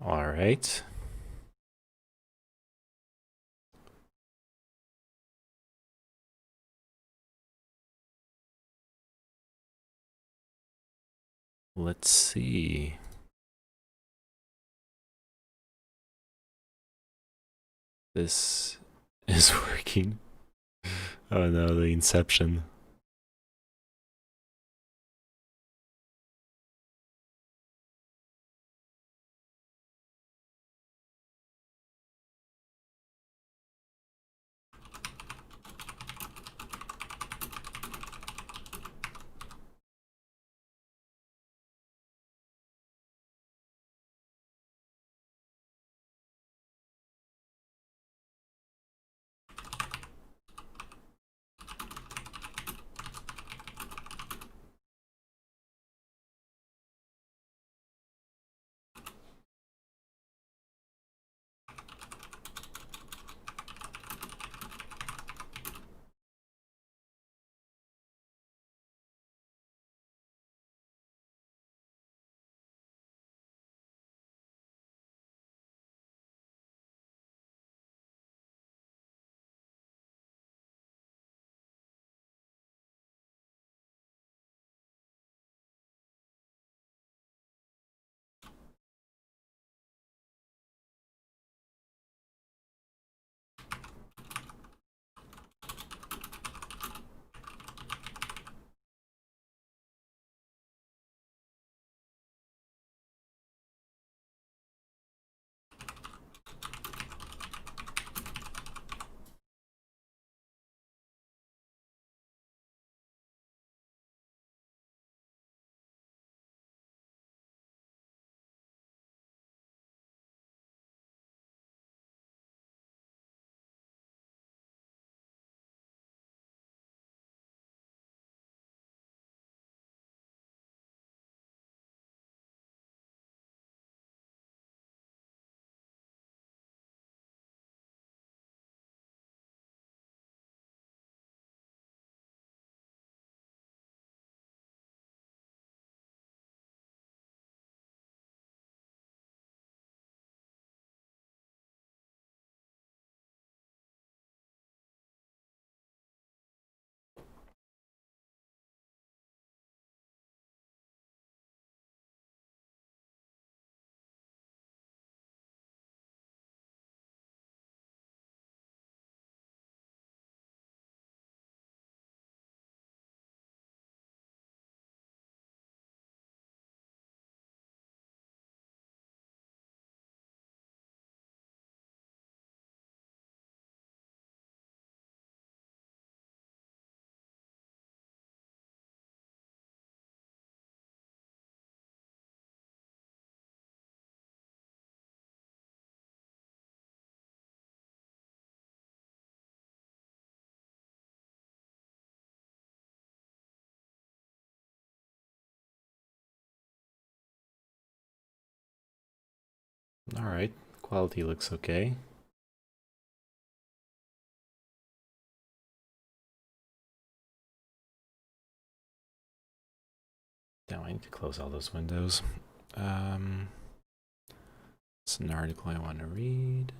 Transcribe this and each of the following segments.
All right. Let's see. This is working. Oh no, the inception. All right. Quality looks okay. Now I need to close all those windows. It's an article I want to read.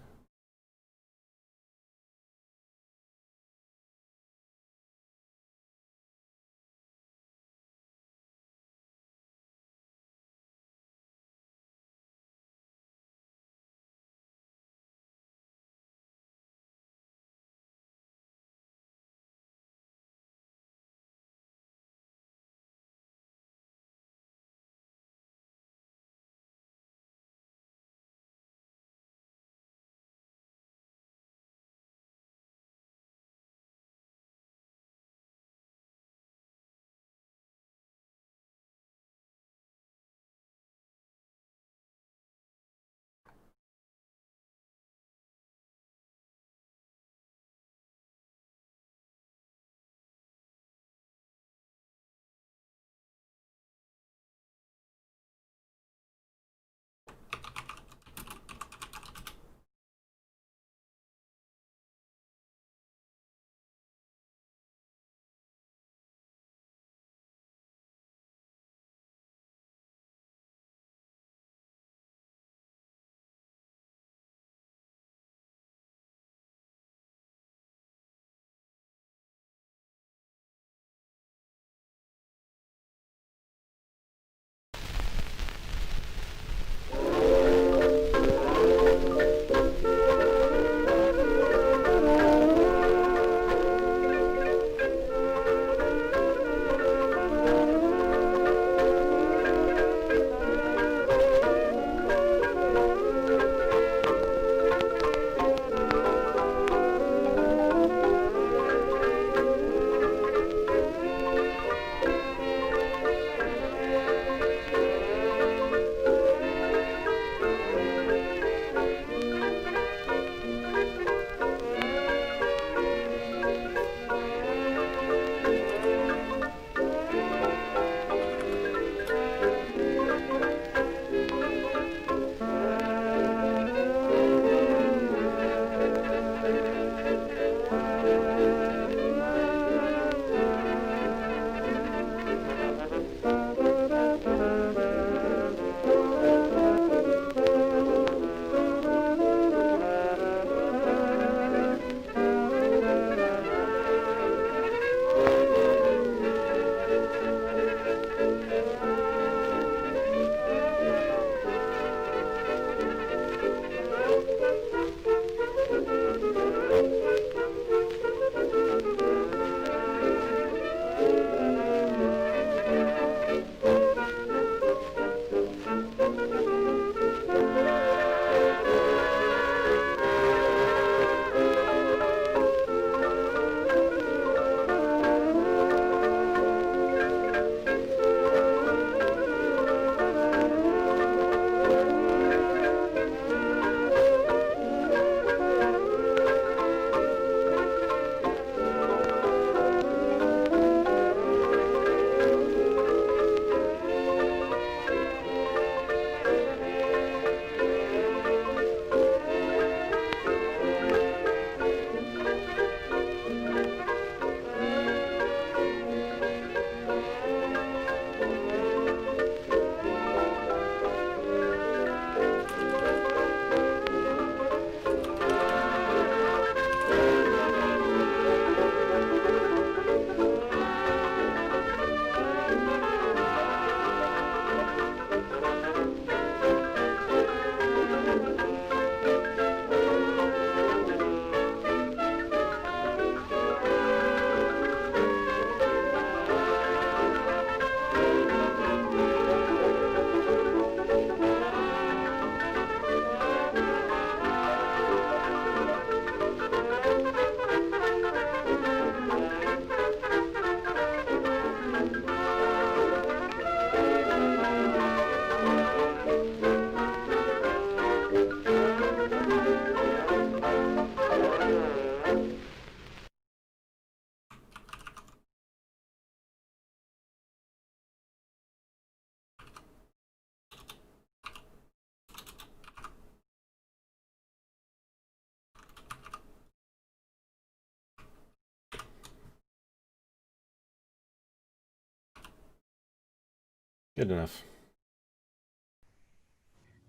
Good enough.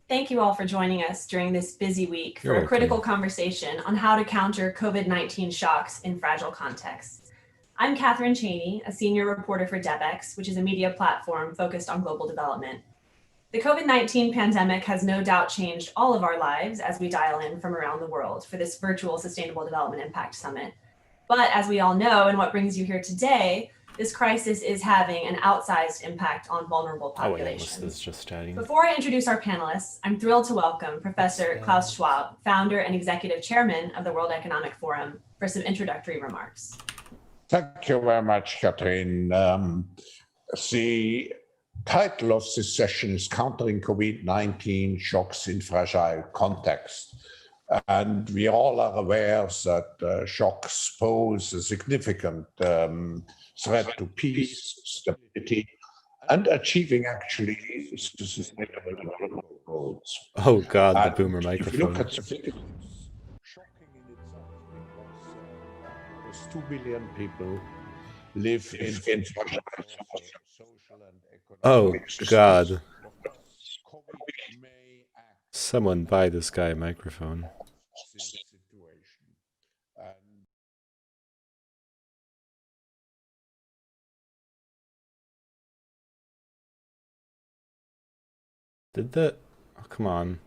Thank you all for joining us during this busy week You're for a welcome. critical conversation on how to counter COVID-19 shocks in fragile contexts. I'm Catherine Cheney, a senior reporter for Debex, which is a media platform focused on global development. The COVID-19 pandemic has no doubt changed all of our lives as we dial in from around the world for this virtual Sustainable Development Impact Summit. But as we all know, and what brings you here today, this crisis is having an outsized impact on vulnerable populations. Melissa is just chatting. Before I introduce our panelists, I'm thrilled to welcome Professor Klaus Schwab, founder and executive chairman of the World Economic Forum, for some introductory remarks. Thank you very much, Catherine. The title of this session is Countering COVID-19 Shocks in Fragile Context. And we all are aware that shocks pose a significant threat to peace, stability, and achieving actually sustainable development goals. Oh God, the And boomer if microphone. you look at the figures, shocking in itself because almost 2 billion people live in fragile social and economic Oh systems. God. COVID may act Someone buy this guy a microphone. this situation. And Did the... Oh, come on.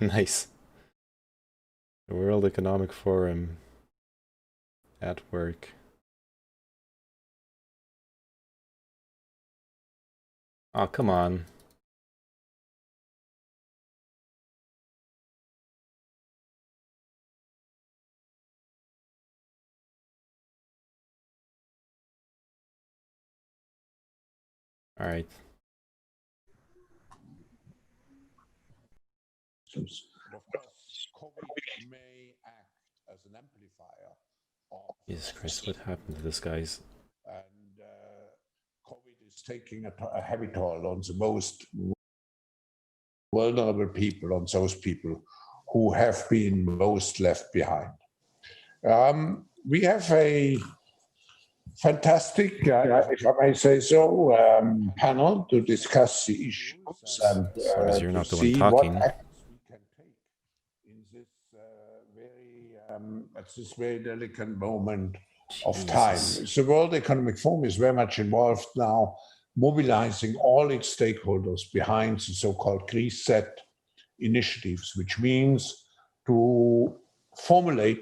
Nice. The World Economic Forum at work. Oh, come on. All right. of course, COVID may act as an amplifier of Jesus Christ, what happened to this guy's... and COVID is taking a heavy toll on the most vulnerable people, on those people who have been most left behind. We have a fantastic, if I may say so, panel to discuss the issues and As long as you're to not the one see talking. what actions we can take in this very delicate moment of time. Jesus. The World Economic Forum is very much involved now, mobilizing all its stakeholders behind the so-called reset initiatives, which means to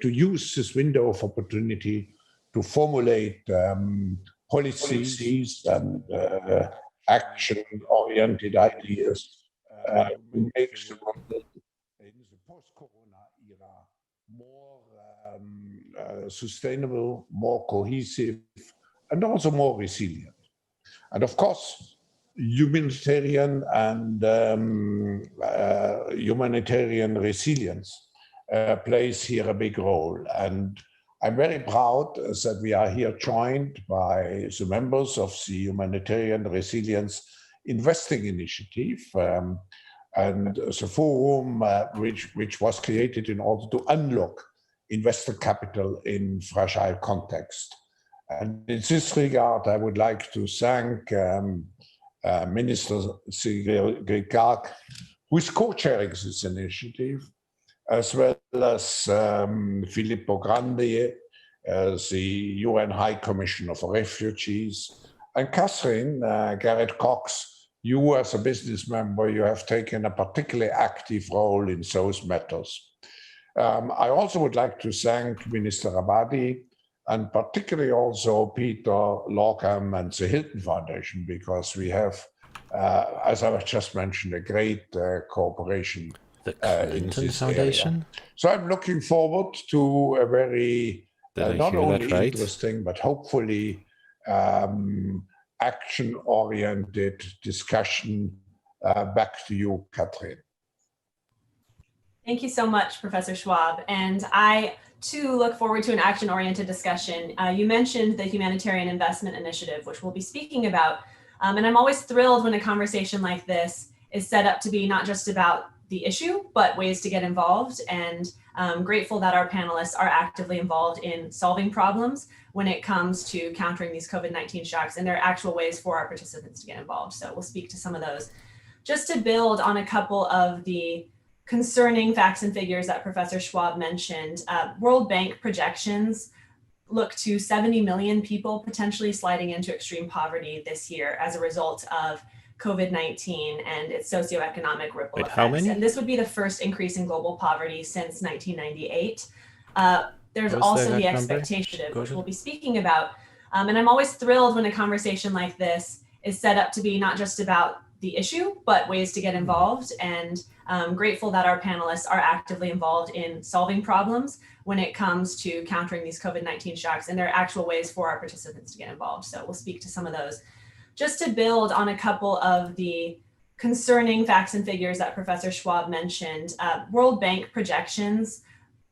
use this window of opportunity to formulate policies and action-oriented ideas to make the world in the post-corona era more sustainable, more cohesive, and also more resilient. And of course, humanitarian and humanitarian resilience plays here a big role. And I'm very proud that we are here joined by the members of the Humanitarian Resilience Investing Initiative and the forum which was created in order to unlock investor capital in fragile context. And in this regard, I would like to thank Minister Sigrid Kaag, who is co-chairing this initiative, as well as Filippo Grandi, the UN High Commissioner for Refugees, and Catherine Garrett-Cox. You, as a business member, you have taken a particularly active role in those matters. I also would like to thank Minister Abadi, and particularly also Peter Lorcam and the Hilton Foundation, because we have, as I just mentioned, a great cooperation. The Clinton Foundation? Area. So I'm looking forward to a very, not only right? interesting, but hopefully action-oriented discussion. Back to you, Catherine. Thank you so much, Professor Schwab. And I, too, look forward to an action-oriented discussion. You mentioned the Humanitarian Investment Initiative, which we'll be speaking about. And I'm always thrilled when a conversation like this is set up to be not just about the issue, but ways to get involved, and grateful that our panelists are actively involved in solving problems when it comes to countering these COVID-19 shocks, and there are actual ways for our participants to get involved. So we'll speak to some of those. Just to build on a couple of the concerning facts and figures that Professor Schwab mentioned, World Bank projections look to 70 million people potentially sliding into extreme poverty this year as a result of COVID-19 and its socioeconomic ripple effects. How many? And this would be the first increase in global poverty since 1998. There's What was also that the number? expectation, Go which ahead. we'll be speaking about. And I'm always thrilled when a conversation like this is set up to be not just about the issue, but ways to get involved, and grateful that our panelists are actively involved in solving problems when it comes to countering these COVID-19 shocks, and there are actual ways for our participants to get involved. So we'll speak to some of those. Just to build on a couple of the concerning facts and figures that Professor Schwab mentioned, World Bank projections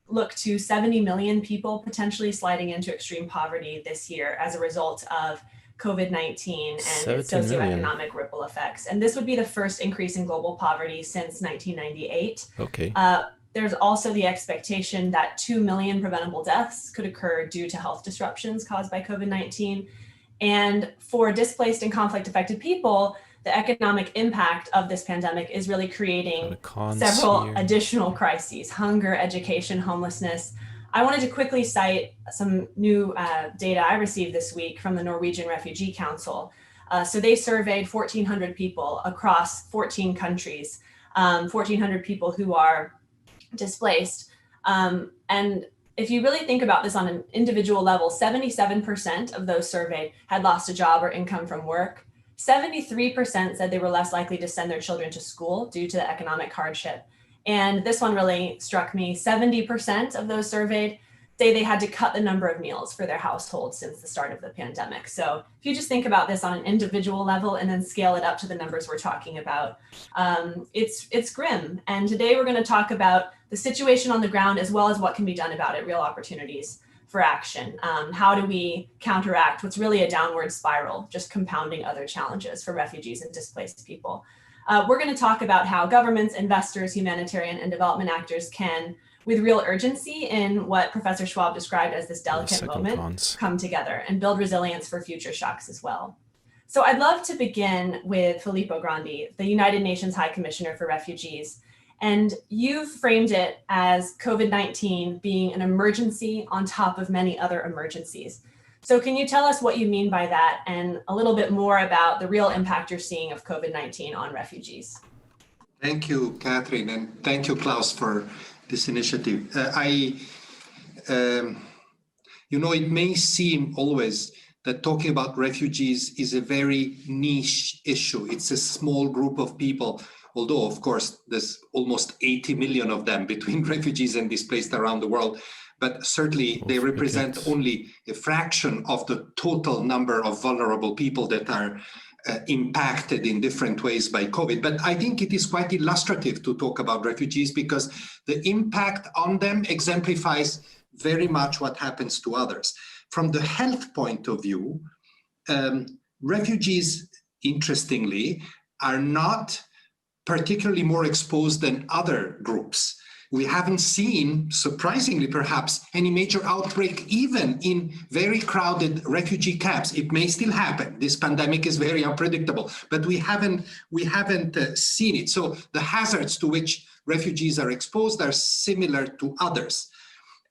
look to 70 million people potentially sliding into extreme poverty this year as a result of COVID-19 and its 17 million. socioeconomic ripple effects. And this would be the first increase in global poverty since 1998. Okay. There's also the expectation that 2 million preventable deaths could occur due to health disruptions caused by COVID-19. And for displaced and conflict-affected people, the economic impact of this pandemic is really creating several additional crises: hunger, education, homelessness. I wanted to quickly cite some new data I received this week from the Norwegian Refugee Council. So they surveyed 1,400 people across 14 countries, 1,400 people who are displaced. And if you really think about this on an individual level, 77% of those surveyed had lost a job or income from work. 73% said they were less likely to send their children to school due to the economic hardship. And this one really struck me. 70% of those surveyed say they had to cut the number of meals for their household since the start of the pandemic. So if you just think about this on an individual level and then scale it up to the numbers we're talking about, it's grim. And today we're going to talk about the situation on the ground as well as what can be done about it, real opportunities for action. How do we counteract what's really a downward spiral, just compounding other challenges for refugees and displaced people? We're going to talk about how governments, investors, humanitarian and development actors can, with real urgency in what Professor Schwab described as this delicate moment, come together and build resilience for future shocks as well. So I'd love to begin with Filippo Grandi, the United Nations High Commissioner for Refugees. And you've framed it as COVID-19 being an emergency on top of many other emergencies. So can you tell us what you mean by that and a little bit more about the real impact you're seeing of COVID-19 on refugees? Thank you, Catherine, and thank you, Klaus, for this initiative. It may seem always that talking about refugees is a very niche issue. It's a small group of people, although, of course, there's almost 80 million of them between refugees and displaced around the world. But certainly they represent only a fraction of the total number of vulnerable people that are impacted in different ways by COVID. But I think it is quite illustrative to talk about refugees because the impact on them exemplifies very much what happens to others. From the health point of view, refugees, interestingly, are not particularly more exposed than other groups. We haven't seen, surprisingly perhaps, any major outbreak even in very crowded refugee camps. It may still happen. This pandemic is very unpredictable, but we haven't seen it. So the hazards to which refugees are exposed are similar to others,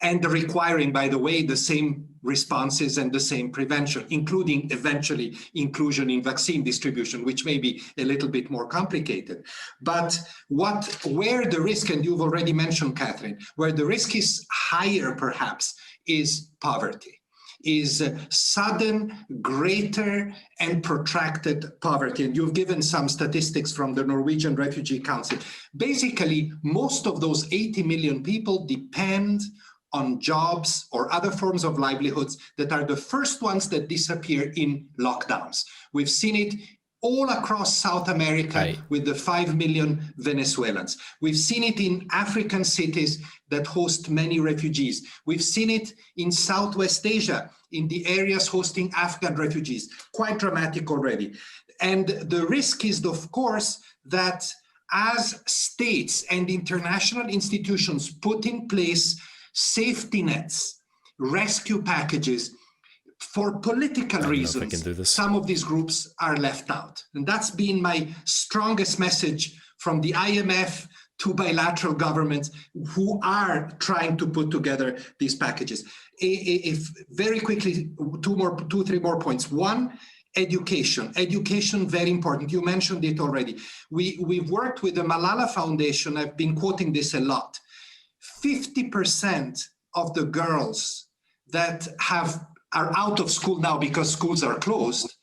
and requiring, by the way, the same responses and the same prevention, including eventually inclusion in vaccine distribution, which may be a little bit more complicated. But where the risk, and you've already mentioned, Catherine, where the risk is higher perhaps is poverty, is sudden, greater and protracted poverty. And you've given some statistics from the Norwegian Refugee Council. Basically, most of those 80 million people depend on jobs or other forms of livelihoods that are the first ones that disappear in lockdowns. We've seen it all across South America with the 5 million Venezuelans. We've seen it in African cities that host many refugees. We've seen it in Southwest Asia, in the areas hosting Afghan refugees, quite dramatic already. And the risk is, of course, that as states and international institutions put in place safety nets, rescue packages, for political reasons, some of these groups are left out. And that's been my strongest message from the IMF to bilateral governments who are trying to put together these packages. If very quickly, three more points. One, education. Education, very important. You mentioned it already. We've worked with the Malala Foundation. I've been quoting this a lot. 50% of the girls that are out of school now because schools are closed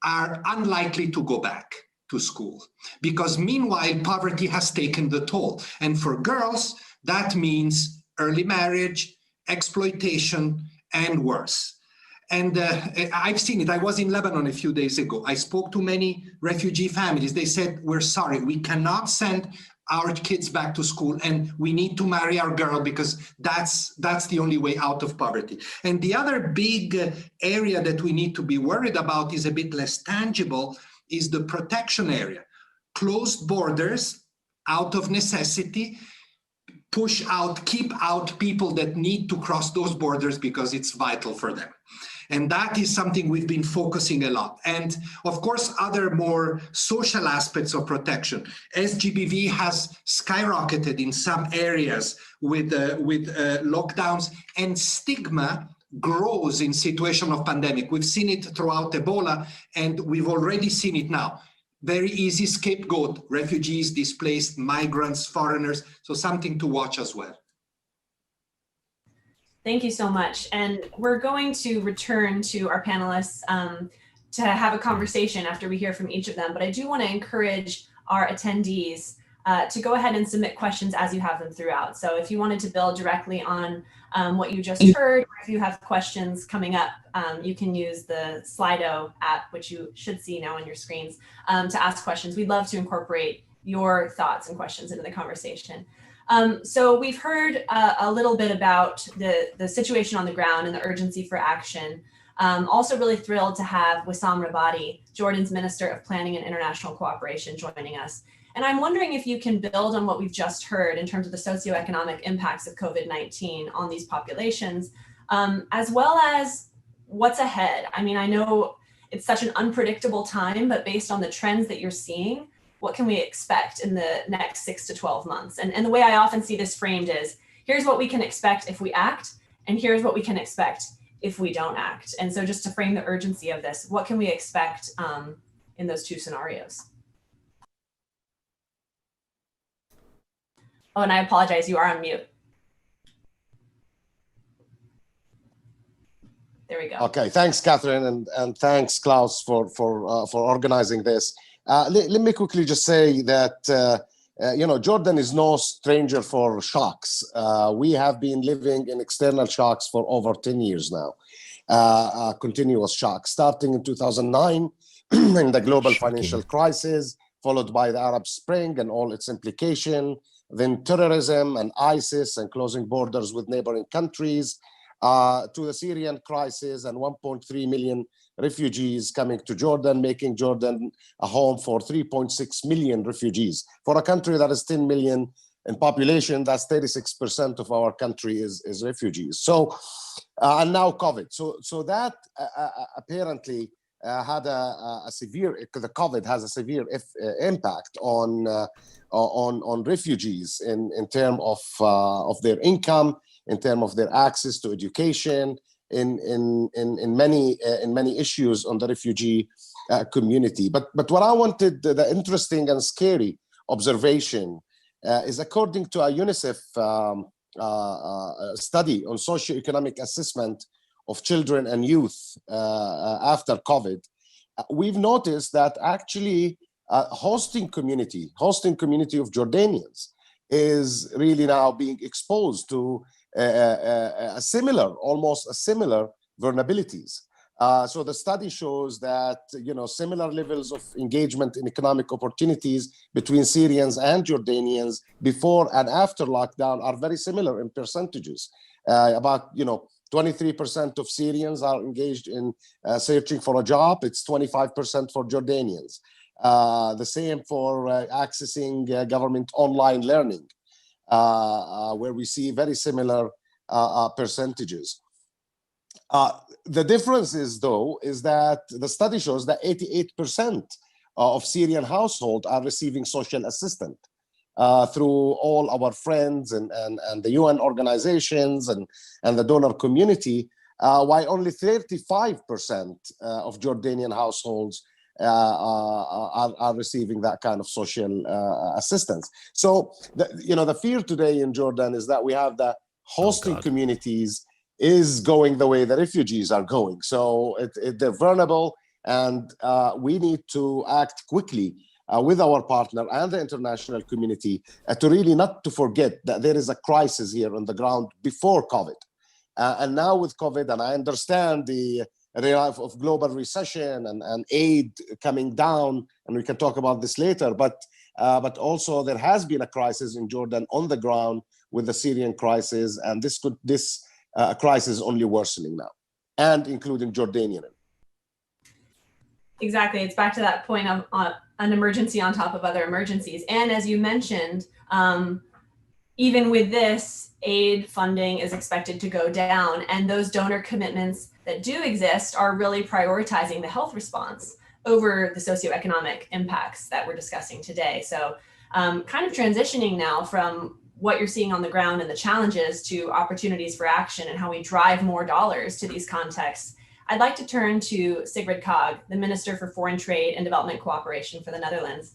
are unlikely to go back to school, because meanwhile poverty has taken the toll. And for girls, that means early marriage, exploitation, and worse. And I've seen it. I was in Lebanon a few days ago. I spoke to many refugee families. They said, we're sorry, we cannot send our kids back to school, and we need to marry our girl because that's the only way out of poverty. And the other big area that we need to be worried about is a bit less tangible, is the protection area. Closed borders out of necessity, push out, keep out people that need to cross those borders because it's vital for them. And that is something we've been focusing a lot. And of course, other more social aspects of protection. SGBV has skyrocketed in some areas with lockdowns, and stigma grows in situation of pandemic. We've seen it throughout Ebola, and we've already seen it now. Very easy scapegoat, refugees, displaced, migrants, foreigners. So something to watch as well. Thank you so much. And we're going to return to our panelists to have a conversation after we hear from each of them. But I do want to encourage our attendees to go ahead and submit questions as you have them throughout. So if you wanted to build directly on what you just heard, or if you have questions coming up, you can use the Slido app, which you should see now on your screens, to ask questions. We'd love to incorporate your thoughts and questions into the conversation. So we've heard a little bit about the situation on the ground and the urgency for action. Also really thrilled to have Wissam Rabadi, Jordan's Minister of Planning and International Cooperation, joining us. And I'm wondering if you can build on what we've just heard in terms of the socioeconomic impacts of COVID-19 on these populations, as well as what's ahead. I mean, I know it's such an unpredictable time, but based on the trends that you're seeing, what can we expect in the next 6 to 12 months? And the way I often see this framed is, here's what we can expect if we act, and here's what we can expect if we don't act. And so just to frame the urgency of this, what can we expect in those two scenarios? Oh, and I apologize, you are on mute. There we go. Okay, thanks, Catherine, and thanks, Klaus, for organizing this. Let me quickly just say that, Jordan is no stranger for shocks. We have been living in external shocks for over 10 years now, continuous shocks, starting in 2009 in the global financial crisis, followed by the Arab Spring and all its implication, then terrorism and ISIS and closing borders with neighboring countries, to the Syrian crisis and 1.3 million refugees coming to Jordan, making Jordan a home for 3.6 million refugees. For a country that is 10 million in population, that's 36% of our country is refugees. So, and now COVID. So that apparently had a severe, the COVID has a severe impact on refugees in terms of their income, in terms of their access to education, in many issues on the refugee community. But what I wanted, the interesting and scary observation is, according to a UNICEF study on socioeconomic assessment of children and youth after COVID, we've noticed that actually hosting community of Jordanians is really now being exposed to almost similar vulnerabilities. So the study shows that, similar levels of engagement in economic opportunities between Syrians and Jordanians before and after lockdown are very similar in percentages. About, 23% of Syrians are engaged in searching for a job. It's 25% for Jordanians. The same for accessing government online learning, where we see very similar percentages. The difference is, though, is that the study shows that 88% of Syrian households are receiving social assistance through all our friends and the UN organizations and the donor community, while only 35% of Jordanian households are receiving that kind of social assistance. So, the fear today in Jordan is that we have the hosting communities is going the way the refugees are going. So they're vulnerable, and we need to act quickly with our partner and the international community to really not to forget that there is a crisis here on the ground before COVID. And now with COVID, and I understand the reality of global recession and aid coming down, and we can talk about this later, but also there has been a crisis in Jordan on the ground with the Syrian crisis, and this crisis is only worsening now, and including Jordanian. Exactly. It's back to that point of an emergency on top of other emergencies. And as you mentioned, even with this, aid funding is expected to go down, and those donor commitments that do exist are really prioritizing the health response over the socioeconomic impacts that we're discussing today. So kind of transitioning now from what you're seeing on the ground and the challenges to opportunities for action and how we drive more dollars to these contexts, I'd like to turn to Sigrid Kaag, the Minister for Foreign Trade and Development Cooperation for the Netherlands.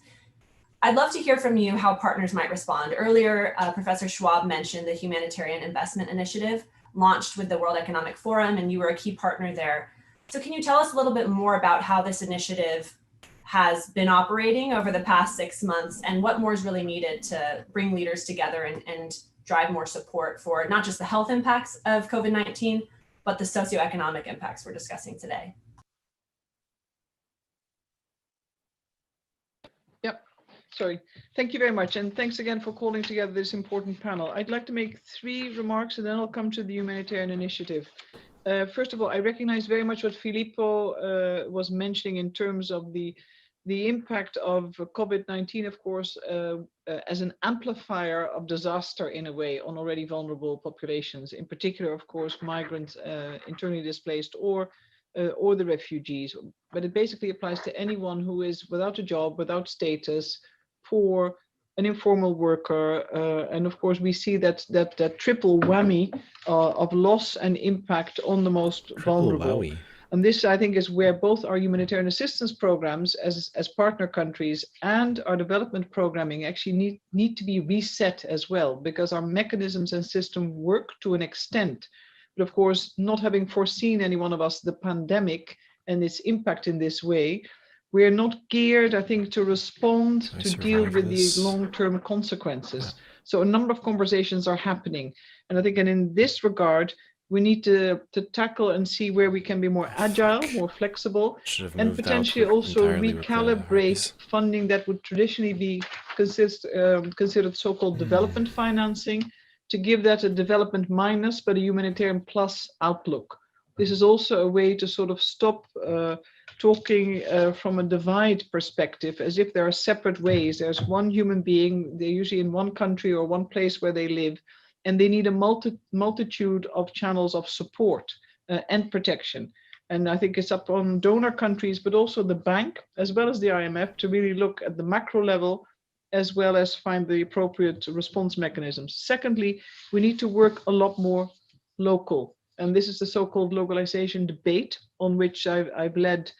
I'd love to hear from you how partners might respond. Earlier, Professor Schwab mentioned the Humanitarian Investment Initiative launched with the World Economic Forum, and you were a key partner there. So can you tell us a little bit more about how this initiative has been operating over the past 6 months, and what more is really needed to bring leaders together and drive more support for not just the health impacts of COVID-19, but the socioeconomic impacts we're discussing today? Yep, sorry. Thank you very much. And thanks again for calling together this important panel. I'd like to make 3 remarks, and then I'll come to the humanitarian initiative. First of all, I recognize very much what Filippo was mentioning in terms of the impact of COVID-19, of course, as an amplifier of disaster in a way on already vulnerable populations, in particular, of course, migrants, internally displaced, or the refugees. But it basically applies to anyone who is without a job, without status, poor, an informal worker, and of course we see that triple whammy of loss and impact on the most vulnerable. Whammy. And this, I think, is where both our humanitarian assistance programs as partner countries and our development programming actually need to be reset as well, because our mechanisms and system work to an extent. But of course, not having foreseen, any one of us, the pandemic and its impact in this way, we are not geared, I think, to respond, to deal with the long-term consequences. Yeah. So a number of conversations are happening. And I think, and in this regard, we need to tackle and see where we can be more agile, more flexible, and potentially also recalibrate funding that would traditionally be considered so-called development financing, to give that a development minus, but a humanitarian plus outlook. This is also a way to sort of stop talking from a divide perspective, as if there are separate ways. There's one human being, they're usually in one country or one place where they live, and they need a multitude of channels of support and protection. And I think it's up on donor countries, but also the bank, as well as the IMF, to really look at the macro level, as well as find the appropriate response mechanisms. Secondly, we need to work a lot more local. And this is the so-called localization debate, on which I've led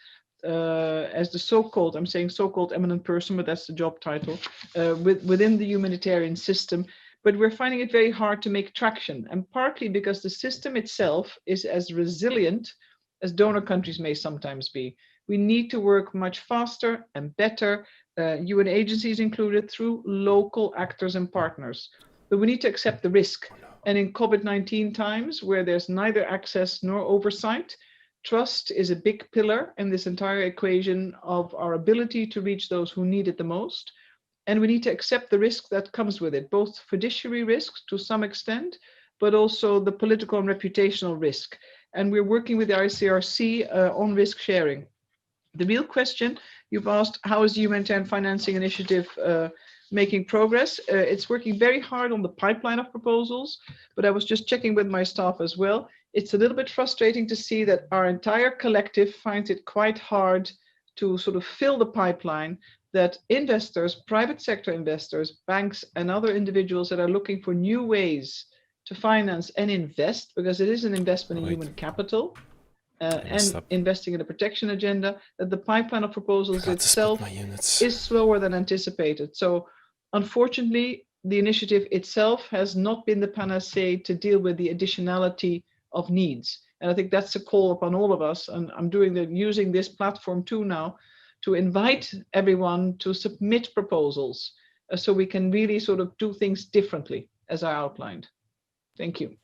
as the so-called, I'm saying so-called eminent person, but that's the job title, within the humanitarian system. But we're finding it very hard to make traction, and partly because the system itself is as resilient as donor countries may sometimes be. We need to work much faster and better, UN agencies included, through local actors and partners. But we need to accept the risk. And in COVID-19 times, where there's neither access nor oversight, trust is a big pillar in this entire equation of our ability to reach those who need it the most. And we need to accept the risk that comes with it, both fiduciary risks to some extent, but also the political and reputational risk. And we're working with the ICRC on risk sharing. The real question You've asked, how is the Humanitarian Financing Initiative making progress? It's working very hard on the pipeline of proposals, but I was just checking with my staff as well. It's a little bit frustrating to see that our entire collective finds it quite hard to sort of fill the pipeline, that investors, private sector investors, banks, and other individuals that are looking for new ways to finance and invest, because it is an investment in human capital, and investing in a protection agenda, that the pipeline of proposals itself is slower than anticipated. So unfortunately, the initiative itself has not been the panacea to deal with the additionality of needs. And I think that's a call upon all of us. And I'm using this platform too now to invite everyone to submit proposals so we can really sort of do things differently, as I outlined. Thank you.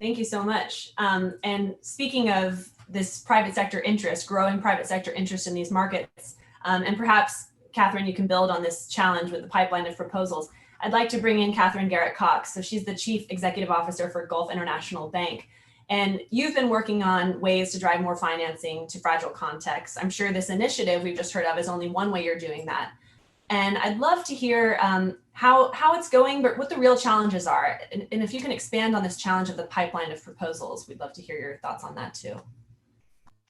Thank you so much. And speaking of this private sector interest, growing private sector interest in these markets, and perhaps, Catherine, you can build on this challenge with the pipeline of proposals. I'd like to bring in Catherine Garrett-Cox. So she's the Chief Executive Officer for Gulf International Bank. And you've been working on ways to drive more financing to fragile contexts. I'm sure this initiative we've just heard of is only one way you're doing that. And I'd love to hear how it's going, but what the real challenges are. And if you can expand on this challenge of the pipeline of proposals, we'd love to hear your thoughts on that too.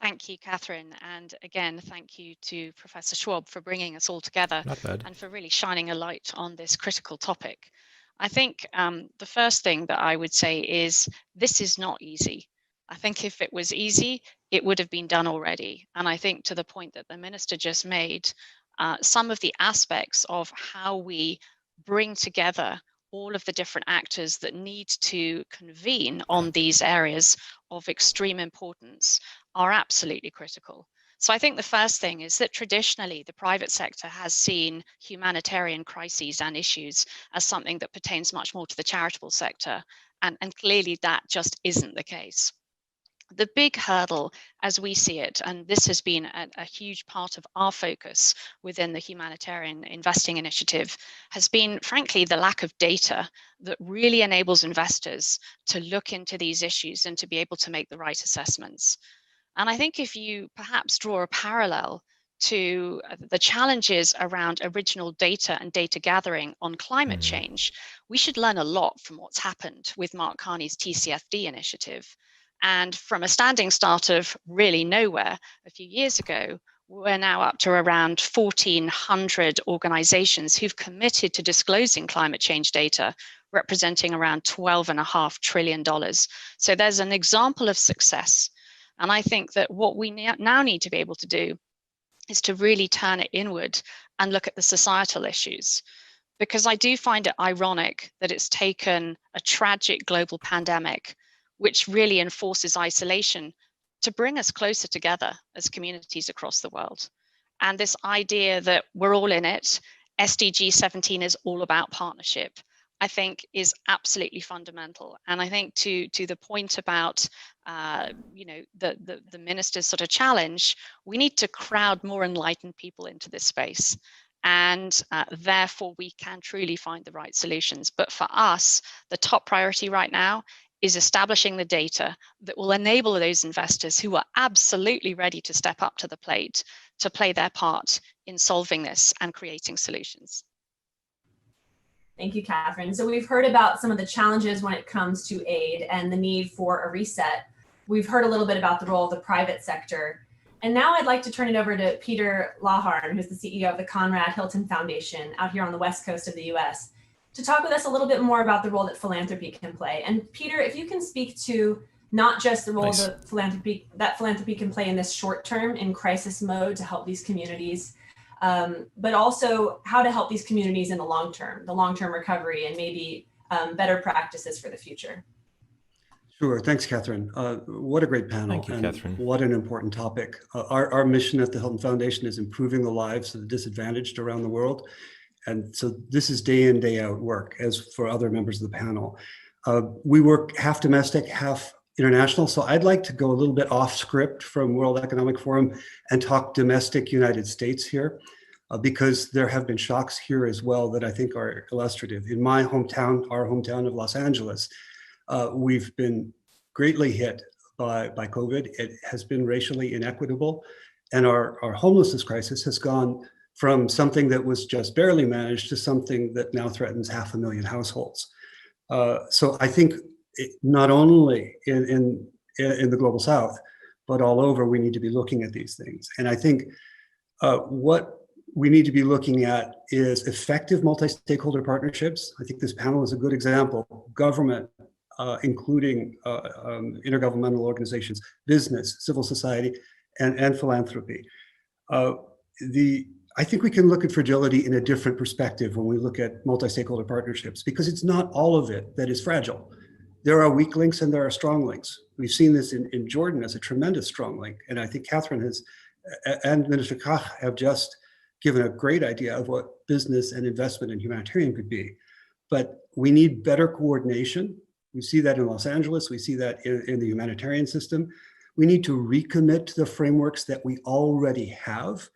Thank you, Catherine. And again, thank you to Professor Schwab for bringing us all together and for really shining a light on this critical topic. I think the first thing that I would say is this is not easy. I think if it was easy, it would have been done already. And I think to the point that the minister just made, some of the aspects of how we bring together all of the different actors that need to convene on these areas of extreme importance are absolutely critical. So I think the first thing is that traditionally the private sector has seen humanitarian crises and issues as something that pertains much more to the charitable sector, and clearly that just isn't the case. The big hurdle as we see it, and this has been a huge part of our focus within the Humanitarian Investing Initiative, has been frankly the lack of data that really enables investors to look into these issues and to be able to make the right assessments. And I think if you perhaps draw a parallel to the challenges around original data and data gathering on climate change, we should learn a lot from what's happened with Mark Carney's TCFD initiative. And from a standing start of really nowhere a few years ago, we're now up to around 1,400 organizations who've committed to disclosing climate change data, representing around $12.5 trillion. So there's an example of success. And I think that what we now need to be able to do is to really turn it inward and look at the societal issues. Because I do find it ironic that it's taken a tragic global pandemic, which really enforces isolation, to bring us closer together as communities across the world. And this idea that we're all in it, SDG 17 is all about partnership, I think is absolutely fundamental. And I think to the point about the minister's sort of challenge, we need to crowd more enlightened people into this space. And therefore we can truly find the right solutions. But for us, the top priority right now is establishing the data that will enable those investors who are absolutely ready to step up to the plate to play their part in solving this and creating solutions. Thank you, Catherine. So we've heard about some of the challenges when it comes to aid and the need for a reset. We've heard a little bit about the role of the private sector. And now I'd like to turn it over to Peter Laharn, who's the CEO of the Conrad Hilton Foundation out here on the West Coast of the US, to talk with us a little bit more about the role that philanthropy can play. And Peter, if you can speak to not just the role that philanthropy can play in this short term in crisis mode to help these communities, but also how to help these communities in the long-term recovery and maybe better practices for the future. Sure. Thanks, Catherine. What a great panel. Thank you, and Catherine. What an important topic. Our mission at the Hilton Foundation is improving the lives of the disadvantaged around the world. And so this is day in, day out work, as for other members of the panel. We work half domestic, half international. So I'd like to go a little bit off script from World Economic Forum and talk domestic United States here, because there have been shocks here as well that I think are illustrative. In my hometown, our hometown of Los Angeles, we've been greatly hit by COVID. It has been racially inequitable. And our homelessness crisis has gone from something that was just barely managed to something that now threatens 500,000 households. So I think not only in the global South, but all over, we need to be looking at these things. And I think what we need to be looking at is effective multi-stakeholder partnerships. I think this panel is a good example. Government, including intergovernmental organizations, business, civil society, and philanthropy. I think we can look at fragility in a different perspective when we look at multi-stakeholder partnerships, because it's not all of it that is fragile. There are weak links and there are strong links. We've seen this in Jordan as a tremendous strong link. And I think Catherine has, and Minister Kach have just given a great idea of what business and investment in humanitarian could be. But we need better coordination. We see that in Los Angeles. We see that in the humanitarian system. We need to recommit to the frameworks that we already have,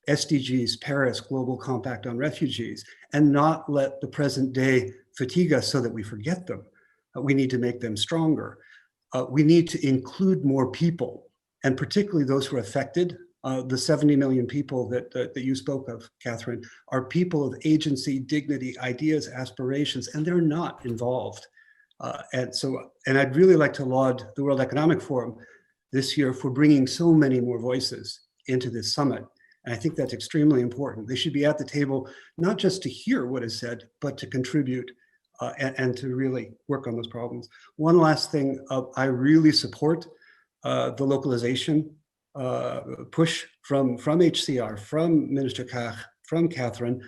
SDGs, Paris, Global Compact on Refugees, and not let the present day fatigue us so that we forget them. We need to make them stronger. We need to include more people, and particularly those who are affected. The 70 million people that you spoke of, Catherine, are people of agency, dignity, ideas, aspirations, and they're not involved. And I'd really like to laud the World Economic Forum this year for bringing so many more voices into this summit. And I think that's extremely important. They should be at the table, not just to hear what is said, but to contribute and to really work on those problems. One last thing, I really support the localization push from HCR, from Minister Kach, from Catherine,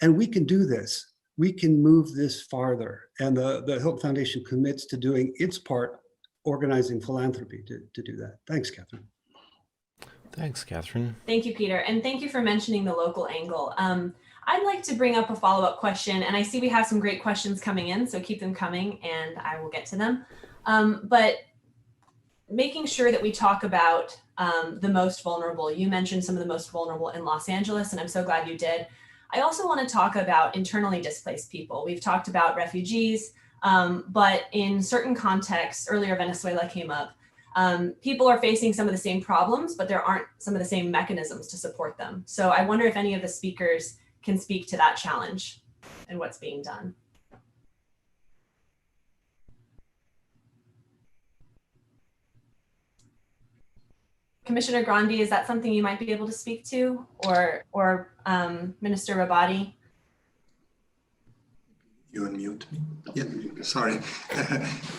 and we can do this. We can move this farther. And the HoMM Foundation commits to doing its part, organizing philanthropy to do that. Thanks, Catherine. Thanks, Catherine. Thank you, Peter. And thank you for mentioning the local angle. I'd like to bring up a follow-up question, and I see we have some great questions coming in, so keep them coming and I will get to them. But making sure that we talk about the most vulnerable. You mentioned some of the most vulnerable in Los Angeles, and I'm so glad you did. I also want to talk about internally displaced people. We've talked about refugees, but in certain contexts, earlier Venezuela came up, people are facing some of the same problems, but there aren't some of the same mechanisms to support them. So I wonder if any of the speakers can speak to that challenge and what's being done. Commissioner Grandi, is that something you might be able to speak to, or Minister Rabadi? You unmute me. Yeah, sorry.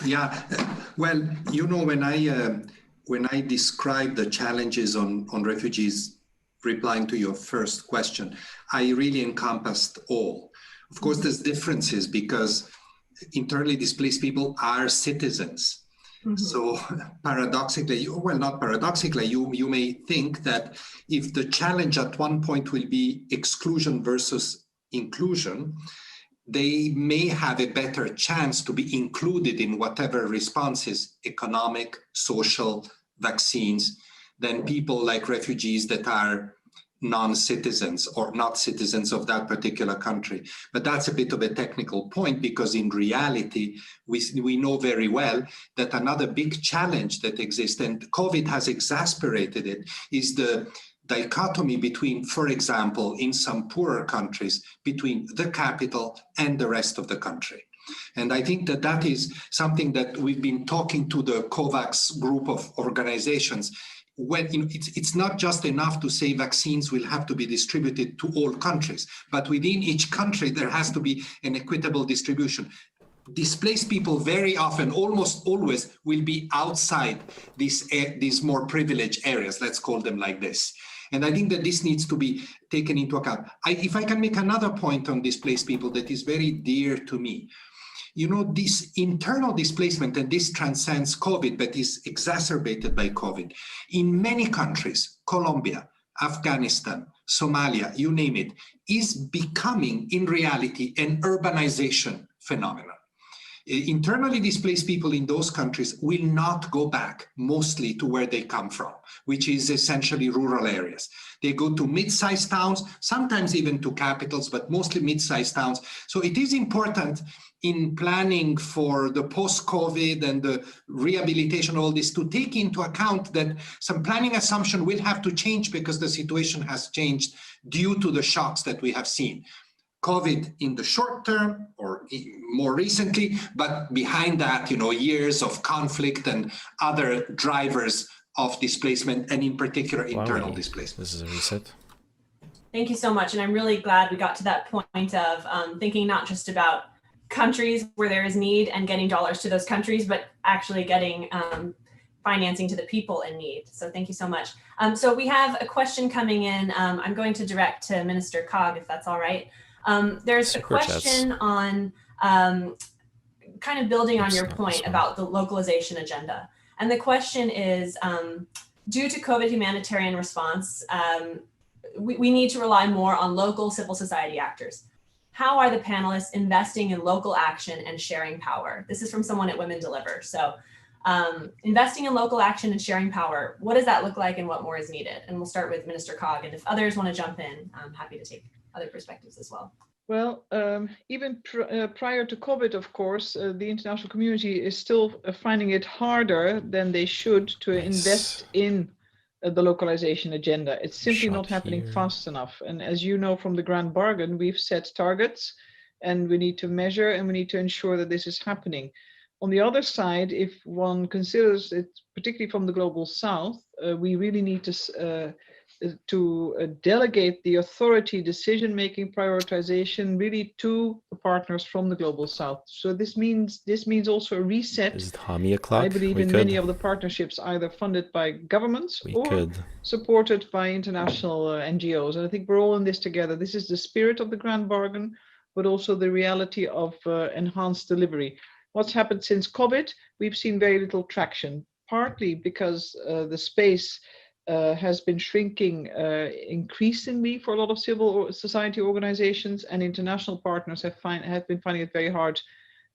Yeah, well, you know, when I describe the challenges on refugees, replying to your first question, I really encompassed all. Of course, there's differences because internally displaced people are citizens. Mm-hmm. So paradoxically, well, not paradoxically, you may think that if the challenge at one point will be exclusion versus inclusion, they may have a better chance to be included in whatever responses, economic, social, vaccines, than people like refugees that are non-citizens or not citizens of that particular country. But that's a bit of a technical point, because in reality, we know very well that another big challenge that exists, and COVID has exacerbated it, is the dichotomy between, for example, in some poorer countries, between the capital and the rest of the country. And I think that that is something that we've been talking to the COVAX group of organizations. When it's not just enough to say vaccines will have to be distributed to all countries, but within each country, there has to be an equitable distribution. Displaced people very often, almost always, will be outside these more privileged areas, let's call them like this. And I think that this needs to be taken into account. If I can make another point on displaced people that is very dear to me. You know, this internal displacement, and this transcends COVID, but is exacerbated by COVID. In many countries, Colombia, Afghanistan, Somalia, you name it, is becoming in reality an urbanization phenomenon. Internally displaced people in those countries will not go back mostly to where they come from, which is essentially rural areas. They go to mid-sized towns, sometimes even to capitals, but mostly mid-sized towns. So it is important in planning for the post-COVID and the rehabilitation of all this to take into account that some planning assumption will have to change because the situation has changed due to the shocks that we have seen. COVID in the short term or more recently, but behind that, years of conflict and other drivers of displacement, and in particular, internal displacement. This is a reset. Thank you so much. And I'm really glad we got to that point of thinking not just about countries where there is need and getting dollars to those countries, but actually getting financing to the people in need. So thank you so much. So we have a question coming in. I'm going to direct to Minister Cog, if that's all right. There's Super a question chats. on kind of building on your point about the localization agenda. And the question is, due to COVID humanitarian response, we need to rely more on local civil society actors. How are the panelists investing in local action and sharing power? This is from someone at Women Deliver. So investing in local action and sharing power, what does that look like and what more is needed? And we'll start with Minister Cog. And if others want to jump in, I'm happy to take other perspectives as well. Well, even prior to COVID, of course, the international community is still finding it harder than they should to invest in the localization agenda. It's simply not happening fast enough. And as you know from the Grand Bargain, we've set targets and we need to measure and we need to ensure that this is happening. On the other side, if one considers it, particularly from the Global South, we really need to delegate the authority, decision-making, prioritization really to the partners from the Global South. So this means also a reset. Is it HoMM o'clock? I believe in many of the partnerships either funded by governments or supported by international NGOs. And I think we're all in this together. This is the spirit of the Grand Bargain, but also the reality of enhanced delivery. What's happened since COVID? We've seen very little traction, partly because the space has been shrinking increasingly for a lot of civil society organizations, and international partners have been finding it very hard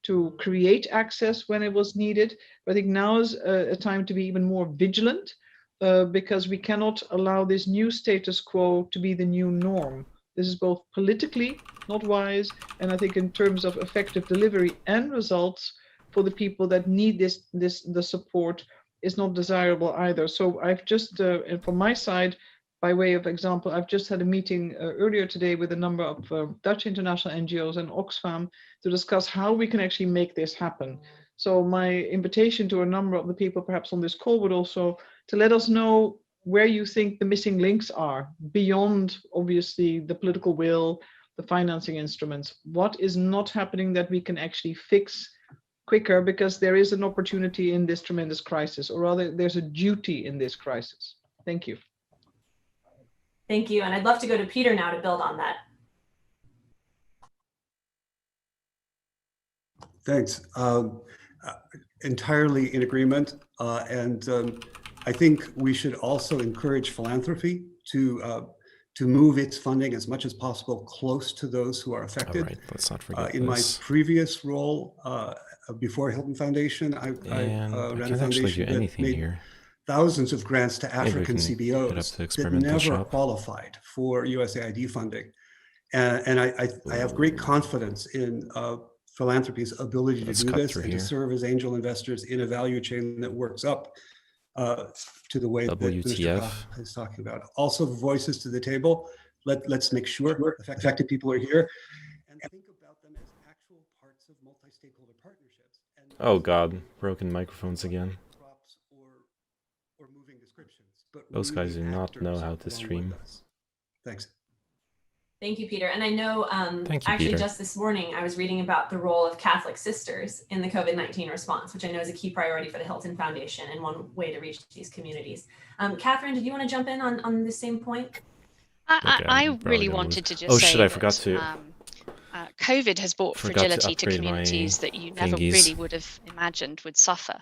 to create access when it was needed. But I think now is a time to be even more vigilant because we cannot allow this new status quo to be the new norm. This is both politically not wise, and I think in terms of effective delivery and results for the people that need the support is not desirable either. So I've just, from my side, by way of example, I've just had a meeting earlier today with a number of Dutch international NGOs and Oxfam to discuss how we can actually make this happen. So my invitation to a number of the people perhaps on this call would also to let us know where you think the missing links are beyond obviously the political will, the financing instruments. What is not happening that we can actually fix quicker, because there is an opportunity in this tremendous crisis, or rather there's a duty in this crisis. Thank you. Thank you. And I'd love to go to Peter now to build on that. Thanks. Entirely in agreement. And I think we should also encourage philanthropy to move its funding as much as possible close to those who are affected. All right, let's not forget in this. my previous role before Hilton Foundation, I ran a foundation that made thousands of grants to African CBOs that never qualified for USAID funding. And I have great confidence in philanthropy's ability to do this and to serve as angel investors in a value chain that works up to the way that Mr. Koch is talking about. Also, voices to the table. Let's make sure affected people are here and think about them as actual parts of multi-stakeholder partnerships. And oh God, broken microphones again. Or moving descriptions, but those guys do not know how to stream. Thanks. Thank you, Peter. And I know actually Peter. Just this morning, I was reading about the role of Catholic sisters in the COVID-19 response, which I know is a key priority for the Hilton Foundation and one way to reach these communities. Catherine, did you want to jump in on the same point? I really wanted to just say I forgot to. COVID has brought fragility to communities that you never really would have imagined would suffer.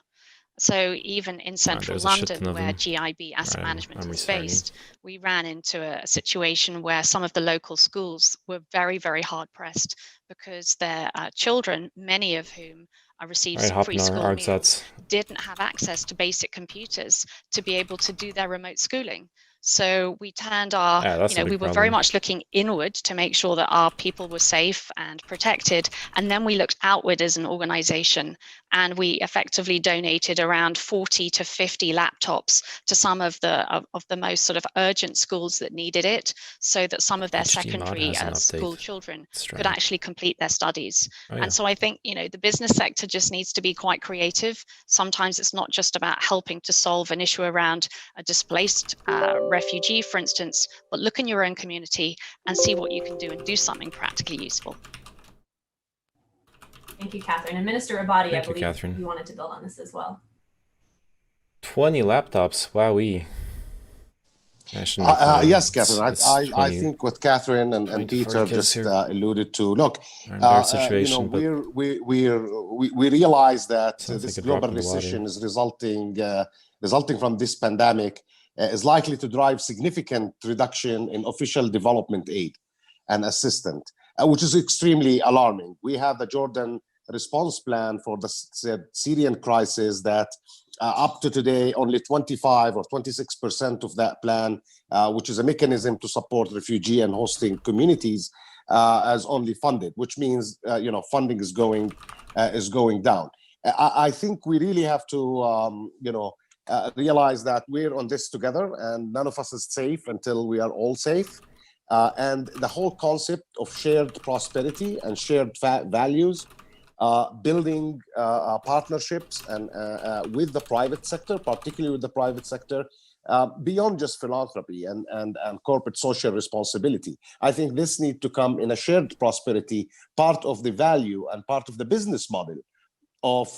So even in central London, where GIB Asset Management is based, we ran into a situation where some of the local schools were very, very hard pressed because their children, many of whom I received Right, some free school Hopnar, meals, didn't have access to basic computers to be able to do their remote schooling. So we turned our, we were very much looking inward to make sure that our people were safe and protected. And then we looked outward as an organization, and we effectively donated around 40 to 50 laptops to some of the most sort of urgent schools that needed it, so that some of their secondary school children could actually complete their studies. And so I think, the business sector just needs to be quite creative. Sometimes it's not just about helping to solve an issue around a displaced refugee, for instance, but look in your own community and see what you can do and do something practically useful. Thank you, Catherine. And Minister Abadi, I believe Catherine. you wanted to build on this as well. 20 laptops, wowee. Yes, Catherine. I think what Catherine and Peter just alluded to. Look, we realize that this global recession is resulting from this pandemic is likely to drive significant reduction in official development aid and assistance, which is extremely alarming. We have the Jordan response plan for the Syrian crisis that up to today, only 25 or 26% of that plan, which is a mechanism to support refugee and hosting communities, as only funded, which means funding is going down. I think we really have to realize that we're on this together, and none of us is safe until we are all safe. And the whole concept of shared prosperity and shared values, building partnerships and with the private sector, particularly with the private sector, beyond just philanthropy and corporate social responsibility. I think this needs to come in a shared prosperity, part of the value and part of the business model of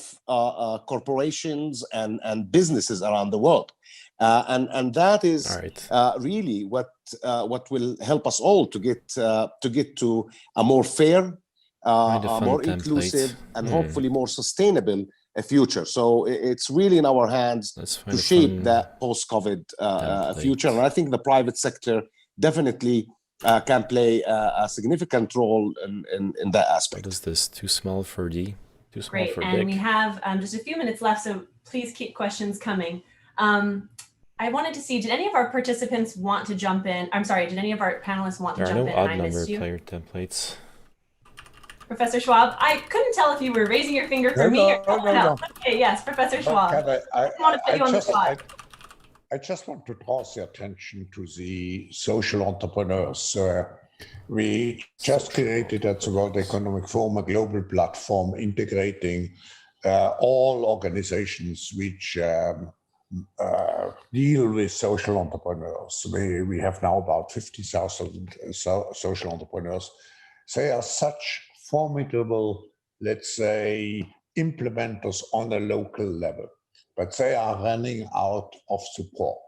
corporations and businesses around the world. And that is really what will help us all to get to a more fair, more inclusive, and hopefully more sustainable future. So it's really in our hands to shape that post-COVID future. And I think the private sector definitely can play a significant role in that aspect. What is this? Too small for D? Too small Great, for and big? we have just a few minutes left, so please keep questions coming. I wanted to see, did any of our participants want to jump in? I'm sorry, did any of our panelists want to jump in? There are no odd number player templates. Professor Schwab, I couldn't tell if you were raising your finger for me or someone else. Okay, yes, Professor Schwab. I want to put you on the spot. I just want to draw the attention to the social entrepreneurs. We just created at the World Economic Forum a global platform integrating all organizations which deal with social entrepreneurs. We have now about 50,000 social entrepreneurs. They are such formidable, let's say, implementers on a local level, but they are running out of support.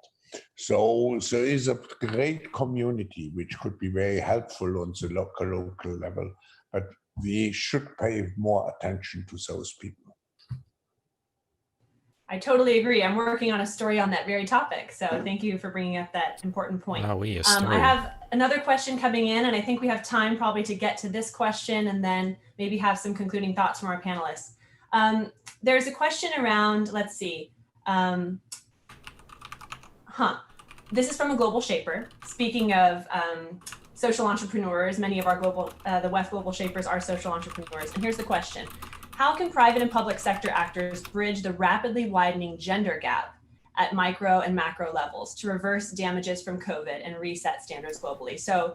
So there is a great community which could be very helpful on the local level, but we should pay more attention to those people. I totally agree. I'm working on a story on that very topic. So thank you for bringing up that important point. I have another question coming in, and I think we have time probably to get to this question and then maybe have some concluding thoughts from our panelists. There's a question around, let's see. This is from a global shaper. Speaking of social entrepreneurs, many of our the WEF global shapers are social entrepreneurs. And here's the question. How can private and public sector actors bridge the rapidly widening gender gap at micro and macro levels to reverse damages from COVID and reset standards globally? So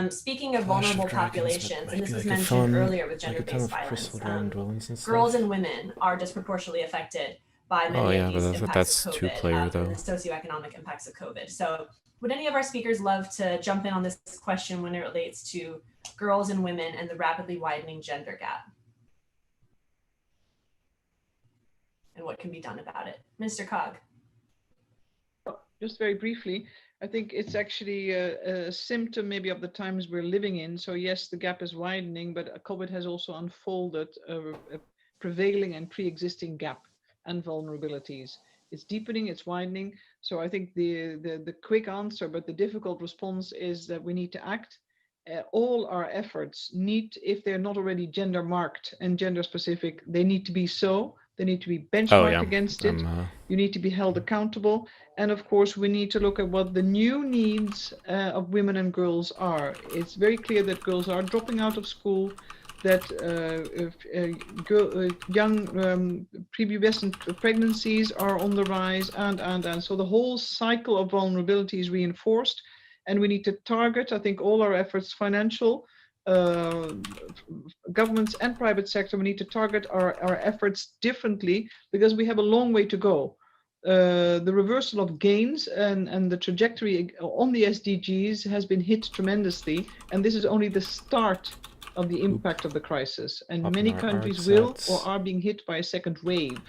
speaking of vulnerable populations, and this was mentioned earlier with gender-based violence, girls and women are disproportionately affected by many of these impacts of COVID and the socioeconomic impacts of COVID. So would any of our speakers love to jump in on this question when it relates to girls and women and the rapidly widening gender gap? And what can be done about it? Mr. Cog. Just very briefly, I think it's actually a symptom maybe of the times we're living in. So yes, the gap is widening, but COVID has also unfolded a prevailing and pre-existing gap and vulnerabilities. It's deepening, it's widening. So I think the quick answer, but the difficult response is that we need to act. all our efforts need, if they're not already gender marked and gender specific, they need to be so. They need to be benchmarked against it. You need to be held accountable. And of course, we need to look at what the new needs of women and girls are. It's very clear that girls are dropping out of school, that young prepubescent pregnancies are on the rise, and so the whole cycle of vulnerability is reinforced. And we need to target, I think, all our efforts, financial, governments and private sector, we need to target our efforts differently, because we have a long way to go. The reversal of gains and the trajectory on the SDGs has been hit tremendously, and this is only the start of the impact of the crisis. And many countries will or are being hit by a second wave.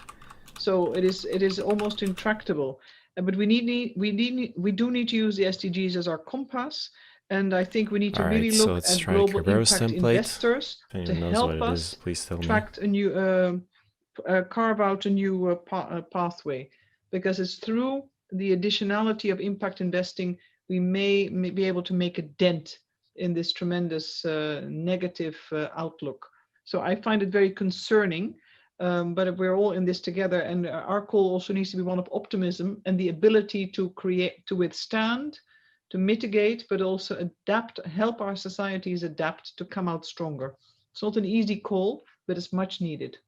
So it is almost intractable. But we do need to use the SDGs as our compass. And I think we need to really look at global impact investors to help us carve out a new pathway, because it's through the additionality of impact investing we may be able to make a dent in this tremendous negative outlook. So I find it very concerning, but we're all in this together, and our call also needs to be one of optimism and the ability to create, to withstand, to mitigate, but also adapt, help our societies adapt to come out stronger. It's not an easy call, but it's much needed.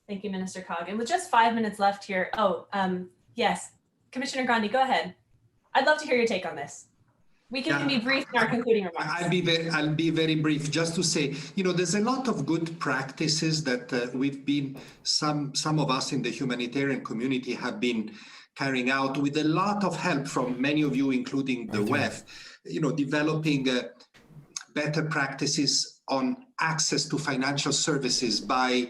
Thank you, Minister Cog. And with just 5 minutes left here, yes, Commissioner Grandi, go ahead. I'd love to hear your take on this. We can be brief in our concluding remarks. I'll be very brief, just to say, there's a lot of good practices that we've been, some of us in the humanitarian community have been carrying out with a lot of help from many of you, including the WEF, developing better practices on access to financial services by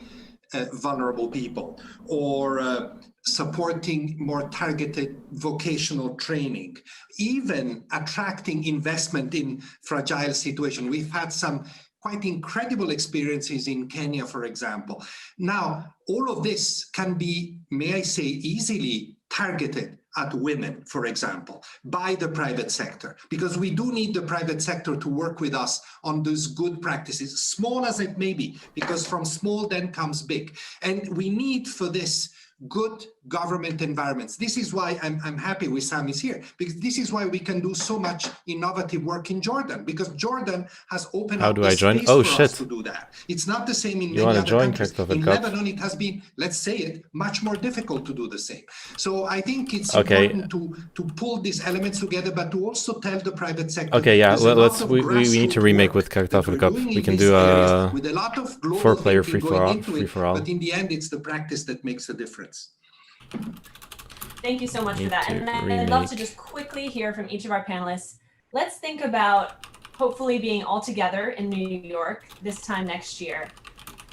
vulnerable people, or supporting more targeted vocational training, even attracting investment in fragile situations. We've had some quite incredible experiences in Kenya, for example. Now, all of this can be, may I say, easily targeted at women, for example, by the private sector, because we do need the private sector to work with us on those good practices, small as it may be, because from small then comes big. And we need for this good government environments. This is why I'm happy Wissam is here, because this is why we can do so much innovative work in Jordan, because Jordan has opened up the space for us to do that. It's not the same in many other countries. In Lebanon, it has been, let's say it, much more difficult to do the same. So I think it's important to pull these elements together, but to also tell the private sector. Okay, yeah, we need to remake with Kartoffelcup. We can do a 4-player free-for-all. But in the end, it's the practice that makes a difference. Thank you so much for that. And I'd love to just quickly hear from each of our panelists. Let's think about hopefully being all together in New York this time next year.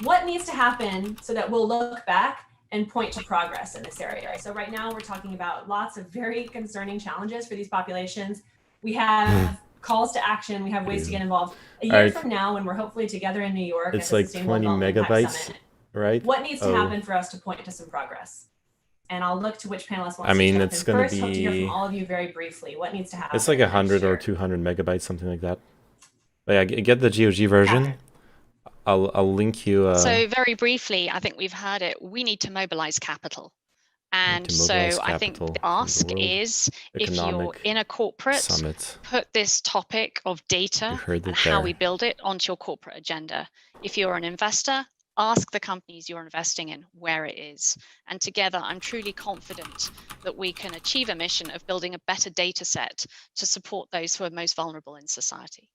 What needs to happen so that we'll look back and point to progress in this area? So right now we're talking about lots of very concerning challenges for these populations. We have calls to action. We have ways to get involved. A year from now, when we're hopefully together in New York, it's like 20 megabytes. Summit, right? What needs to happen for us to point to some progress? And I'll look to which panelists want to jump it's going to be... Hope to hear from all of you very briefly. What needs to happen? It's like 100 or 200 megabytes, something like that. But yeah, get the GOG version. I'll link you... So very briefly, I think we've heard it. We need to mobilize capital. And so I think the ask is, if you're in a corporate, put this topic of data and how we build it onto your corporate agenda. If you're an investor, ask the companies you're investing in where it is. And together, I'm truly confident that we can achieve a mission of building a better data set to support those who are most vulnerable in society.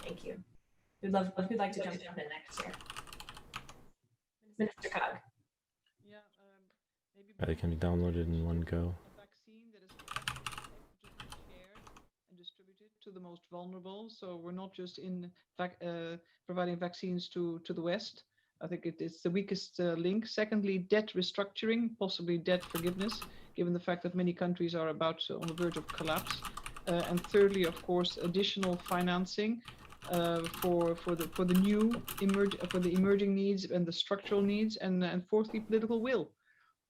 Thank you. Who'd like to jump in next year? Minister Cog. Yeah, It can be downloaded in one go. A vaccine that is shared and distributed to the most vulnerable. So we're not just in providing vaccines to the West. I think it's the weakest link. Secondly, debt restructuring, possibly debt forgiveness, given the fact that many countries are on the verge of collapse. And thirdly, of course, additional financing for the emerging needs and the structural needs. And fourthly, political will.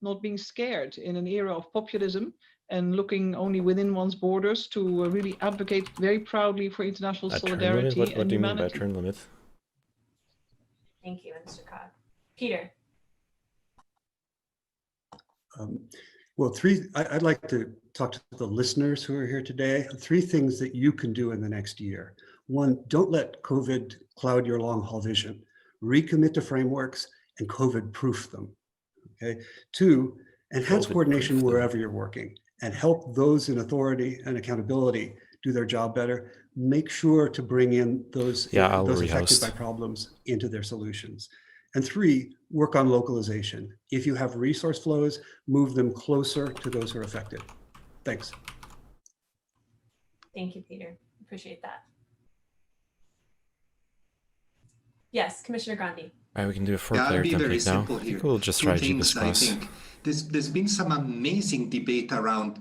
Not being scared in an era of populism and looking only within one's borders to really advocate very proudly for international A turn limit? solidarity What and do you mean by humanity. turn limit? Thank you, Mr. Cog. Peter. Well, I'd like to talk to the listeners who are here today. 3 things that you can do in the next year. 1, don't let COVID cloud your long haul vision. Recommit to frameworks and COVID proof them. Okay. 2, enhance coordination wherever you're working and help those in authority and accountability do their job better. Make sure to bring in those affected by problems into their solutions. And 3, work on localization. If you have resource flows, move them closer to those who are affected. Thanks. Thank you, Peter. Appreciate that. Yes, Commissioner Grandi. All right, we can do a 4-player I'll be very template now. simple I here. think we'll just 2 try things, Jebus I Cross. think. There's been some amazing debate around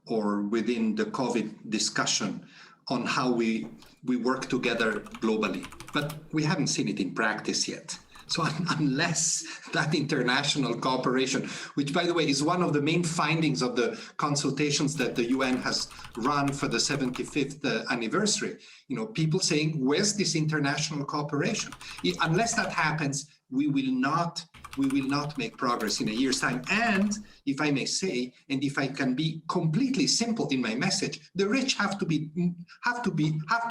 or within the COVID discussion on how we work together globally, but we haven't seen it in practice yet. So unless that international cooperation, which by the way is one of the main findings of the consultations that the UN has run for the 75th anniversary, people saying, where's this international cooperation? Unless that happens, we will not make progress in a year's time. And if I may say, and if I can be completely simple in my message, the rich have to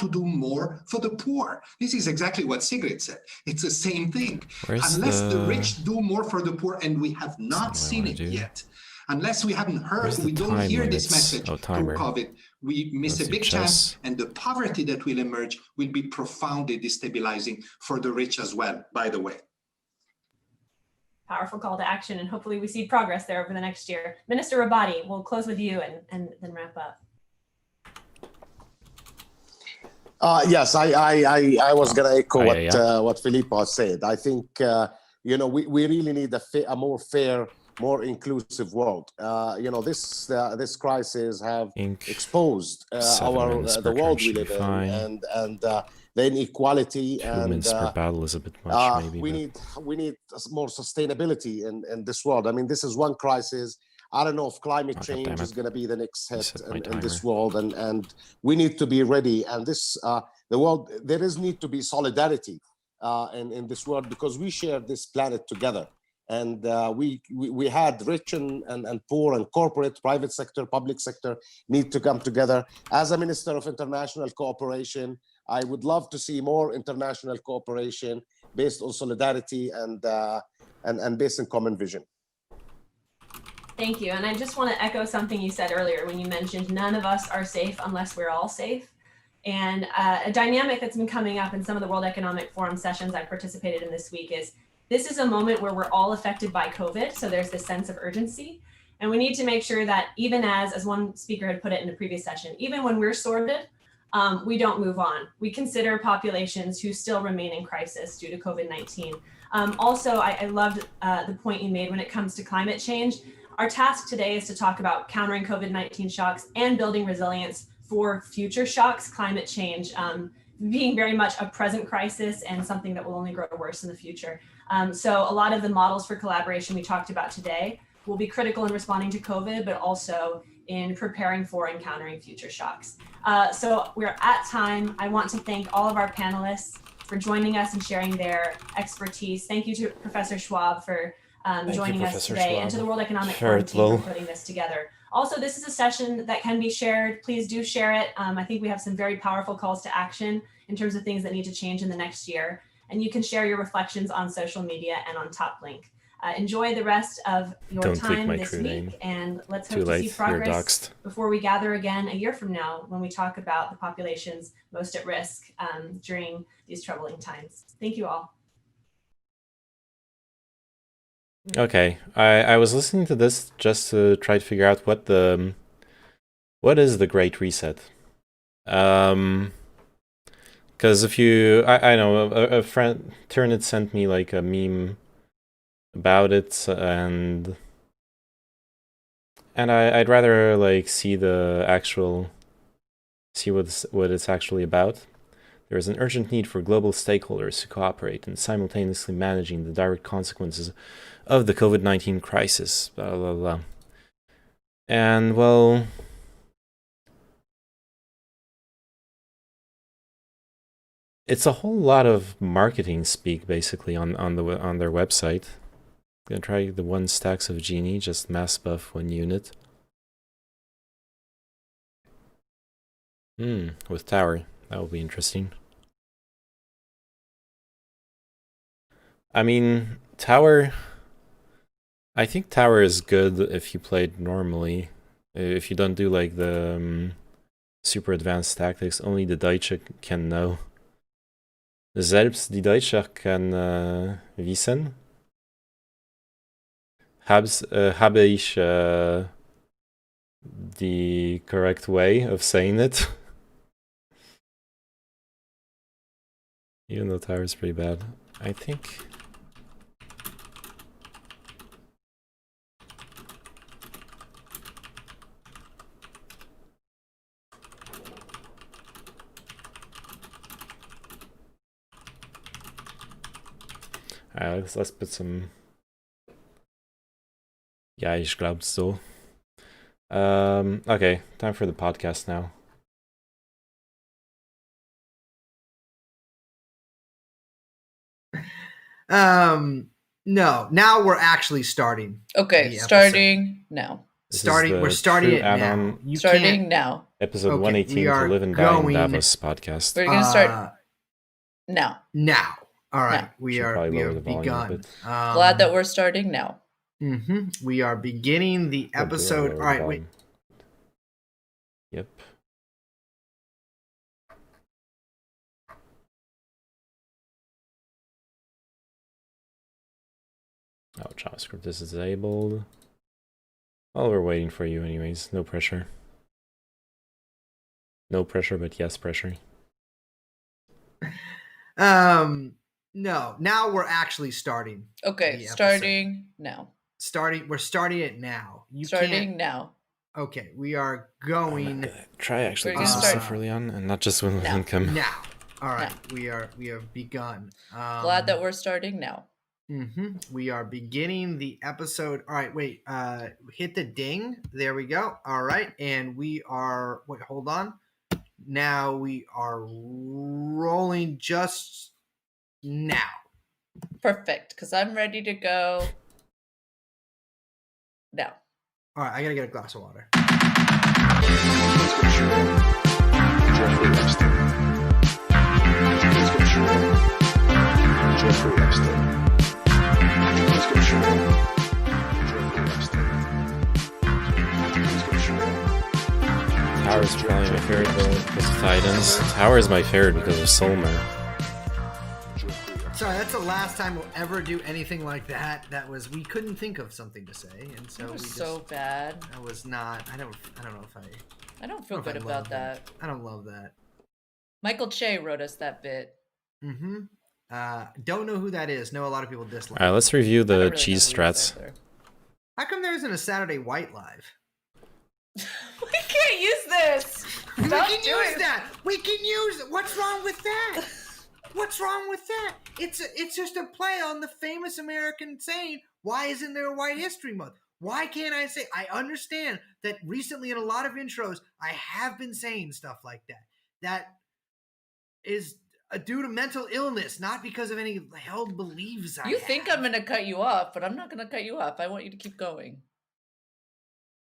do more for the poor. This is exactly what Sigrid said. It's the same thing. Unless the rich do more for the poor, and we have not seen it yet. Unless we haven't heard, we don't hear this message through COVID, we miss a big chance, and the poverty that will emerge will be profoundly destabilizing for the rich as well, by the way. Powerful call to action, and hopefully we see progress there over the next year. Minister Rabadi, we'll close with you and then wrap up. Yes, I was going to echo what Filippo said. I think we really need a more fair, more inclusive world. This crisis have exposed the world we live in, and the inequality 2 minutes per battle is a bit much. Maybe we need more sustainability in this world. I mean, this is one crisis. I don't know if climate change is going to be the next hit in this world, and we need to be ready. And the world, there need to be solidarity in this world, because we share this planet together. And we had rich and poor and corporate, private sector, public sector need to come together. As a Minister of International Cooperation, I would love to see more international cooperation based on solidarity and based on common vision. Thank you. And I just want to echo something you said earlier when you mentioned none of us are safe unless we're all safe. And a dynamic that's been coming up in some of the World Economic Forum sessions I participated in this week is this is a moment where we're all affected by COVID. So there's this sense of urgency. And we need to make sure that even as one speaker had put it in the previous session, even when we're sorted, we don't move on. We consider populations who still remain in crisis due to COVID-19. Also, I loved the point you made when it comes to climate change. Our task today is to talk about countering COVID-19 shocks and building resilience for future shocks, climate change being very much a present crisis and something that will only grow worse in the future. So a lot of the models for collaboration we talked about today will be critical in responding to COVID, but also in preparing for and countering future shocks. So we're at time. I want to thank all of our panelists for joining us and sharing their expertise. Thank you to Professor Schwab for joining us today, and to the World Economic Forum team for putting this together. Also, this is a session that can be shared. Please do share it. I think we have some very powerful calls to action in terms of things that need to change in the next year. And you can share your reflections on social media and on TopLink. Enjoy the rest of your time this week, and let's hope to see progress before we gather again a year from now when we talk about the populations most at risk during these troubling times. Thank you all. Okay, I was listening to this just to try to figure out what is the Great Reset. Because if you, I know a friend, Turnit sent me like a meme about it, and I'd rather like see what it's actually about. There is an urgent need for global stakeholders to cooperate in simultaneously managing the direct consequences of the COVID-19 crisis. Blah, blah, blah. And well, it's a whole lot of marketing speak basically on their website. Gonna try the 1 stacks of Genie, just mass buff 1 unit. With Tower, that will be interesting. I mean, Tower, I think Tower is good if you played normally. If you don't do like the super advanced tactics, only the Deutsche can know. Selbst die Deutsche kann wissen. Habe ich the correct way of saying it? Even though Tower is pretty bad, I think. Alright, let's put some. Ja, ich glaube so. Okay, time for the podcast now. No, now we're actually starting. Okay, starting now. We're starting it now. Starting now. Episode 118 to Live and Die in Davos podcast. We're gonna start now. Now. All right, Now. we have begun. Glad that we're starting now. We are beginning the episode. All right, wait. Yep. Oh, JavaScript is disabled. Well, we're waiting for you anyways. No pressure. No pressure, but yes pressure. No, now we're actually starting. Okay, starting now. We're starting it now. Starting now. Okay, we are going. Try actually do some stuff early on, and not just when income. Now. All right, we have begun. Glad that we're starting now. We are beginning the episode. All right, wait. Hit the ding. There we go. All right, and we are. Wait, hold on. Now we are rolling just now. Perfect, because I'm ready to go now. All right, I gotta get a glass of water. Tower is probably my favorite because of Titans. Tower is my favorite because of Solmer. Sorry, that's the last time we'll ever do anything like that. That was, we couldn't think of something to say, and so It was we just, so bad. That was not. I don't know if I don't feel good about that. I don't love that. Michael Che wrote us that bit. Don't know who that is. Know a lot of people dislike. Alright, let's review the cheese strats. How come there isn't a Saturday White Live? We can't use this. We can use that. We can use it. What's wrong with that? What's wrong with that? It's just a play on the famous American saying, why isn't there a White History Month? Why can't I say? I understand that recently in a lot of intros, I have been saying stuff like that. That is due to mental illness, not because of any held beliefs. You think I'm going to cut you off, but I'm not going to cut you off. I want you to keep going.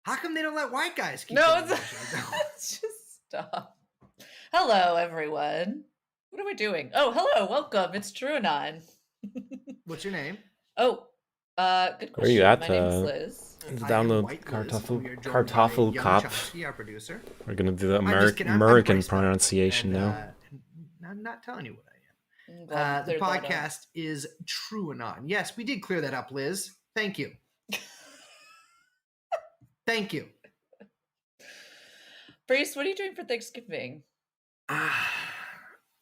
How come they don't let white guys keep going? No, it's just stop. Hello, everyone. What are we doing? Oh, hello, welcome. It's TrueAnon. What's your name? Oh, good question. Where are you at? My name is Liz. Download Kartoffelkopf. Our producer. We're gonna do the American pronunciation now. I'm not telling you what I am. The podcast is TrueAnon. Yes, we did clear that up, Liz. Thank you. Thank you. Brace, what are you doing for Thanksgiving?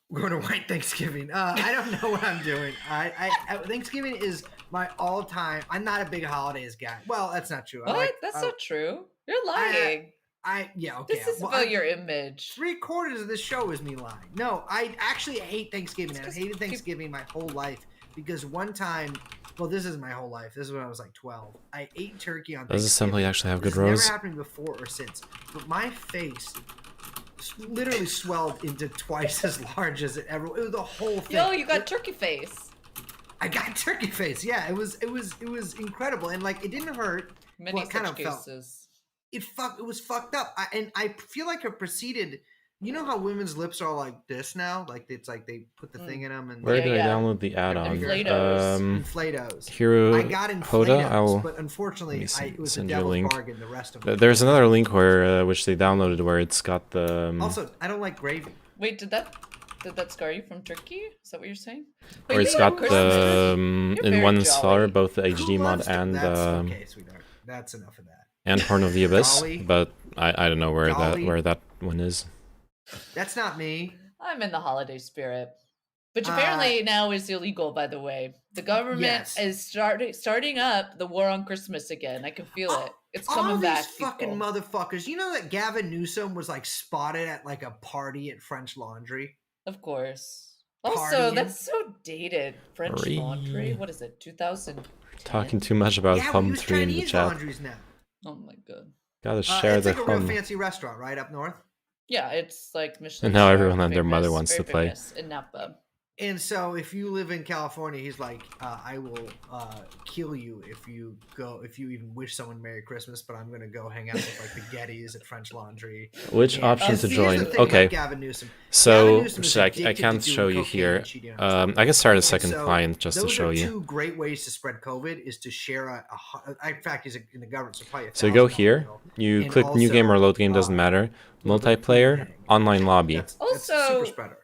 We're going to White Thanksgiving. I don't know what I'm doing. Thanksgiving is my all-time. I'm not a big holidays guy. Well, that's not true. What? That's not true. You're lying. Yeah, okay. This is about your image. 3/4 of this show is me lying. No, I actually hate Thanksgiving. I've hated Thanksgiving my whole life because one time well, this is my whole life. This is when I was like 12. I ate turkey on Does assembly actually have good This rows? never happened before or since. But my face literally swelled into twice as large as it ever. It was the whole thing. Yo, you got turkey face. I got turkey face. Yeah, it was incredible, and like it didn't hurt. Many Well, it kind such of felt- cases. It was fucked up. I feel like it proceeded. You know how women's lips are like this now? Like it's like they put the thing in them and Where do I yeah. download the add-on? Inflatos. Hero I got Hoda. Inflatos, but unfortunately, it was a send you a devil's link. bargain. The rest of them. There's another link where which they downloaded where it's got the. Also, I don't like gravy. Wait, did that scar you from Turkey? Is that what you're saying? Where Wait, it's you got got the You're in very one jolly. seller both the HD Who mod loves to- and that's okay, sweetheart. That's enough of that. and Horn of the Abyss, Jolly. but I don't know where Jolly. that one is. That's not me. I'm in the holiday spirit. Which apparently now is illegal, by the way. The government Yes. is starting up the war on Christmas again. I can feel it. It's All coming these back. fucking people. motherfuckers. You know that Gavin Newsom was like spotted at like a party at French Laundry? Of course. Also, Partying. that's so dated. French Sorry. Laundry. What is it? 2000. Talking too much about Yeah, we use HoMM3 in the Chinese chat. laundries now. Oh my god. Gotta share It's the like a real home. fancy restaurant right up north. Yeah, it's like Michelin. And now star everyone and their famous, mother wants very to play. famous in Napa. And so if you live in California, he's like, I will kill you if you even wish someone Merry Christmas, but I'm gonna go hang out with like the Gettys at French Laundry. Which And- option and to here's the join? thing about Okay. Gavin Newsom. So Gavin Newsom is I addicted to can't doing show you cocaine here. and cheating on his wife. I can start a And second so client just to those show are you. two great ways to spread COVID is to share in fact, he's in the government, so probably So you go $1,000 here, bill. you And click new game or also, load game, doesn't matter. little bit of Multiplayer, bang. online lobby. That's Also, super spreader.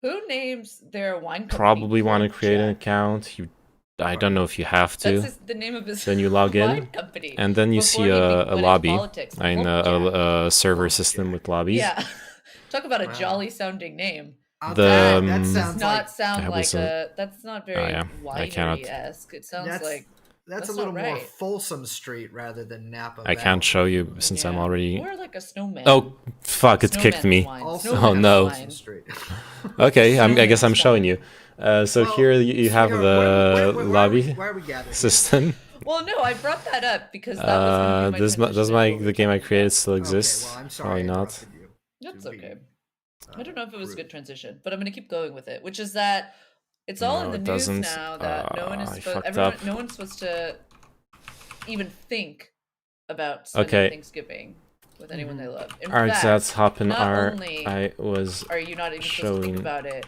Who names their wine company? Probably want to Clone create an Jack? account. I don't know if you have to. That's the name of his Then you log wine in, company. and then you Before see he'd be a put into lobby, politics. in Clone Jack. a server system with lobbies. Yeah. Talk about a Wow. jolly sounding name. I'll The, tell you, that um, Does sounds not like sound that like was a- that's not very yeah, I cannot- winery-esque. It sounds that's like that's a that's little not more right. Folsom Street rather than Napa. I can't Valley. show you since I'm yeah. already. Or like a snowman. Oh fuck! It kicked Snowman's me. wine. Also, Oh, Snowman's no. wine. Folsom Street. Okay, I guess I'm Snowman's showing wine. you. So Well, here you have sweetheart, the why are lobby why are we gathered here? system. Well, no, I brought that up because that was gonna be my Does transition my into the game I created still Okay, exist? well, I'm sorry Probably I not. interrupted you. That's to be, okay. I don't know if it was a rude. good transition, but I'm going to keep going with it, which is that it's all No, in the it news doesn't. now that no one is I supposed, fucked everyone, up. no one's supposed to even think about spending Okay. Thanksgiving with anyone they love. In Alright, fact, so that's hopping. not only I was are you not even supposed to think showing about it,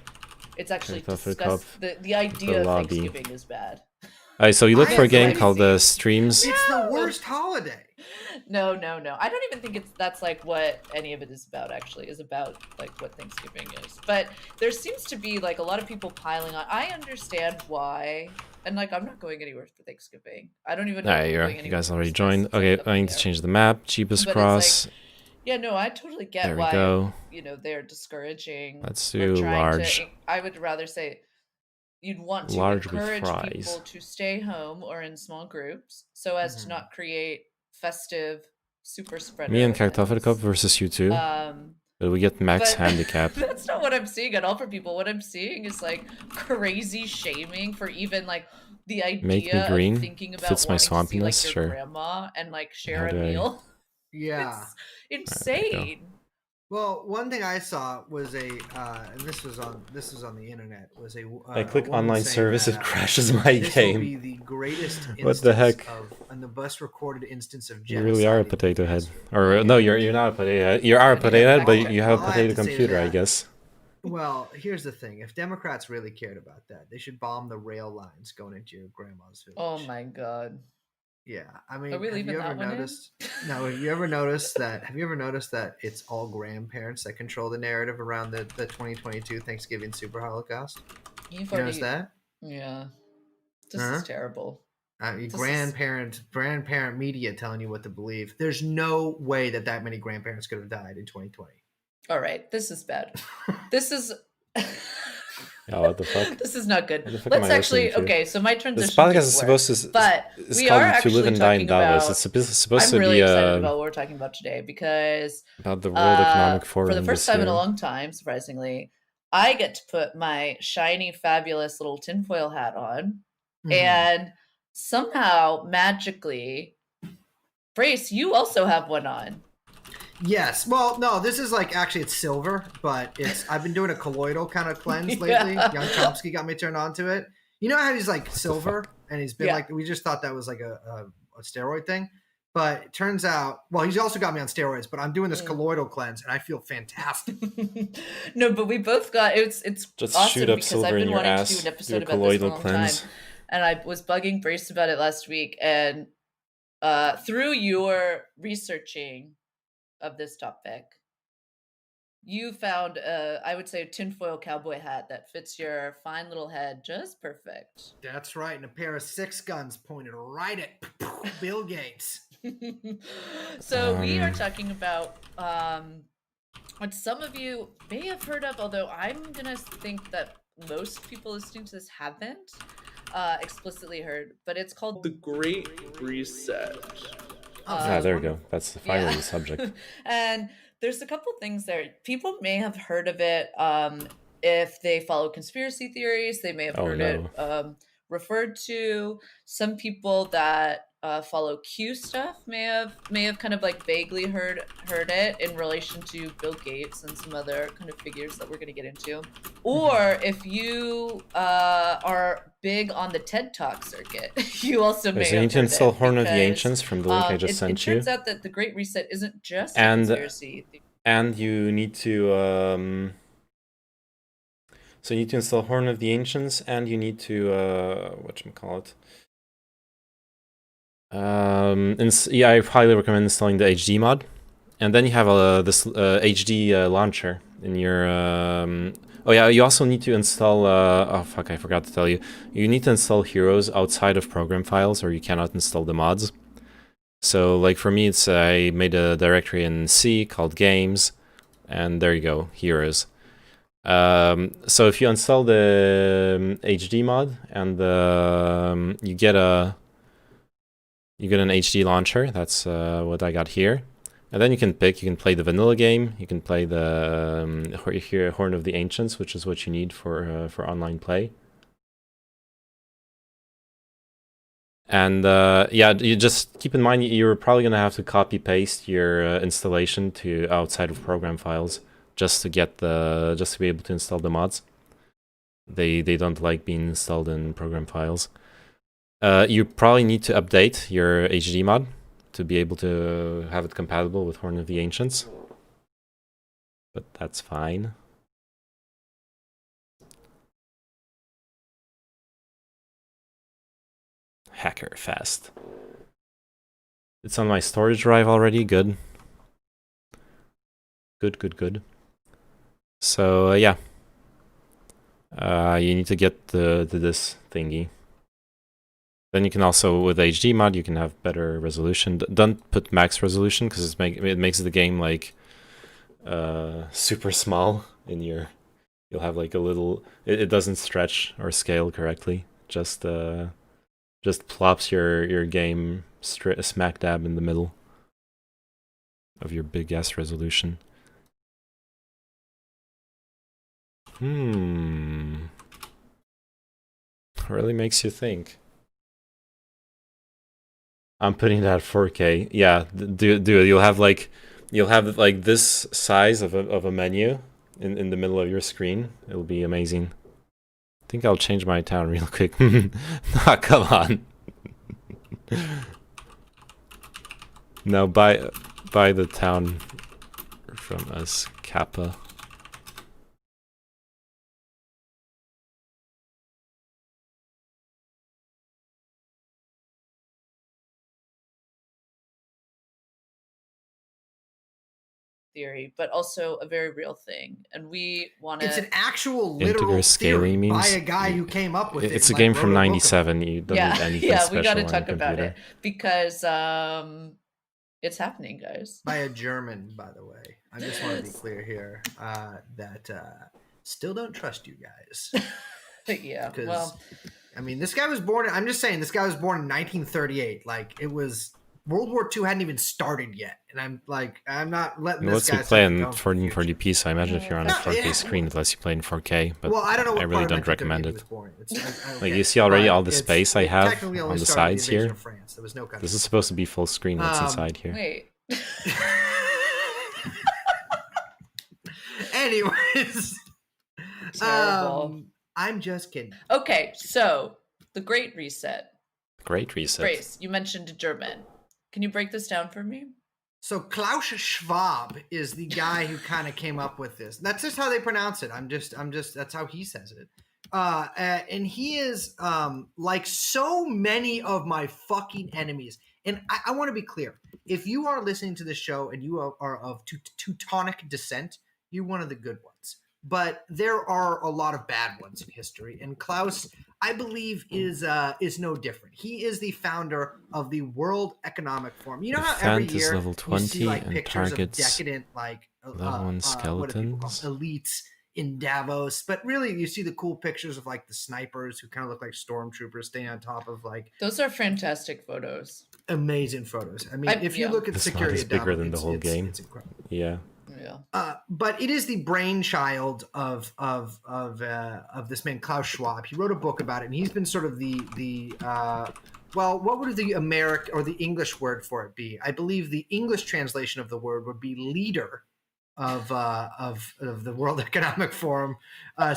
it's actually Cartography discussed. Cup, The idea of lobby. Thanksgiving is bad. Alright, so you look I for a have game legacy. called Streams. It's the No. worst holiday. No. I don't even think that's like what any of it is about. Actually, is about like what Thanksgiving is. But there seems to be like a lot of people piling on. I understand why, and like I'm not going anywhere for Thanksgiving. I don't even know. if Alright, I'm going you anywhere guys for already Christmas. joined. It's, like, Okay, up I in need the to air. change the map. Jebus But it's like, Cross. Yeah, no, I totally get There we why go. they're discouraging. Let's or do trying large. To, I would rather say you'd want to Large with encourage fries. people to stay home or in small groups so as to Mhm. not create festive super spreader. Me and Cartography events. Cup versus you two. But we get max But handicap. that's not what I'm seeing at all for people. What I'm seeing is like crazy shaming for even like the idea Make me green. of thinking about Fits my wanting to see like swampiness, your sure. grandma and like share How a do I- meal. Yeah. It's there you go. insane. Well, one thing I saw was and this was on the internet, was a. I a click woman online saying service, that, it crashes my this will be game. the greatest What the instance heck? and the best recorded instance of You really are a genocide in potato head. history. Or no, you're not a potato head. You are a I potato think head, I but checked you have a All I have potato to say to computer, I that- guess. Well, here's the thing: if Democrats really cared about that, they should bomb the rail lines going into your grandma's village. Oh my god. Yeah, I mean, Are we have leaving you ever that one in? noticed? No, have you ever noticed that? Have you ever noticed that it's all grandparents that control the narrative around the 2022 Thanksgiving Super Holocaust? You've You noticed that? Yeah. This Huh? is terrible. This is- Grandparent media telling you what to believe. There's no way that many grandparents could have died in 2020. All right, this is bad. This is Yeah, what the fuck? This is not good. What the fuck am Let's I actually listening to? okay, so my transition This podcast didn't is work, supposed to. but It's we called are To Live actually and Die in talking Davos. about- It's supposed I'm to really be excited about what we're talking about today because about the World Economic Forum for the first this time in a year. long time, surprisingly, I get to put my shiny, fabulous little tinfoil hat on, Mhm. and somehow magically, Brace, you also have one on. Yes. Well, no, this is like actually it's silver, but I've been doing a colloidal kind of cleanse lately. Young Chomsky got me turned on to it. You know how he's like silver and he's been like, we just thought that was like a steroid thing. But it turns out, well, he's also got me on steroids, but I'm doing this colloidal cleanse and I feel fantastic. No, but we both got it's just awesome shoot up because silver I've been in your wanting ass, to do an do a episode about this for a colloidal long cleanse. time. And I was bugging Brace about it last week. And through your researching of this topic, you found, I would say, a tinfoil cowboy hat that fits your fine little head just perfect. That's right. And a pair of 6 guns pointed right at Bill Gates. So we are talking about what some of you may have heard of, although I'm going to think that most people listening to this haven't explicitly heard, but it's called The Great Reset. There we go. That's finally the subject. And there's a couple things there. People may have heard of it if they follow conspiracy theories. They may have heard it referred to. Some people that follow Q stuff may have kind of like vaguely heard it in relation to Bill Gates and some other kind of figures that we're going to get into. Or if you are big on the TED Talk circuit, you also may have heard it. You need to install Horn of the Ancients from the link I just sent you. It turns out that the Great Reset isn't just a conspiracy. And you need to so you need to install Horn of the Ancients, and you need to whatchamacallit. I highly recommend installing the HD mod, and then you have this HD launcher in your. You also need to install. I forgot to tell you. You need to install heroes outside of program files, or you cannot install the mods. So, like for me, I made a directory in C called Games, and there you go, heroes. So if you install the HD mod and you get an HD launcher, that's what I got here. And then you can play the vanilla game, you can play the Horn of the Ancients, which is what you need for online play. And you just keep in mind you're probably gonna have to copy paste your installation to outside of program files just to be able to install the mods. They don't like being installed in program files. You probably need to update your HD mod to be able to have it compatible with Horn of the Ancients, but that's fine. Hacker fast. It's on my storage drive already. Good. Good. So you need to get this thingy. Then you can also, with HD mod, you can have better resolution. Don't put max resolution because it makes the game like super small in your. You'll have like a little. It doesn't stretch or scale correctly. Just plops your game smack dab in the middle of your big ass resolution. Really makes you think. I'm putting that 4K. Yeah, do it. You'll have like this size of a menu in the middle of your screen. It'll be amazing. I think I'll change my town real quick. Nah, come on. No, buy the town from us, Kappa. Theory, but also a very real thing, and we want to. It's an actual literal theory by a guy who came up with it. It's a game from '97. You don't need anything special. We got to talk about it because it's happening, guys. By a German, by the way. I just want to be clear here that still don't trust you guys. Yeah, well, I mean, this guy was born. I'm just saying, this guy was born in 1938. Like, it was World War II hadn't even started yet, and I'm not letting this Let's guy be playing go for the PC. I imagine if you're on a 4K screen, it lets you play in 4K, but well, I don't know. I really don't recommend it. Okay, Like you see already all the but space I it have technically only on the started with sides invasion here. of France. There was no This is supposed to be full screen. What's inside here? Wait. Anyways, Terrible. I'm just kidding. Okay, so the Great Reset. Great Reset. Grace, you mentioned German. Can you break this down for me? So Klaus Schwab is the guy who kind of came up with this. That's just how they pronounce it. I'm just. That's how he says it. And he is like so many of my fucking enemies. And I want to be clear. If you are listening to this show and you are of Teutonic descent, you're one of the good ones. But there are a lot of bad ones in history, and Klaus, I believe, is no different. He is the founder of the World Economic Forum. You know how every Defense is year level 20 you see like and pictures targets of decadent like level 1 skeletons. elites in Davos, but really you see the cool pictures of like the snipers who kind of look like stormtroopers standing on top of like. Those are fantastic photos. Amazing photos. I mean, if you look at this security, is bigger than the whole game. It's incredible. Yeah. Yeah. But it is the brainchild of this man Klaus Schwab. He wrote a book about it, and he's been sort of well, what would the American or the English word for it be? I believe the English translation of the word would be leader of the World Economic Forum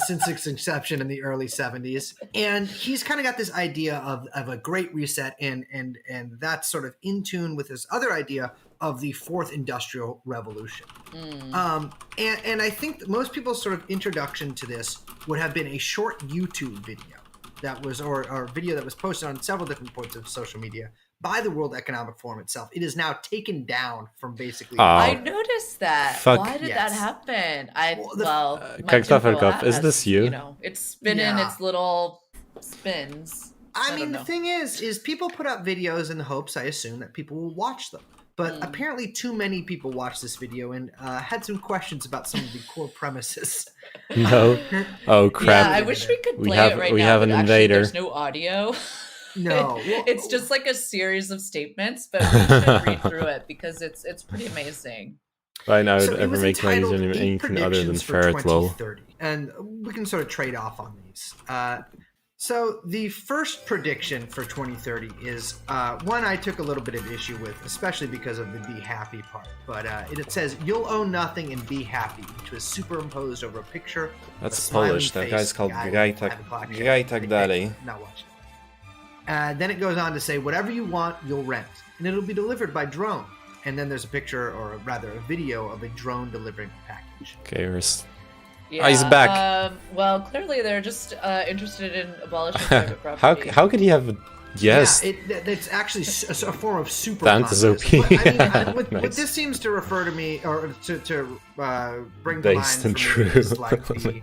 since its inception in the early 70s. And he's kind of got this idea of a great reset, and that's sort of in tune with his other idea of the fourth industrial revolution. And I think that most people's sort of introduction to this would have been a short YouTube video that was, or a video that was posted on several different points of social media by the World Economic Forum itself. It is now taken down from basically. I noticed that. Fuck. Why did that happen? Is this you? You know, it's spinning its little spins. I mean, the thing is people put up videos in the hopes, I assume, that people will watch them. But apparently too many people watched this video and had some questions about some of the core premises. No. Oh, crap. Yeah, I wish we could play it right now. We have an invader. There's no audio. No. It's just like a series of statements, but we should read through it because it's pretty amazing. Right now, So I'd it ever was make entitled anything other than Predictions for ferret low. 2030. And we can sort of trade off on these. So the first prediction for 2030 is one I took a little bit of issue with, especially because of the be happy part. But it says, "You'll own nothing and be happy," which was superimposed over a picture. That's Polish. That guy's called Gajtak Dali. Not watching. Then it goes on to say, "Whatever you want, you'll rent, and it'll be delivered by drone." And then there's a picture, or rather a video, of a drone delivering a package. Okay, yeah, he's back. Well, clearly thle're just interested in abolishing private property. How could he have? Yes. Yeah, it's actually a form of super. That is OP. What this seems to refer to me, or to bring to Based mind and for me true. is like the,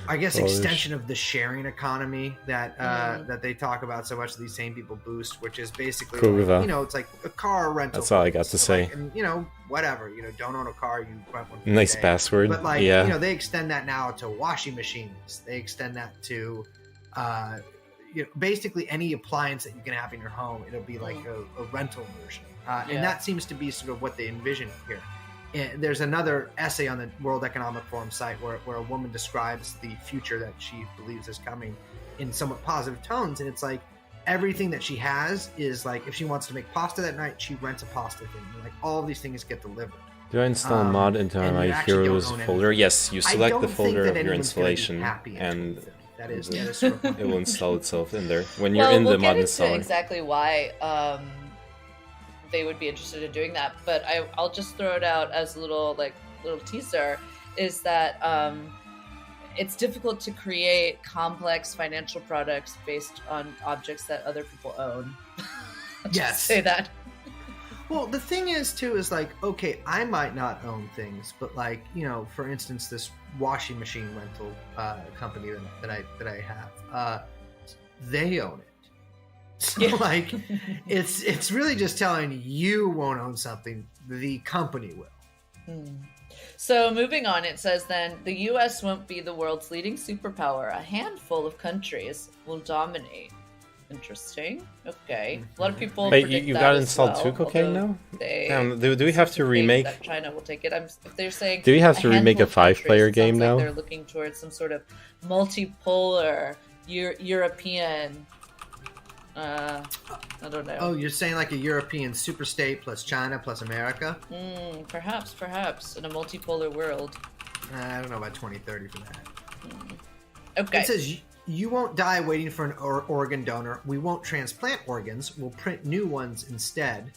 I guess, Polish. extension of the sharing economy that they talk about so much. These same people boost, which is basically Kurwa. like, it's like a car rental. That's all I got to say. Like, and whatever, don't own a car, you rent one. For Nice a day. password. But like, yeah. they extend that now to washing machines. They extend that to, basically any appliance that you can have in your home. It'll be like a rental version, and that seems to be sort of what they envision here. And there's another essay on the World Economic Forum site where a woman describes the future that she believes is coming in somewhat positive tones, and it's like everything that she has is like, if she wants to make pasta that night, she rents a pasta thing. And like all of these things get delivered. Do I install a mod into my Heroes folder? Yes, you select the folder of your installation, and that is sort of it will install itself in there when you're in the mod installer. Exactly why they would be interested in doing that, but I'll just throw it out as a little teaser. Is that it's difficult to create complex financial products based on objects that other people own. Yes, say that. Well, the thing is too is like, okay, I might not own things, but like, for instance, this washing machine rental company that I have, they own it. So like, it's really just telling you won't own something, the company will. So moving on, it says then the U.S. won't be the world's leading superpower. A handful of countries will dominate. Interesting. Okay. A lot of people Hey, predict you that got as installed well, 2 cocaine although now? they Damn, do we seem have to think remake? that China will take it. If they're saying Do we have to remake handful a of countries, 5-player it sounds game like now? they're looking towards some sort of multipolar European. I don't know. Oh, you're saying like a European superstate plus China plus America? Perhaps in a multipolar world. I don't know about 2030 for that. Okay. It says you won't die waiting for an organ donor. We won't transplant organs. We'll print new ones instead.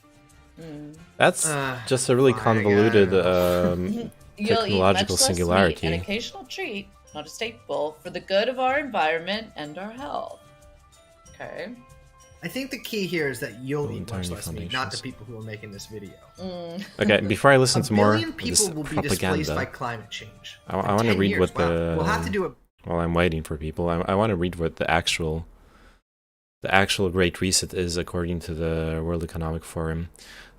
That's just a really convoluted You'll eat technological much less singularity. meat, an occasional treat, not a staple, for the good of our environment and our health. Okay. I think the key here is that you'll eat much Tiny less meat, not the people who are making this video. Okay, before I listen to more A billion of this people will be displaced by propaganda, climate change. I want to 10 read years, what the. We'll have to do it. While I'm waiting for people, I want to read what the actual Great Reset is according to the World Economic Forum.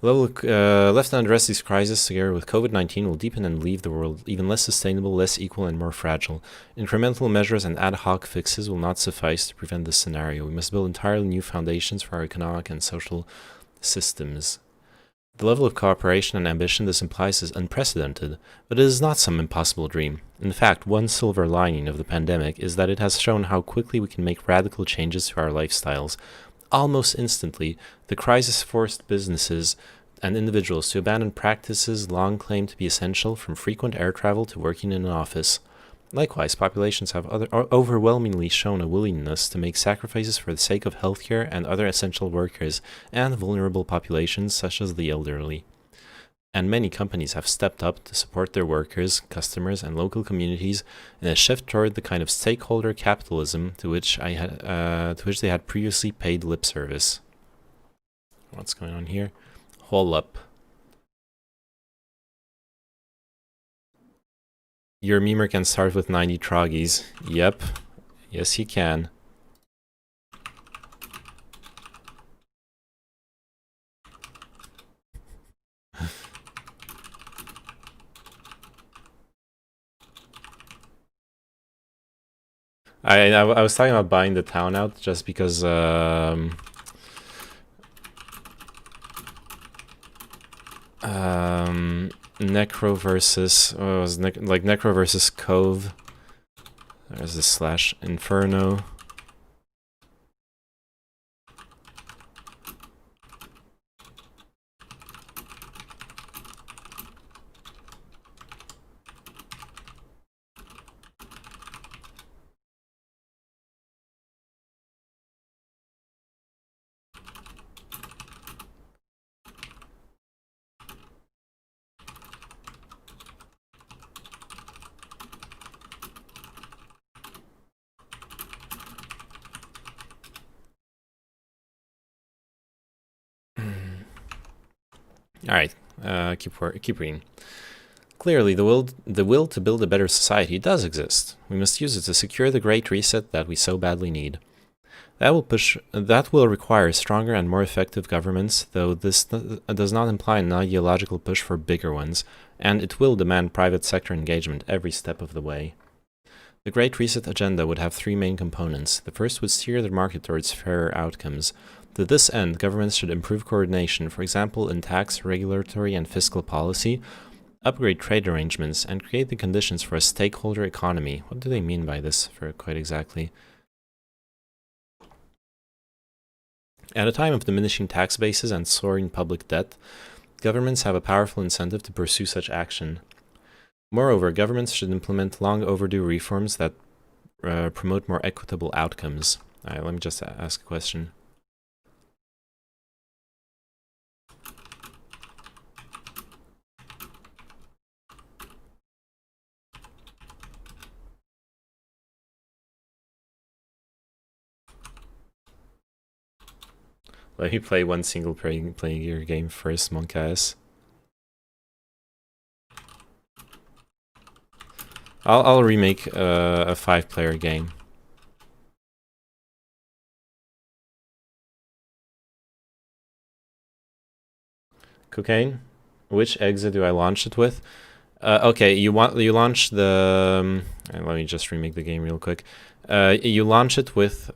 Left to address these crises together with COVID-19 will deepen and leave the world even less sustainable, less equal, and more fragile. Incremental measures and ad hoc fixes will not suffice to prevent this scenario. We must build entirely new foundations for our economic and social systems. The level of cooperation and ambition this implies is unprecedented, but it is not some impossible dream. In fact, one silver lining of the pandemic is that it has shown how quickly we can make radical changes to our lifestyles. Almost instantly, the crisis forced businesses and individuals to abandon practices long claimed to be essential, from frequent air travel to working in an office. Likewise, populations have overwhelmingly shown a willingness to make sacrifices for the sake of healthcare and other essential workers and vulnerable populations such as the elderly. And many companies have stepped up to support their workers, customers, and local communities in a shift toward the kind of stakeholder capitalism to which they had previously paid lip service. What's going on here? Hold up. Your memer can start with 90 troggies. Yep. Yes, he can. I was talking about buying the town out just because Necro versus Necro versus Cove. There's the slash Inferno. All right, keep reading. Clearly, the will to build a better society does exist. We must use it to secure the Great Reset that we so badly need. That will require stronger and more effective governments, though this does not imply an ideological push for bigger ones, and it will demand private sector engagement every step of the way. The Great Reset agenda would have 3 main components. The first would steer the market towards fairer outcomes. To this end, governments should improve coordination, for example in tax, regulatory, and fiscal policy, upgrade trade arrangements, and create the conditions for a stakeholder economy. What do they mean by this, for quite exactly? At a time of diminishing tax bases and soaring public debt, governments have a powerful incentive to pursue such action. Moreover, governments should implement long overdue reforms that promote more equitable outcomes. Let me just ask a question. Let me play one single player game first, Monkass. I'll remake a 5-player game. Cocaine? Which exit do I launch it with? Okay, you launch the. Let me just remake the game real quick. You launch it with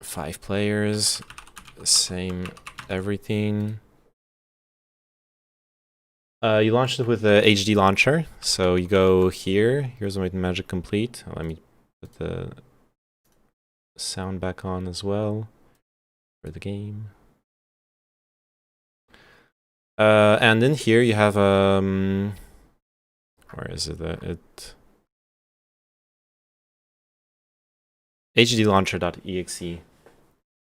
5 players, same everything. You launched it with the HD launcher, so you go here. Here's Might and Magic Complete. Let me put the sound back on as well for the game. And in here you have where is it? hdlauncher.exe.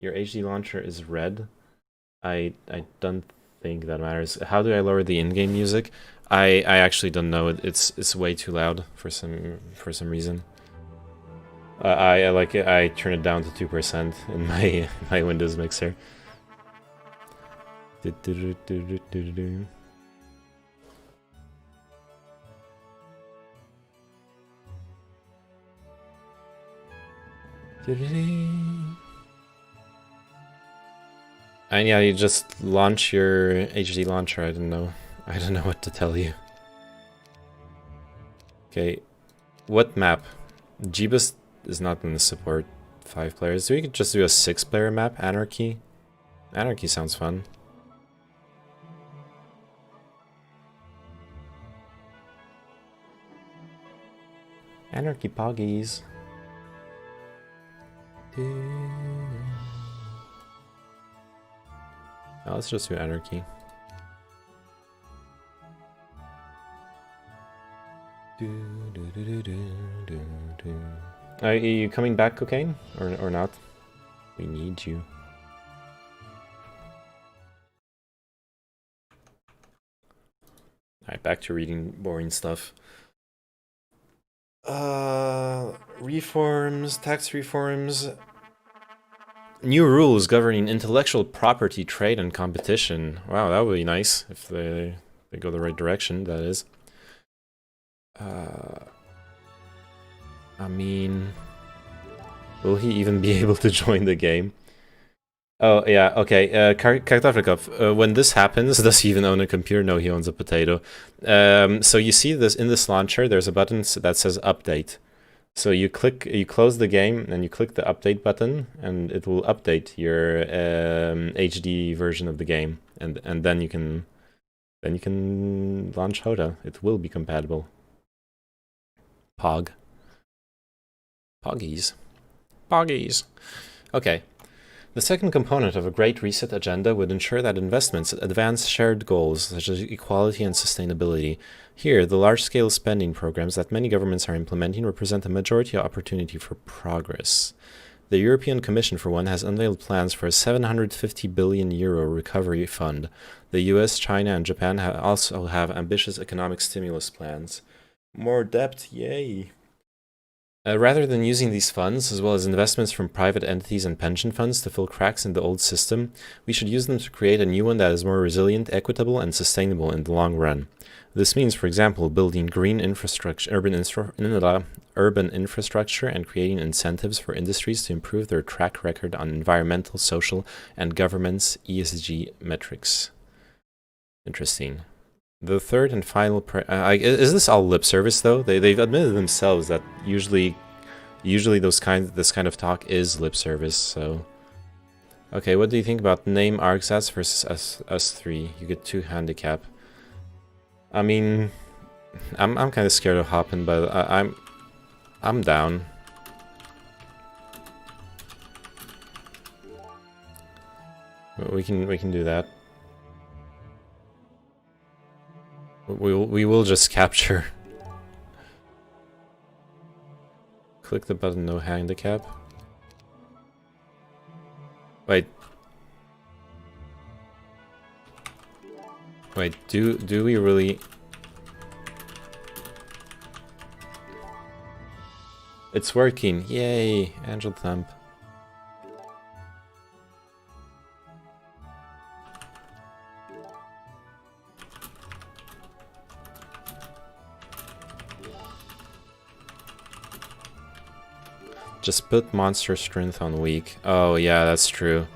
Your HD launcher is red. I don't think that matters. How do I lower the in-game music? I actually don't know. It's way too loud for some reason. I turn it down to 2% in my Windows mixer. And yeah, you just launch your HD launcher. I don't know what to tell you. Okay, what map? Jebus is not going to support 5 players. So we could just do a 6-player map. Anarchy. Anarchy sounds fun. Anarchy poggies. Oh, let's just do Anarchy. Are you coming back, Cocaine? Or not? We need you. Alright, back to reading boring stuff. Reforms, tax reforms. New rules governing intellectual property, trade, and competition. Wow, that would be nice if they go the right direction, that is. I mean, will he even be able to join the game? Oh, yeah, okay. Kartoflikov, when this happens, does he even own a computer? No, he owns a potato. So you see this in this launcher, there's a button that says update. So you close the game, and you click the update button, and it will update your HD version of the game, and then you can launch HOTA. It will be compatible. Poggies. Okay. The second component of a Great Reset agenda would ensure that investments advance shared goals such as equality and sustainability. Here, the large-scale spending programs that many governments are implementing represent a majority opportunity for progress. The European Commission, for one, has unveiled plans for a €750 billion recovery fund. The US, China, and Japan also have ambitious economic stimulus plans. More debt, yay! Rather than using these funds, as well as investments from private entities and pension funds to fill cracks in the old system, we should use them to create a new one that is more resilient, equitable, and sustainable in the long run. This means, for example, building green infrastructure, urban infrastructure, and creating incentives for industries to improve their track record on environmental, social, and governance (ESG) metrics. Interesting. The third and final... is this all lip service, though? They've admitted themselves that usually this kind of talk is lip service, so... Okay, what do you think about name ArcSats versus us 3? You get 2 handicap. I mean... I'm kind of scared of hopping, but I'm down. We can do that. We will just capture. Click the button, no handicap. Wait, do we really? It's working! Yay, Angel Thump. Just put monster strength on weak. Oh yeah, that's true.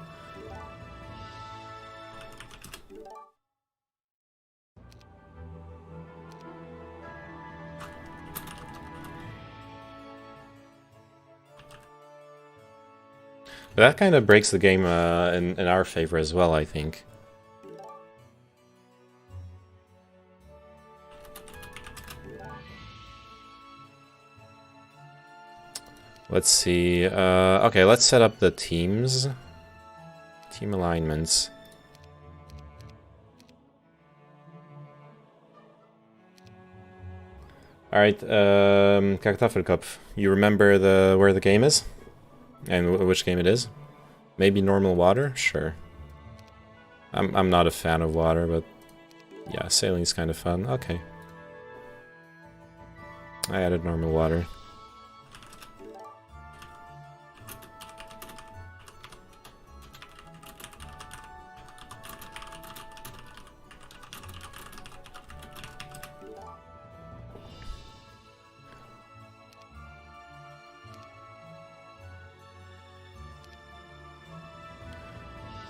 But that kind of breaks the game in our favor as well, I think. Let's see. Okay, let's set up the teams. Team alignments. Alright, Kartoffelkopf, you remember where the game is? And which game it is? Maybe normal water? Sure. I'm not a fan of water, but yeah, sailing's kind of fun. Okay. I added normal water.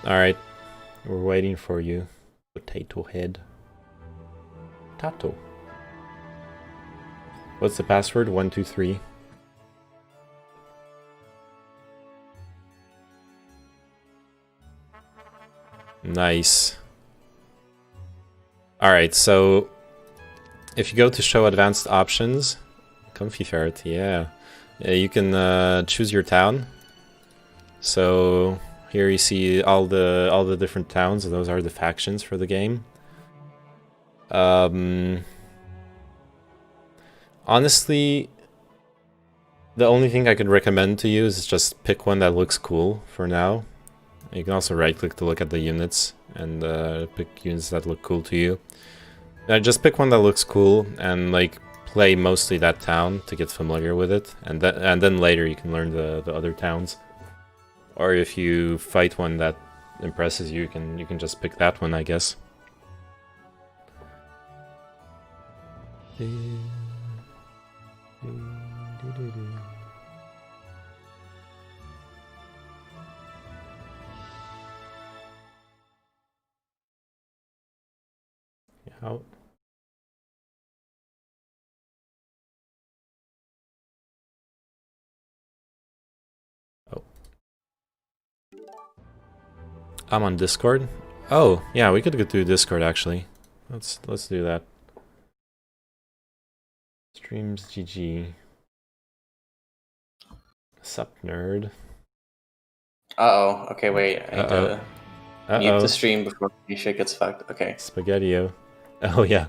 Alright, we're waiting for you, potato head. Tato. What's the password? 123. Nice. Alright, so if you go to show advanced options, comfy ferret, yeah. You can choose your town. So here you see all the different towns, and those are the factions for the game. Honestly, the only thing I could recommend to you is just pick one that looks cool for now. You can also right-click to look at the units and pick units that look cool to you. Just pick one that looks cool and like play mostly that town to get familiar with it, and then later you can learn the other towns. Or if you fight one that impresses you, you can just pick that one, I guess. How? Oh. I'm on Discord. Oh, yeah, we could go through Discord actually. Let's do that. Streams GG. Sup, nerd. Uh-oh. Okay, wait. I need to mute the stream before shit gets fucked. Okay. Spaghetti-o. Oh, yeah.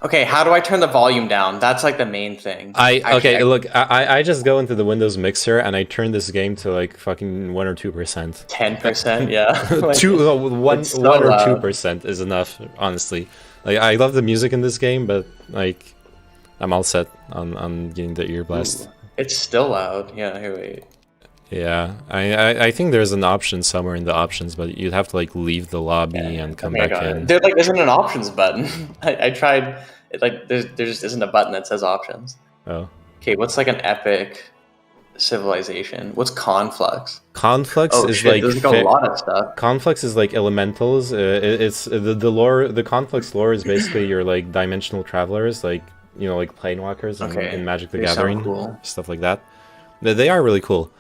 Okay, how do I turn the volume down? That's like the main thing. Look, I just go into the Windows mixer and I turn this game to like fucking 1 or 2%. 10%, yeah. Like, 1 or 2% is enough, honestly. Like, I love the music in this game, but like, I'm all set on getting the ear blast. Ooh, it's still loud. Yeah, here, wait. Yeah, I think there's an option somewhere in the options, but you'd have to like leave the lobby and come back in. There like isn't an options button. I tried. It, like there just isn't a button that says options. Oh. Okay, what's like an epic civilization? What's conflux? Conflux is shit, like there's like a lot of stuff. Conflux is like elementals. It's the lore. The Conflux lore is basically your like dimensional travelers, like you know, like planewalkers in Magic the Gathering, cool. Stuff like that. They are really cool.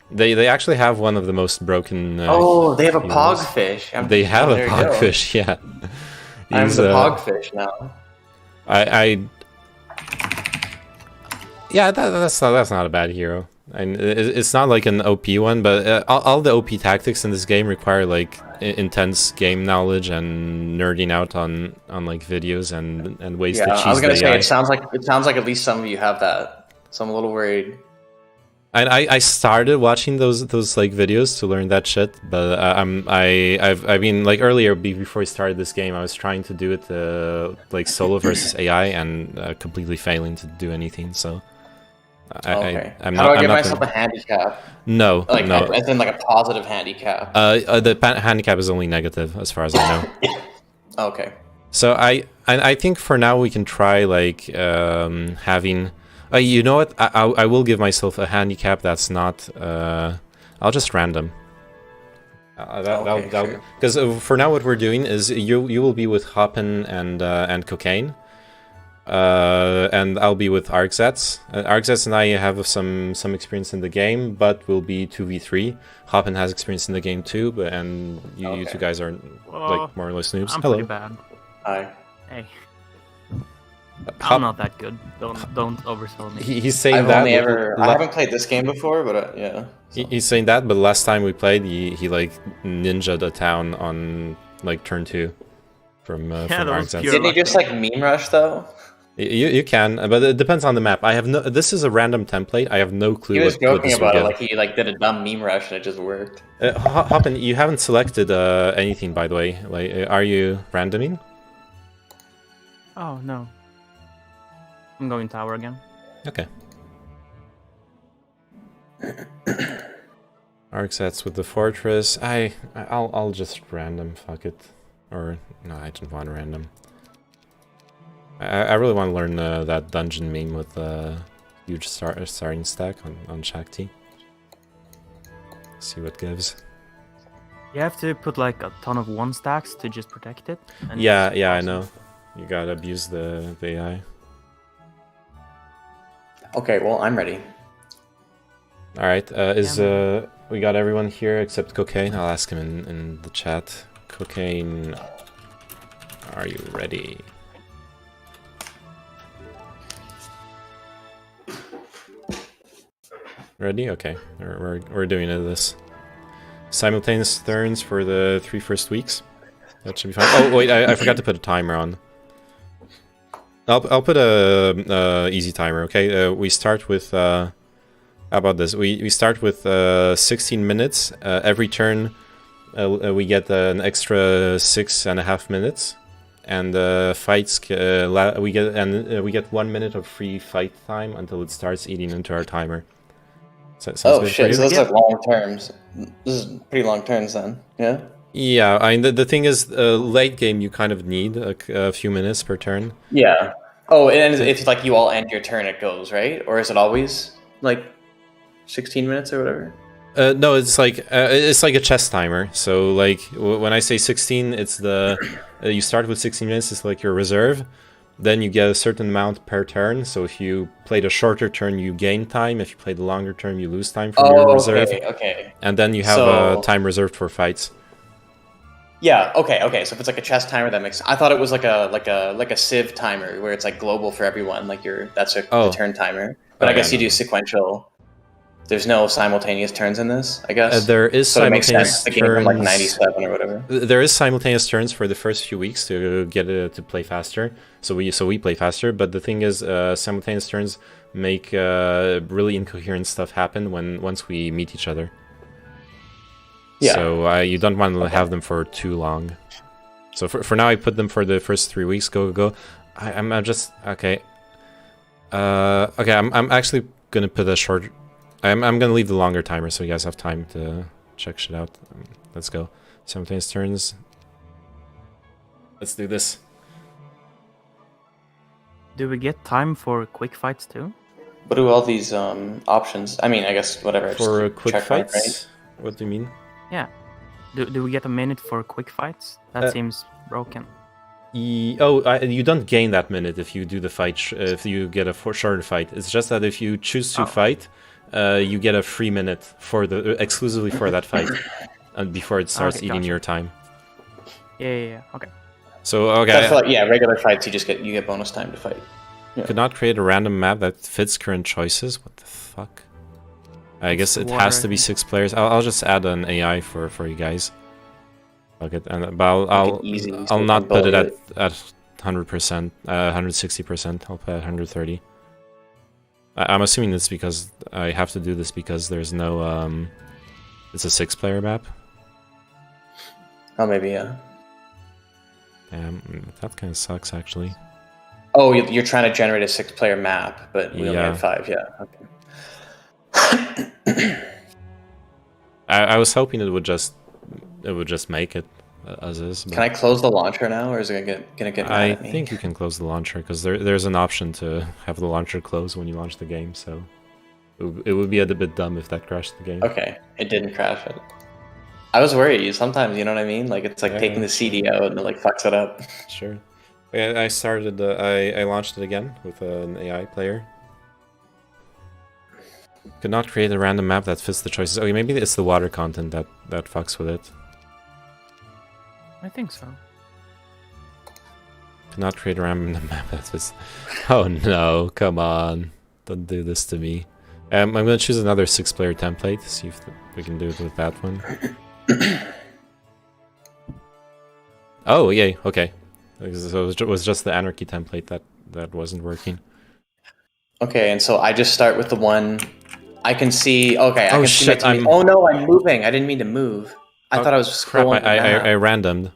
They actually have one of the most broken. They have a pogfish. They have a pogfish, yeah. I'm the pogfish now. Yeah, that's not a bad hero. And it's not like an OP one, but all the OP tactics in this game require like intense game knowledge and nerding out on like videos and ways to cheese the I was gonna say AI. it sounds like at least some of you have that, so I'm a little worried. And I started watching those like videos to learn that shit, but I mean like earlier before we started this game, I was trying to do it like solo versus AI and completely failing to do anything. So How do I give myself a handicap? No, like no. as in like a positive handicap. The handicap is only negative as far as I know. Okay. So I think for now we can try like having. You know what? I will give myself a handicap that's not. I'll just random. Because for now what we're doing is you will be with HoMM and cocaine, and I'll be with Argzats. Argzats and I have some experience in the game, but we'll be 2v3. HoMM has experience in the game too, but you two guys are like more or less noobs. I'm Hello. pretty bad. Hi. Hey. I'm not that good. Don't oversell me. He's saying I've that. only ever, I haven't played this game before, but yeah. So. He's saying that, but last time we played, he like ninja'd a town on like turn 2 from Argzats. Didn't he just like meme rush though? You can, but it depends on the map. I have no. This is a random template. I have no clue. He was joking what about it, give. like he like did a dumb meme rush and it just worked. HoMM, you haven't selected anything, by the way. Like, are you randoming? Oh no. I'm going tower again. Okay. Argzats with the fortress. I'll just random. Fuck it. Or no, I don't want random. I really want to learn that dungeon meme with the huge starting stack on Shakti. See what gives. You have to put like a ton of 1 stacks to just protect it. And Yeah, I know. You gotta abuse the AI. Okay, well, I'm ready. Alright, we got everyone here except Cocaine. I'll ask him in the chat. Cocaine, are you ready? Ready? Okay, we're doing this. Simultaneous turns for the 3 first weeks. That should be fine. Oh wait, I forgot to put a timer on. I'll put a easy timer. Okay, we start with. How about this? We start with 16 minutes. Every turn, we get an extra 6.5 minutes, and fights we get 1 minute of free fight time until it starts eating into our timer. Oh shit! So those are long terms. This is pretty long turns then. Yeah. Yeah, I mean the thing is, late game you kind of need a few minutes per turn. Yeah. Oh, and if like you all end your turn, it goes right, or is it always like 16 minutes or whatever? No, it's like a chess timer. So like when I say 16, it's the you start with 16 minutes. It's like your reserve. Then you get a certain amount per turn. So if you played a shorter turn, you gain time. If you played a longer turn, you lose time from your reserve. Okay. And then you have time reserved for fights. Yeah. Okay. So if it's like a chess timer, that makes. I thought it was like a Civ timer where it's like global for everyone. Like that's a turn timer. But I guess you do sequential. There's no simultaneous turns in this, I guess. There is so simultaneous turns. From like 97 or whatever. There is simultaneous turns for the first few weeks to get it to play faster. So we play faster. But the thing is, simultaneous turns make really incoherent stuff happen once we meet each other. Yeah. So you don't want to have them for too long. So for now, I put them for the first 3 weeks. Go. I'm just okay. Okay. I'm actually gonna put a short. I'm gonna leave the longer timer so you guys have time to check shit out. Let's go. Simultaneous turns. Let's do this. Do we get time for quick fights too? What do all these options? I mean, I guess whatever. For quick fights? Right? What do you mean? Yeah. Do we get a minute for quick fights? That seems broken. You don't gain that minute if you do the fight. If you get a shorter fight, it's just that if you choose to fight, you get a free minute for exclusively for that fight, and before it starts eating your time. Yeah. Okay. So okay. That's like, regular fights you get bonus time to fight. Yeah. Could not create a random map that fits current choices. What the fuck? I guess it has to be 6 players. I'll just add an AI for you guys. Okay, but I'll not put it at 100%, 160%. I'll put it at 130. I'm assuming it's because I have to do this because there's no it's a 6-player map. Oh, maybe yeah. That kind of sucks actually. Oh, you're trying to generate a 6-player map, but we only have 5. Yeah. Okay. I was hoping it would just make it as is. Can I close the launcher now, or is it gonna get mad at me? I think you can close the launcher because there's an option to have the launcher close when you launch the game. So it would be a bit dumb if that crashed the game. Okay, it didn't crash it. I was worried. Sometimes, you know what I mean? Like it's like taking the CD out and it like fucks it up. Sure. I started. I launched it again with an AI player. Could not create a random map that fits the choices. Okay, maybe it's the water content that fucks with it. I think so. Could not create a random map that fits. Oh no! Come on! Don't do this to me. I'm gonna choose another 6-player template. See if we can do it with that one. Oh yay! Okay. So it was just the anarchy template that wasn't working. Okay, and so I just start with the one I can see. Okay, I Oh can shit! see my oh no, I'm moving. I didn't mean to move. I thought I was crap! scrolling the map. I randomed.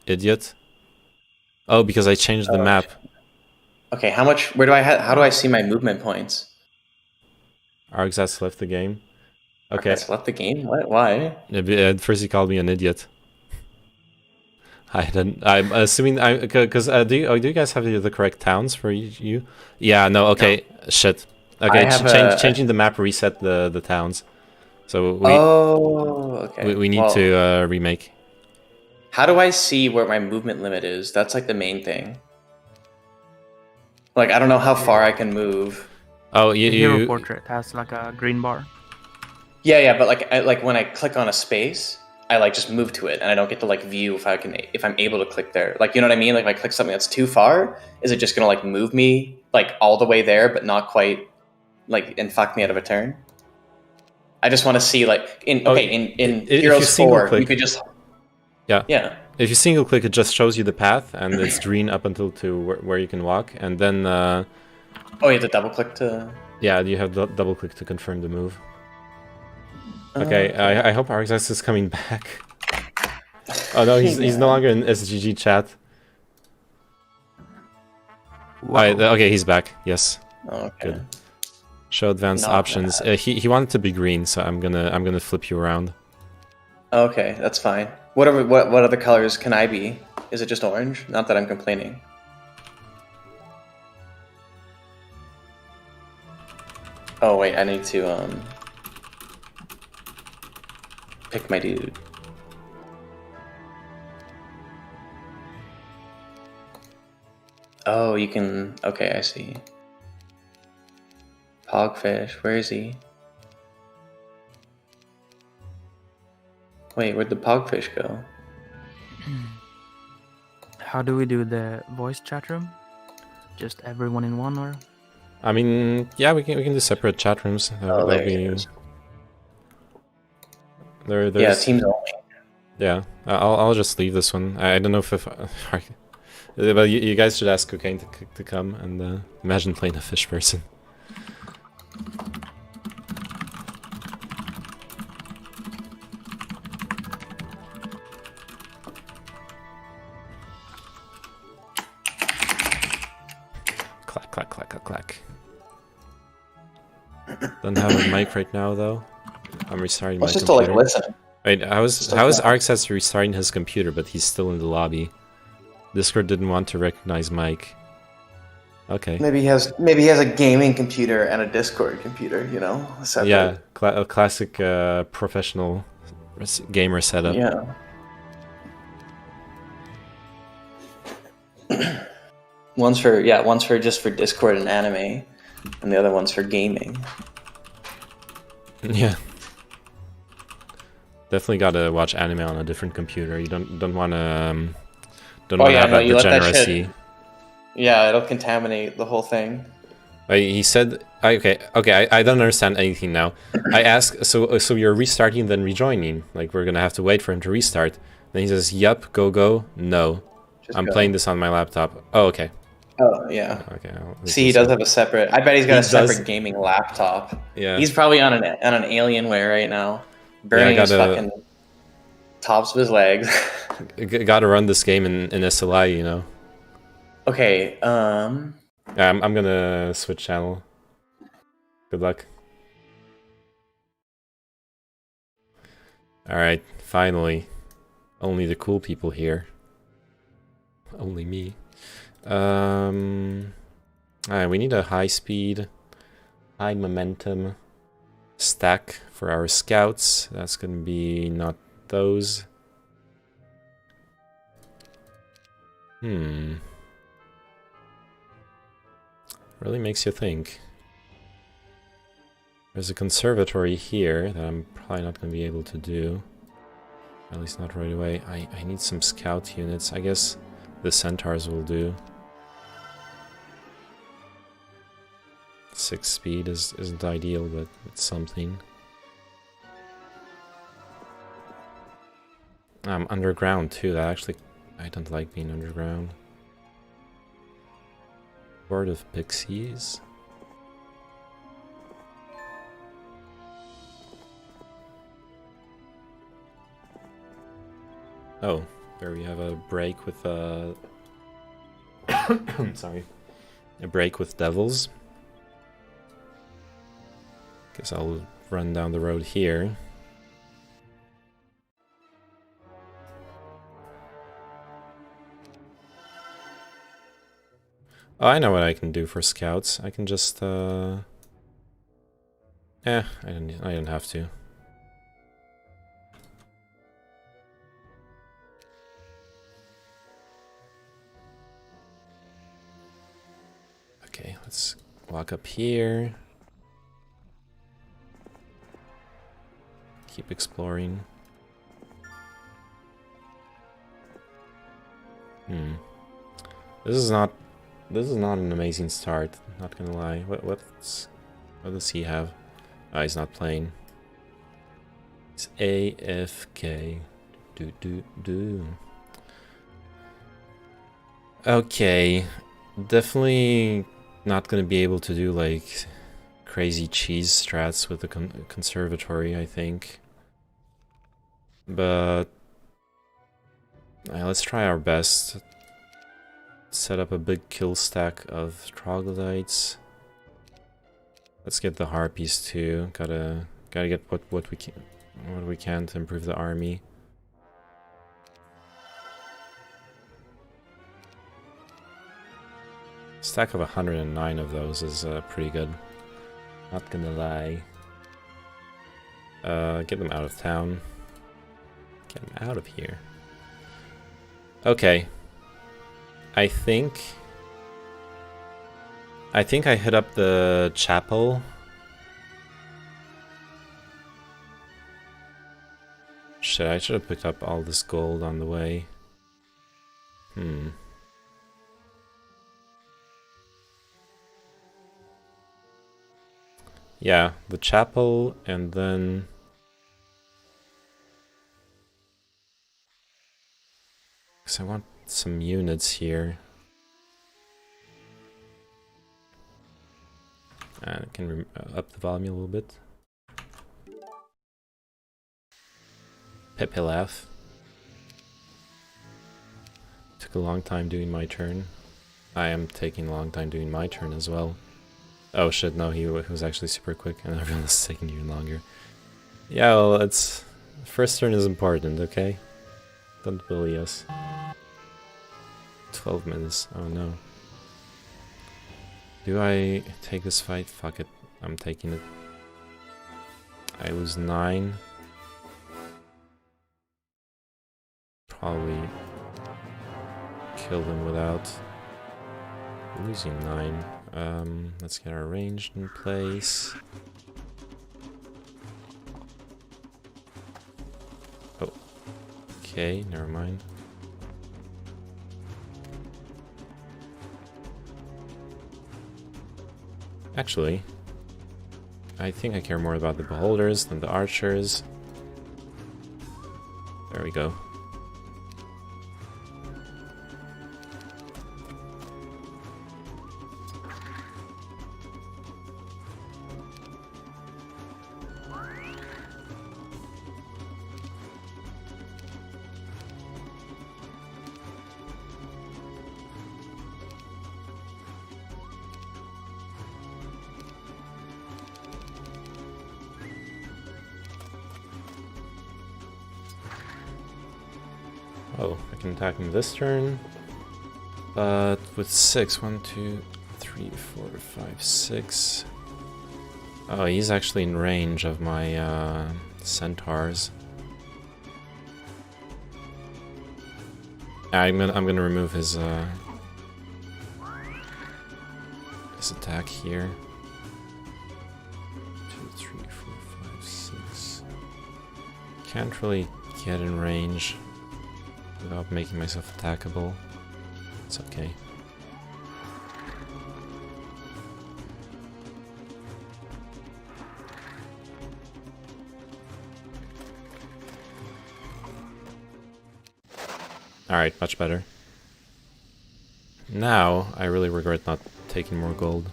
Idiot. Oh, because I changed the map. Okay, how much? Where do I? How do I see my movement points? Arxas left the game. Okay. Arxas left the game. What? Why? At first he called me an idiot. I'm assuming because do you guys have the correct towns for you? Yeah. No. Okay. No. Shit. Okay. Changing the map reset the towns. So we. Oh. Okay. We need to remake. How do I see where my movement limit is? That's like the main thing. Like I don't know how far I can move. Oh, the hero portrait has like a green bar. Yeah, but like when I click on a space, I like just move to it, and I don't get to like view if I'm able to click there. Like you know what I mean? Like if I click something that's too far, is it just gonna like move me like all the way there, but not quite like and fuck me out of a turn? I just want to see like in Heroes 4, you could just yeah. If you single click, it just shows you the path, and it's green up until to where you can walk, and then. Oh, you have to double click to. Yeah, you have to double click to confirm the move. Okay, I hope Arxas is coming back. Oh no, he's no longer in SGG chat. Okay, he's back. Yes. Okay. Good. Show advanced options. He wanted to be green, so I'm gonna flip you around. Okay, that's fine. What other colors can I be? Is it just orange? Not that I'm complaining. Oh wait, I need to pick my dude. Oh, you can. Okay, I see. Pogfish, where is he? Wait, where'd the pogfish go? How do we do the voice chat room? Just everyone in one, or? I mean, yeah, we can do separate chat rooms. There he is. Yeah, teams only. Yeah, I'll just leave this one. I don't know if well, you guys should ask Cocaine to come and imagine playing a fish person. Clack, clack, clack, clack, clack. Don't have a mic right now, though. I'm restarting my computer. Just to, like, listen. Wait, how is Arxas restarting his computer, but he's still in the lobby? Discord didn't want to recognize Mike. Okay. Maybe he has a gaming computer and a Discord computer, you know? Separate. Yeah, a classic professional gamer setup. Yeah. One's for just for Discord and anime, and the other one's for gaming. Yeah. Definitely gotta watch anime on a different computer. You don't want to have that degeneracy. Yeah, it'll contaminate the whole thing. He said, okay, I don't understand anything now. I asked, so you're restarting then rejoining? Like we're gonna have to wait for him to restart. Then he says, "Yup, go." No, I'm playing this on my laptop. Oh, okay. Oh yeah. Okay. See, he does have a separate. I bet he's got a separate gaming laptop. Yeah. He's probably on an Alienware right now, burning his fucking tops of his legs. Gotta run this game in SLI, you know. Okay. Yeah, I'm gonna switch channel. Good luck. All right, finally, only the cool people here. Only me. Alright, we need a high speed, high momentum stack for our scouts. That's gonna be not those. Really makes you think. There's a conservatory here that I'm probably not going to be able to do. At least not right away. I need some scout units. I guess the centaurs will do. 6 speed isn't ideal, but it's something. I'm underground too. That actually, I don't like being underground. Horde of pixies. Oh, there we have a break with sorry, a break with devils. Guess I'll run down the road here. Oh, I know what I can do for scouts. I can just I didn't have to. Okay, let's walk up here. Keep exploring. This is not an amazing start, not gonna lie. What does he have? Oh, he's not playing. It's AFK. Do. Okay. Definitely not gonna be able to do like crazy cheese strats with the conservatory, I think. But let's try our best. Set up a big kill stack of troglodytes. Let's get the harpies too. Gotta get what we can to improve the army. Stack of 109 of those is pretty good. Not gonna lie. Get them out of town. Get them out of here. Okay. I think I hit up the chapel. Shit, I should have picked up all this gold on the way. Yeah, the chapel, and then... because I want some units here. And I can up the volume a little bit. Pepe laugh. Took a long time doing my turn. I am taking a long time doing my turn as well. Oh shit, no, he was actually super quick and everyone was taking even longer. Yeah, well, it's... first turn is important, okay? Don't bully us. 12 minutes, oh no. Do I take this fight? Fuck it, I'm taking it. I lose 9. Probably kill them without losing 9. Let's get our ranged in place. Oh, okay, never mind. Actually, I think I care more about the beholders than the archers. There we go. Oh, I can attack him this turn, but with 6. 1, 2, 3, 4, 5, 6. Oh, he's actually in range of my centaurs. I'm gonna remove his This attack here. 2, 3, 4, 5, 6. Can't really get in range without making myself attackable. It's okay. Alright, much better. Now, I really regret not taking more gold.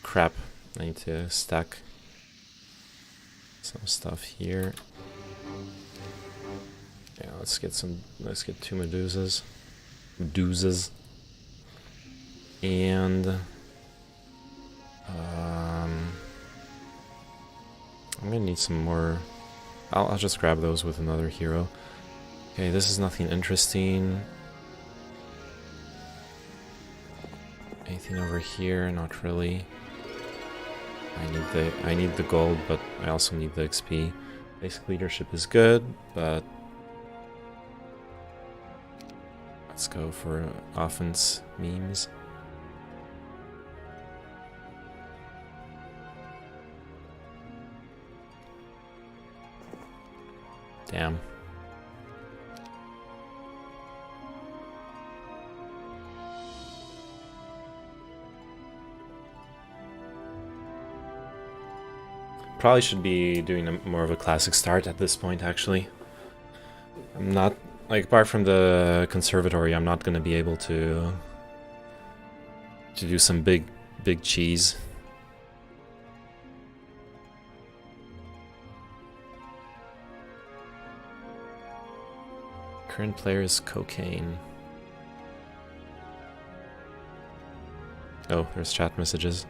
Crap. I need to stack some stuff here. Yeah, let's get 2 Medusas. And I'm gonna need some more. I'll just grab those with another hero. Okay, this is nothing interesting. Anything over here? Not really. I need the gold, but I also need the XP. Basic leadership is good, but let's go for offense memes. Damn. Probably should be doing more of a classic start at this point, actually. I'm not, like, apart from the conservatory, I'm not gonna be able to do some big cheese. Current player is Cocaine. Oh, there's chat messages.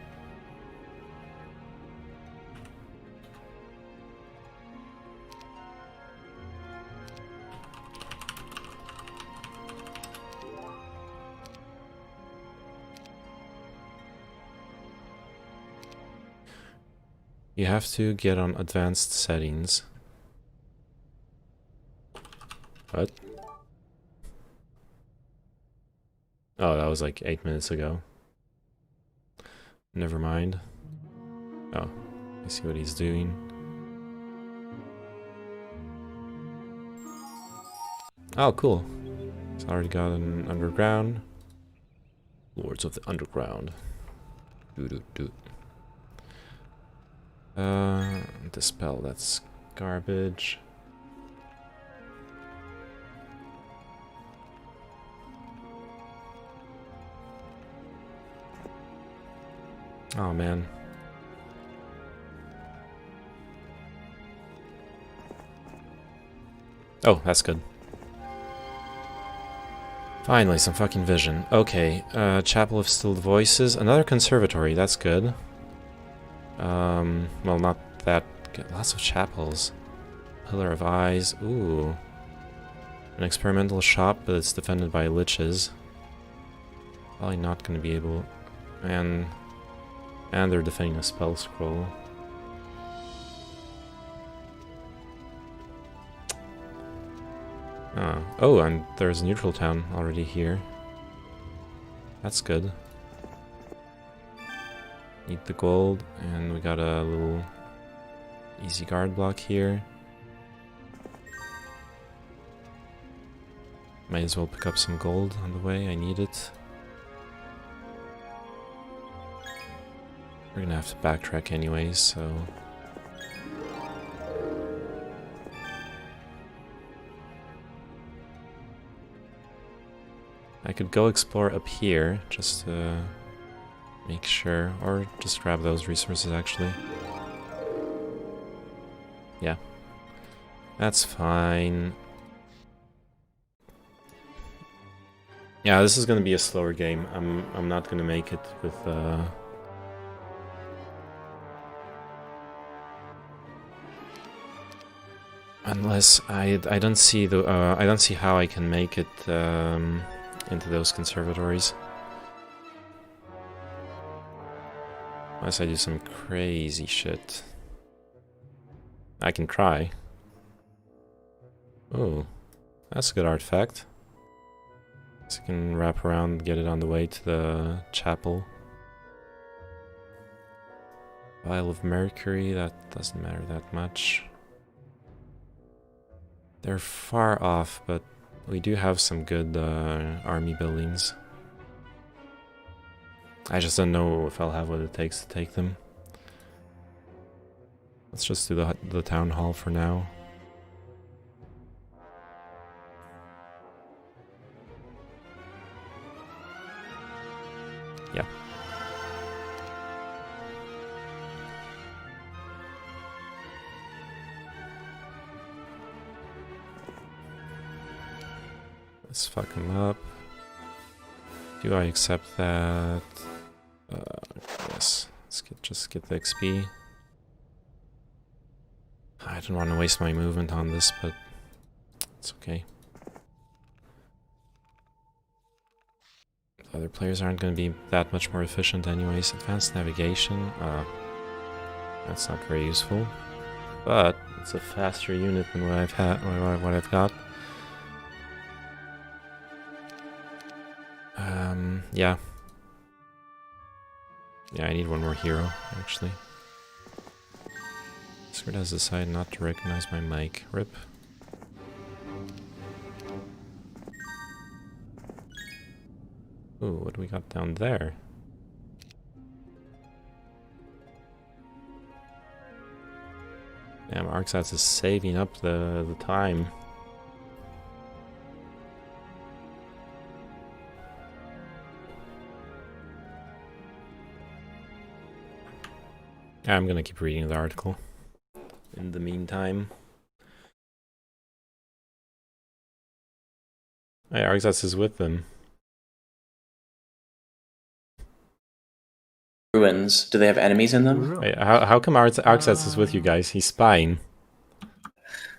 You have to get on advanced settings. What? Oh, that was like 8 minutes ago. Never mind. Oh, I see what he's doing. Oh, cool. It's already got an underground. Lords of the Underground. Doo-doo-doo. Dispel, that's garbage. Oh man. Oh, that's good. Finally, some fucking vision. Okay, Chapel of Stilled Voices. Another conservatory, that's good. Well, not that good. Lots of chapels. Pillar of Eyes. Ooh. An experimental shop, but it's defended by liches. Probably not gonna be able... And they're defending a spell scroll. Oh, and there's a neutral town already here. That's good. Need the gold, and we got a little easy guard block here. Might as well pick up some gold on the way, I need it. We're gonna have to backtrack anyways, so... I could go explore up here, just to make sure, or just grab those resources actually. Yeah. That's fine. Yeah, this is gonna be a slower game. I'm not gonna make it with unless I don't see the I don't see how I can make it into those conservatories. Unless I do some crazy shit. I can try. Oh, that's a good artifact. So I can wrap around, get it on the way to the chapel. Vial of mercury, that doesn't matter that much. They're far off, but we do have some good army buildings. I just don't know if I'll have what it takes to take them. Let's just do the town hall for now. Yeah. Let's fuck him up. Do I accept that? Yes. Let's just get the XP. I don't want to waste my movement on this, but it's okay. The other players aren't going to be that much more efficient anyways. Advanced navigation, that's not very useful, but it's a faster unit than what I've got. Yeah. Yeah, I need one more hero, actually. Discord has decided not to recognize my mic. RIP. Ooh, what do we got down there? Damn, Arksats is saving up the time. I'm gonna keep reading the article in the meantime. Hey, Arksats is with them. Ruins. Do they have enemies in them? Wait, how come Arksats is with you guys? He's spying.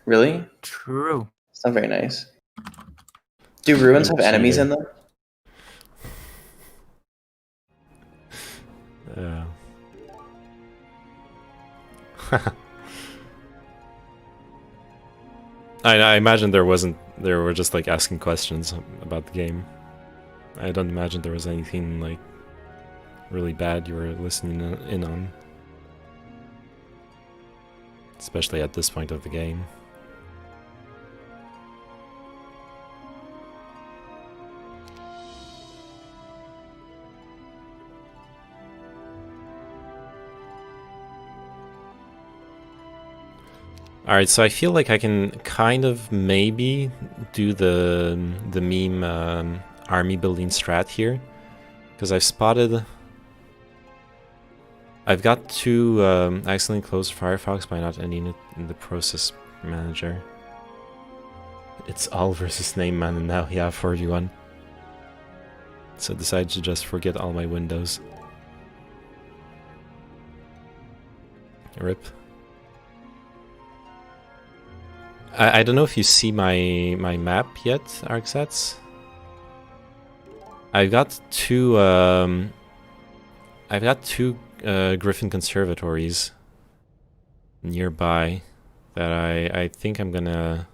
Really? True. It's not very nice. Do ruins have enemies in them? I imagine there wasn't. They were just like asking questions about the game. I don't imagine there was anything like really bad you were listening in on, especially at this point of the game. Alright, so I feel like I can kind of maybe do the meme army building strat here, because I've got two accidentally closed Firefox by not ending it in the process manager. It's all versus name man, and now, yeah, 41. So I decided to just forget all my windows. RIP. I don't know if you see my map yet, Arksats. I've got two Griffin conservatories nearby that I think I'm gonna.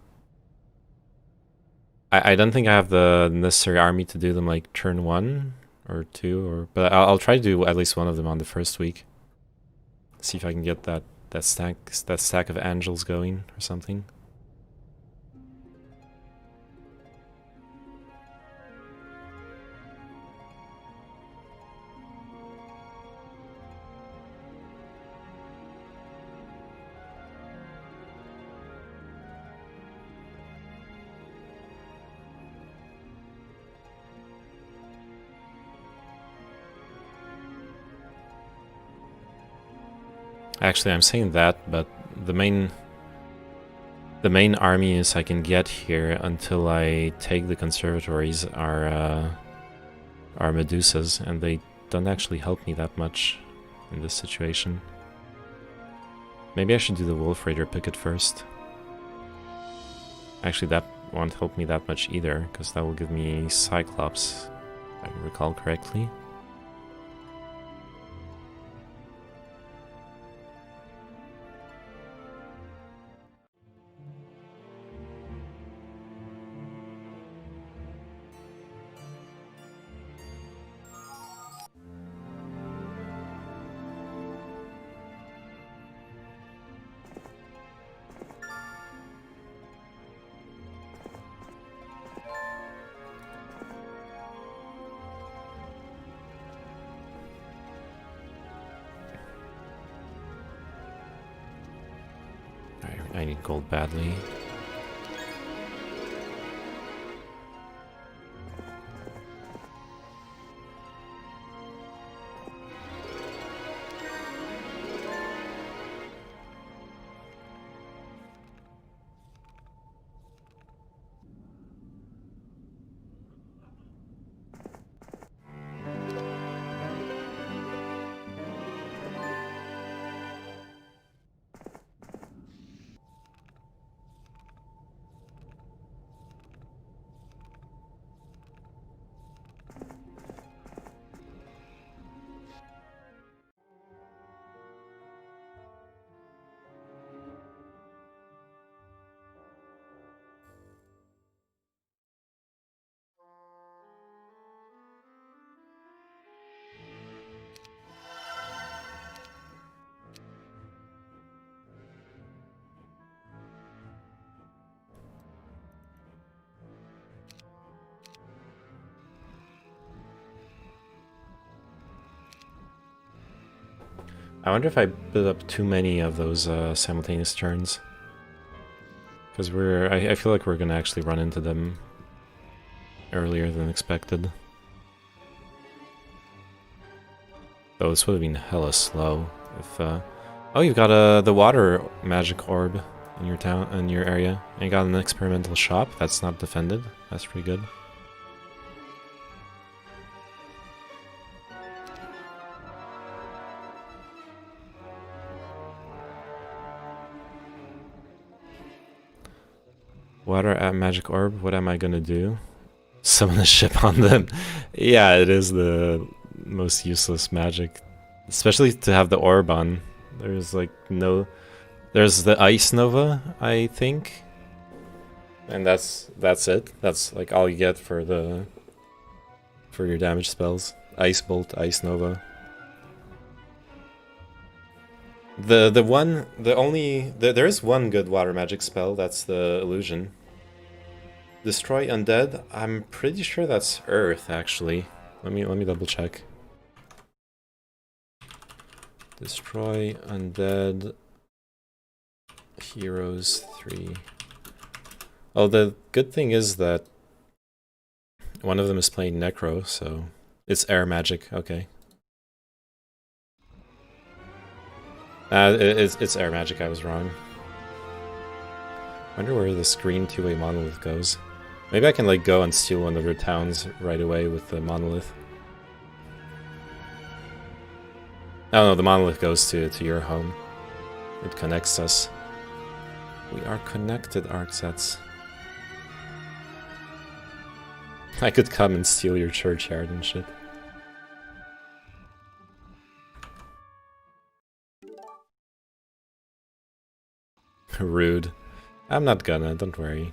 I don't think I have the necessary army to do them like turn 1 or 2, but I'll try to do at least one of them on the first week. See if I can get that stack of angels going or something. Actually, I'm saying that, but the main armies I can get here until I take the conservatories are Medusas, and they don't actually help me that much in this situation. Maybe I should do the Wolf Raider Picket first. Actually, that won't help me that much either, because that will give me Cyclops, if I recall correctly. I need gold badly. I wonder if I build up too many of those simultaneous turns. Because I feel like we're gonna actually run into them earlier than expected. Though this would have been hella slow if oh, you've got the water magic orb in your town, in your area. And you got an experimental shop that's not defended. That's pretty good. Water magic orb, what am I gonna do? Summon a ship on them. Yeah, it is the most useless magic. Especially to have the orb on. There's like no... There's the Ice Nova, I think. And that's it. That's like all you get for your damage spells. Ice Bolt, Ice Nova. There is one good water magic spell, that's the illusion. Destroy undead, I'm pretty sure that's Earth actually. Let me double check. Destroy undead heroes 3. Oh, the good thing is that one of them is playing Necro, so it's air magic, okay. It's air magic, I was wrong. Wonder where this green two-way monolith goes. Maybe I can like go and steal one of your towns right away with the monolith. Oh no, the monolith goes to your home. It connects us. We are connected, ArcSets. I could come and steal your churchyard and shit. Rude. I'm not gonna, don't worry.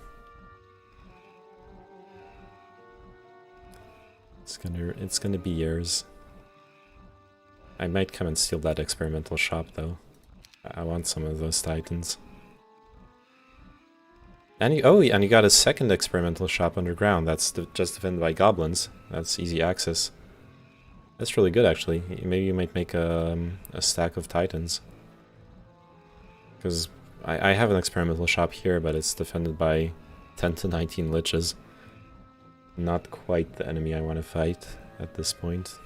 It's gonna be yours. I might come and steal that experimental shop though. I want some of those titans. And you got a second experimental shop underground. That's just defended by goblins. That's easy access. That's really good actually. Maybe you might make a stack of titans. Because I have an experimental shop here, but it's defended by 10 to 19 liches. Not quite the enemy I want to fight at this point.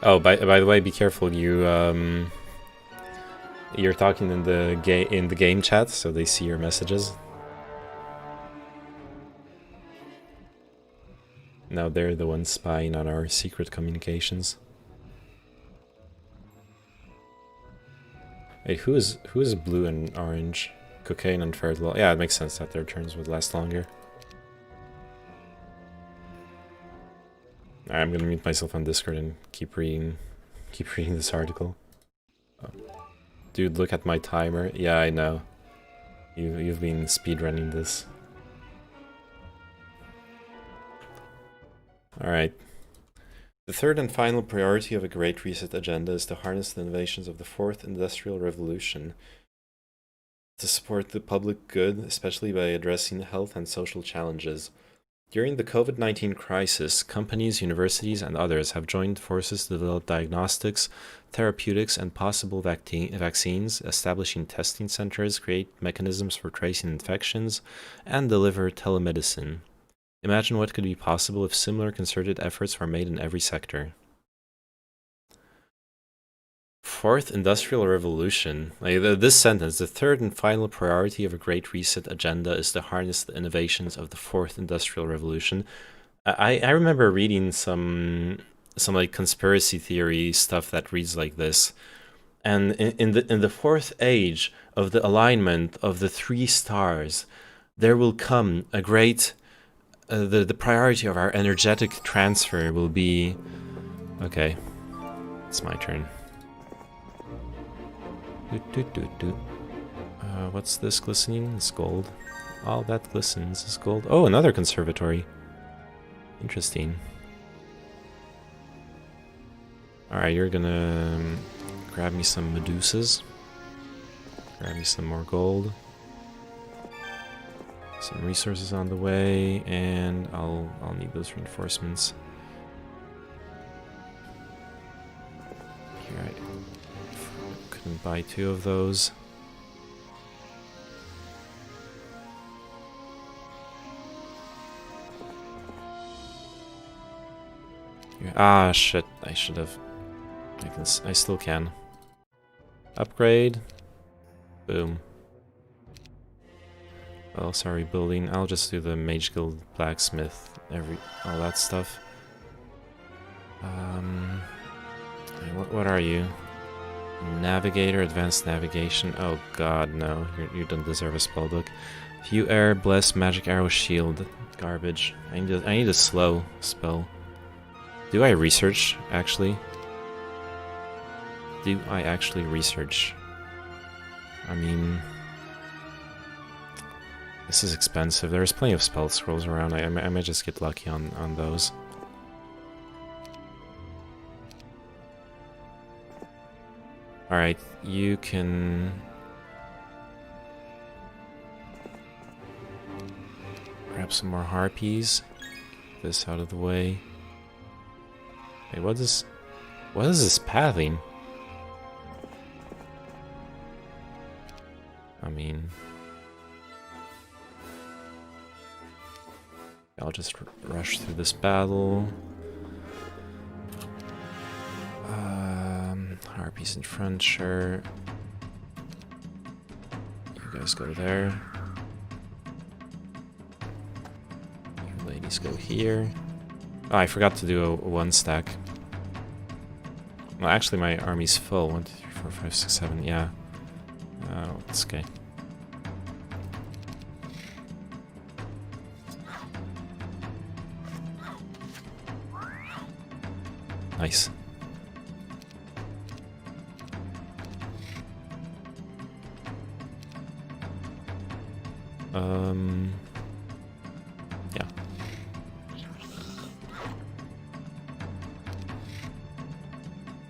Oh, by the way, be careful. You're talking in the game chat, so they see your messages. Now they're the ones spying on our secret communications. Wait, who is blue and orange? Cocaine and Ferdwell. Yeah, it makes sense that their turns would last longer. I'm gonna mute myself on Discord and keep reading this article. Oh. Dude, look at my timer. Yeah, I know. You've been speedrunning this. Alright. The third and final priority of a Great Reset agenda is to harness the innovations of the fourth industrial revolution to support the public good, especially by addressing health and social challenges. During the COVID-19 crisis, companies, universities, and others have joined forces to develop diagnostics, therapeutics, and possible vaccines, establishing testing centers, create mechanisms for tracing infections, and deliver telemedicine. Imagine what could be possible if similar concerted efforts were made in every sector. Fourth Industrial Revolution. This sentence, the third and final priority of a Great Reset agenda is to harness the innovations of the Fourth Industrial Revolution. I remember reading some like conspiracy theory stuff that reads like this. And in the fourth age of the alignment of the three stars, there will come a great the priority of our energetic transfer will be... Okay, it's my turn. What's this glistening? It's gold. All that glistens is gold. Oh, another conservatory. Interesting. Alright, you're gonna grab me some medusas. Grab me some more gold. Some resources on the way, and I'll need those reinforcements. Here, I couldn't buy 2 of those. Here, ah, shit! I should have. I still can. Upgrade. Boom. Oh, sorry, building. I'll just do the Mage Guild Blacksmith, all that stuff. What are you? Navigator, Advanced Navigation. Oh god, no. You don't deserve a spellbook. View Air, Bless, Magic Arrow, Shield. Garbage. I need a slow spell. Do I research, actually? Do I actually research? I mean... This is expensive. There's plenty of spell scrolls around. I might just get lucky on those. Alright, you can... grab some more harpies. Get this out of the way. Hey, what is this pathing? I mean... I'll just rush through this battle. Harpies in front, sure. You guys go there. You ladies go here. Oh, I forgot to do a 1 stack. Well, actually, my army's full. 1, 2, 3, 4, 5, 6, 7. Yeah. Oh, it's okay. Nice. Yeah.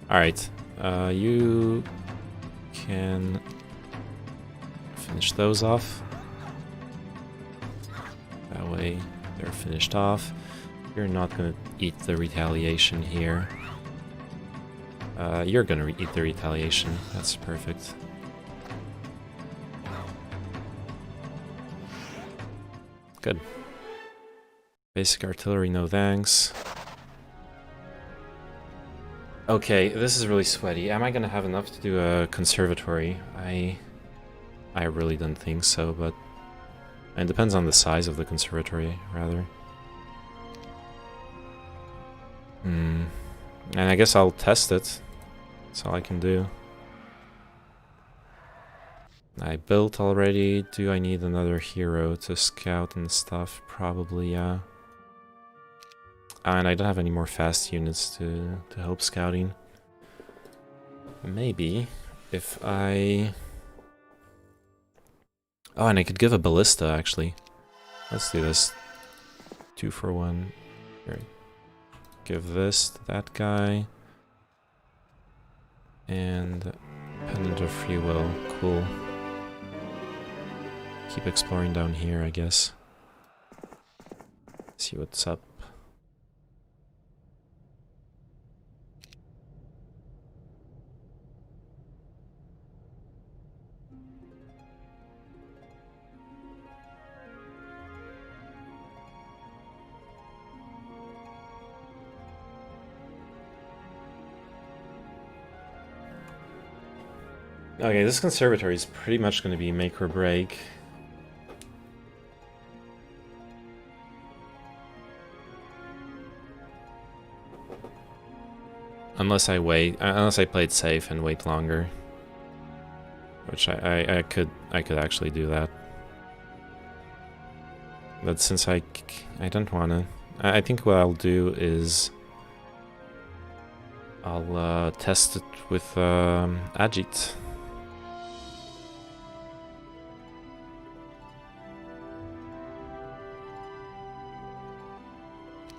Alright, you can finish those off. That way they're finished off. You're not gonna eat the retaliation here. You're gonna eat the retaliation. That's perfect. Good. Basic artillery, no thanks. Okay, this is really sweaty. Am I gonna have enough to do a conservatory? I really don't think so, but it depends on the size of the conservatory, rather. And I guess I'll test it. That's all I can do. I built already. Do I need another hero to scout and stuff? Probably, yeah. And I don't have any more fast units to help scouting. Maybe if I... Oh, and I could give a ballista, actually. Let's do this. 2 for 1. Right. give this to that guy. And Pendant of Free Will, cool. Keep exploring down here, I guess. See what's up. Okay, this conservatory is pretty much going to be make or break. Unless I play it safe and wait longer. Which I could actually do that. But since I don't wanna, I think what I'll do is I'll test it with Ajit.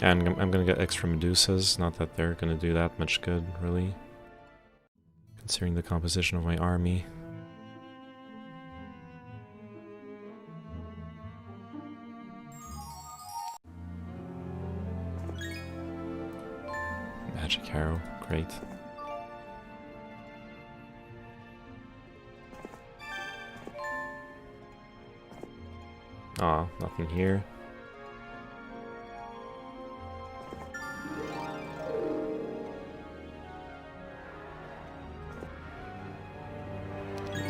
And I'm gonna get extra Medusas, not that they're gonna do that much good, really. Considering the composition of my army. Magic Arrow, great. Aw, nothing here.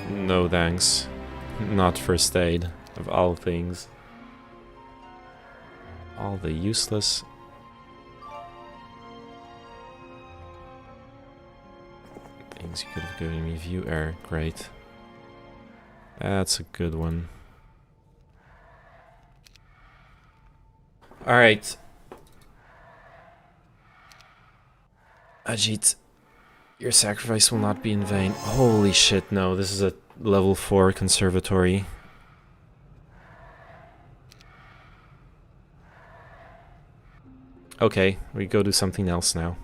No thanks. Not first aid, of all things. All the useless... things you could have given me. View air, great. That's a good one. Alright. Ajit, your sacrifice will not be in vain. Holy shit, no, this is a level 4 conservatory. Okay, we go do something else now.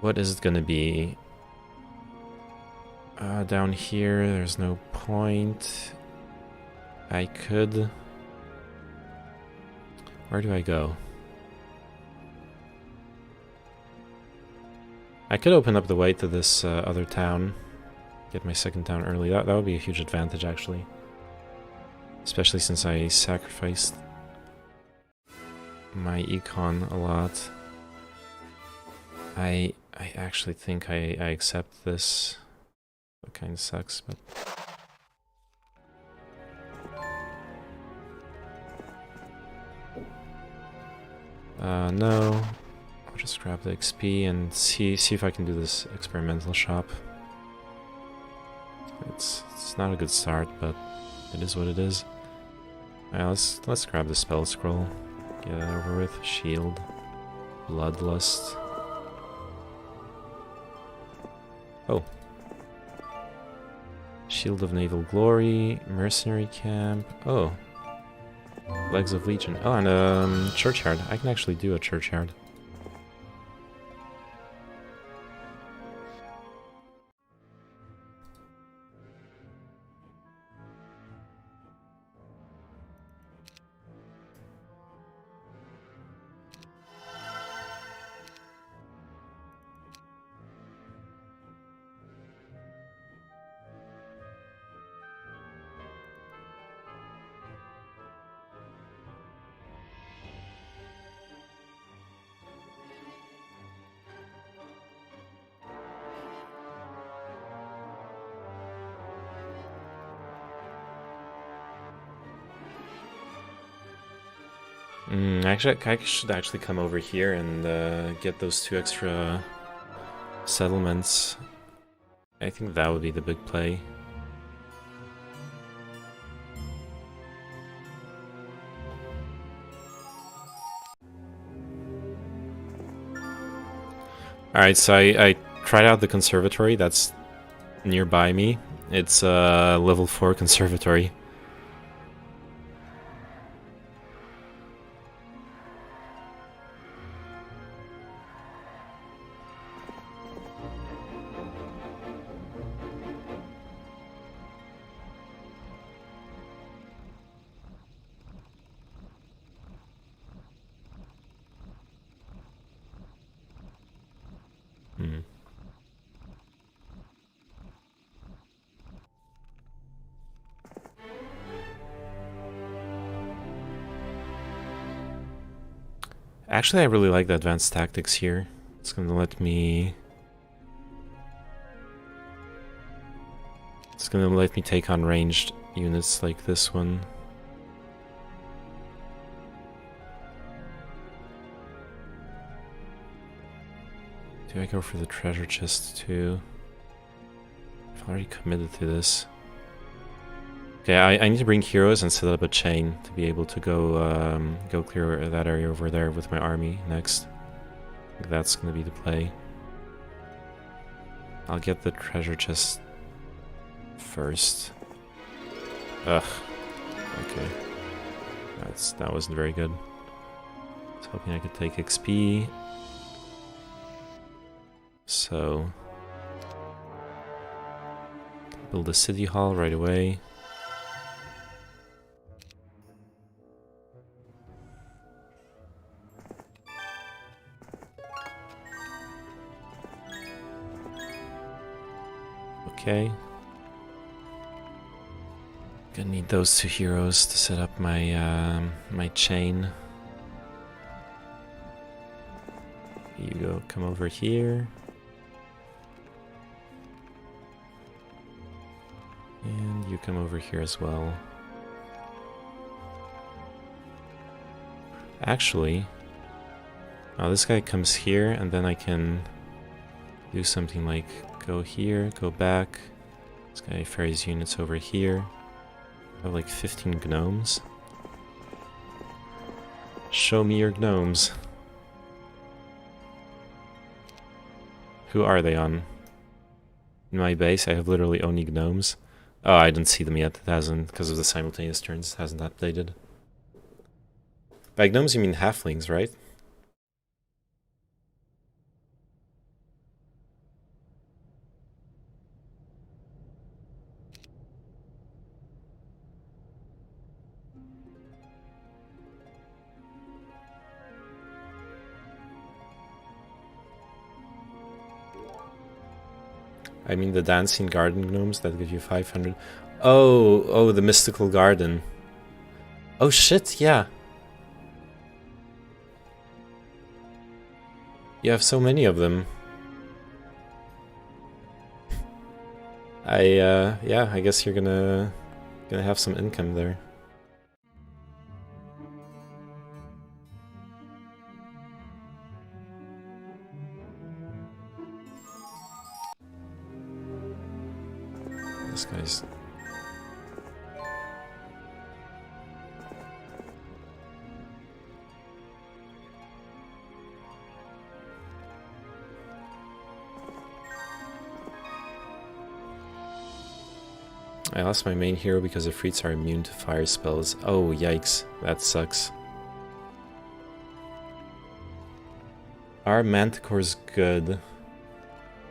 What is it gonna be? Down here, there's no point. I could... Where do I go? I could open up the way to this other town. Get my second town early. That would be a huge advantage, actually. Especially since I sacrificed my econ a lot. I actually think I accept this. It kind of sucks, but... no. I'll just grab the XP and see if I can do this experimental shop. It's not a good start, but it is what it is. Let's grab the spell scroll. Get it over with. Shield. Bloodlust. Oh. Shield of Naval Glory. Mercenary Camp. Oh. Legs of Legion. Oh, and Churchyard. I can actually do a Churchyard. Actually, I should actually come over here and get those 2 extra settlements. I think that would be the big play. Alright, so I tried out the conservatory that's nearby me. It's a level 4 conservatory. Actually, I really like the advanced tactics here. It's gonna let me... It's gonna let me take on ranged units like this one. Do I go for the treasure chest too? I've already committed to this. Okay, I need to bring heroes and set up a chain to be able to go clear that area over there with my army next. I think that's gonna be the play. I'll get the treasure chest first. Ugh. Okay. That wasn't very good. I was hoping I could take XP. So build a city hall right away. Okay. Gonna need those 2 heroes to set up my my chain. You go, come over here. And you come over here as well. Actually, oh, this guy comes here, and then I can do something like go here, go back. This guy ferries units over here. I have like 15 gnomes. Show me your gnomes. Who are they on? In my base, I have literally only gnomes. Oh, I didn't see them yet. It hasn't, because of the simultaneous turns, it hasn't updated. By gnomes, you mean halflings, right? I mean the dancing garden gnomes that give you 500. Oh, the mystical garden. Oh shit, yeah. You have so many of them. Yeah, I guess you're gonna have some income there. This guy's... I lost my main hero because the Freets are immune to fire spells. Oh, yikes. That sucks. Are Manticores good?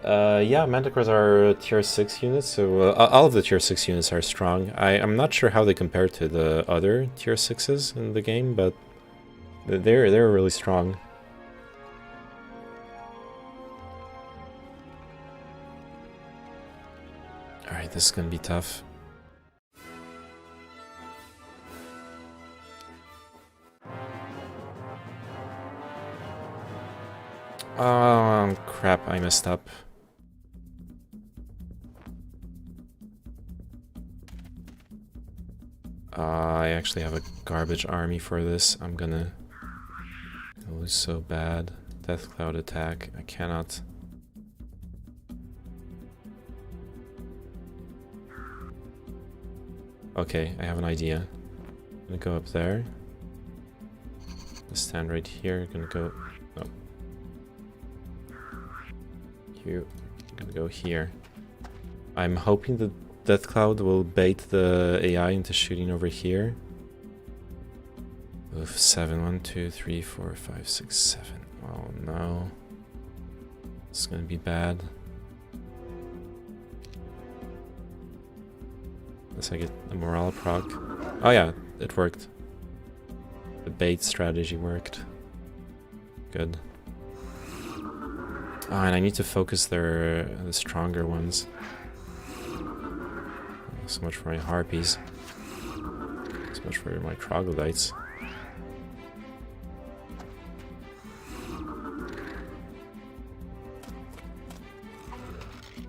Yeah, Manticores are tier 6 units, so all of the tier 6 units are strong. I'm not sure how they compare to the other tier 6s in the game, but they're really strong. Alright, this is gonna be tough. Oh, crap, I messed up. I actually have a garbage army for this. I'm gonna lose so bad. Death Cloud attack. I cannot. Okay, I have an idea. I'm gonna go up there. Let's stand right here. Gonna go... No. I'm gonna go here. I'm hoping the Death Cloud will bait the AI into shooting over here. Oof, 7. 1, 2, 3, 4, 5, 6, 7. Oh no. It's gonna be bad. Unless I get a morale proc. Oh yeah, it worked. The bait strategy worked. Good. Oh, and I need to focus the stronger ones. So much for my harpies. So much for my troglodytes.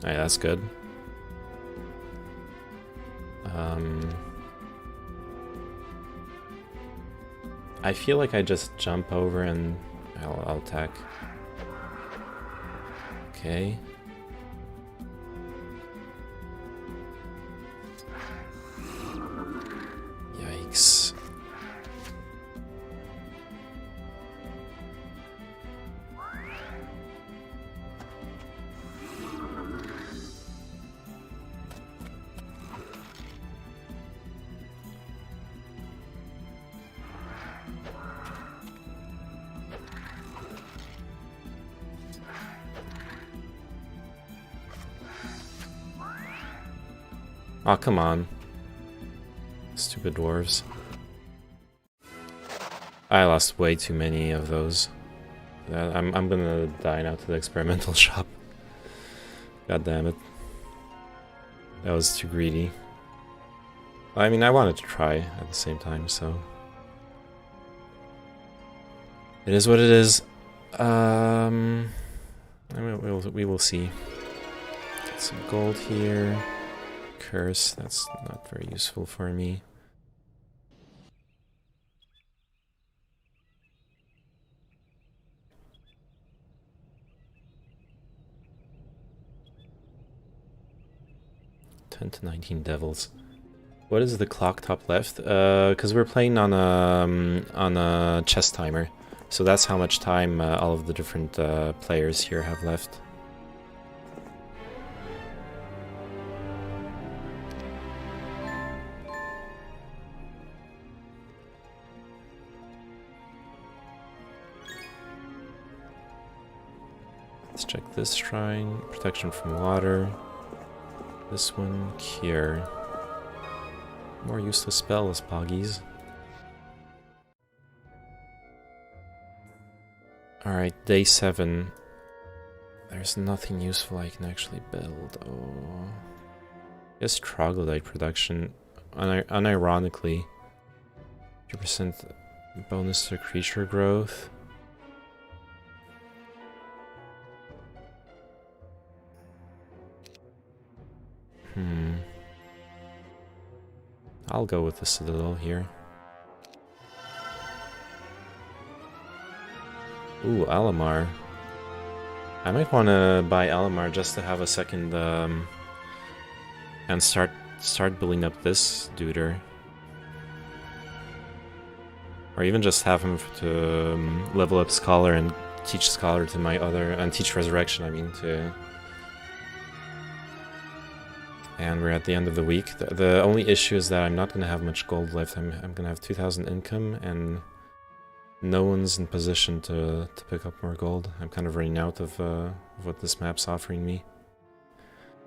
Alright, that's good. I feel like I just jump over and I'll attack. Okay. Yikes. Oh, come on. Stupid dwarves. I lost way too many of those. I'm gonna die now to the experimental shop. God damn it. That was too greedy. I mean, I wanted to try at the same time, so... It is what it is. I mean, we will see. Get some gold here. Curse, that's not very useful for me. $10 to 19 devils. What is the clock top left? Because we're playing on a chess timer, so that's how much time all of the different players here have left. Let's check this shrine. Protection from water. This one, cure. More useless spells, boggies. Alright, day 7. There's nothing useful I can actually build. Oh. I guess troglodyte production. Unironically. 2% bonus to creature growth. I'll go with the Citadel here. Ooh, Alamar. I might want to buy Alamar just to have a second and start building up this duder. Or even just have him to level up Scholar and teach Scholar to my other... and teach Resurrection, I mean, to... And we're at the end of the week. The only issue is that I'm not going to have much gold left. I'm going to have 2,000 income, and no one's in position to pick up more gold. I'm kind of running out of what this map's offering me.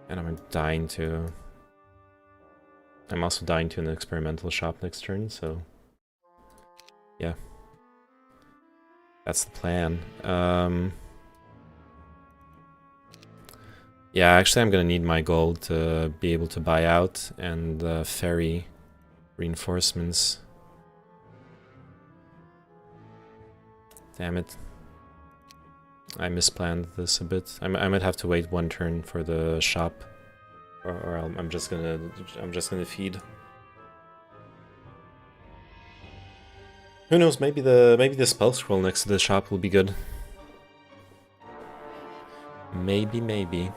And I'm dying to... I'm also dying to an experimental shop next turn, so... Yeah. That's the plan. Yeah, actually I'm gonna need my gold to be able to buy out and ferry reinforcements. Damn it. I misplanned this a bit. I might have to wait one turn for the shop, or I'm just gonna feed. Who knows? Maybe the spell scroll next to the shop will be good. Maybe.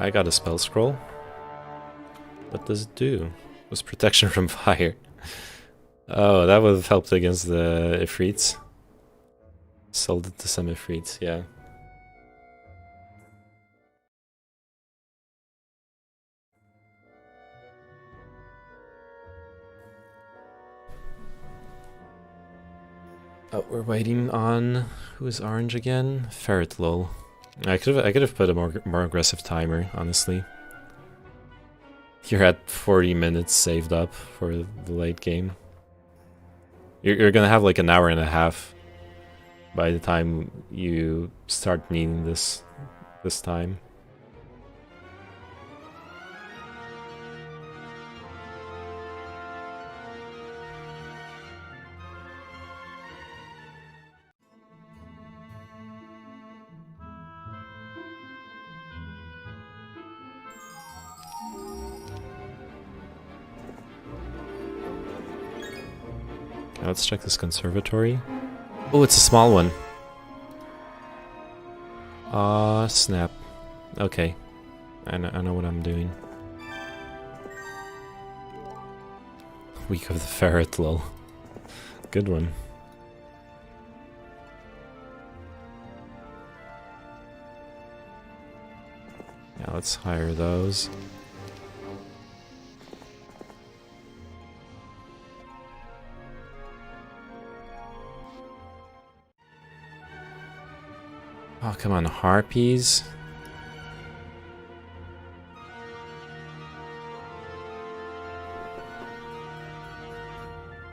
I got a spell scroll. What does it do? It was protection from fire. Oh, that would have helped against the Ifrits. Sold it to some Ifrits, yeah. Oh, we're waiting on... who is orange again? Ferret lol. I could have put a more aggressive timer, honestly. You're at 40 minutes saved up for the late game. You're gonna have like an hour and a half by the time you start needing this time. Now let's check this conservatory. Oh, it's a small one. Ah, snap. Okay. I know what I'm doing. Week of the Ferret, lol. Good one. Yeah, let's hire those. Oh, come on, harpies.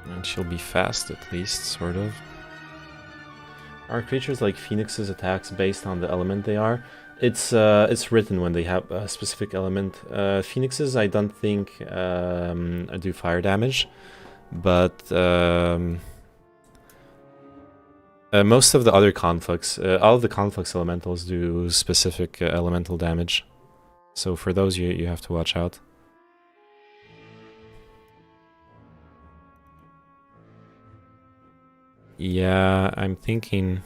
And she'll be fast, at least, sort of. Are creatures like phoenixes attacks based on the element they are? It's written when they have a specific element. Phoenixes, I don't think do fire damage, but most of the other conflicts, all of the conflicts elementals do specific elemental damage. So for those, you have to watch out. Yeah, I'm thinking...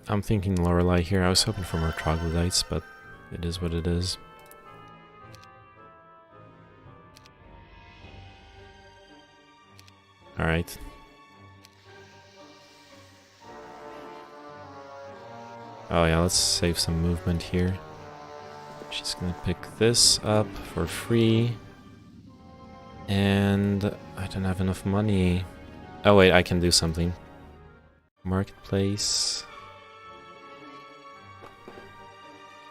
I'm thinking Lorelei here. I was hoping for more troglodytes, but it is what it is. Alright. Oh yeah, let's save some movement here. She's gonna pick this up for free. And I don't have enough money. Oh wait, I can do something. Marketplace.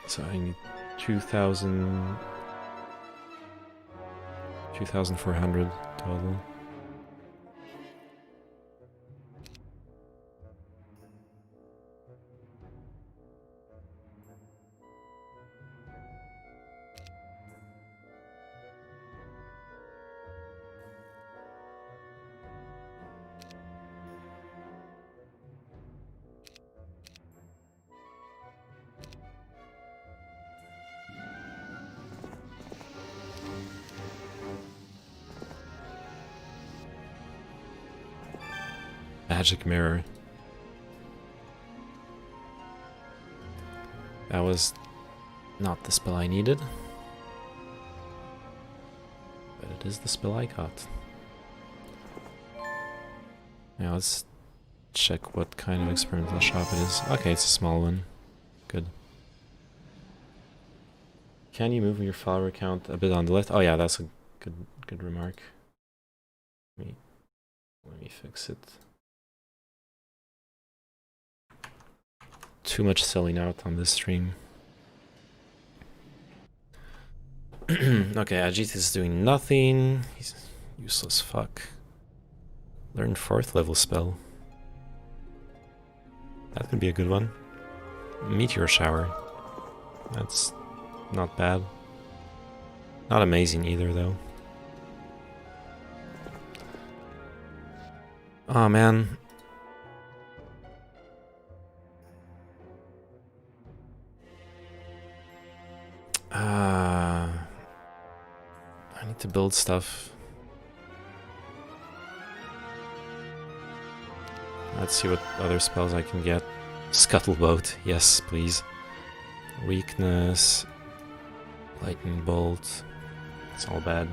So I need 2,400 total. Magic mirror. That was not the spell I needed. But it is the spell I got. Now let's check what kind of experimental shop it is. Okay, it's a small one. Good. Can you move your follower count a bit on the left? Oh yeah, that's a good remark. Let me fix it. Too much selling out on this stream. Okay, Ajit is doing nothing. He's useless fuck. Learn 4th level spell. That could be a good one. Meteor shower. That's not bad. Not amazing either, though. Oh man. I need to build stuff. Let's see what other spells I can get. Scuttleboat, yes, please. Weakness. Lightning bolt. It's all bad.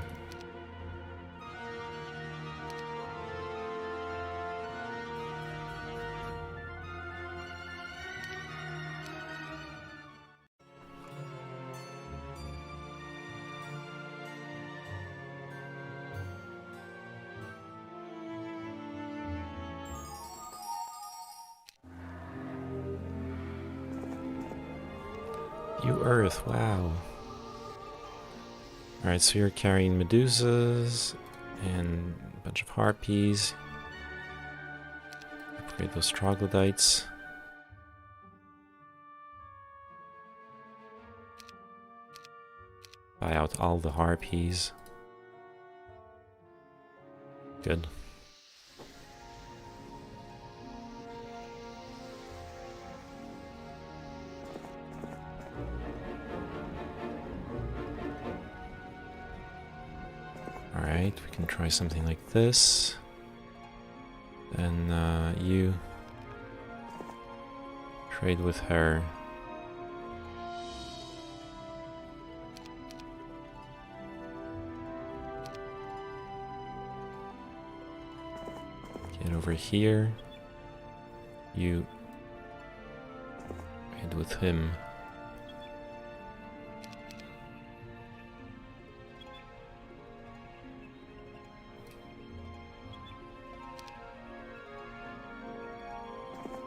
You Earth, wow. Alright, so you're carrying Medusas and a bunch of Harpies. Upgrade those Troglodytes. Buy out all the Harpies. Good. Alright, we can try something like this. Then you trade with her. Get over here. You trade with him.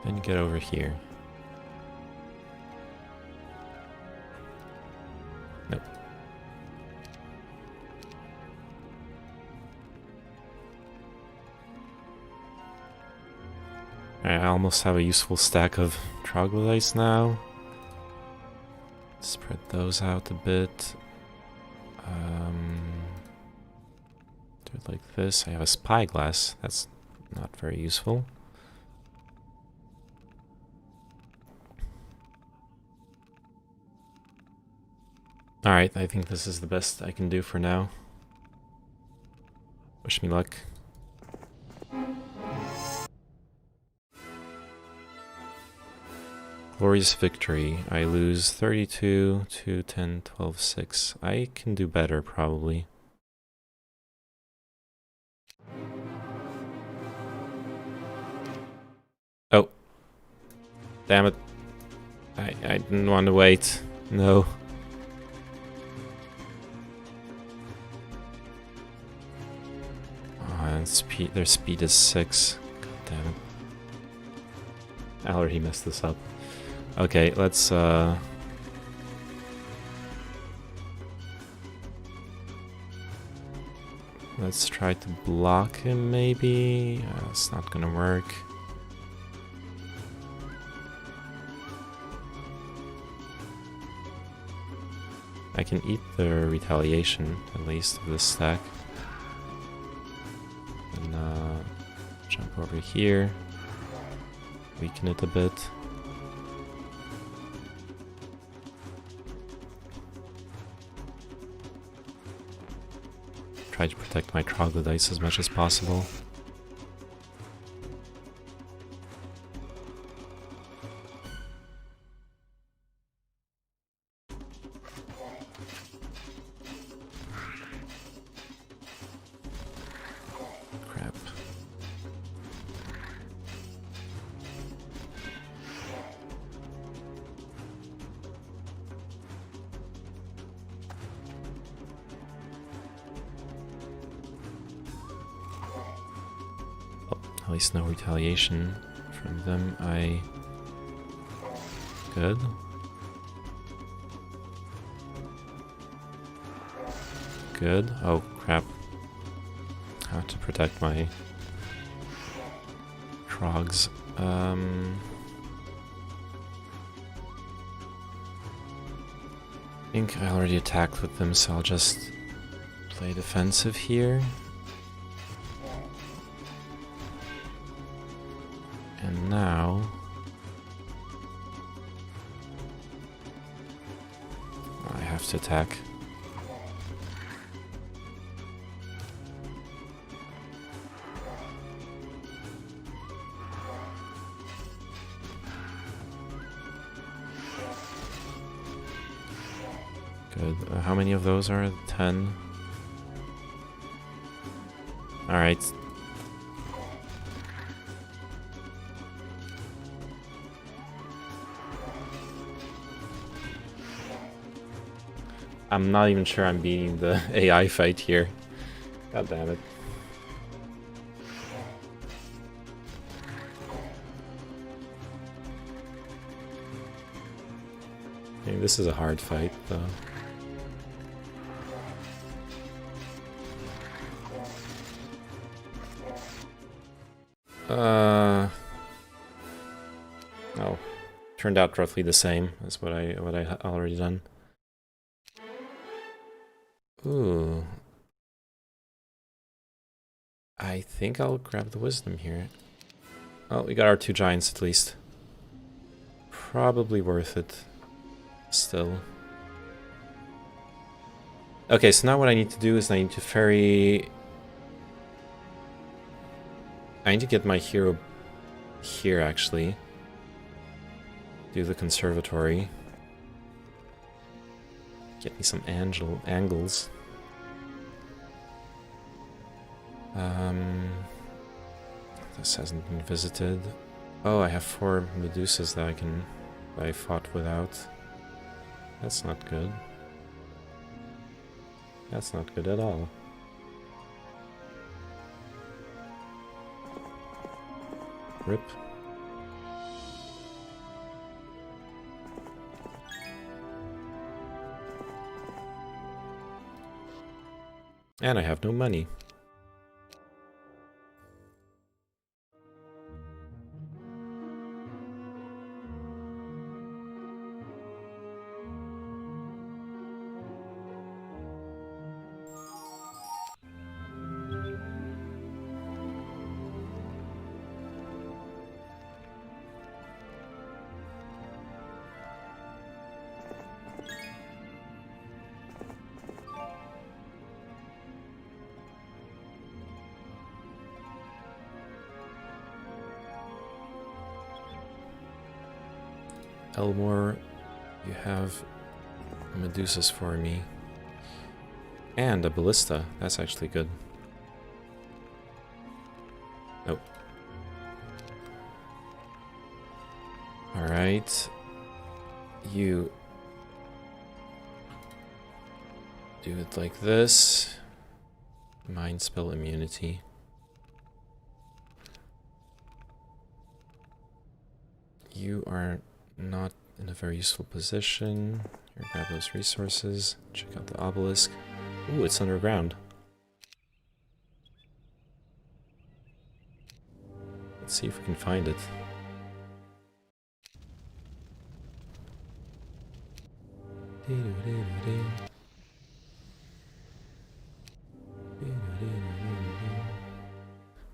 Then get over here. Nope. I almost have a useful stack of troglodytes now. Spread those out a bit. Do it like this. I have a spyglass. That's not very useful. Alright, I think this is the best I can do for now. Wish me luck. Glorious victory. I lose 32 to 10, 12, 6. I can do better, probably. Oh. Damn it. I didn't want to wait. No. And their speed is 6. God damn it. I already messed this up. Okay, let's try to block him, maybe. It's not gonna work. I can eat the retaliation, at least, of this stack. And jump over here. Weaken it a bit. Try to protect my troglodytes as much as possible. Crap. At least no retaliation from them. Good. Good. Oh, crap. I have to protect my trogs. I think I already attacked with them, so I'll just play defensive here. And now I have to attack. Good. How many of those are? 10. Alright. I'm not even sure I'm beating the AI fight here. God damn it. I mean, this is a hard fight, though. Oh, turned out roughly the same as what I already done. Ooh. I think I'll grab the wisdom here. Oh, we got our 2 giants at least. Probably worth it. Still. Okay, so now what I need to do is I need to ferry... I need to get my hero here, actually. Do the conservatory. Get me some angles. This hasn't been visited. Oh, I have 4 Medusas that I fought without. That's not good. That's not good at all. Rip. And I have no money. Elmore, you have Medusas for me. And a ballista. That's actually good. Nope. Alright. You do it like this. Mind spell immunity. You are not in a very useful position. Here, grab those resources. Check out the obelisk. Ooh, it's underground. Let's see if we can find it.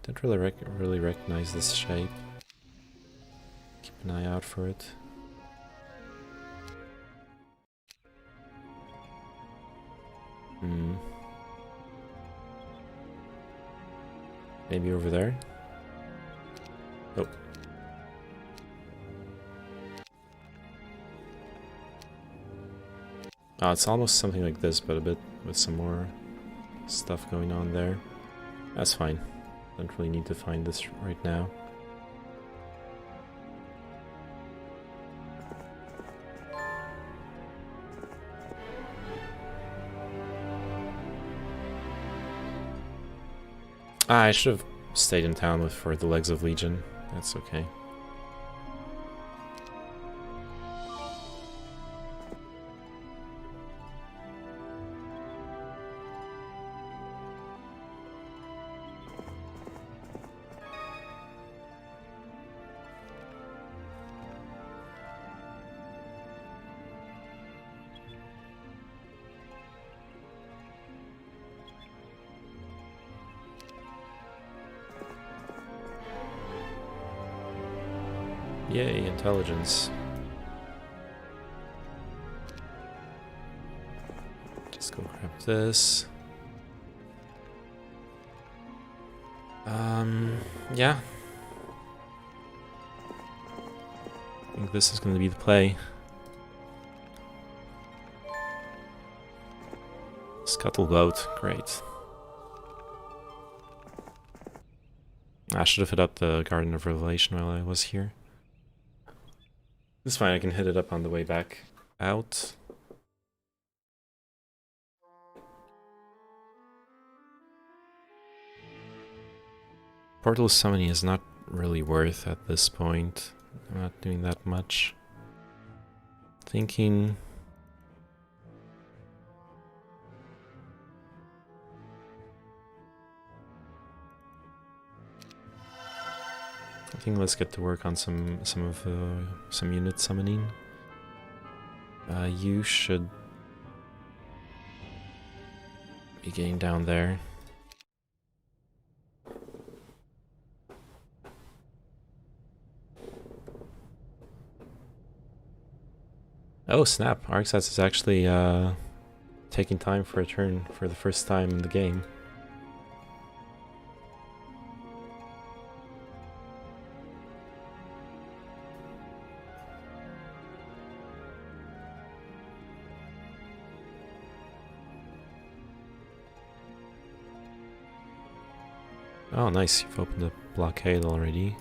Don't really recognize this shape. Keep an eye out for it. Maybe over there? Nope. Oh, it's almost something like this, but a bit with some more stuff going on there. That's fine. Don't really need to find this right now. Ah, I should have stayed in town for the Legs of Legion. That's okay. Yay, intelligence. Just go grab this. Yeah. I think this is going to be the play. Scuttlegoat, great. I should have hit up the Garden of Revelation while I was here. It's fine, I can hit it up on the way back out. Portal summoning is not really worth at this point. I'm not doing that much. Thinking... I think let's get to work on some unit summoning. You should be getting down there. Oh snap! Arxas is actually 10 taking time for a turn for the first time in the game. Oh, nice. You've opened the blockade already.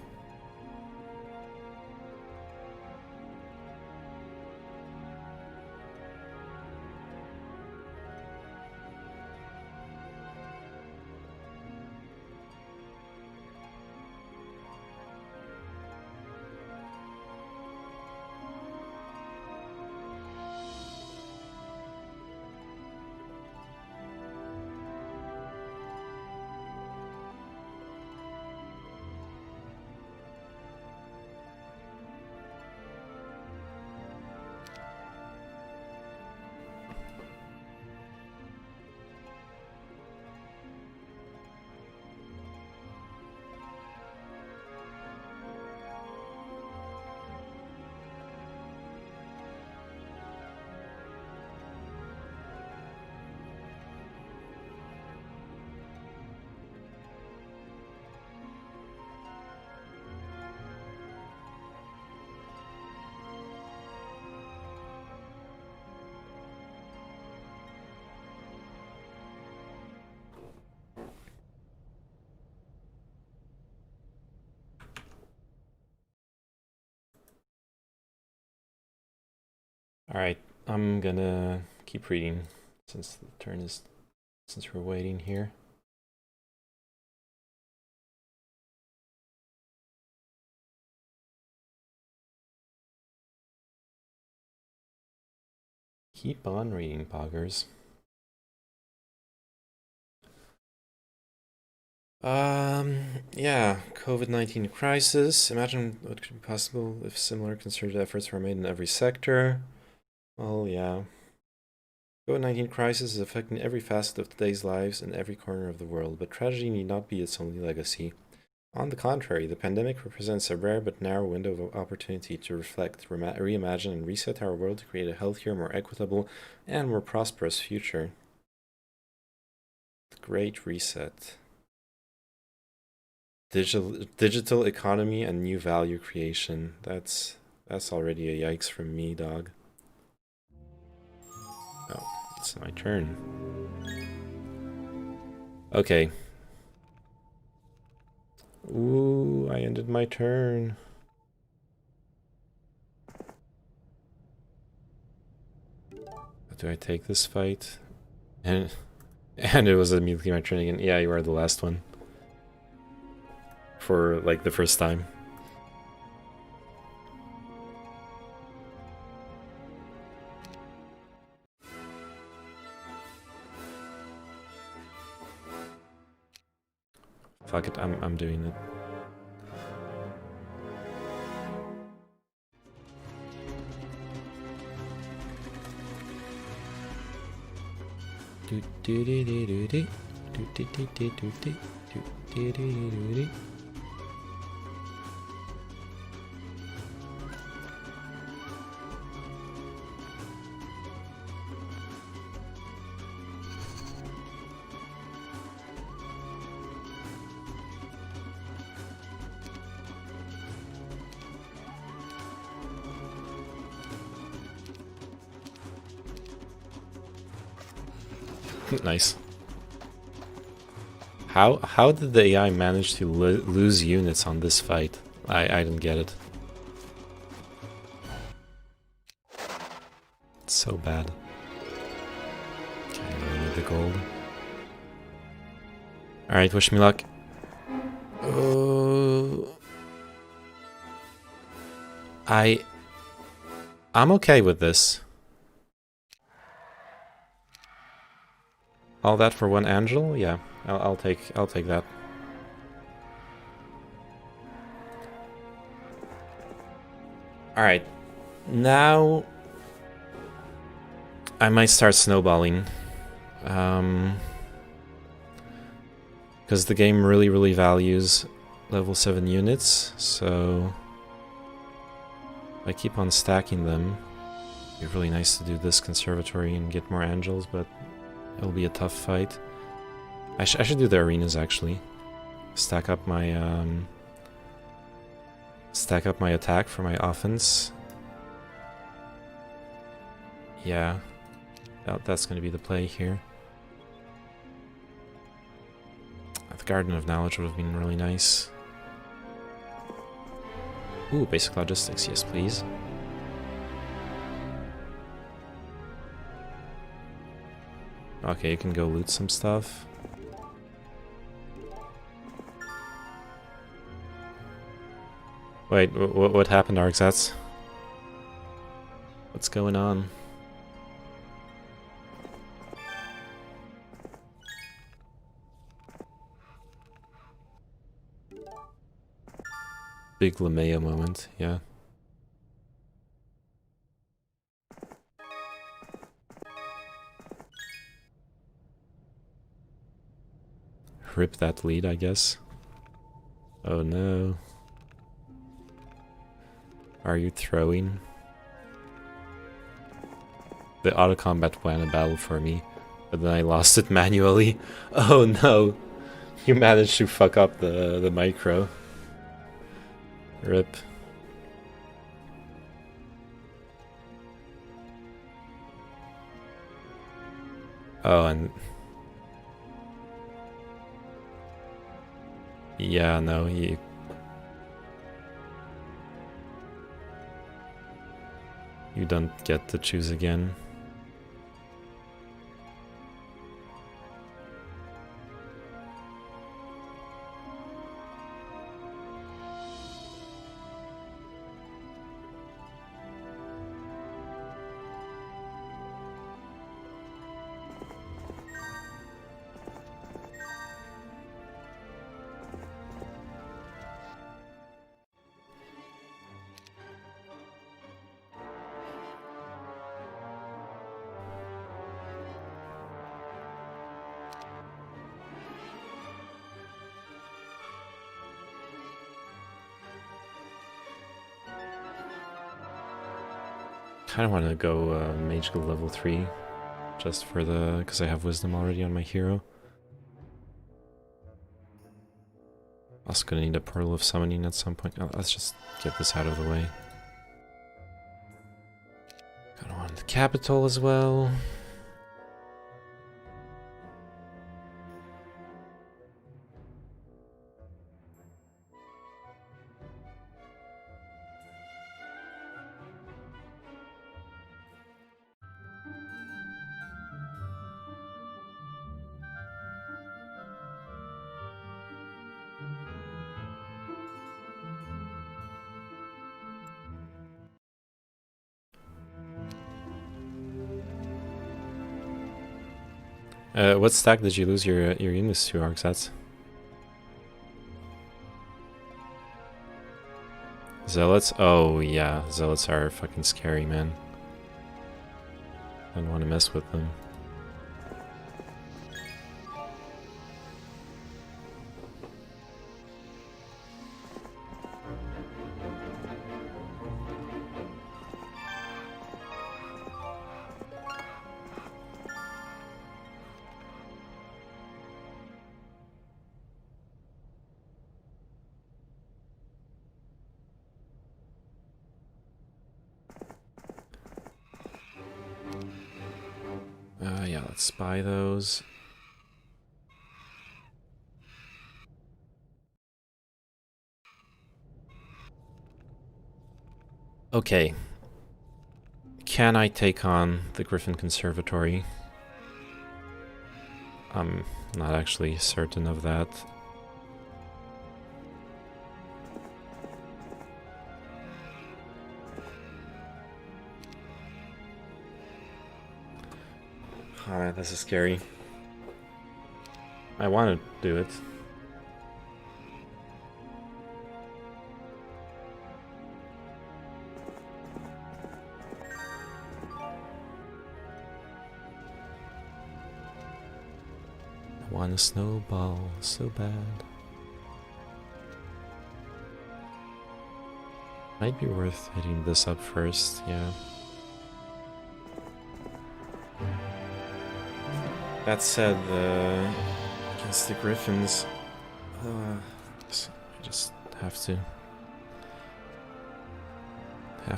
Alright, I'm gonna keep reading since we're waiting here. Keep on reading, poggers. Yeah, COVID-19 crisis. Imagine what could be possible if similar concerted efforts were made in every sector. Well, yeah. COVID-19 crisis is affecting every facet of today's lives in every corner of the world, but tragedy need not be its only legacy. On the contrary, the pandemic represents a rare but narrow window of opportunity to reflect, reimagine, and reset our world to create a healthier, more equitable, and more prosperous future. The Great Reset. Digital economy and new value creation. That's already a yikes from me, dog. Oh, it's my turn. Okay. Ooh, I ended my turn. Do I take this fight? And it was immediately my turn again. Yeah, you are the last one. For like the first time. Fuck it, I'm doing it. Do do do do do do do do do do do do do do do. Nice. How did the AI manage to lose units on this fight? I didn't get it. It's so bad. Okay, I need the gold. Alright, wish me luck. I'm okay with this. All that for one angel? Yeah, I'll take that. All right, now I might start snowballing, because the game really values level 7 units. So if I keep on stacking them, it'd be really nice to do this conservatory and get more angels, but It'll be a tough fight. I should do the arenas actually. Stack up my attack for my offense. Yeah, that's going to be the play here. The Garden of Knowledge would have been really nice. Ooh, basic logistics, yes please. Okay, you can go loot some stuff. Wait, what happened, Arxats? What's going on? Big LeMayo moment, yeah. Rip that lead, I guess. Oh no. Are you throwing? The auto combat won a battle for me, but then I lost it manually. Oh no! You managed to fuck up the micro. Rip. Oh, and yeah, no, you don't get to choose again. I kind of want to go Mage Guild level 3, just for the... because I have Wisdom already on my hero. Also gonna need a Pearl of Summoning at some point. Oh, let's just get this out of the way. Gonna want the Capital as well. What stack did you lose your units to, Arxats? Zealots? Oh yeah, Zealots are fucking scary, man. I don't want to mess with them. Yeah, let's buy those. Okay. Can I take on the Griffin Conservatory? I'm not actually certain of that. Alright, this is scary. I want to do it. I want a snowball so bad. Might be worth hitting this up first, yeah. That said, against the Griffins, I just have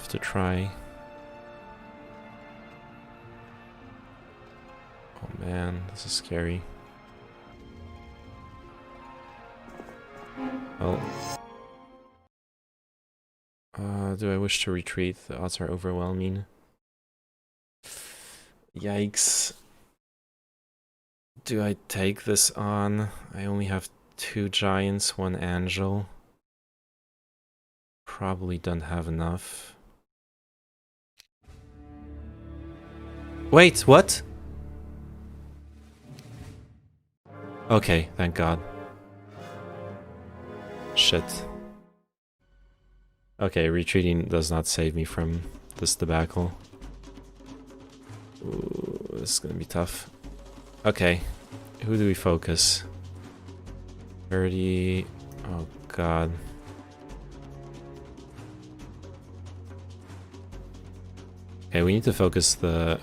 to try. Oh man, this is scary. Well, do I wish to retreat? The odds are overwhelming. Yikes. Do I take this on? I only have 2 giants, 1 angel. Probably don't have enough. Wait, what? Okay, thank God. Shit. Okay, retreating does not save me from this debacle. Ooh, this is gonna be tough. Okay, who do we focus? 30... Oh God. Okay, we need to focus the...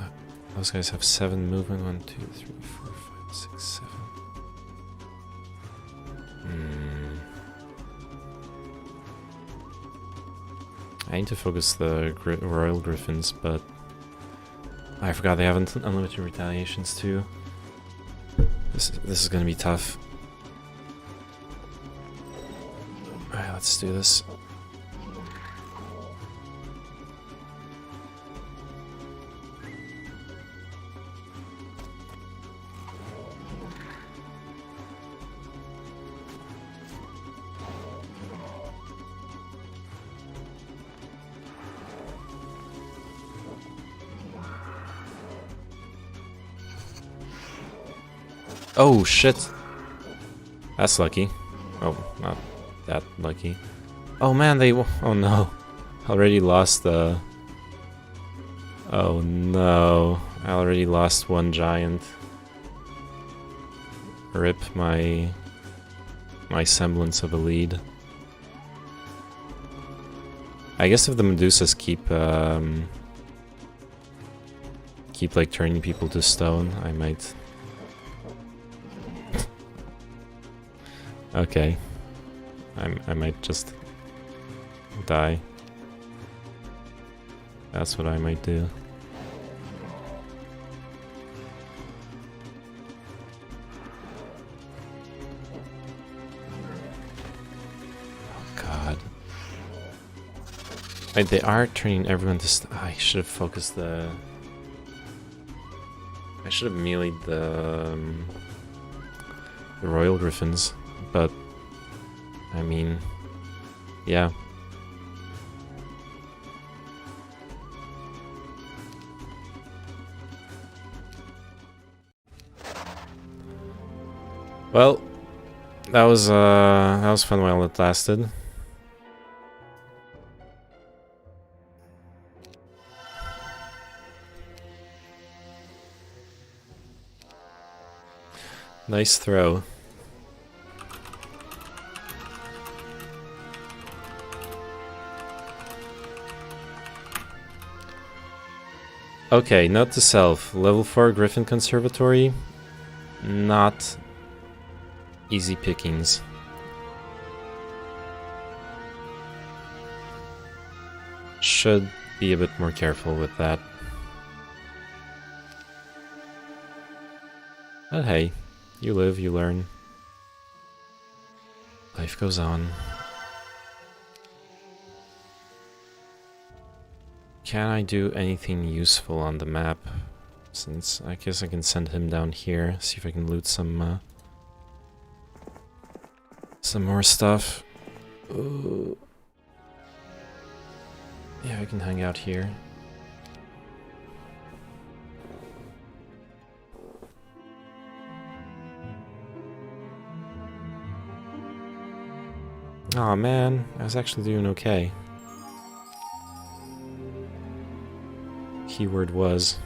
Those guys have 7 movement. 1, 2, 3, 4, 5, 6, 7. I need to focus the Royal Griffins, but... I forgot they have unlimited retaliations too. This is gonna be tough. Alright, let's do this. Oh shit! That's lucky. Oh, not that lucky. Oh man, oh no. Already lost the... Oh no. I already lost 1 giant. Rip my semblance of a lead. I guess if the Medusas keep like turning people to stone, I might... Okay. I might just die. That's what I might do. Oh God. Wait, they are turning everyone to I should have focused the... I should have melee'd the Royal Griffins. But, I mean, yeah. Well, that was fun while it lasted. Nice throw. Okay, note to self. Level 4 Griffin Conservatory. Not easy pickings. Should be a bit more careful with that. But hey, you live, you learn. Life goes on. Can I do anything useful on the map? Since I guess I can send him down here, see if I can loot some more stuff. Ooh. Yeah, I can hang out here. Aw man, I was actually doing okay. Keyword was.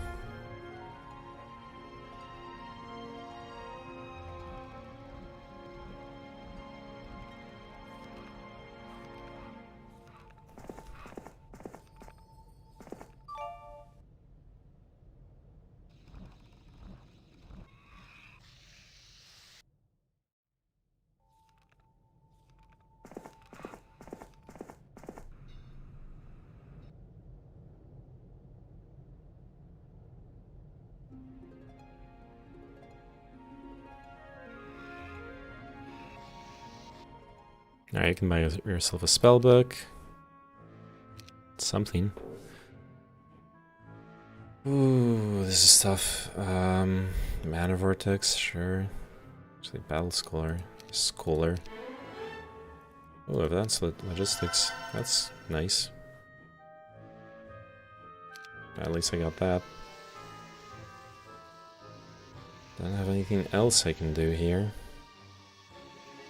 Alright, you can buy yourself a spell book. Something. Ooh, this is tough. Mana Vortex, sure. Actually, Battle Scholar. Oh, Advanced Logistics. That's nice. At least I got that. Don't have anything else I can do here.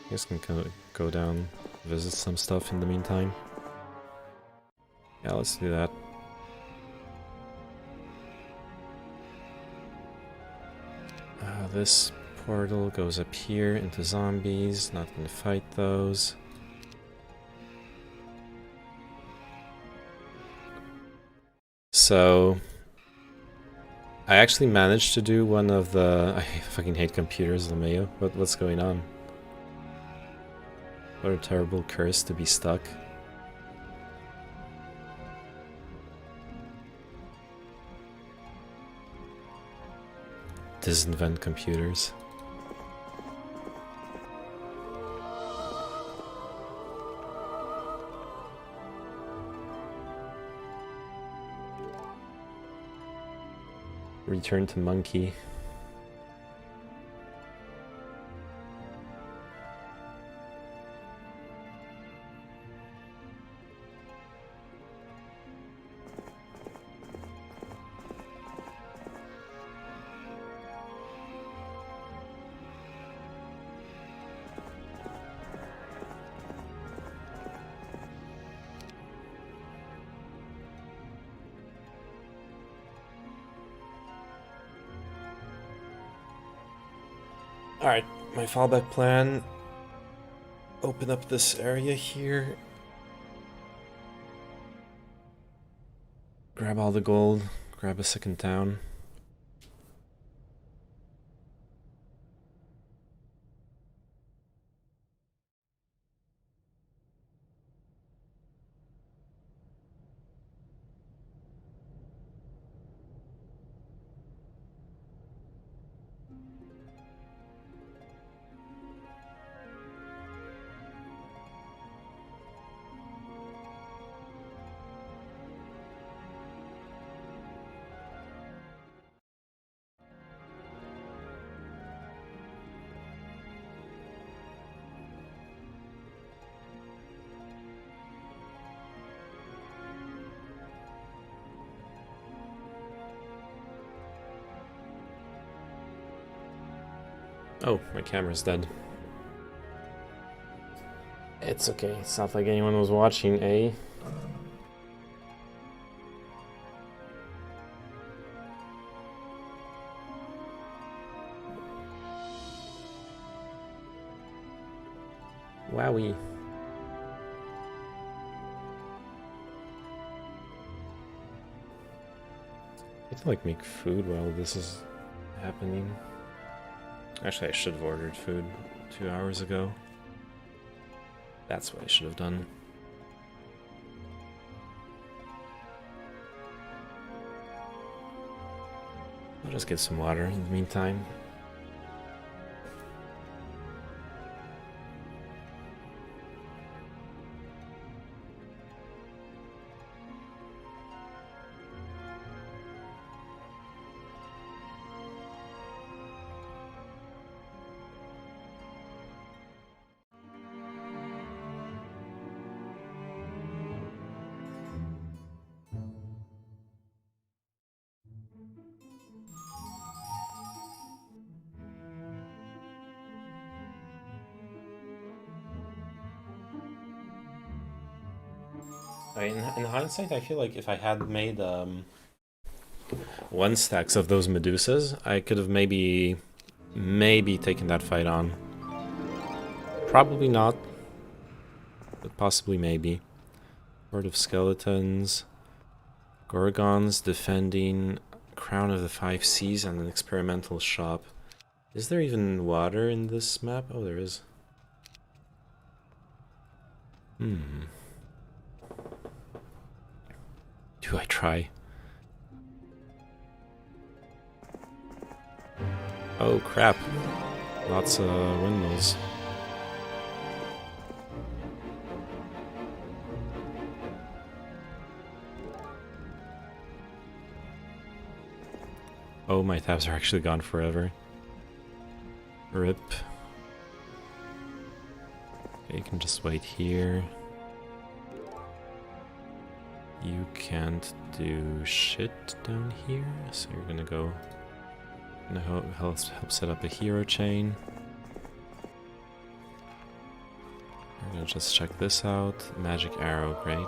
I guess I can go down, visit some stuff in the meantime. Yeah, let's do that. This portal goes up here into zombies. Not gonna fight those. So I actually managed to do one of the... I fucking hate computers, LeMayo. What's going on? What a terrible curse to be stuck. Disinvent computers. Return to monkey. Alright, my fallback plan. Open up this area here. Grab all the gold. Grab a second town. Oh, my camera's dead. It's okay, it's not like anyone was watching, eh? Wowie. I have to like make food while this is happening. Actually, I should have ordered food 2 hours ago. That's what I should have done. I'll just get some water in the meantime. In hindsight, I feel like if I had made 1 stacks of those Medusas, I could have maybe taken that fight on. Probably not, but possibly maybe. Horde of Skeletons, Gorgons defending, Crown of the 5 Seas, and an experimental shop. Is there even water in this map? Oh, there is. Do I try? Oh crap. Lots of windmills. Oh, my tabs are actually gone forever. RIP. Okay, you can just wait here. You can't do shit down here, so you're gonna go... Gonna help set up a hero chain. I'm gonna just check this out. Magic arrow, great.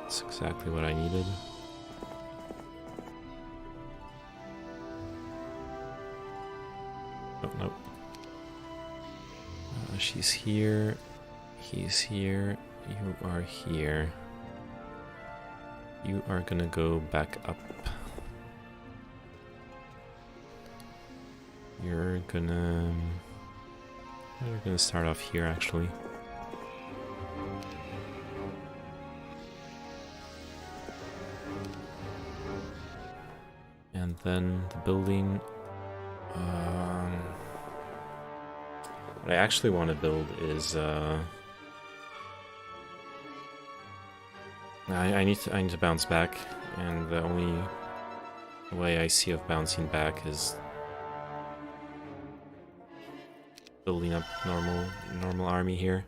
That's exactly what I needed. Oh, nope. She's here. He's here. You are here. You are gonna go back up. You're gonna start off here, actually. And then the building. What I actually want to build is I need to bounce back, and the only way I see of bouncing back is building up normal army here.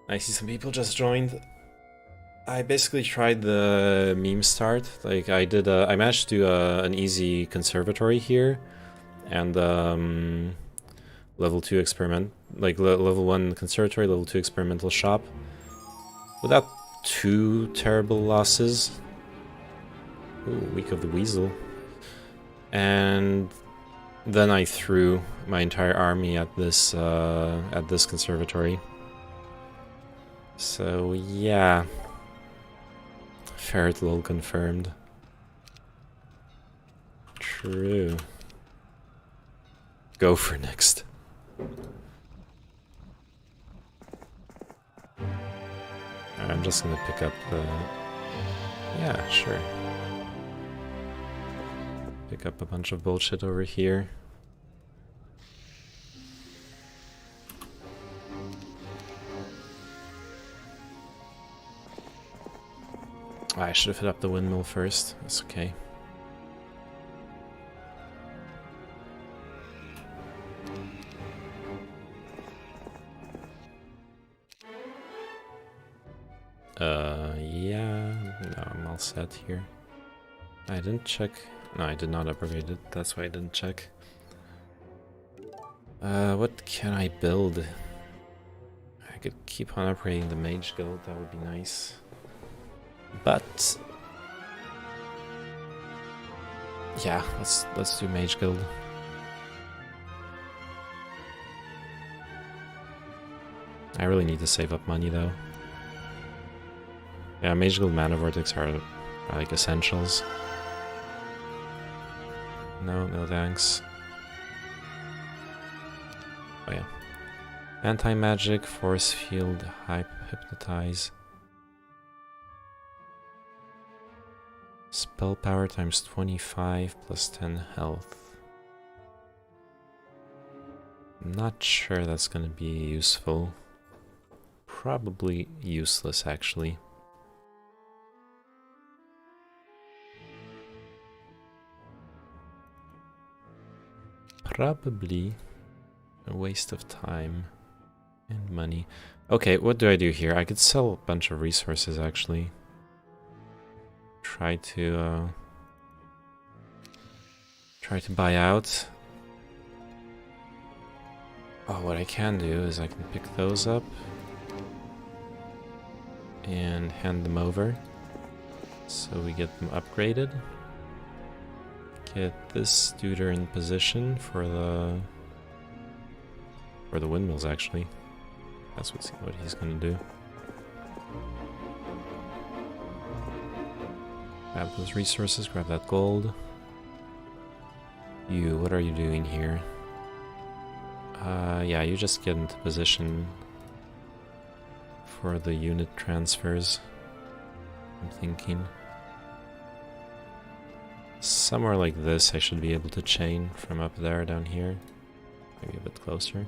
I see some people just joined. I basically tried the meme start. Like I managed to do an easy conservatory here, and level 2 experiment, like level 1 conservatory, level 2 experimental shop, without too terrible losses. Ooh, Week of the Weasel. And then I threw my entire army at this conservatory. So yeah, ferret lol confirmed. True. Go for next. I'm just gonna pick up the... Yeah, sure. Pick up a bunch of bullshit over here. I should have hit up the windmill first. That's okay. Yeah, no, I'm all set here. I didn't check. No, I did not upgrade it. That's why I didn't check. What can I build? I could keep on upgrading the mage guild. That would be nice. But yeah, let's do mage guild. I really need to save up money though. Yeah, mage guild mana vortex are like essentials. No thanks. Oh yeah. Anti-magic, force field, hypnotize. Spell power times 25 plus 10 health. I'm not sure that's gonna be useful. Probably useless actually. Probably a waste of time and money. Okay, what do I do here? I could sell a bunch of resources actually. Try to buy out. Oh, what I can do is I can pick those up and hand them over, so we get them upgraded. Get this dude in position for the windmills. Actually, that's what he's gonna do. Grab those resources, grab that gold. You, what are you doing here? Yeah, you just get into position for the unit transfers. I'm thinking. Somewhere like this, I should be able to chain from up there down here. Maybe a bit closer.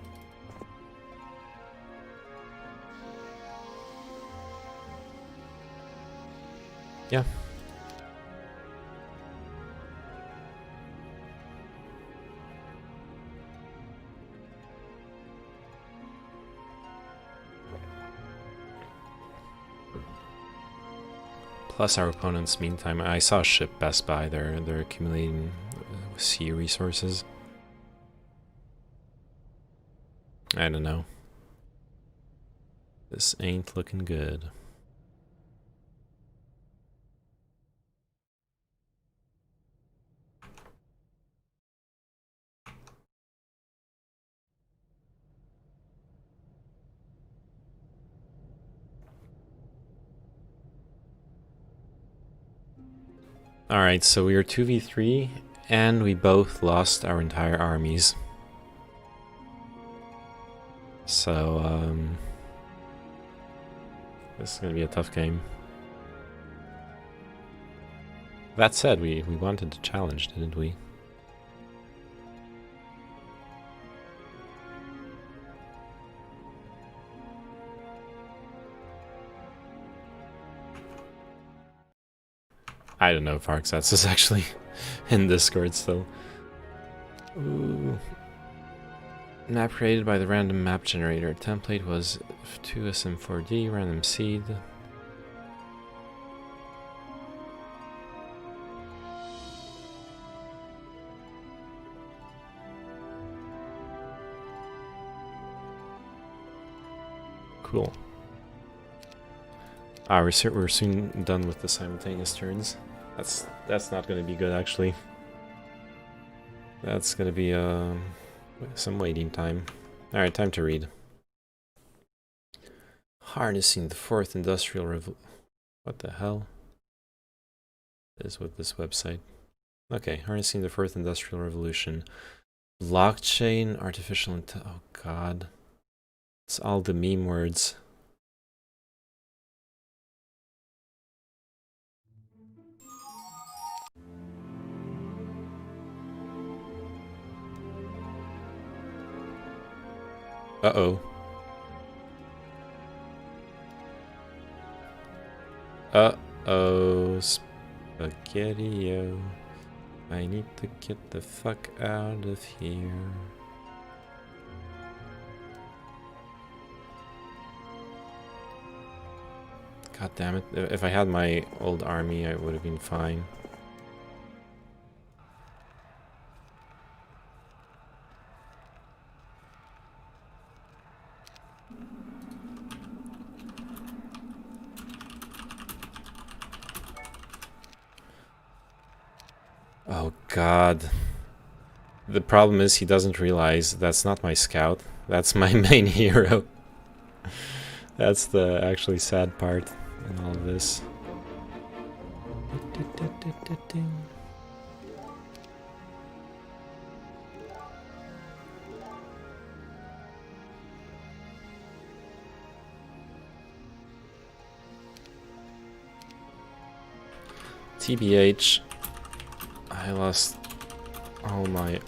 Yeah. Plus our opponents, meantime, I saw a ship pass by. They're accumulating sea resources. I don't know. This ain't looking good. Alright, so we are 2v3, and we both lost our entire armies. So, this is gonna be a tough game. That said, we wanted to challenge, didn't we? I don't know if ArcSats is actually in Discord still. Ooh. Map created by the random map generator. Template was 2SM4D, random seed. Cool. We're soon done with the simultaneous turns. That's not going to be good, actually. That's going to be some waiting time. Alright, time to read. Harnessing the fourth industrial revolution. What the hell is with this website? Okay, harnessing the fourth industrial revolution. Blockchain, artificial intelligence. Oh god. It's all the meme words. Uh-oh. Uh-oh. Spaghetti-o. I need to get the fuck out of here. God damn it. If I had my old army, I would have been fine. Oh god. The problem is he doesn't realize that's not my scout. That's my main hero. That's the actually sad part in all of this. TBH, I lost all my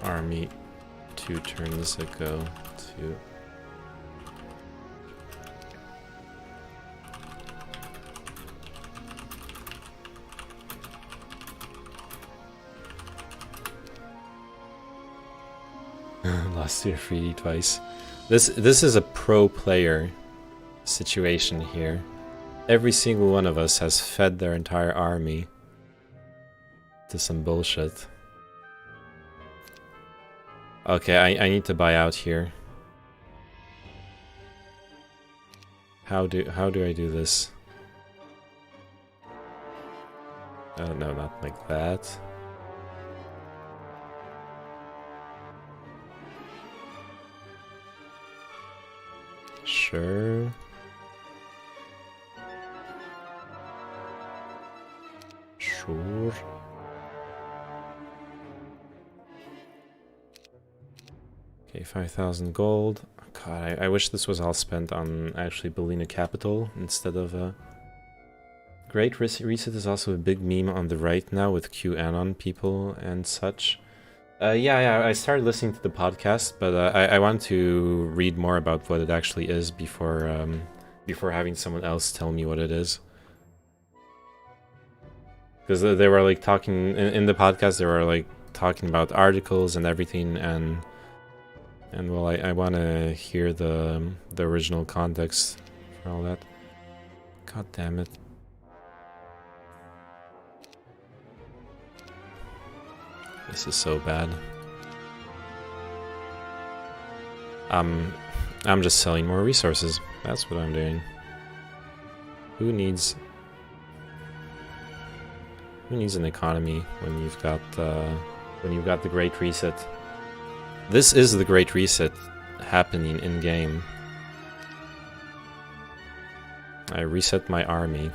army 2 turns ago to... Lost to a 3D twice. This is a pro player situation here. Every single one of us has fed their entire army to some bullshit. Okay, I need to buy out here. How do I do this? Oh no, not like that. Sure. Sure. Okay, 5,000 gold. God, I wish this was all spent on actually building a capital instead of a... Great Reset is also a big meme on the right now with QAnon people and such. Yeah, I started listening to the podcast, but I want to read more about what it actually is before having someone else tell me what it is. because they were like talking in the podcast. They were like talking about articles and everything, and well, I want to hear the original context for all that. God damn it. This is so bad. I'm just selling more resources. That's what I'm doing. Who needs an economy when you've got the Great Reset? This is the Great Reset happening in game. I reset my army.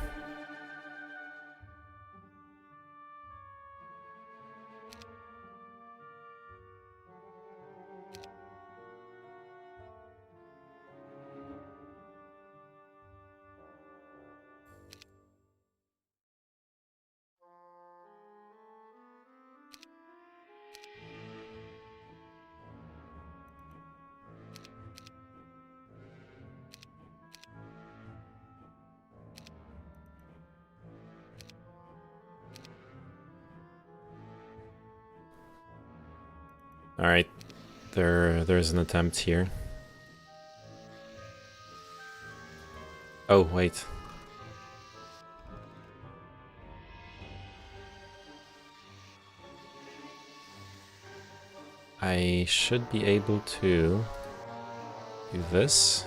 Alright, there's an attempt here. Oh, wait. I should be able to do this.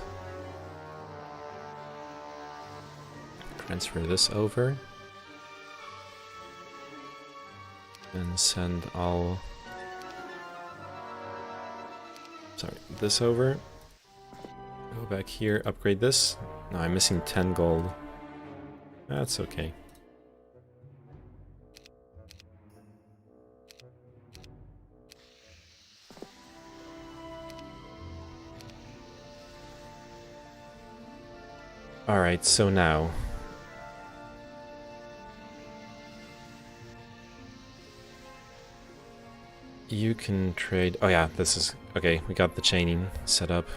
Transfer this over. And send all... Sorry, this over. Go back here, upgrade this. No, I'm missing 10 gold. That's okay. Alright, so now... You can trade... Oh yeah, this is... Okay, we got the chaining set up.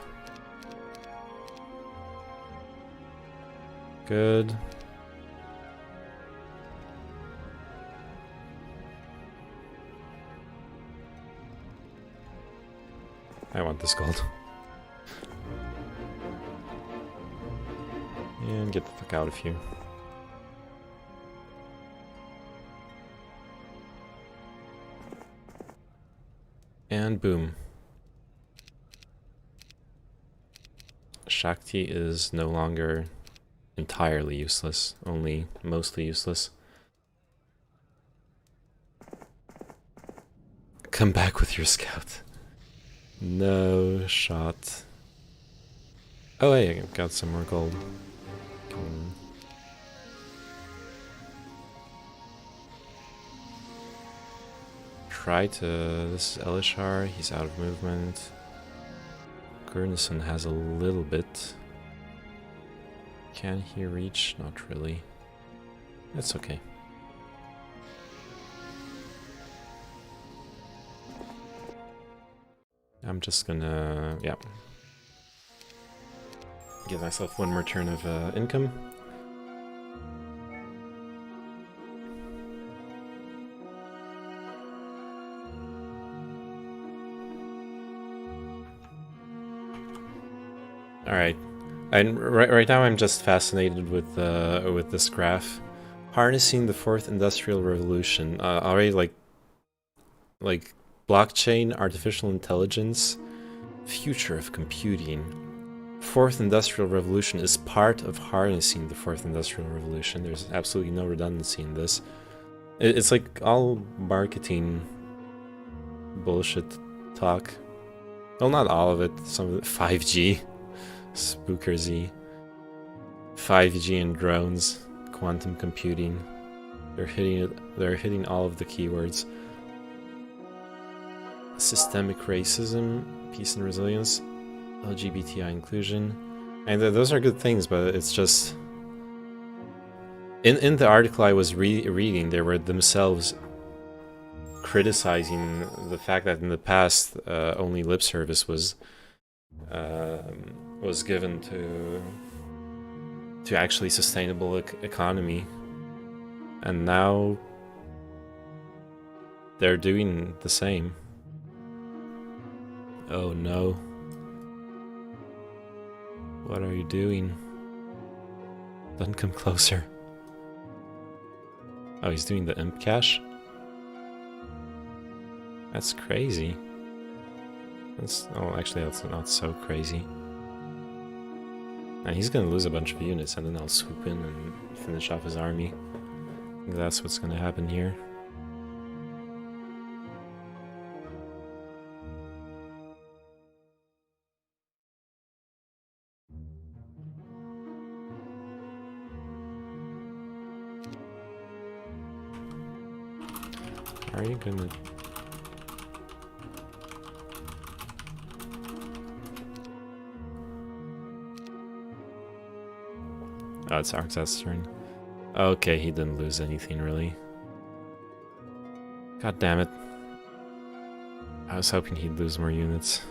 Good. I want this gold. And get the fuck out of here. And boom. Shakti is no longer entirely useless, only mostly useless. Come back with your scout. No shot. Oh hey, I got some more gold. Try to... This is Elishar, he's out of movement. Gurnison has a little bit. Can he reach? Not really. That's okay. I'm just gonna... yeah. Give myself one more turn of income. Alright, and right now I'm just fascinated with this graph. Harnessing the fourth industrial revolution. Already like blockchain, artificial intelligence, future of computing. Fourth industrial revolution is part of harnessing the fourth industrial revolution. There's absolutely no redundancy in this. It's like all marketing bullshit talk. Well, not all of it. Some of it. 5G. Spooker Z, 5G and drones, quantum computing. They're hitting it. They're hitting all of the keywords. Systemic racism, peace and resilience, LGBTI inclusion, and those are good things. But it's just in the article I was reading, they were themselves criticizing the fact that in the past only lip service was given to actually sustainable economy, and now they're doing the same. Oh no. What are you doing? Don't come closer. Oh, he's doing the imp cache? That's crazy. Actually, that's not so crazy. And he's gonna lose a bunch of units, and then I'll swoop in and finish off his army. I think that's what's gonna happen here. Are you gonna... Oh, it's Arxas' turn. Okay, he didn't lose anything, really. God damn it. I was hoping he'd lose more units.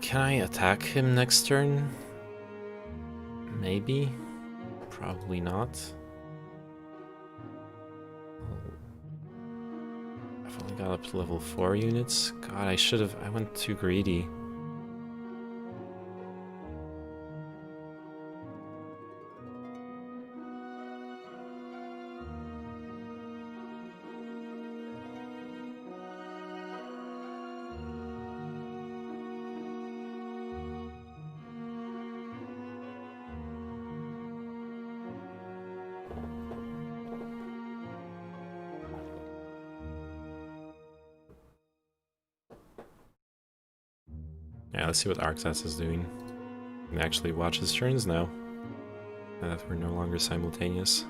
Can I attack him next turn? Maybe? Probably not. I've only got up to level 4 units. God, I went too greedy. Yeah, let's see what Arxas is doing. We can actually watch his turns now. Now that we're no longer simultaneous.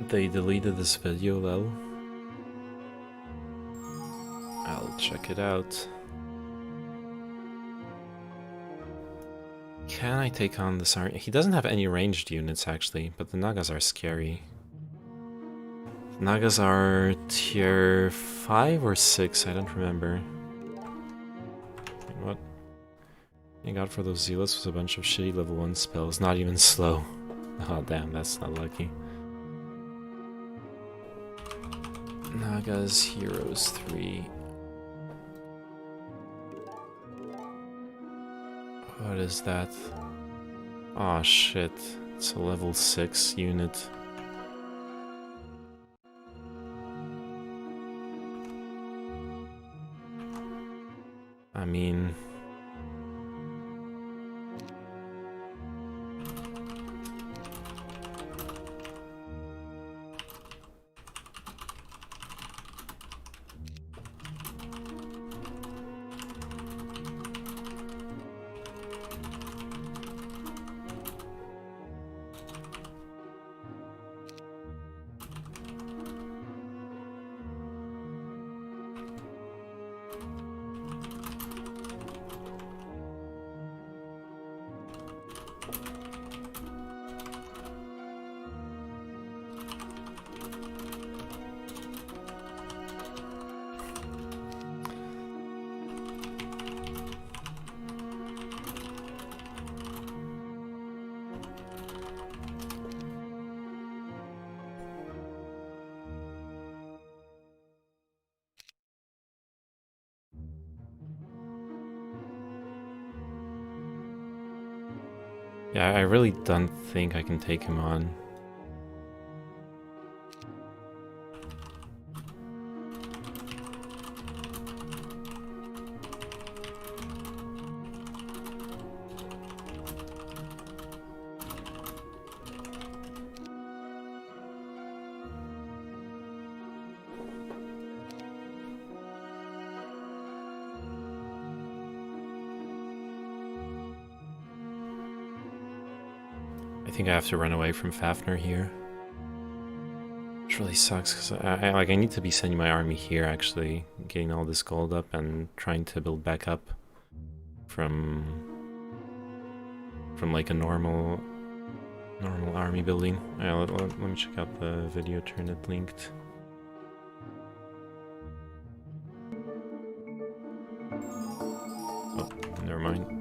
They deleted this video though. I'll check it out. Can I take on this army? He doesn't have any ranged units actually, but the Nagas are scary. The Nagas are tier 5 or 6, I don't remember. What I got for those zealots was a bunch of shitty level 1 spells, not even slow. Oh damn, that's not lucky. Nagas, Heroes 3. What is that? Aw, shit. It's a level 6 unit. I mean... yeah, I really don't think I can take him on. think I have to run away from Fafnir here. Which really sucks, because I need to be sending my army here, actually. Getting all this gold up and trying to build back up from like a normal army building. Let me check out the video, turn it linked. Oh, never mind.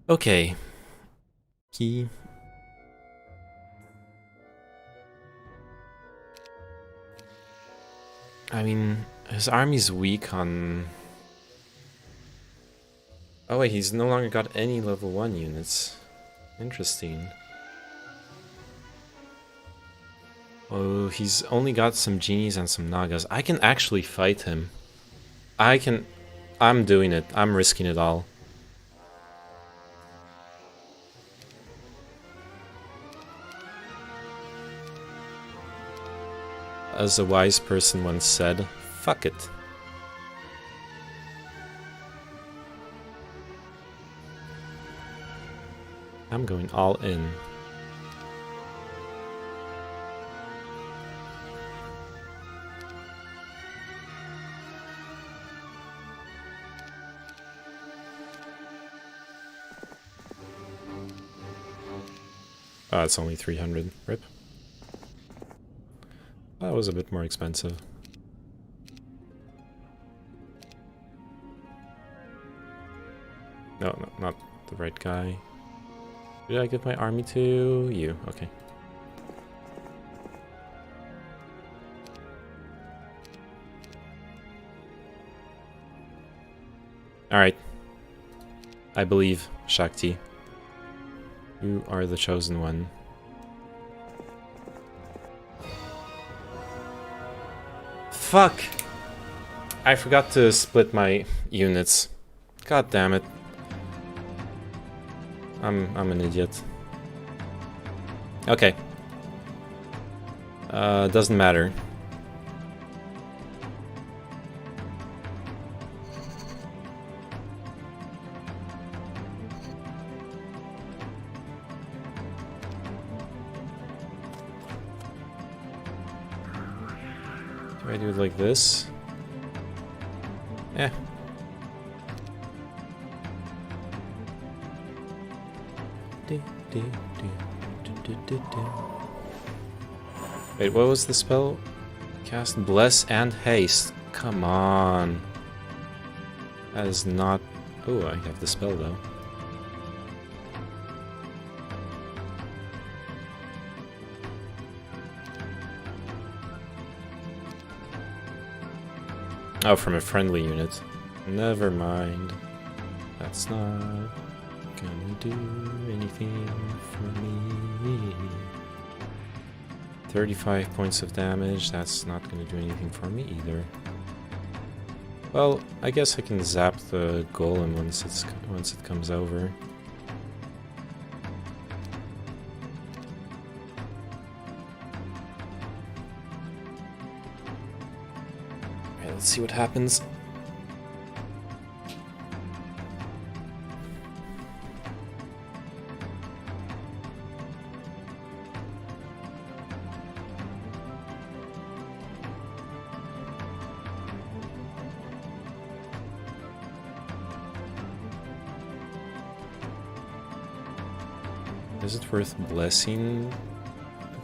Okay. Key. I mean, his army's weak on... Oh wait, he's no longer got any level 1 units. Interesting. Oh, he's only got some genies and some nagas. I can actually fight him. I'm doing it. I'm risking it all. As a wise person once said, fuck it. I'm going all in. Oh, it's only 300. Rip. That was a bit more expensive. No, not the right guy. Did I give my army to you? Okay. Alright. I believe, Shakti. You are the chosen one. Fuck! I forgot to split my units. God damn it. I'm an idiot. Okay. Doesn't matter. Do I do it like this? Eh. Wait, what was the spell? Cast Bless and Haste. Come on. That is not... Oh, I have the spell though. Oh, from a friendly unit. Never mind. That's not gonna do anything for me. 35 points of damage, that's not gonna do anything for me either. Well, I guess I can zap the golem once it comes over. Alright, let's see what happens. Is it worth blessing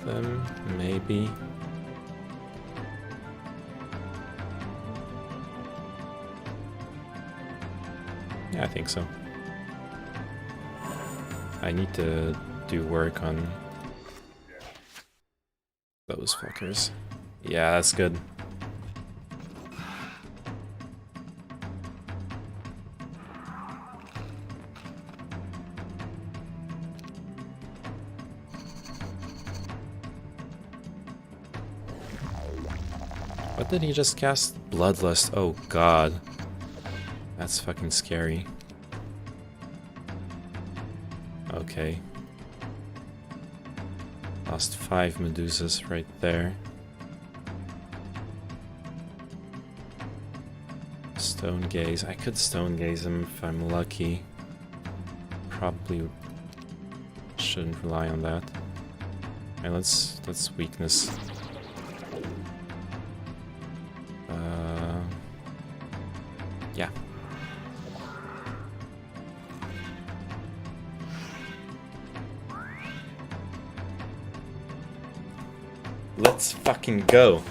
them? Maybe. Yeah, I think so. I need to do work on those fuckers. Yeah, that's good. What did he just cast? Bloodlust. Oh god. That's fucking scary. Okay. Lost 5 Medusas right there. Stone gaze. I could stone gaze him if I'm lucky. Probably shouldn't rely on that. Okay, let's weakness. Yeah. Let's fucking go.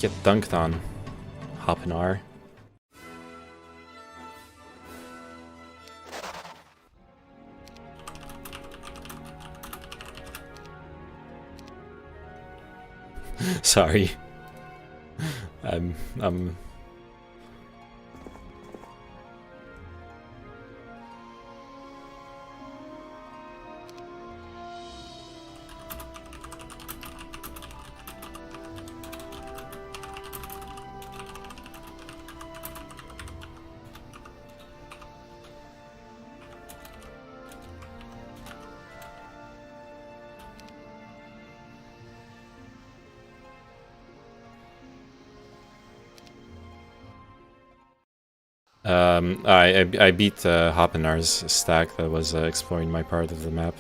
Get dunked on. Hop in R. Sorry. I'm I beat Hoppenar's stack that was exploring my part of the map.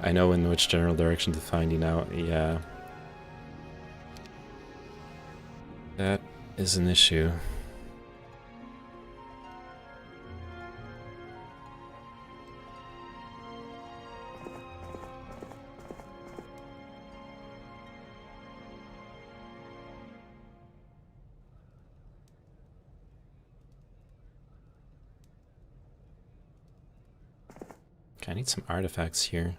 I know in which general direction to find you now. Yeah. That is an issue. Okay, I need some artifacts here.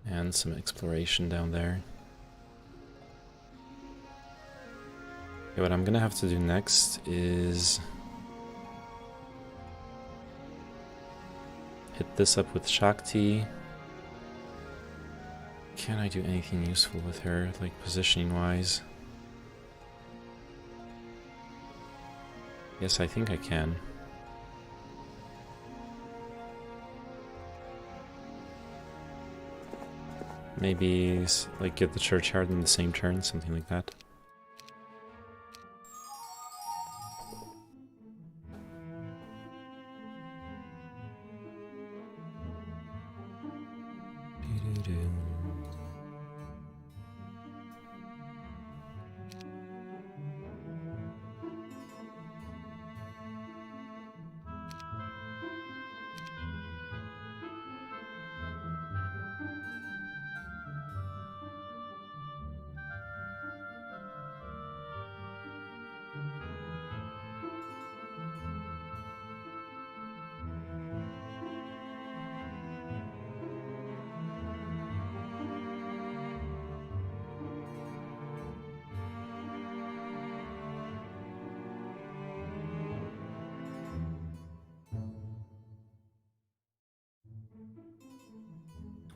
And some exploration down there. Okay, what I'm gonna have to do next is hit this up with Shakti. Can I do anything useful with her, like positioning wise? Yes, I think I can. Maybe like get the churchyard in the same turn, something like that.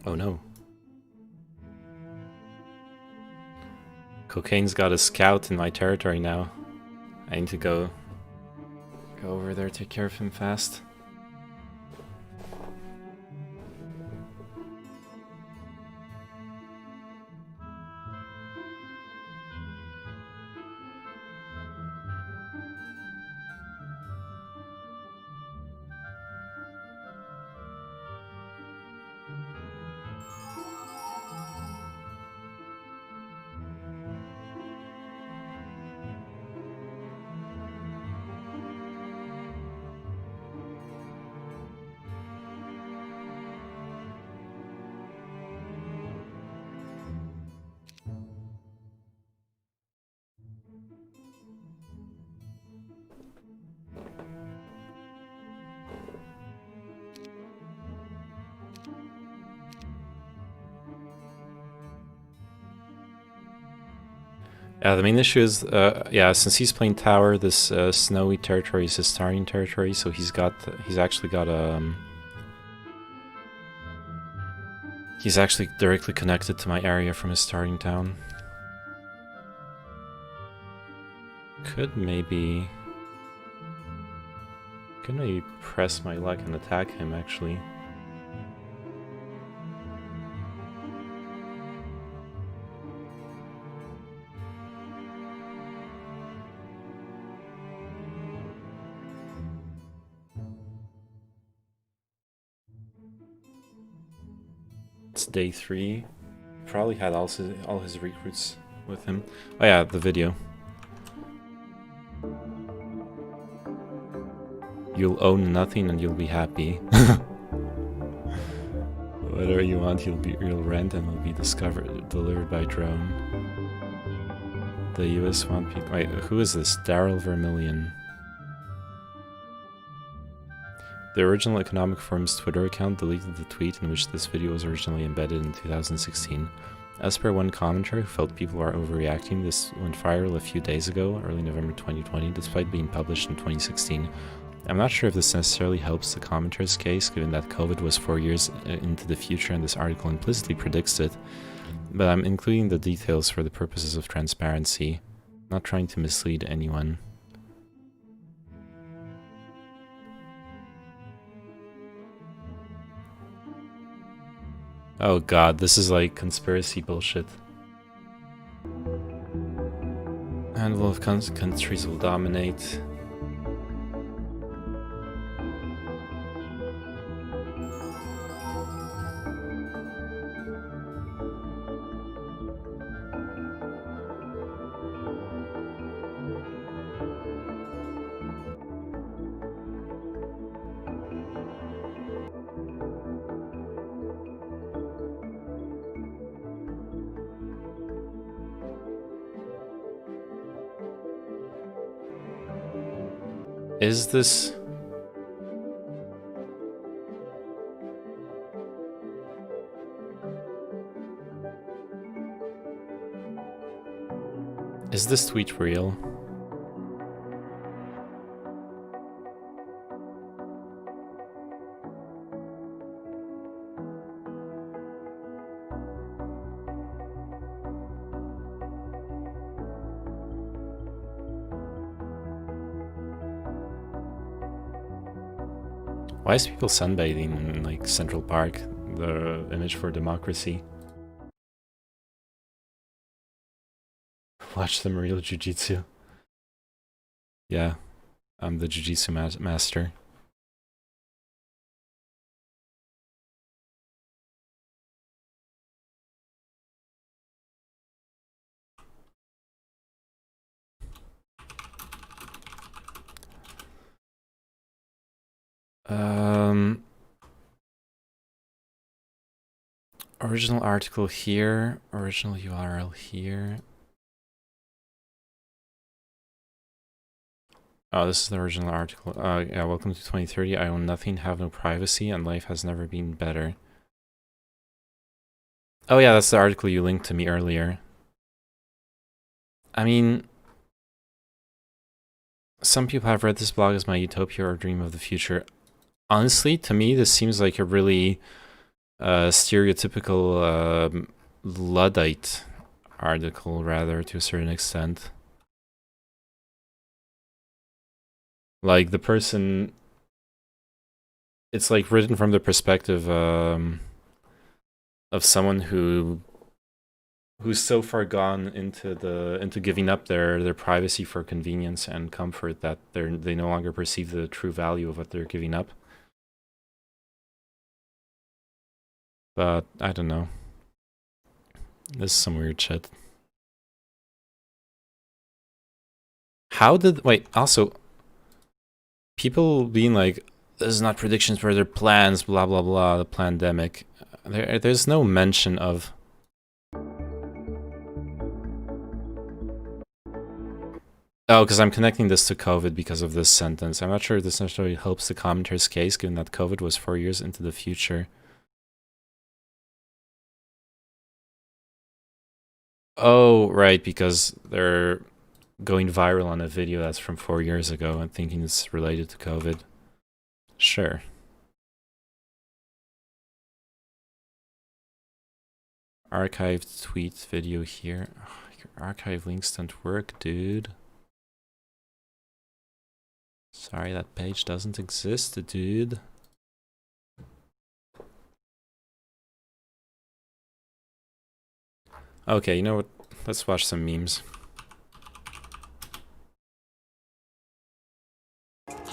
Oh no. Cocaine's got a scout in my territory now. I need to go over there, take care of him fast. Yeah, the main issue is, yeah, since he's playing tower, this snowy territory is his starting territory, so he's actually directly connected to my area from his starting town. Could maybe gonna press my luck and attack him, actually. It's day 3. Probably had all his recruits with him. Oh yeah, the video. You'll own nothing and you'll be happy. Whatever you want, you'll rent and will be delivered by drone. The US want people. Wait, who is this? Daryl Vermillion. The original Economic Forum's Twitter account deleted the tweet in which this video was originally embedded in 2016. As per one commenter who felt people are overreacting, this went viral a few days ago, early November 2020, despite being published in 2016. I'm not sure if this necessarily helps the commenter's case, given that COVID was 4 years into the future and this article implicitly predicts it, but I'm including the details for the purposes of transparency, not trying to mislead anyone. Oh god, this is like conspiracy bullshit. Handful of countries will dominate. Is this... Is this tweet real? Why is people sunbathing in like Central Park, the image for democracy? Watch some real jujitsu. Yeah, I'm the jujitsu master. Original article here, original URL here. Oh, this is the original article. Yeah, welcome to 2030. I own nothing, have no privacy, and life has never been better. Oh yeah, that's the article you linked to me earlier. I mean, some people have read this blog as my utopia or dream of the future. Honestly, to me, this seems like a really stereotypical Luddite article, rather, to a certain extent. Like, the person... It's like written from the perspective of someone who's so far gone into giving up their privacy for convenience and comfort that they no longer perceive the true value of what they're giving up. But I don't know. This is some weird shit. How did... Wait, also... People being like, this is not predictions for their plans, blah blah blah, the pandemic. There's no mention of... Oh, because I'm connecting this to COVID because of this sentence. I'm not sure if this necessarily helps the commenter's case, given that COVID was 4 years into the future. Oh, right, because they're going viral on a video that's from 4 years ago and thinking it's related to COVID. Sure. Archived tweet video here. Oh, your archive links don't work, dude. Sorry, that page doesn't exist, dude. Okay, you know what? Let's watch some memes.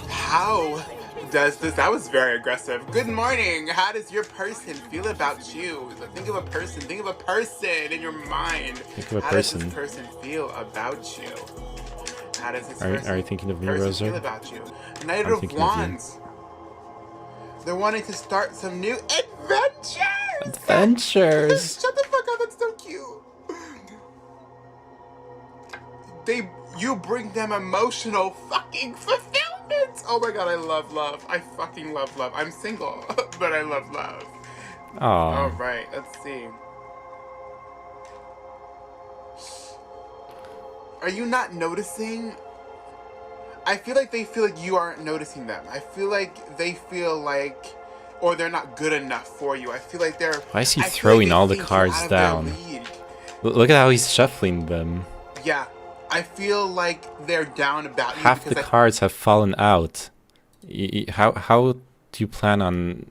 How does this? That was very aggressive. Good morning. How does your person feel about you? Think of a person. Think of a person in your mind. Think of a How person. does this person feel about you? How does this Are you thinking of me, person Rosa? feel about you? Knight I'm of thinking of you. Wands. They're wanting to start some new adventures. Adventures. Shut the fuck up. That's so cute. You bring them emotional fucking fulfillment. Oh my god, I love love. I fucking love love. I'm single, but I love love. All Aww. right, let's see. Are you not noticing? I feel like they feel like you aren't noticing them. I feel like they feel like, or they're not good enough for you. I feel like they're. Why is he I feel like throwing they all the think you're cards out of their down? league. Look at how he's shuffling them. Yeah, I feel like they're down about you. Half the because cards have fallen out. How do you plan on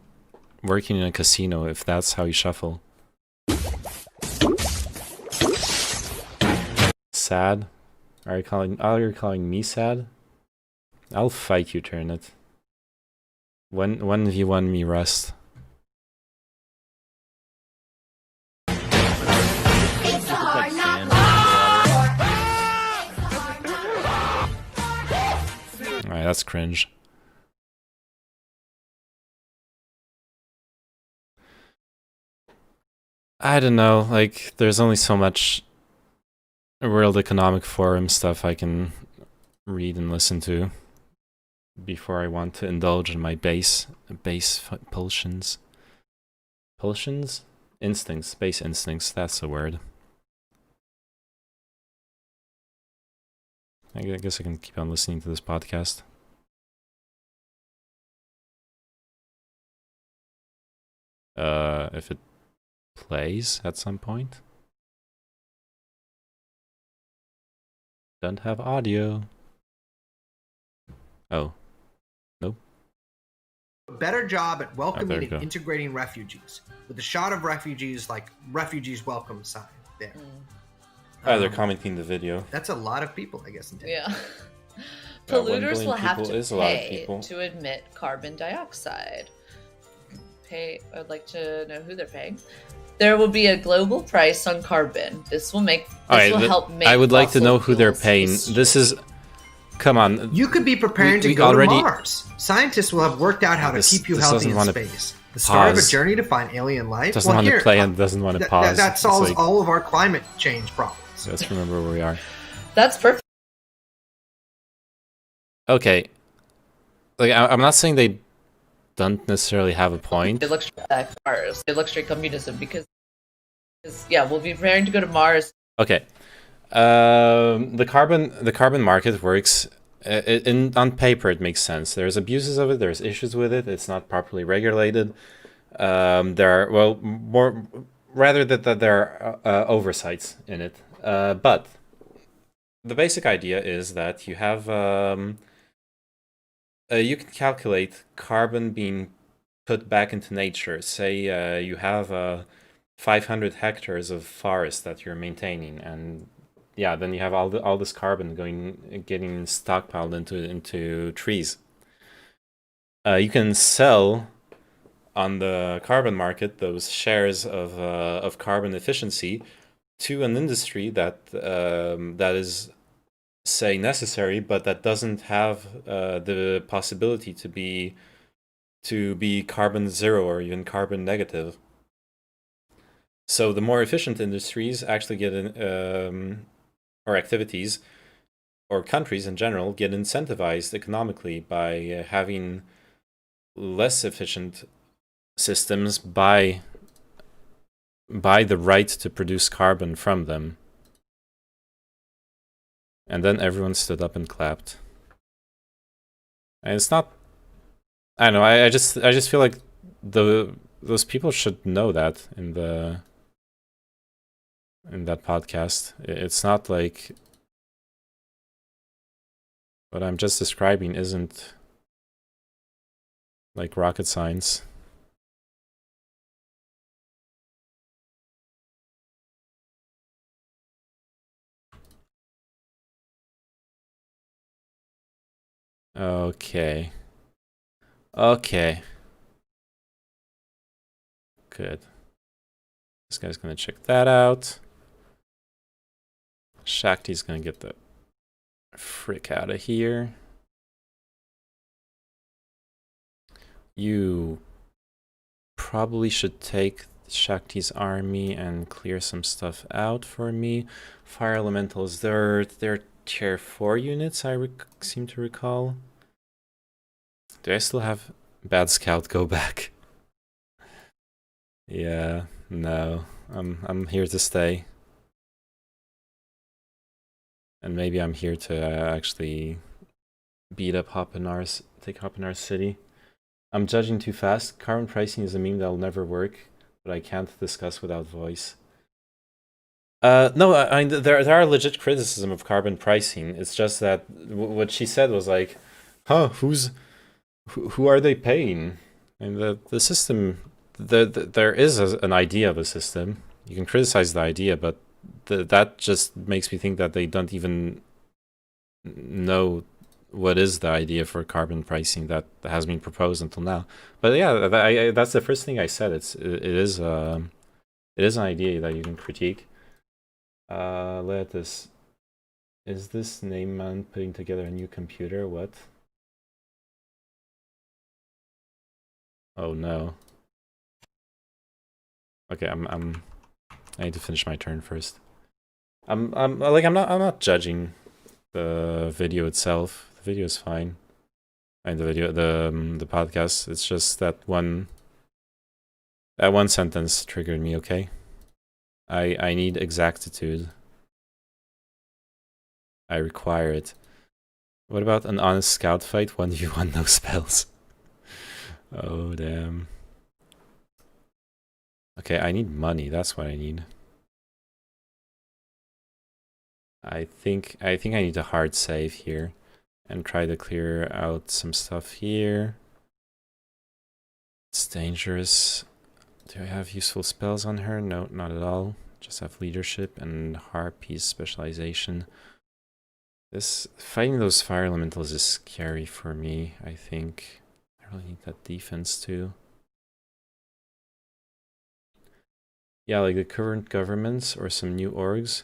working in a casino if that's how you shuffle? Sad? Are you calling me sad? I'll fight you, Turnit. When have you won me Rust? Alright, that's cringe. I don't know, like, there's only so much World Economic Forum stuff I can read and listen to before I want to indulge in my base pulsions. Pulsions? Instincts, base instincts, that's the word. I guess I can keep on listening to this podcast. If it plays at some point. Don't have audio. Oh. Nope. A better job at welcoming there you and go. integrating refugees, with a shot of refugees like refugees welcome sign there. Oh, they're commenting the video. That's a lot of people, I guess. In Yeah. 1 Polluters billion will have people to is a lot of pay people. to emit carbon dioxide. I'd like to know who they're paying. There will be a global price on carbon. This will help make. I would like to fossil know who they're fuels paying. This is, come on. You could be preparing to we go already- to Mars. Scientists will have worked out how to keep you this healthy doesn't in wanna space. The start of a pause. journey to find alien life. Doesn't want to play and doesn't want to pause. That It's solves like, all of our climate change problems. let's remember where we are. That's perfect. Okay. Like, I'm not saying they don't necessarily have a point. They look straight at Mars. They look straight communism because we'll be preparing to go to Mars. Okay. The carbon market works on paper. It makes sense. There's abuses of it. There's issues with it. It's not properly regulated. There are there are oversights in it. But the basic idea is that you have you can calculate carbon being put back into nature. Say you have 500 hectares of forest that you're maintaining, and yeah, then you have all this carbon getting stockpiled into trees. You can sell on the carbon market those shares of carbon efficiency to an industry that is, say, necessary, but that doesn't have the possibility to be carbon zero or even carbon negative. So the more efficient industries actually get or activities, or countries in general, get incentivized economically by having less efficient systems by the right to produce carbon from them. And then everyone stood up and clapped. And it's not, I don't know, I just feel like those people should know that in that podcast. It's not like, what I'm just describing isn't like rocket science. Okay. Okay. Good. This guy's gonna check that out. Shakti's gonna get the frick out of here. You probably should take Shakti's army and clear some stuff out for me. Fire elementals, they're tier 4 units, I seem to recall. Do I still have bad scout go back? Yeah, no. I'm here to stay. And maybe I'm here to actually beat up Hoppenar's, take Hoppenar's city. I'm judging too fast. Carbon pricing is a meme that'll never work, but I can't discuss without voice. No, I mean, there are legit criticism of carbon pricing. It's just that what she said was like, huh, who are they paying? And the system, there is an idea of a system. You can criticize the idea, but that just makes me think that they don't even know what is the idea for carbon pricing that has been proposed until now. But yeah, that's the first thing I said. It is an idea that you can critique. Lettuce. Is this name man putting together a new computer? What? Oh no. Okay, I need to finish my turn first. I'm not judging the video itself. The video is fine. And the podcast. It's just that one sentence triggered me, okay? I need exactitude. I require it. What about an honest scout fight? 1v1, no spells. Oh damn. Okay, I need money. That's what I need. I think I need a hard save here and try to clear out some stuff here. It's dangerous. Do I have useful spells on her? No, not at all. Just have leadership and harpies specialization. This fighting those fire elementals is scary for me, I think. I really need that defense too. Yeah, like the current governments or some new orgs.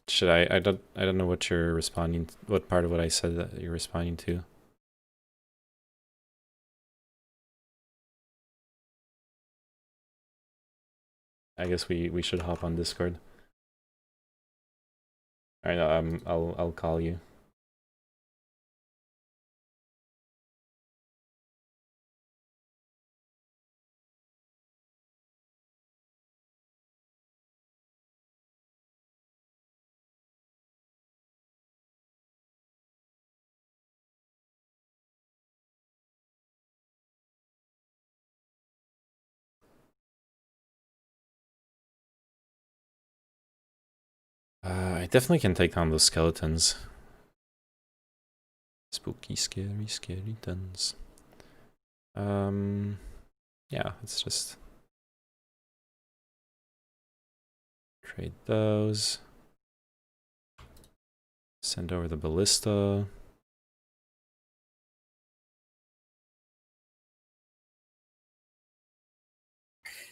Should I don't know what you're responding, what part of what I said that you're responding to. I guess we should hop on Discord. All right, I'll call you. I definitely can take down those skeletons. Spooky, scary skeletons. Yeah, let's just trade those. Send over the ballista.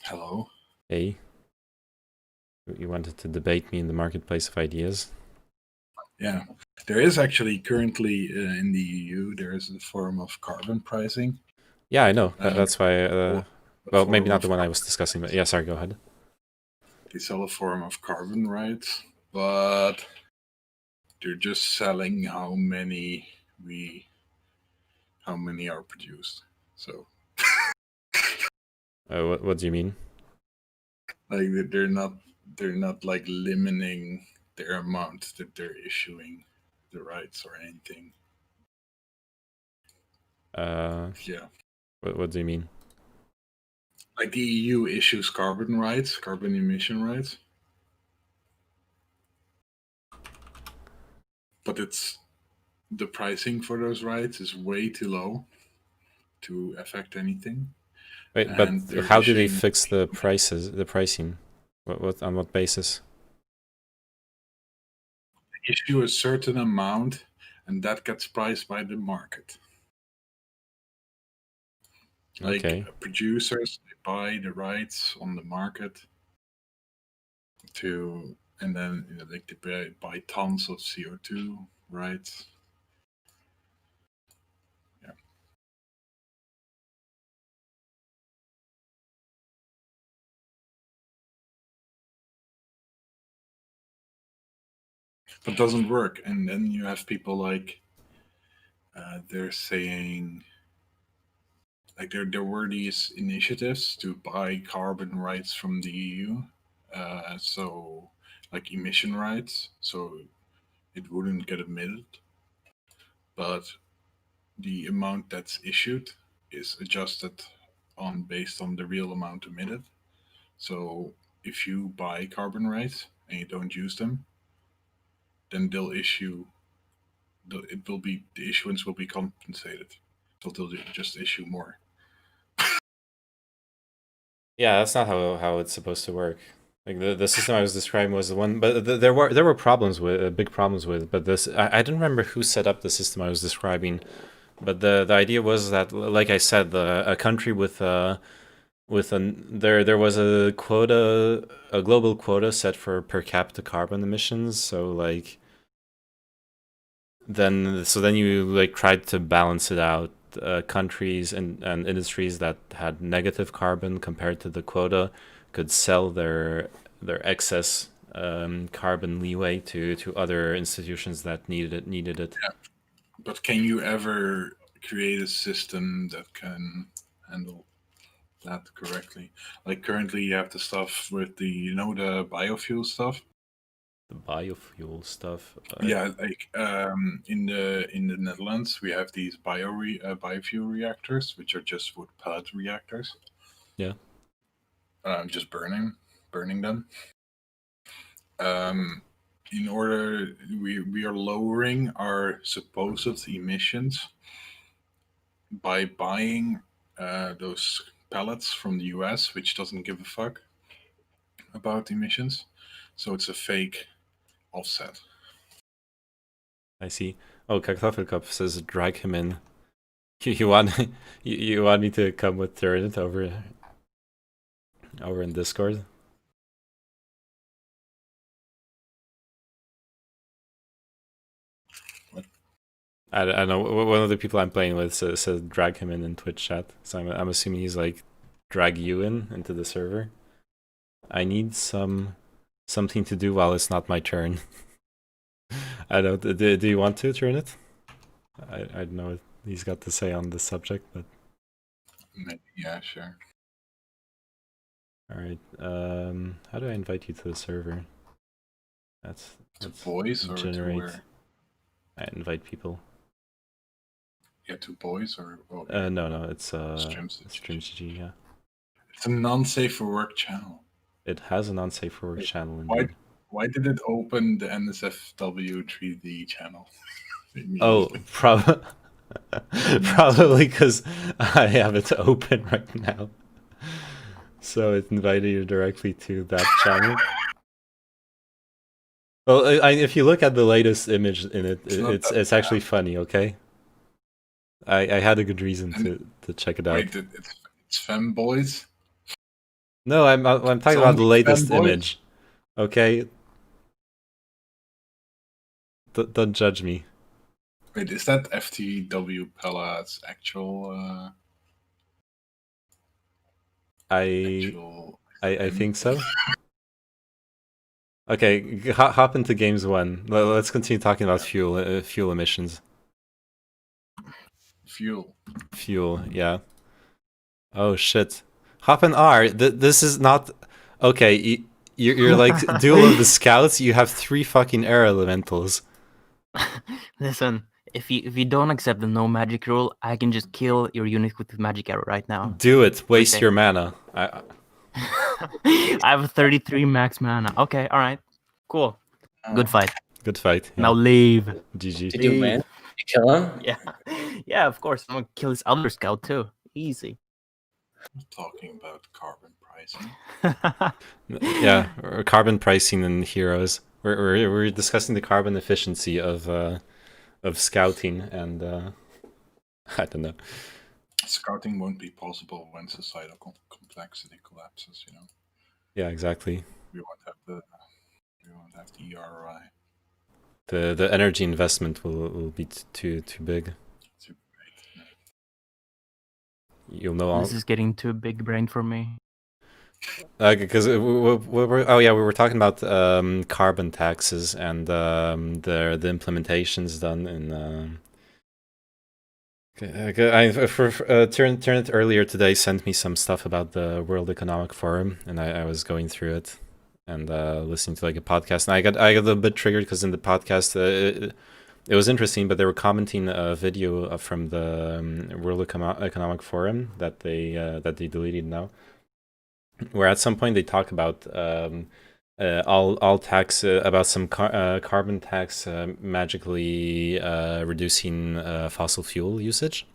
Hello. Hey. You wanted to debate me in the marketplace of ideas? Yeah, there is actually currently in the EU, there is a form of carbon pricing. Yeah, I know. That's why, well, maybe not the one I was discussing, but yeah, sorry, go ahead. They sell a form of carbon rights, but they're just selling how many are produced. So what do you mean? Like they're not like limiting their amount that they're issuing the rights or anything. Yeah. What do you mean? Like the EU issues carbon rights, carbon emission rights. But but it's the pricing for those rights is way too low to affect anything. Wait, but how do they fix the prices? The pricing? What on what basis? They issue a certain amount, and that gets priced by the market. Like producers, they buy the rights on the market and then they buy tons of CO2 rights. Yeah. But it doesn't work, and then you have people like they're saying. Like there were these initiatives to buy carbon rights from the EU, so like emission rights, so it wouldn't get emitted. But the amount that's issued is adjusted based on the real amount emitted. So if you buy carbon rights and you don't use them, then they'll issue. The issuance will be compensated, so they'll just issue more. Yeah, that's not how it's supposed to work. Like the system I was describing was the one, but there were problems with big problems with. But this I don't remember who set up the system I was describing, but the idea was that, like I said, a country with there was a quota, a global quota set for per capita carbon emissions. So like then you like tried to balance it out. Countries and industries that had negative carbon compared to the quota could sell their excess carbon leeway to other institutions that needed it. Yeah. But can you ever create a system that can handle that correctly? Like currently you have the stuff with the the biofuel stuff. The biofuel stuff. Yeah, like in the Netherlands, we have these biofuel reactors, which are just wood pellet reactors. Yeah. Just burning them. In order, we are lowering our supposed emissions by buying those pellets from the US, which doesn't give a fuck about emissions. So it's a fake offset. I see. Oh, Kartoffelkopf says drag him in. You want you want me to come with Turnit over in Discord? What? I don't know. One of the people I'm playing with says drag him in Twitch chat. So I'm assuming he's like drag you into the server. I need something to do while it's not my turn. I don't. Do you want to turn it? I don't know what he's got to say on this subject, but yeah, sure. All right. How do I invite you to the server? That's voice or generate. to where? I invite people. Yeah, to boys or no, it's StreamCG, yeah. It's a non-safe for work channel. It has a non-safe for work channel. Indeed. Why did it open the NSFW 3D channel? Oh, probably because I have it open right now. So it invited you directly to that channel. Well, if you look at the latest image in it, it's actually funny. Okay, I had a good reason to check it out. Wait, it's femboys? No, I'm talking about the latest image. Okay, don't judge me. Wait, is that FTW Pella's actual? I think so. Okay, hop into games 1. Let's continue talking about fuel emissions. Fuel, yeah. Oh shit. Hop in R. This is not okay. You're like Duel of the Scouts. You have 3 fucking air elementals. Listen, if you don't accept the no magic rule, I can just kill your unit with the magic arrow right now. Do it. Waste your mana. I have 33 max mana. Okay, all right, cool. Good fight. Good fight. Now leave. GG. Did you win? Did you kill him? Yeah, of course. I'm gonna kill his other scout too. Easy. Talking about carbon pricing. Yeah, or carbon pricing and heroes. We're discussing the carbon efficiency of scouting, and I don't know. Scouting won't be possible when societal complexity collapses. Yeah, exactly. We won't have the ERI. The energy investment will be too big. You'll know all. This is getting too big brain for me. Because we were talking about carbon taxes and the implementations done in. Turnit earlier today sent me some stuff about the World Economic Forum, and I was going through it and listening to like a podcast, and I got a little bit triggered because in the podcast it was interesting, but they were commenting a video from the World Economic Forum that they deleted now, where at some point they talk about all tax about some carbon tax magically reducing fossil fuel usage.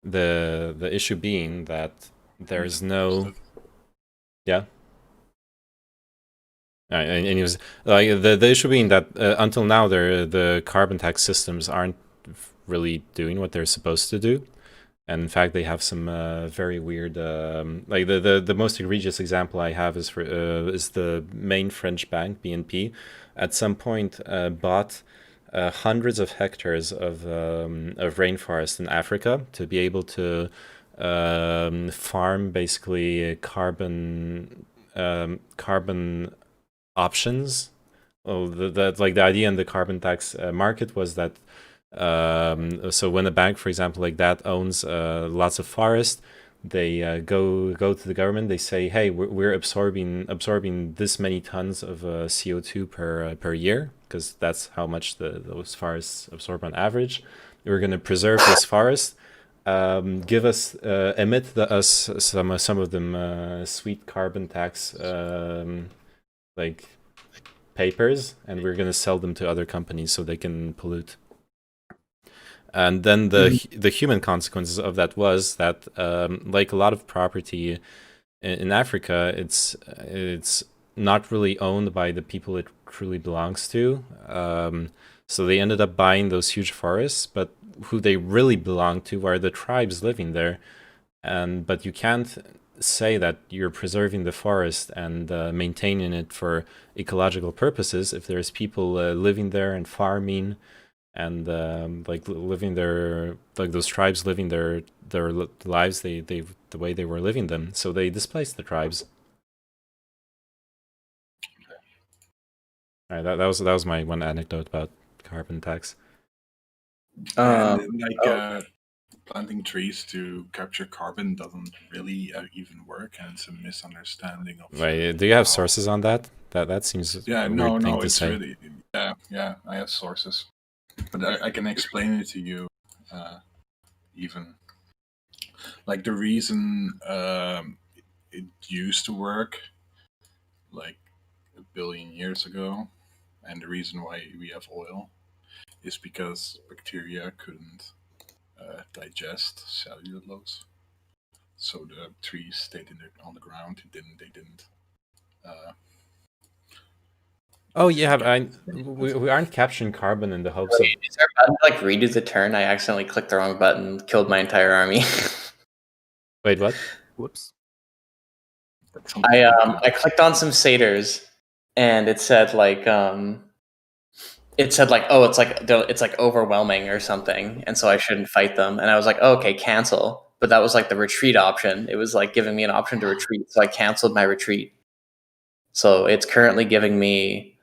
The issue being that there's no and he was like the issue being that until now the carbon tax systems aren't really doing what they're supposed to do. And in fact, they have some very weird, like the most egregious example I have is the main French bank, BNP, at some point bought hundreds of hectares of rainforest in Africa to be able to farm basically carbon options. Well, the idea in the carbon tax market was that. So when a bank, for example, like that owns lots of forest, they go to the government. They say, "Hey, we're absorbing this many tons of CO2 per year, because that's how much those forests absorb on average. We're going to preserve this forest. Give us emit us some of them sweet carbon tax like papers, and we're going to sell them to other companies so they can pollute." And then the human consequences of that was that, like a lot of property in Africa, it's not really owned by the people it truly belongs to. So they ended up buying those huge forests, but who they really belong to are the tribes living there. But you can't say that you're preserving the forest and maintaining it for ecological purposes if there's people living there and farming. And like living those tribes living their lives the way they were living them, so they displaced the tribes. All right, that was my one anecdote about carbon tax. Planting trees to capture carbon doesn't really even work, and it's a misunderstanding of. Wait, do you have sources on that? That seems a weird thing to say. Really yeah. I have sources. But I can explain it to you, even. Like the reason it used to work, like 1 billion years ago, and the reason why we have oil, is because bacteria couldn't digest cellulose, so the trees stayed on the ground. They didn't. Oh yeah, we aren't capturing carbon in the hopes of. Is there a button to like redo the turn? I accidentally clicked the wrong button, killed my entire army. Wait, what? Whoops. I clicked on some satyrs, and it said like oh, it's like overwhelming or something, and so I shouldn't fight them. And I was like, oh, okay, cancel. But that was like the retreat option. It was like giving me an option to retreat, so I canceled my retreat. So it's currently giving me.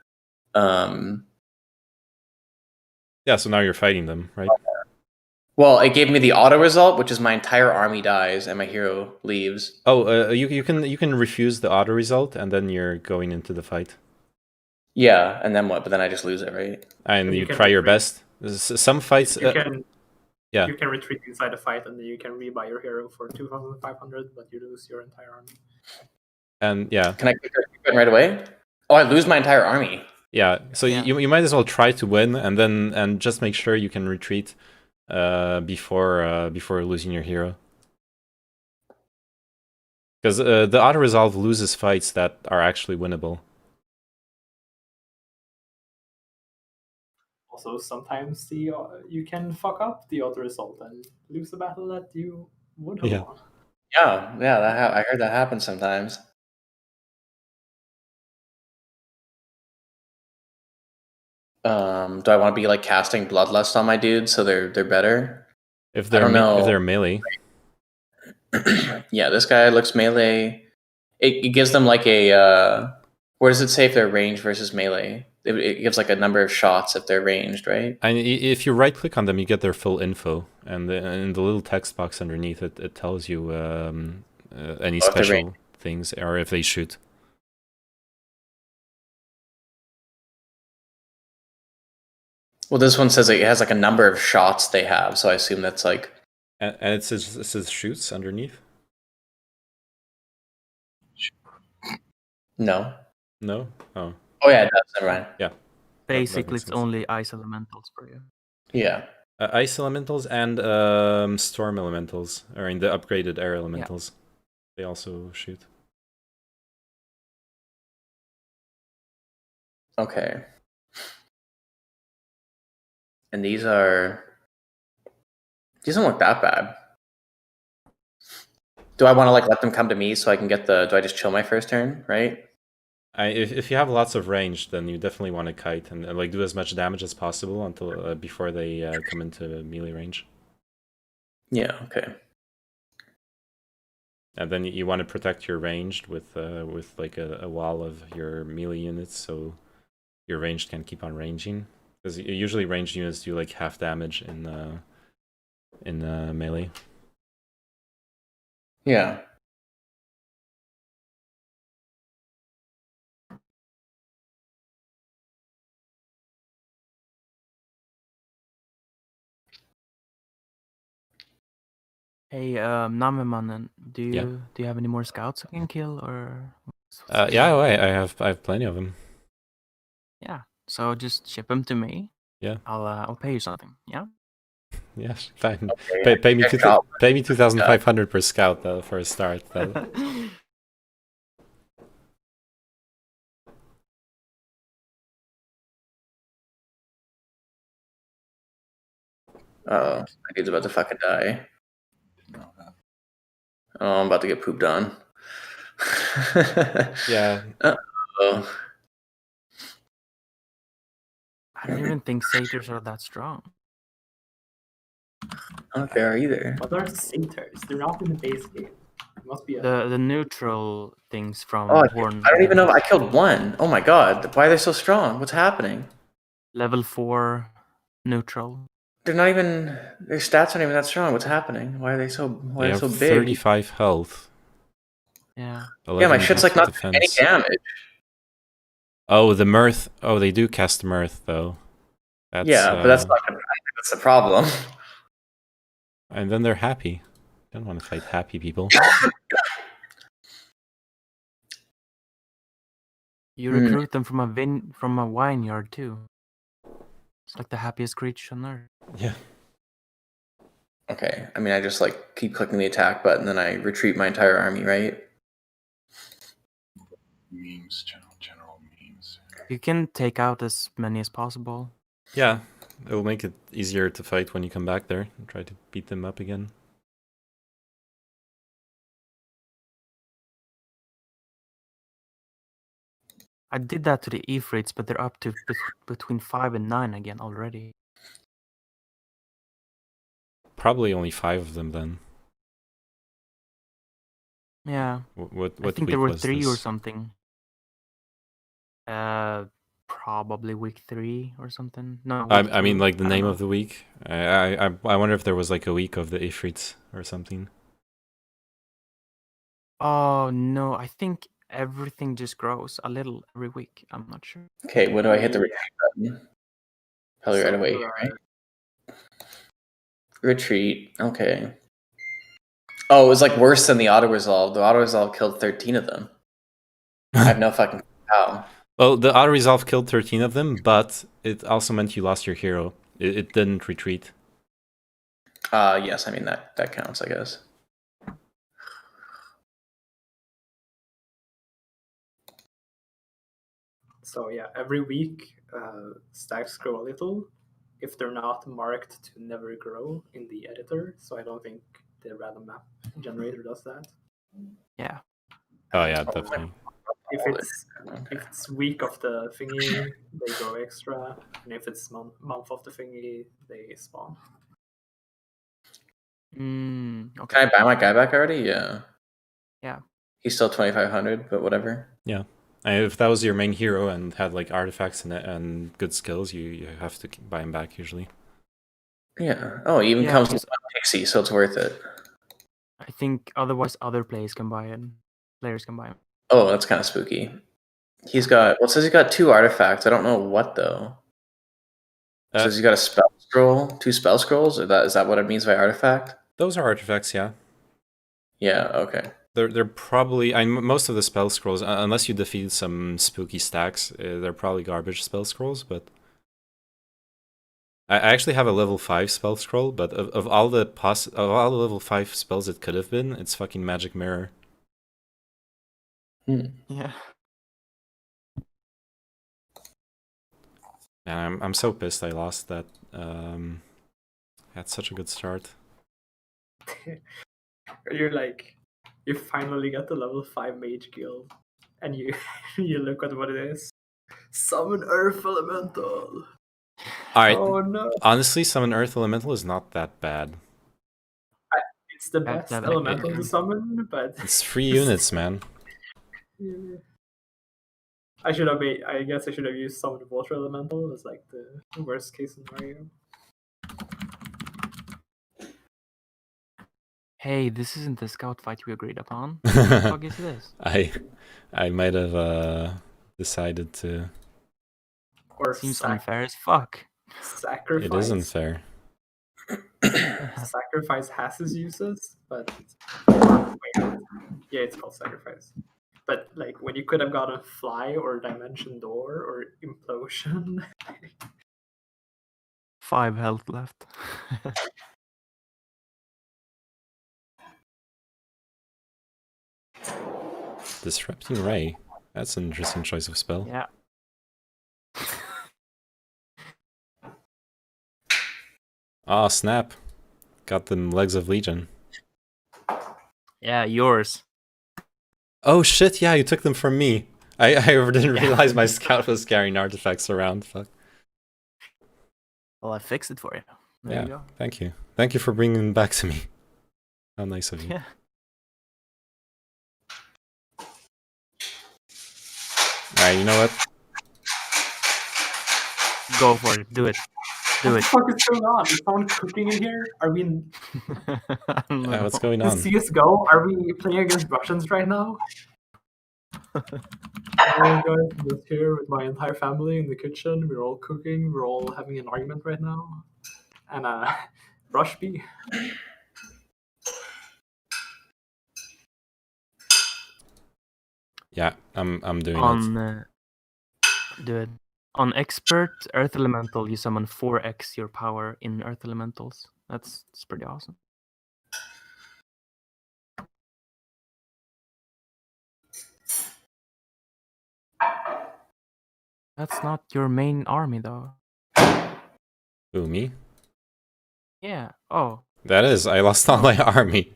Yeah, so now you're fighting them, right? Well, it gave me the auto result, which is my entire army dies and my hero leaves. Oh, you can refuse the auto result, and then you're going into the fight. Yeah, and then what? But then I just lose it, right? And you try your best. Some fights. You can Yeah. You can retreat inside the fight, and then you can rebuy your hero for 2,500, but you lose your entire army. And yeah. Can I click right away? Oh, I lose my entire army. Yeah, so you might as well try to win, and just make sure you can retreat before losing your hero. Because the auto-resolve loses fights that are actually winnable. Also, sometimes you can fuck up the auto result and lose a battle that you would have won. Yeah, I heard that happen sometimes. Do I want to be like casting Bloodlust on my dudes so they're better? If they're if they're melee. Yeah, this guy looks melee. It gives them like a where does it say if they're ranged versus melee? It gives like a number of shots if they're ranged, right? And if you right click on them, you get their full info, and in the little text box underneath it tells you any special things or if they shoot. Well, this one says it has like a number of shots they have, so I assume that's like. And it says shoots underneath. No. No. Oh. Oh yeah, it does. Never mind. Yeah. Basically, it's only ice elementals for you. Yeah. Ice elementals and storm elementals, or in the upgraded air elementals, they also shoot. Okay. And these don't look that bad. Do I want to like let them come to me so I can get do I just chill my first turn, right? If you have lots of range, then you definitely want to kite and like do as much damage as possible until before they come into melee range. Yeah. Okay. And then you want to protect your ranged with like a wall of your melee units, so your ranged can keep on ranging. Because usually ranged units do like half damage in melee. Yeah. Hey, Namimanen, do you have any more scouts I can kill or? Yeah, I have plenty of them. Yeah, so just ship them to me. Yeah, I'll pay you something. Yeah. Yes, fine. Okay, Pay me 2,500 per scout for a start. Oh, my dude's about to fucking die. Oh, I'm about to get pooped on. Yeah. Uh-oh. I don't even think satyrs are that strong. I don't think they are either. What are satyrs? They're not in the base game. It must be the neutral things from Horn. I don't even know. I killed one. Oh my god! Why are they so strong? What's happening? Level 4 neutral. They're not even. Their stats aren't even that strong. What's happening? Why are they so? Why are they so big? 35 health. Yeah. Yeah, my shit's like not doing any damage. Oh, the mirth. Oh, they do cast mirth though. But that's not. That's the problem. And then they're happy. I don't want to fight happy people. You recruit them from a vineyard too. It's like the happiest creature on earth. Yeah. Okay. I mean, I just like keep clicking the attack button, then I retreat my entire army, right? Memes, general memes. You can take out as many as possible. Yeah, it will make it easier to fight when you come back there and try to beat them up again. I did that to the Ifrits, but they're up to between 5 and 9 again already. Probably only 5 of them then. Yeah. What I think there were 3 this? or something. Probably week 3 or something. No. I mean, like the name of the week. I wonder if there was like a week of the Ifrits or something. Oh no, I think everything just grows a little every week. I'm not sure. Okay, when do I hit the retreat button? Probably right away, right? Retreat. Okay. Oh, it was like worse than the auto resolve. The auto resolve killed 13 of them. I have no fucking how. Well, the auto resolve killed 13 of them, but it also meant you lost your hero. It didn't retreat. Yes, I mean that counts, I guess. So yeah, every week stacks grow a little if they're not marked to never grow in the editor. So I don't think the random map generator does that. Yeah. Oh yeah, definitely. If it's week of the thingy, they grow extra, and if it's month of the thingy, they spawn. Okay. Can I buy my guy back already? Yeah. Yeah. He's still 2,500, but whatever. Yeah. If that was your main hero and had like artifacts and good skills, you have to buy him back usually. Yeah. Oh, he even comes with Pixie, so it's worth it. I think otherwise other players can buy it. Players can buy him. Oh, that's kind of spooky. He's got, well, it says he's got 2 artifacts. I don't know what though. It says he's got a spell scroll, 2 spell scrolls. Or is that what it means by artifact? Those are artifacts, yeah. Yeah. Okay. They're probably most of the spell scrolls, unless you defeat some spooky stacks, they're probably garbage spell scrolls. But I actually have a level 5 spell scroll, but of all the level 5 spells it could have been, it's fucking Magic Mirror. Yeah. And I'm so pissed I lost that. Had such a good start. You're like, you finally got the level 5 mage guild, and you you look at what it is. Summon Earth Elemental. Alright. Oh no. Honestly, Summon Earth Elemental is not that bad. It's the best elemental to summon, but it's 3 units, man. Yeah. I guess I should have used Summon Water Elemental as like the worst case scenario. Hey, this isn't the scout fight we agreed upon. What the fuck is this? I might have decided to. Or seems unfair as fuck. Sacrifice. It is unfair. Sacrifice has its uses, but yeah, it's called sacrifice. But like when you could have gotten fly or dimension door or implosion. 5 health left. Disrupting Ray. That's an interesting choice of spell. Yeah. Ah, snap. Got them Legs of Legion. Yeah, yours. Oh shit, yeah, you took them from me. I didn't realize my scout was carrying artifacts around. Fuck. Well, I fixed it for you. There you go. Thank you. Thank you for bringing them back to me. How nice of you. Yeah. Alright, you know what? Go for it. Do it. Do What it. the fuck is going on? Is someone cooking in here? Are we in What's going on? CSGO? Are we playing against Russians right now? Hey guys, I'm just here with my entire family in the kitchen. We're all cooking. We're all having an argument right now. And Rush B. Yeah, I'm doing it. Do it. On expert Earth Elemental, you summon 4x your power in Earth Elementals. That's pretty awesome. That's not your main army, though. Who, me? Yeah. Oh. That is. I lost all my army.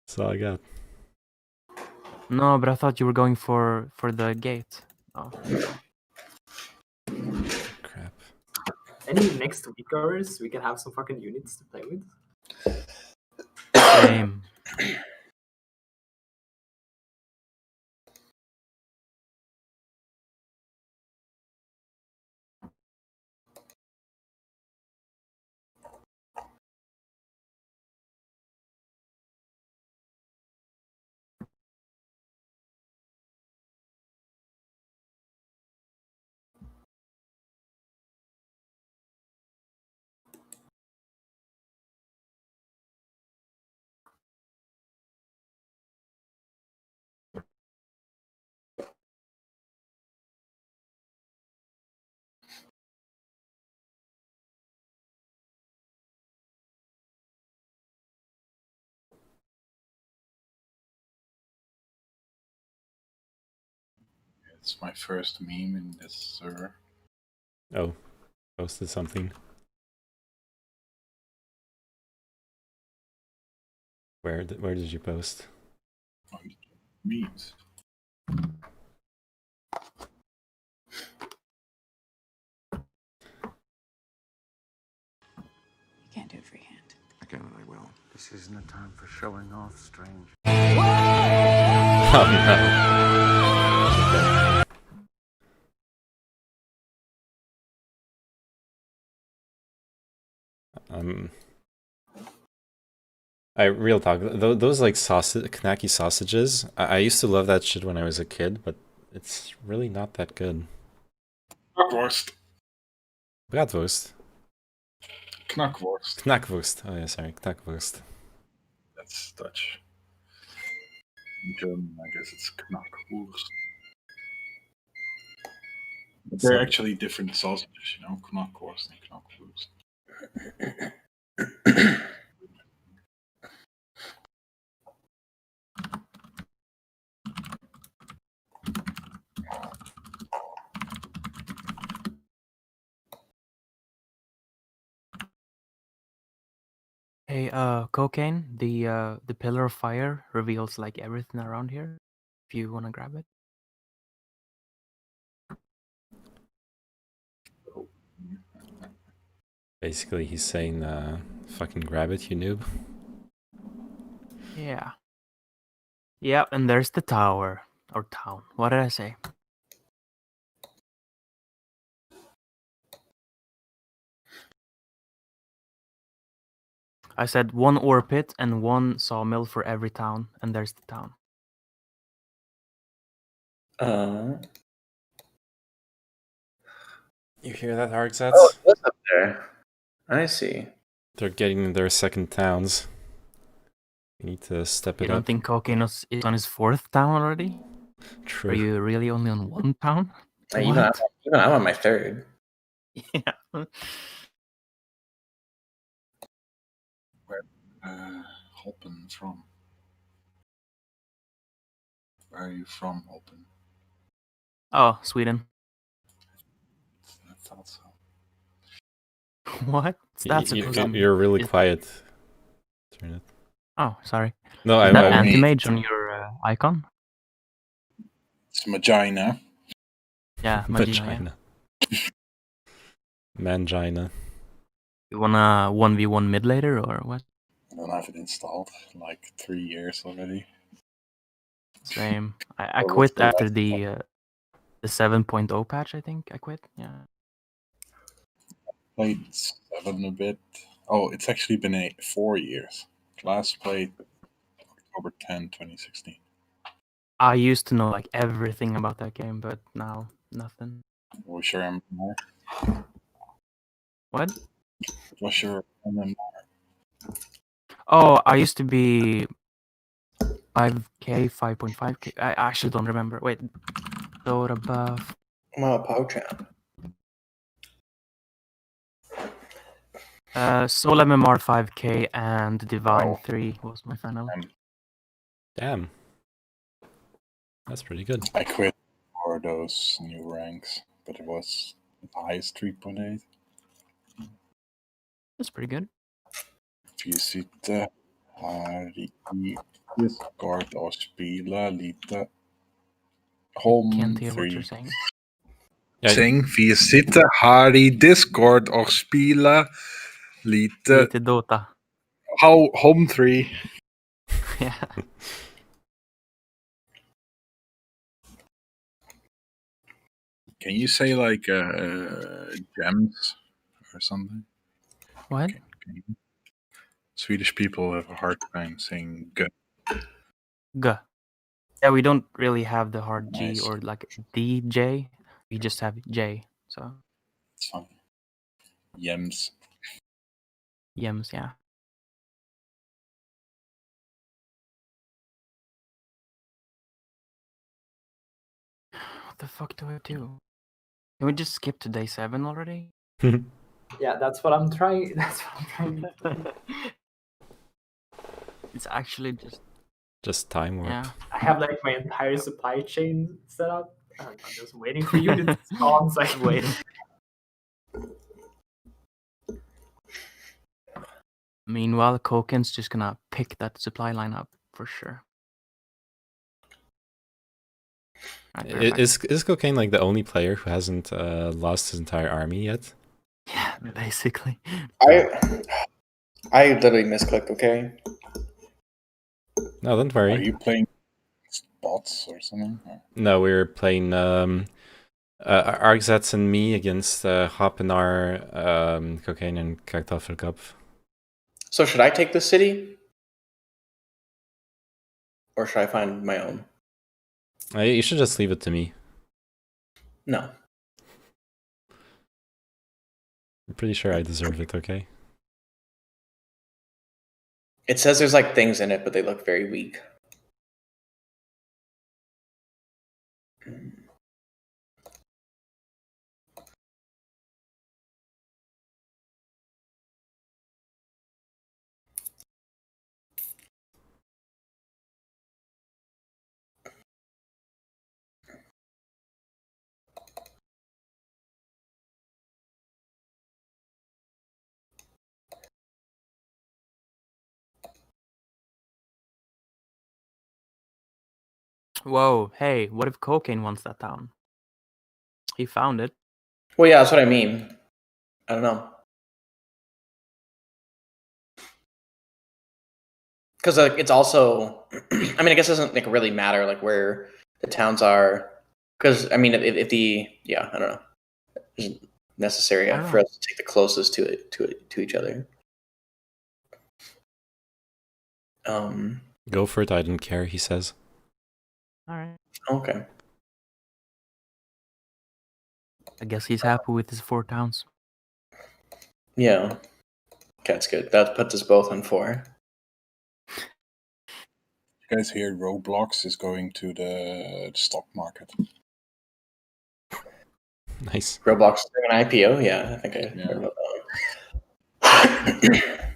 That's all I got. No, but I thought you were going for the gate. Oh. Crap. Any next week hours, we can have some fucking units to play with. Same. It's my first meme in this server. Oh, posted something. Where did you post? Memes. You can't do it freehand. I can and I will. This isn't a time for showing off, strange. Oh no. Real talk. Those like Kanaki sausages. I used to love that shit when I was a kid, but it's really not that good. Knackwurst. Bratwurst. Knackwurst. Knackwurst. Oh yeah, sorry, Knackwurst. That's Dutch. In German, I guess it's Knackwurst. But they're actually different sausages, you know, Knackwurst and Knackwurst. Hey, cocaine. The pillar of fire reveals like everything around here. If you wanna grab it. Basically, he's saying, "Fucking grab it, you noob." Yeah. Yep, and there's the tower or town. What did I say? I said 1 ore pit and 1 sawmill for every town, and there's the town. You hear that, Argsats? Oh, what's up there? I see. They're getting their second towns. You need to step You it don't up. think cocaine is on his 4th town already? True. Are you really only on 1 town? Even I'm on my 3rd. Yeah. Where Hoppen from? Where are you from, Hoppen? Oh, Sweden. I thought so. What? That's you're really quiet. Turn it. Oh, sorry. No, Is that anti-mage on your icon? It's Magina. Yeah, Magina. Mangina. You wanna 1v1 mid later or what? I don't have it installed. Like 3 years already. Same. I quit after the 7.0 patch. I think I quit. Yeah. Played 7 a bit. Oh, it's actually been 4 years. Last played October 10, 2016. I used to know like everything about that game, but now nothing. What's your MMR? What? What's your MMR? Oh, I used to be 5k, 5.5k. I actually don't remember. Wait. Dota buff. Power champ. Soul MMR 5k and Divine 3 was my final. Damn. That's pretty good. I quit for those new ranks, but it was the highest 3.8. That's pretty good. Vi sitter här i Discord och spelar lite HoMM3. Säng, vi sitter här i Discord och spelar lite Dota. HoMM3. Yeah. Can you say like gems or something? What? Swedish people have a hard time saying g. G. Yeah, we don't really have the hard G Nice. or like DJ. We just have J. So. It's fine. Yems. Yems, yeah. What the fuck do I do? Can we just skip to day 7 already? Yeah, that's what I'm trying. That's what I'm trying. It's actually just time warp. Yeah. I have like my entire supply chain set up, I'm just waiting for you to spawn, so I'm waiting. Meanwhile, Koken's just gonna pick that supply line up for sure. Right, Is Cocaine like the only player who hasn't lost his entire army yet? Yeah, basically. I literally misclicked. Okay. No, don't worry. Are you playing bots or something? No, we're playing Argzats and me against HoMM3, Cocaine, and Kartoffelkopf. So should I take the city? Or should I find my own? You should just leave it to me. No. I'm pretty sure I deserve it, okay? It says there's like things in it, but they look very weak. Whoa, hey, what if Cocaine wants that town? He found it. Well, yeah, that's what I mean. I don't know. Because it's also, I mean, I guess it doesn't like really matter like where the towns are. Because I mean, if the I don't know, it's necessary for us to take the closest to each other. Go for it. I don't care. He says. All right. Okay. I guess he's happy with his 4 towns. Yeah. Okay, that's good. That puts us both on 4. You guys hear Roblox is going to the stock market? Nice. Roblox is doing an IPO? Yeah, I think I heard about that.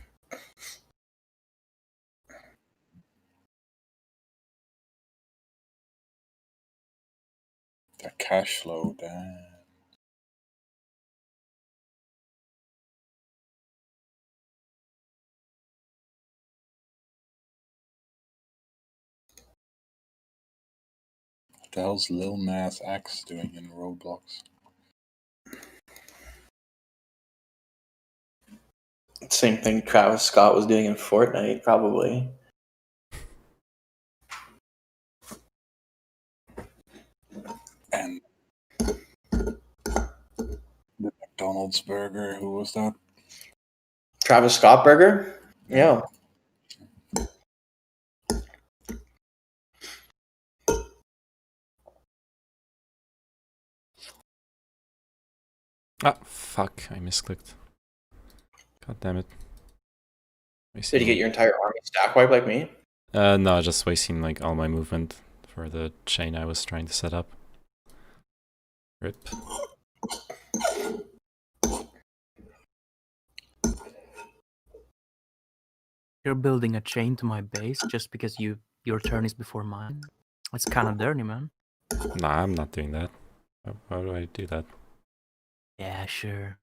The cash flow, damn. What the hell's Lil Nas X doing in Roblox? Same thing Travis Scott was doing in Fortnite, probably. And the McDonald's burger, who was that? Travis Scott burger? Yeah. Ah, fuck. I misclicked. God damn it. Did you get your entire army stack wiped like me? No, just wasting like all my movement for the chain I was trying to set up. Rip. You're building a chain to my base just because your turn is before mine. It's kind of dirty, man. Nah, I'm not doing that. Why do I do that? Yeah, sure.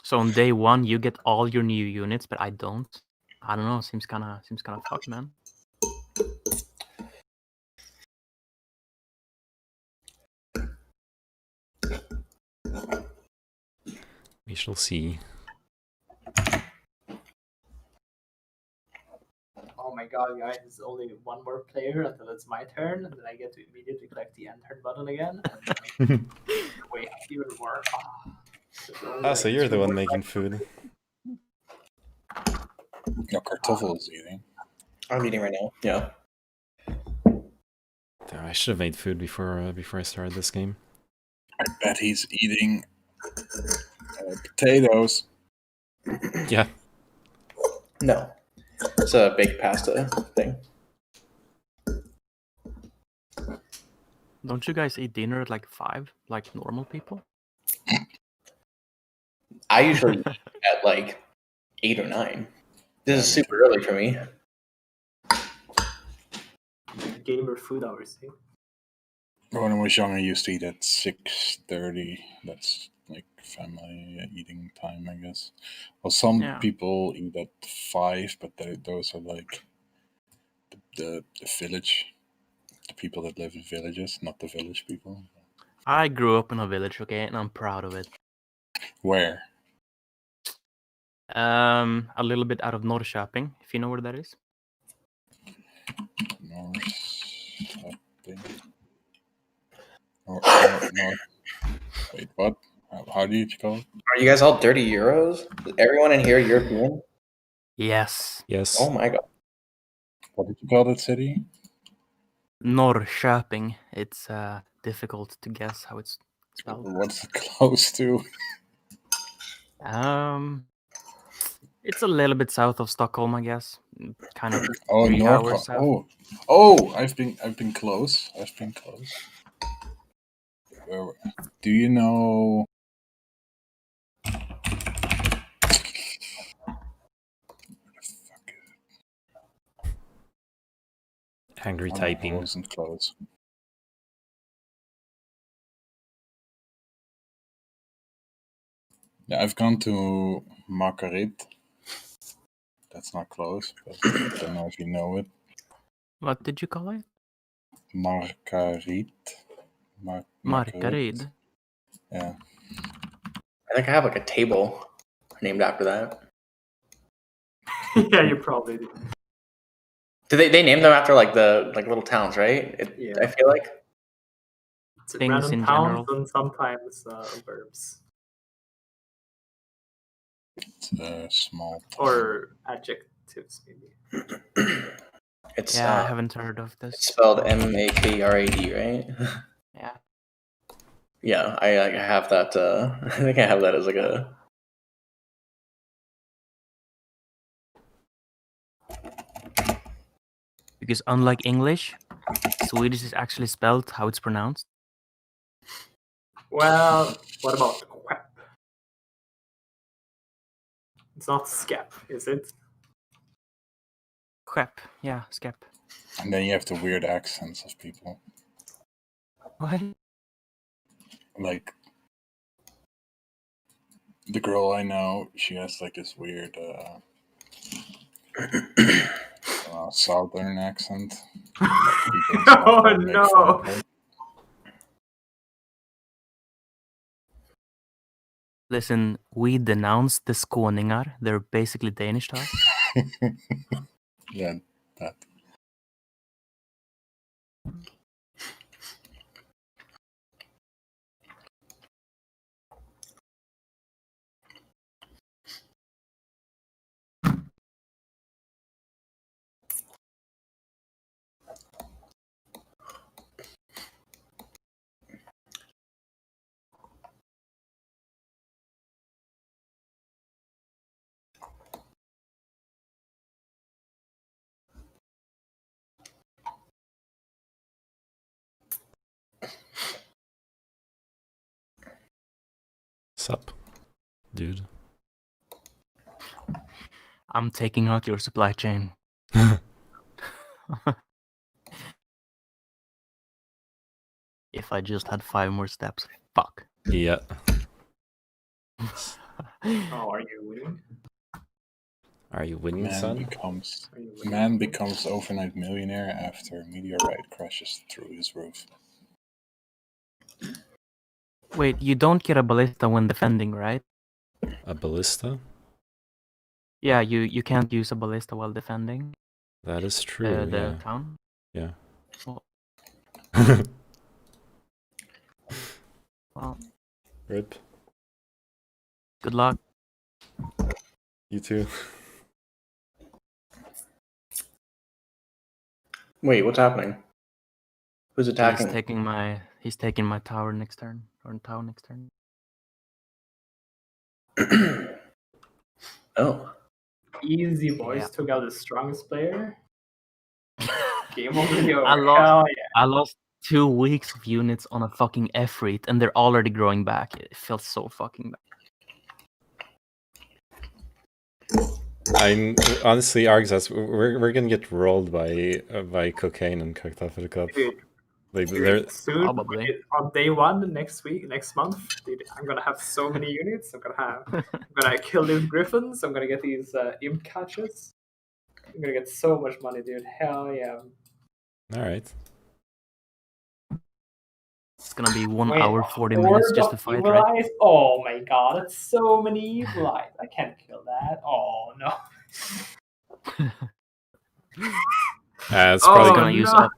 So on day 1, you get all your new units, but I don't. I don't know. Seems kind of fucked, man. We shall see. Oh my god, guys, there's only one more player until it's my turn, and then I get to immediately click the end turn button again. And wait, even more. So you're the one making food. No, Kartoffel is eating. I'm eating right now. Yeah. Damn, I should have made food before I started this game. I bet he's eating potatoes. Yeah. No. It's a baked pasta thing. Don't you guys eat dinner at like 5, like normal people? I usually eat at like 8 or 9. This is super early for me. gamer food hours. Eh? When I was young, I used to eat at 6:30. That's like family eating time, I guess. Well, some people eat at 5, but those are like the village, the people that live in villages, not the village people. I grew up in a village, okay, and I'm proud of it. Where? A little bit out of Norrköping, if you know where that is. Norrköping. Wait, what? How do you call it? Are you guys all dirty Euros? Is everyone in here European? Yes. Yes. Oh my god. What did you call that city? Norrköping. It's difficult to guess how it's spelled. What's it close to? It's a little bit south of Stockholm, I guess. Kind of 3 North. hours south. I've been close. I've been close. Do you know? Angry typing. I wasn't close. Yeah, I've gone to Margaret. That's not close, but I don't know if you know it. What did you call it? Margaret. Margaret. Yeah. I think I have like a table named after that. Yeah, you probably do. Do they name them after like the little towns, right? Yeah. I feel like It's Things random in towns general. and sometimes verbs. It's a small town. Or adjectives, maybe. It's I haven't heard of this. It's spelled MAKRAD, right? Yeah. Yeah, I have that. I think I have that as like a. Because unlike English, Swedish is actually spelled how it's pronounced. Well, what about quap? It's not skep, is it? Quap, yeah, skep. And then you have the weird accents of people. What? Like the girl I know, she has like this weird southern accent. Oh no! Listen, we denounced the Skåningar. They're basically Danish to us. Yeah, that. Sup, dude? I'm taking out your supply chain. If I just had 5 more steps, fuck. Yeah. Oh, are you winning? Are you winning, son? Man becomes overnight millionaire after a meteorite crashes through his roof. Wait, you don't get a ballista when defending, right? A ballista? Yeah, you can't use a ballista while defending. That is true. The town. Yeah. Well. Well. Rip. Good luck. You too. Wait, what's happening? Who's attacking? He's taking my tower next turn, or town next turn. Oh. Easy, boys. Yeah. Took out the strongest player. Game over. I lost 2 weeks of units on a fucking F-rate, and they're already growing back. It feels so fucking bad. I'm honestly, Argsas, we're gonna get rolled by cocaine and cooked off at the cup. Dude, Like soon, on day 1 next month, dude, I'm gonna have so many units. I'm gonna kill these griffins. I'm gonna get these imp catches. I'm gonna get so much money, dude. Hell yeah. All right. It's gonna be 1 hour 40 minutes just to fight, evil right? eyes? Oh my god, that's so many evil eyes. I can't kill that. Oh no. It's probably gonna use up.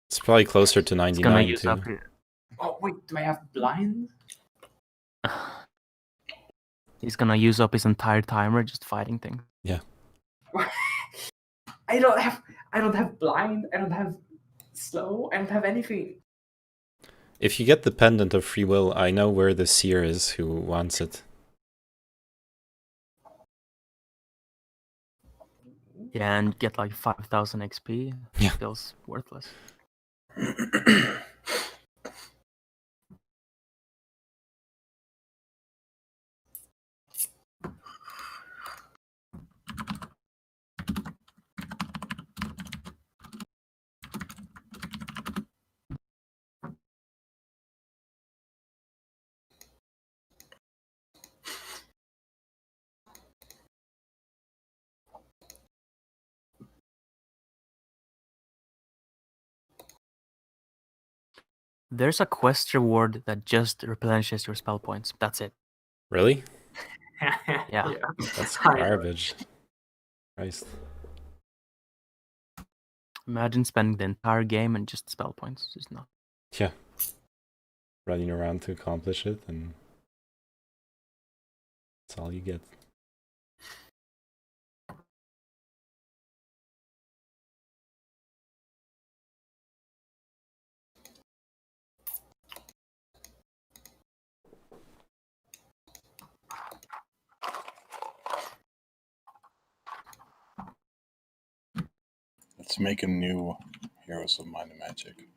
It's probably closer to 99 use too. up. Oh wait, do I have blind? He's gonna use up his entire timer just fighting things. Yeah. I don't have blind. I don't have slow. I don't have anything. If you get the pendant of free will, I know where the seer is who wants it. Yeah, and get like 5,000 XP. Yeah. Feels worthless. There's a quest reward that just replenishes your spell points. That's it. Really? Yeah. That's garbage. Christ. Imagine spending the entire game and just spell points. Just not. Yeah. Running around to accomplish it, and that's all you get. Let's make a new Heroes of Might and Magic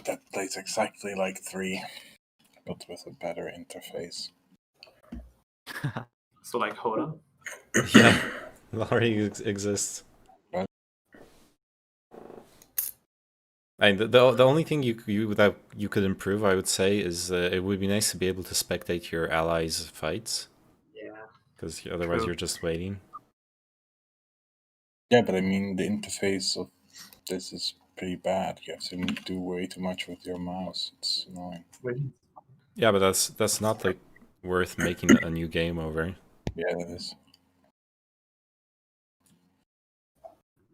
that plays exactly like 3, but with a better interface. So like HoMM? Yeah, it already exists. And the only thing that you could improve, I would say, is it would be nice to be able to spectate your allies' fights. Yeah. Because otherwise you're just waiting. Yeah, but I mean, the interface of this is pretty bad. You have to do way too much with your mouse. It's annoying. Yeah, but that's not like worth making a new game over. Yeah, it is.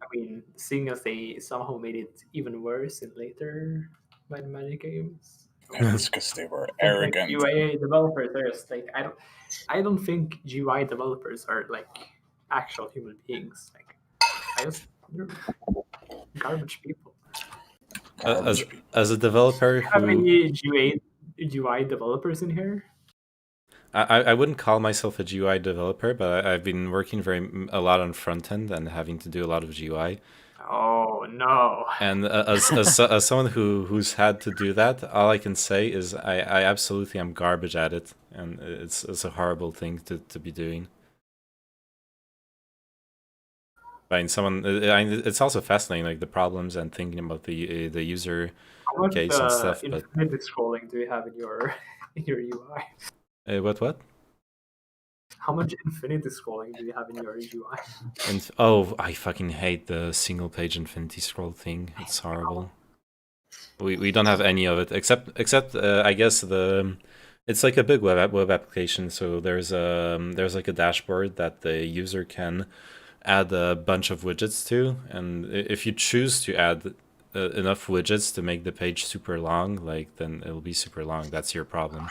I mean, seeing as they somehow made it even worse in later Might and Magic games. It's because they were arrogant. Like GUI developers are just like I don't think GUI developers are like actual human beings. Like they're garbage people. As a developer Do you have any GUI developers in here? I wouldn't call myself a GUI developer, but I've been working a lot on front end and having to do a lot of GUI. Oh no! And as someone who's had to do that, all I can say is I absolutely am garbage at it, and it's a horrible thing to be doing. I mean, it's also fascinating, like the problems and thinking about the user case and stuff. But infinite scrolling do you have in your UI? What? How much infinity scrolling do you have in your UI? And oh, I fucking hate the single page infinity scroll thing. It's horrible. We don't have any of it except I guess it's like a big web application. So there's like a dashboard that the user can add a bunch of widgets to, and if you choose to add enough widgets to make the page super long, like then it'll be super long. That's your problem.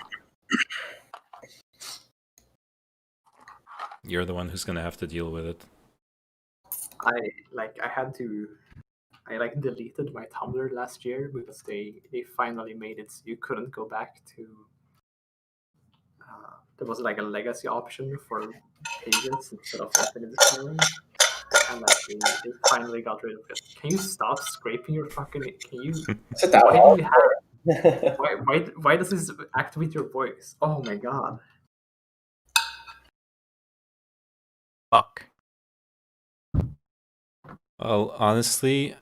You're the one who's gonna have to deal with it. I deleted my Tumblr last year because they finally made it so you couldn't go back to. There was like a legacy option for pages instead of infinite scrolling, and like they finally got rid of it. Can you stop scraping your fucking? Can you? Why do you have? Why does this activate your voice? Oh my god. Fuck. Well, honestly,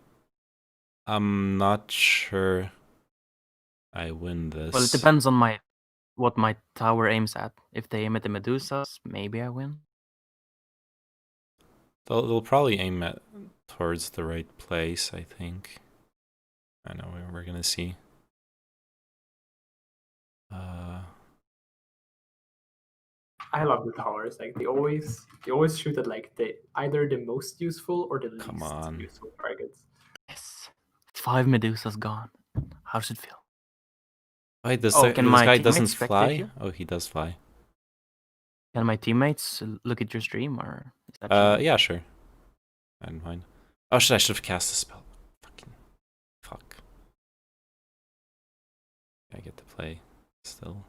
I'm not sure I win this. Well, it depends on what my tower aims at. If they aim at the Medusas, maybe I win. They'll probably aim towards the right place, I think. I know we're gonna see. I love the towers. Like they always shoot at like either the most useful or the least useful targets. Yes. 5 Medusas gone. How does it feel? Wait, this can my guy teammates doesn't spectate fly? you? Oh, he does fly. Can my teammates look at your stream, or is that cheating? Yeah, sure. I don't mind. Oh shit, I should have cast a spell. Fucking fuck. I get to play still.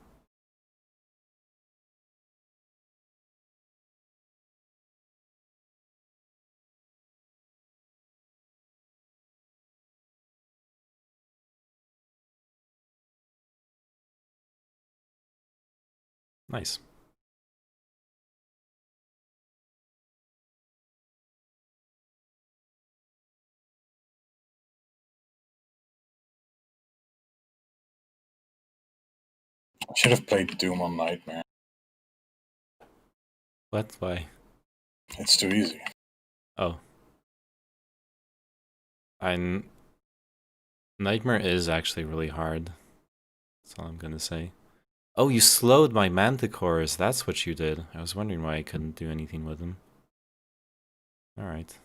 Nice. I should have played Doom on Nightmare. What? Why? It's too easy. Oh. Nightmare is actually really hard. That's all I'm gonna say. Oh, you slowed my manticores. That's what you did. I was wondering why I couldn't do anything with them. Alright.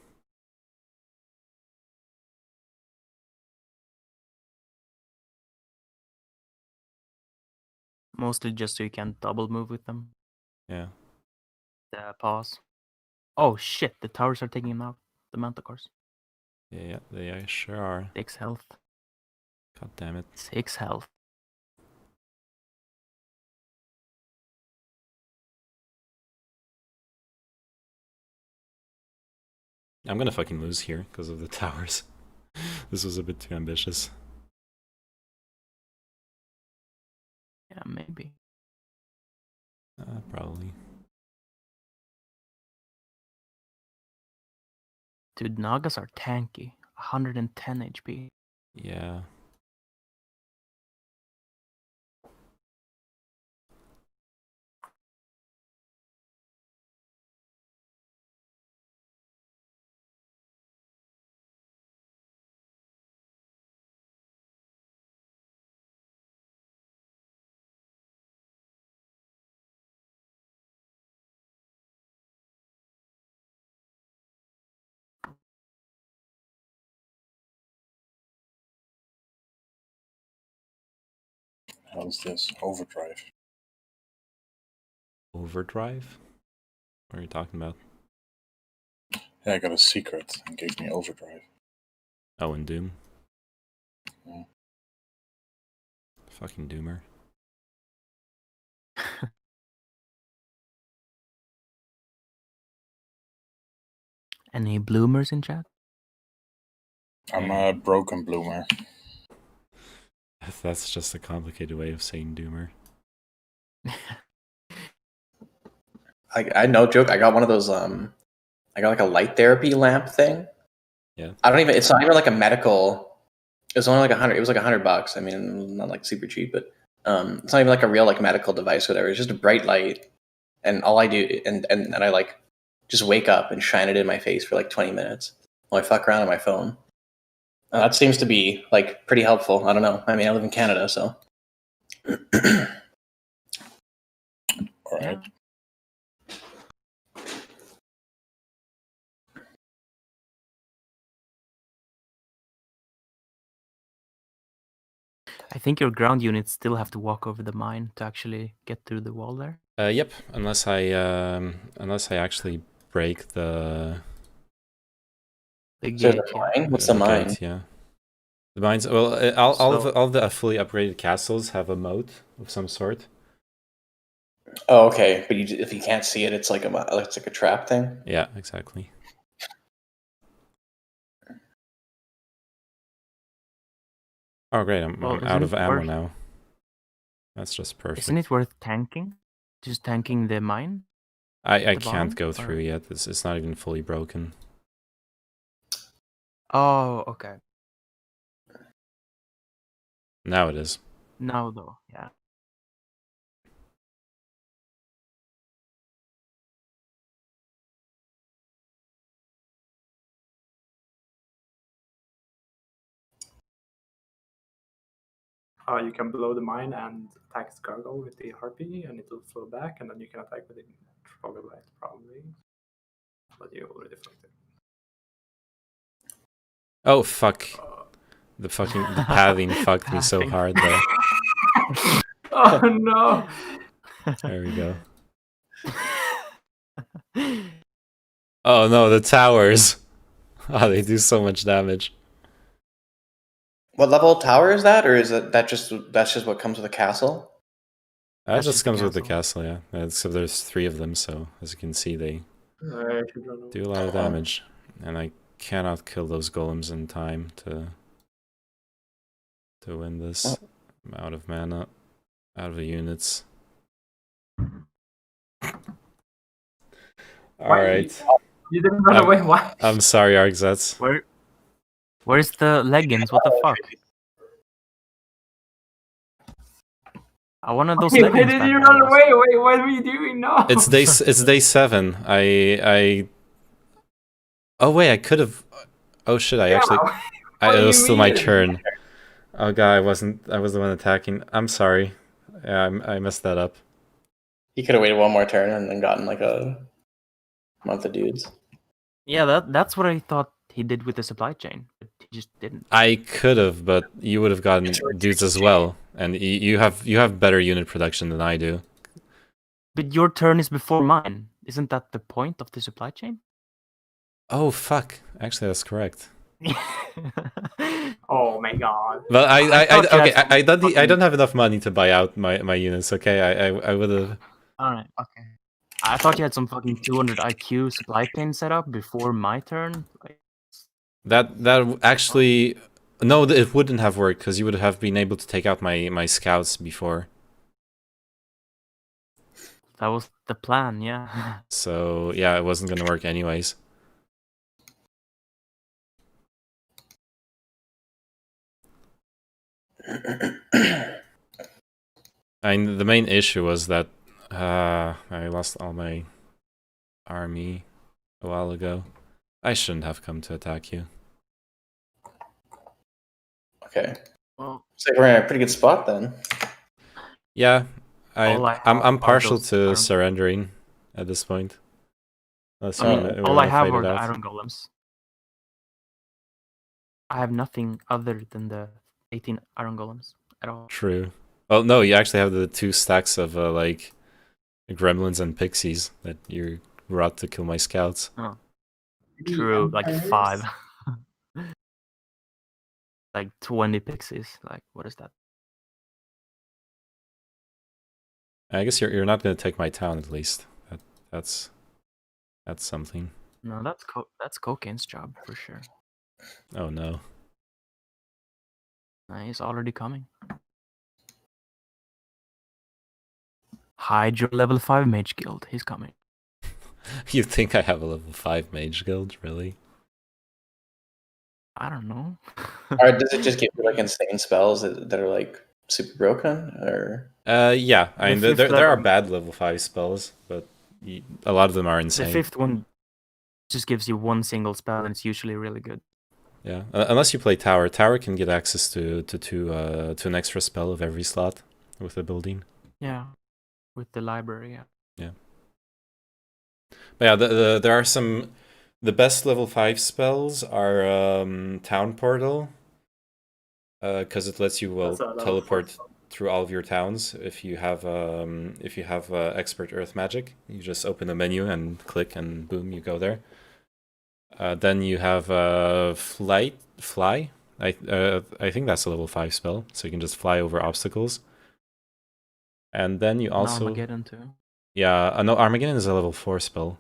Mostly just so you can double move with them. Yeah. The pause. Oh shit, the towers are taking him out. The Manticores. Yeah, they sure are. 6 health. God damn it. 6 health. I'm gonna fucking lose here because of the towers. This was a bit too ambitious. Yeah, maybe. Probably. Dude, Nagas are tanky. 110 HP. Yeah. How's this? Overdrive. Overdrive? What are you talking about? Yeah, I got a secret and gave me overdrive. Oh, in Doom? Yeah. Fucking Doomer. Any bloomers in chat? I'm a broken bloomer. That's just a complicated way of saying Doomer. I no joke. I got one of those. I got like a light therapy lamp thing. Yeah. It's not even like a medical. It was only like $100. It was like $100. I mean, not like super cheap, but it's not even like a real like medical device or whatever. It's just a bright light, and all I do and I like just wake up and shine it in my face for like 20 minutes while I fuck around on my phone. That seems to be like pretty helpful. I don't know. I mean, I live in Canada, so. All right. I think your ground units still have to walk over the mine to actually get through the wall there. Yep. Unless I actually break the gate. Mine? What's the mine? Gate, yeah. The mines. Well, all the fully upgraded castles have a moat of some sort. Oh, okay. But if you can't see it, it's like a trap thing. Yeah, exactly. Oh, great! I'm out of ammo now. That's just perfect. Isn't it worth tanking? Just tanking the mine? I can't go through yet. It's not even fully broken. Oh, okay. Now it is. Now though, yeah. You can blow the mine and attack its gargoyle with the harpy, and it will flow back, and then you can attack with the troglodyte probably. But you already fucked it. Oh fuck! The pathing fucked me so hard there. Oh no! There we go. Oh no, the towers! Oh, they do so much damage. What level tower is that, or is that's just what comes with a castle? That just comes with the castle, yeah. So there's 3 of them, so as you can see, they do a lot of damage, and I cannot kill those golems in time to win this. I'm out of mana, out of the units. Alright. You didn't run away, why? I'm sorry, Argzats. Where's the leggings? What the fuck? I wanted those leggings. Why did you run away? Wait, what were you doing? No. It's day 7. Oh wait, I could have. Oh shit! It was still my turn. Oh god, I was the one attacking. I'm sorry. Yeah, I messed that up. He could have waited one more turn and then gotten like a month of dudes. Yeah, that's what I thought he did with the supply chain, but he just didn't. I could have, but you would have gotten dudes as well, and you have better unit production than I do. But your turn is before mine. Isn't that the point of the supply chain? Oh fuck! Actually, that's correct. Oh my god! But I don't have enough money to buy out my units. Okay, I would have. All right. Okay. I thought you had some fucking 200 IQ supply chain set up before my turn. Like... That actually, no, it wouldn't have worked because you would have been able to take out my scouts before. That was the plan, yeah. So yeah, it wasn't gonna work anyways. The main issue was that I lost all my army a while ago. I shouldn't have come to attack you. Okay. Well, looks like we're in a pretty good spot then. Yeah, I'm partial to surrendering at this point. All I have are the iron golems. I have nothing other than the 18 iron golems at all. True. Well, no, you actually have the 2 stacks of like gremlins and pixies that you brought to kill my scouts. Oh. True, like 5. Like 20 pixies. Like, what is that? I guess you're not gonna take my town at least. That's something. No, that's Cocaine's job for sure. Oh no. He's already coming. Hide your level 5 mage guild. He's coming. You think I have a level 5 mage guild, really? I don't know. Or does it just give you like insane spells that are like super broken, or? Yeah. I mean, there are bad level 5 spells, but a lot of them are insane. The 5th one just gives you one single spell, and it's usually really good. Yeah, unless you play tower. Tower can get access to an extra spell of every slot with the building. Yeah, with the library. Yeah. Yeah. But yeah, there are some. The best level 5 spells are Town Portal, because it lets you teleport through all of your towns. If you have expert Earth magic, you just open a menu and click, and boom, you go there. Then you have Fly. I think that's a level 5 spell, so you can just fly over obstacles. And then you also Armageddon too. Yeah, no, Armageddon is a level 4 spell.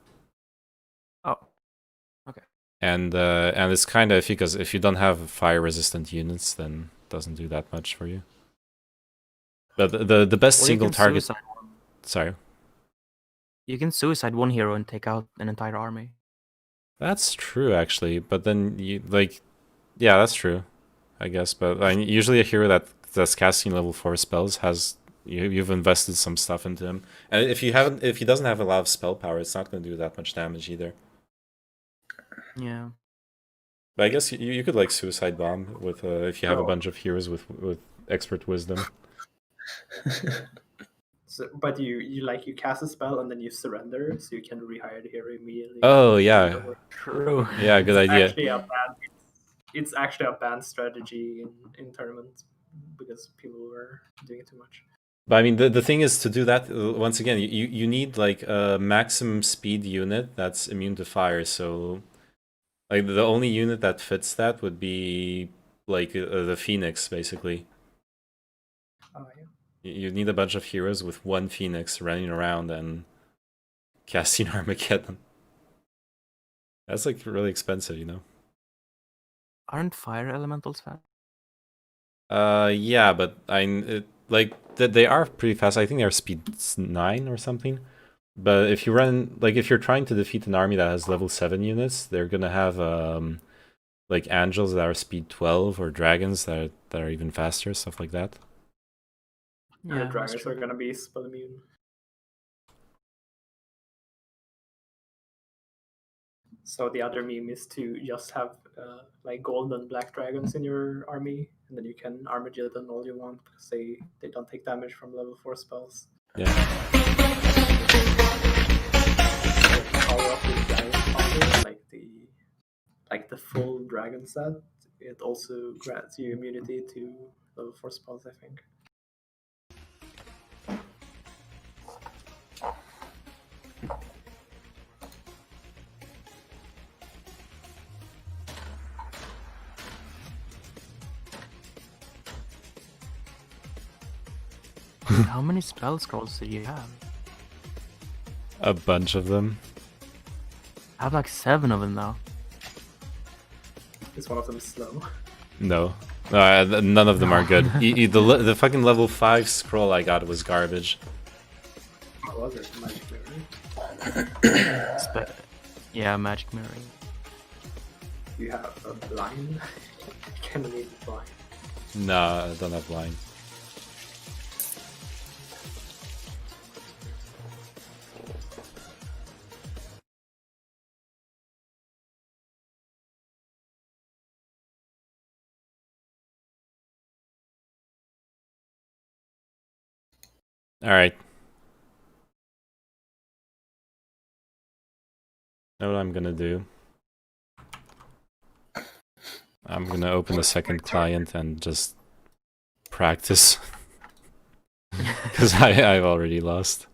Oh, okay. And it's kind of iffy because if you don't have fire resistant units, then it doesn't do that much for you. But the best single target. Sorry. You can suicide one hero and take out an entire army. That's true, actually. But then you yeah, that's true, I guess. But usually a hero that's casting level 4 spells has you've invested some stuff into him, and if he doesn't have a lot of spell power, it's not going to do that much damage either. Yeah. But I guess you could like suicide bomb with if you have a bunch of heroes with expert wisdom. So, but you cast a spell and then you surrender, so you can rehire the hero immediately. Oh yeah, true. Yeah, good idea. It's actually a banned strategy in tournaments because people were doing it too much. But I mean, the thing is to do that once again, you need like a maximum speed unit that's immune to fire. So, like the only unit that fits that would be like the Phoenix, basically. Oh yeah. You need a bunch of heroes with one Phoenix running around and casting Armageddon. That's like really expensive, you know. Aren't fire elementals fast? Yeah, but they are pretty fast. I think they're speed 9 or something. But if you're trying to defeat an army that has level 7 units, they're gonna have like angels that are speed 12 or dragons that are even faster, stuff like that. Yeah, dragons are gonna be spell immune. So the other meme is to just have like gold and black dragons in your army, and then you can Armageddon all you want because they don't take damage from level 4 spells. Yeah. Power up with giant combo, like the full dragon set. It also grants you immunity to level 4 spells, I think. How many spell scrolls do you have? A bunch of them. I have like 7 of them now. Is one of them slow? No. None of them are good. The fucking level 5 scroll I got was garbage. What was it? Magic Mirror? Yeah, Magic Mirror. You have a blind? Can you need blind? No, I don't have blind. All right. Know what I'm gonna do? I'm gonna open a second client and just practice. Because I've already lost.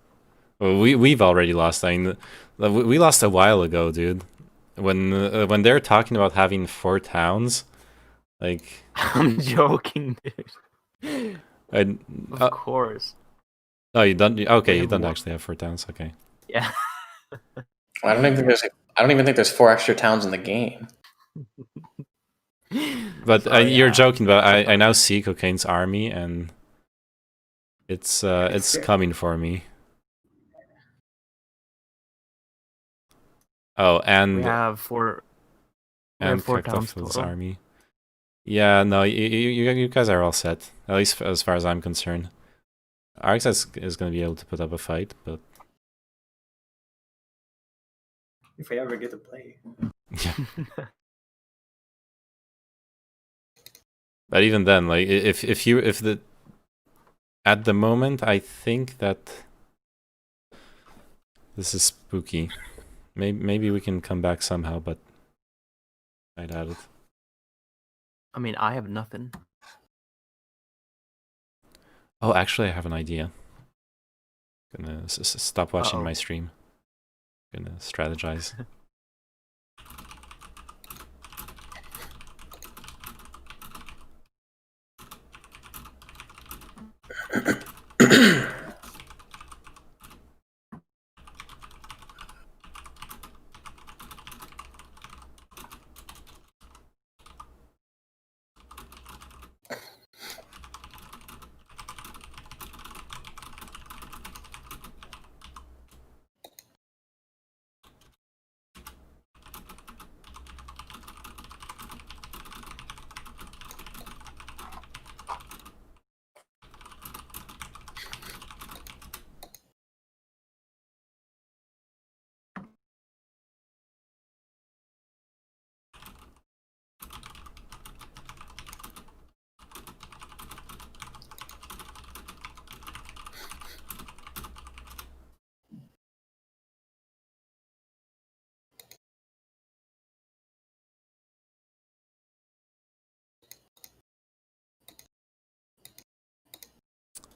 Well, we've already lost. I mean, we lost a while ago, dude. When they're talking about having 4 towns, like I'm joking, dude. Of course. Oh, you don't. Okay, you don't actually have 4 towns. Okay. Yeah. I don't even think there's 4 extra towns in the game. But you're joking. But I now see Cocaine's army, and it's coming for me. Oh, and we have 4. And 4 towns Kartoffel's total. army. Yeah, no, you guys are all set. At least as far as I'm concerned. RxS is going to be able to put up a fight, but If I ever get to play. yeah. But even then, like at the moment, I think that this is spooky. Maybe we can come back somehow, but I doubt it. I mean, I have nothing. Oh, actually, I have an idea. Gonna stop watching my stream. Gonna strategize.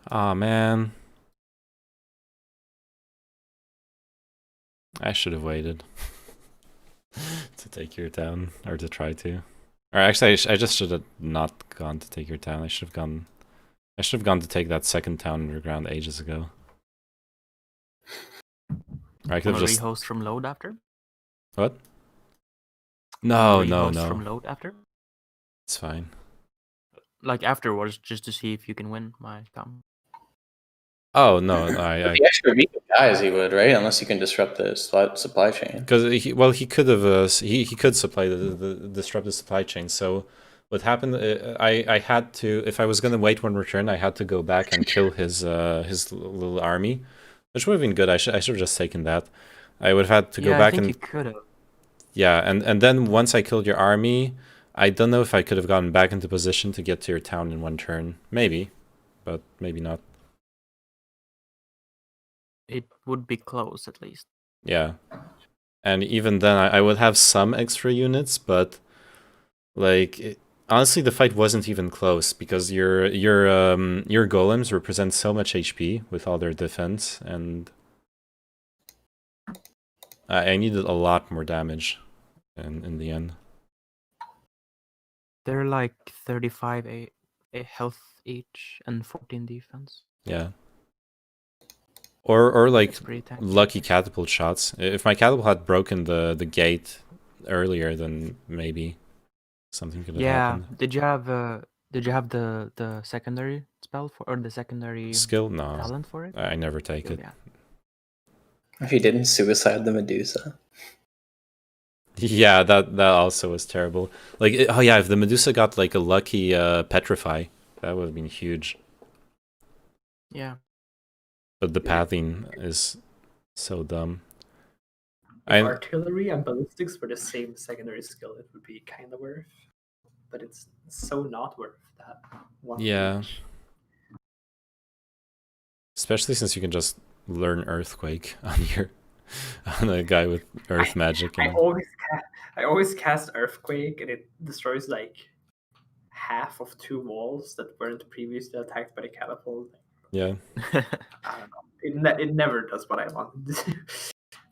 Aw, man. I should have waited to take your town, or to try to. Or actually, I just should have not gone to take your town. I should have gone to take that second town underground ages ago. Or I could have just rehost from load after. What? No. From load after. It's fine. Like afterwards, just to see if you can win my town. Oh no, the extra week of guys he would, right? Unless you can disrupt the supply chain. Because he could have he could supply the disrupt the supply chain. So what happened? I had to, if I was gonna wait one return, I had to go back and kill his little army, which would have been good. I should have just taken that. I would have had to go back I think and you could have. Yeah, and then once I killed your army, I don't know if I could have gotten back into position to get to your town in one turn. Maybe, but maybe not. It would be close at least. Yeah, and even then, I would have some extra units, but like honestly, the fight wasn't even close because your golems represent so much HP with all their defense, and I needed a lot more damage, in the end. They're like 35 a health each and 14 defense. Yeah. Or like lucky catapult shots. If my catapult had broken the gate earlier, then maybe something could have happened. Did you have the secondary spell for, or the secondary skill? No. Talent for it? I never take it. Yeah. If you didn't suicide the Medusa. Yeah, that also was terrible. Like, oh yeah, if the Medusa got like a lucky petrify, that would have been huge. Yeah. But the pathing is so dumb. If artillery and ballistics were the same secondary skill, it would be kind of worth. But it's so not worth that one. Yeah. Especially since you can just learn Earthquake on a guy with Earth magic. I always cast Earthquake, and it destroys like half of 2 walls that weren't previously attacked by the catapult. Yeah. I don't know. It never does what I wanted.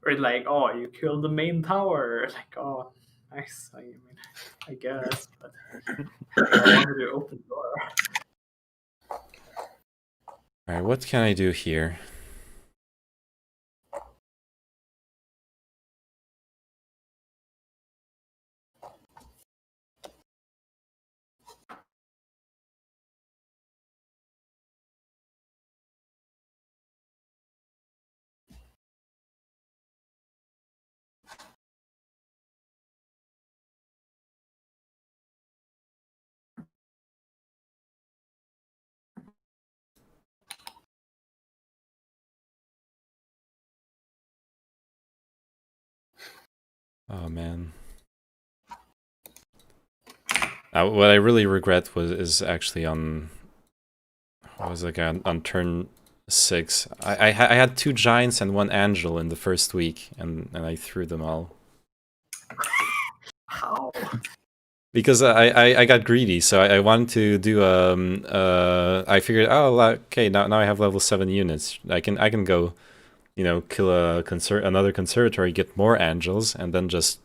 Or like, oh, you killed the main tower. Like, oh, nice. I mean, I guess, but I wanted to open the door. All right, what can I do here? Oh man. What I really regret is actually on, what was it, on turn 6. I had 2 giants and 1 angel in the first week, and I threw them all. How? Because I got greedy, so I wanted to do I figured, oh okay, now I have level 7 units. I can go, kill another conservatory, get more angels, and then just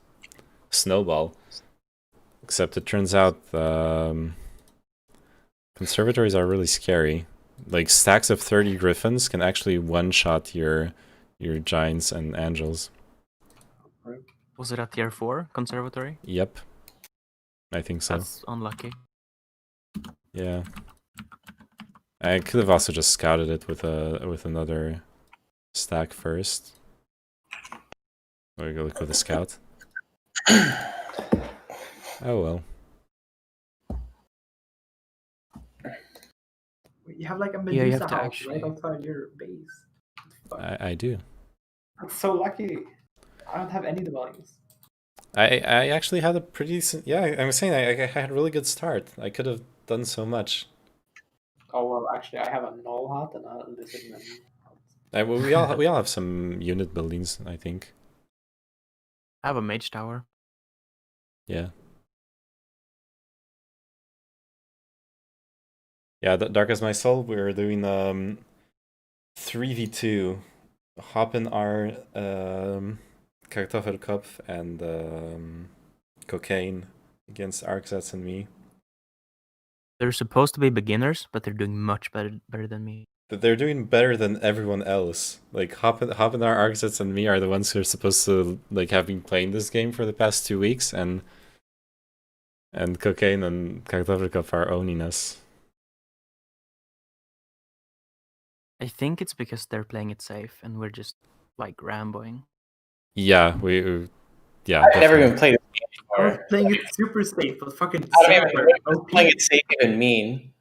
snowball. Except it turns out conservatories are really scary. Like stacks of 30 griffins can actually one-shot your giants and angels. Was it a tier 4 conservatory? Yep. I think so. That's unlucky. Yeah. I could have also just scouted it with another stack first. Or go look with a scout. Oh well. You have like a Medusa you have to house actually... right outside your base. I do. That's so lucky. I don't have any dwellings. I actually had a pretty decent... Yeah, I'm saying I had a really good start. I could have done so much. Oh well, actually, I have a null hut and a lizard man. Well, we all have some unit buildings, I think. I have a mage tower. Yeah. Yeah, Dark as My Soul, we're doing 3v2. Hoppen R, Kartoffelkopf, and Cocaine against Arxats and me. They're supposed to be beginners, but they're doing much better than me. They're doing better than everyone else. Like Hoppen R, Arxats, and me are the ones who are supposed to like have been playing this game for the past 2 weeks, and Cocaine and Kartoffelkopf are owning us. I think it's because they're playing it safe and we're just like ramboing. Yeah, yeah. I've never even played this game I was before. playing it super safe, but fucking I don't even super know what OP. playing it safe even mean.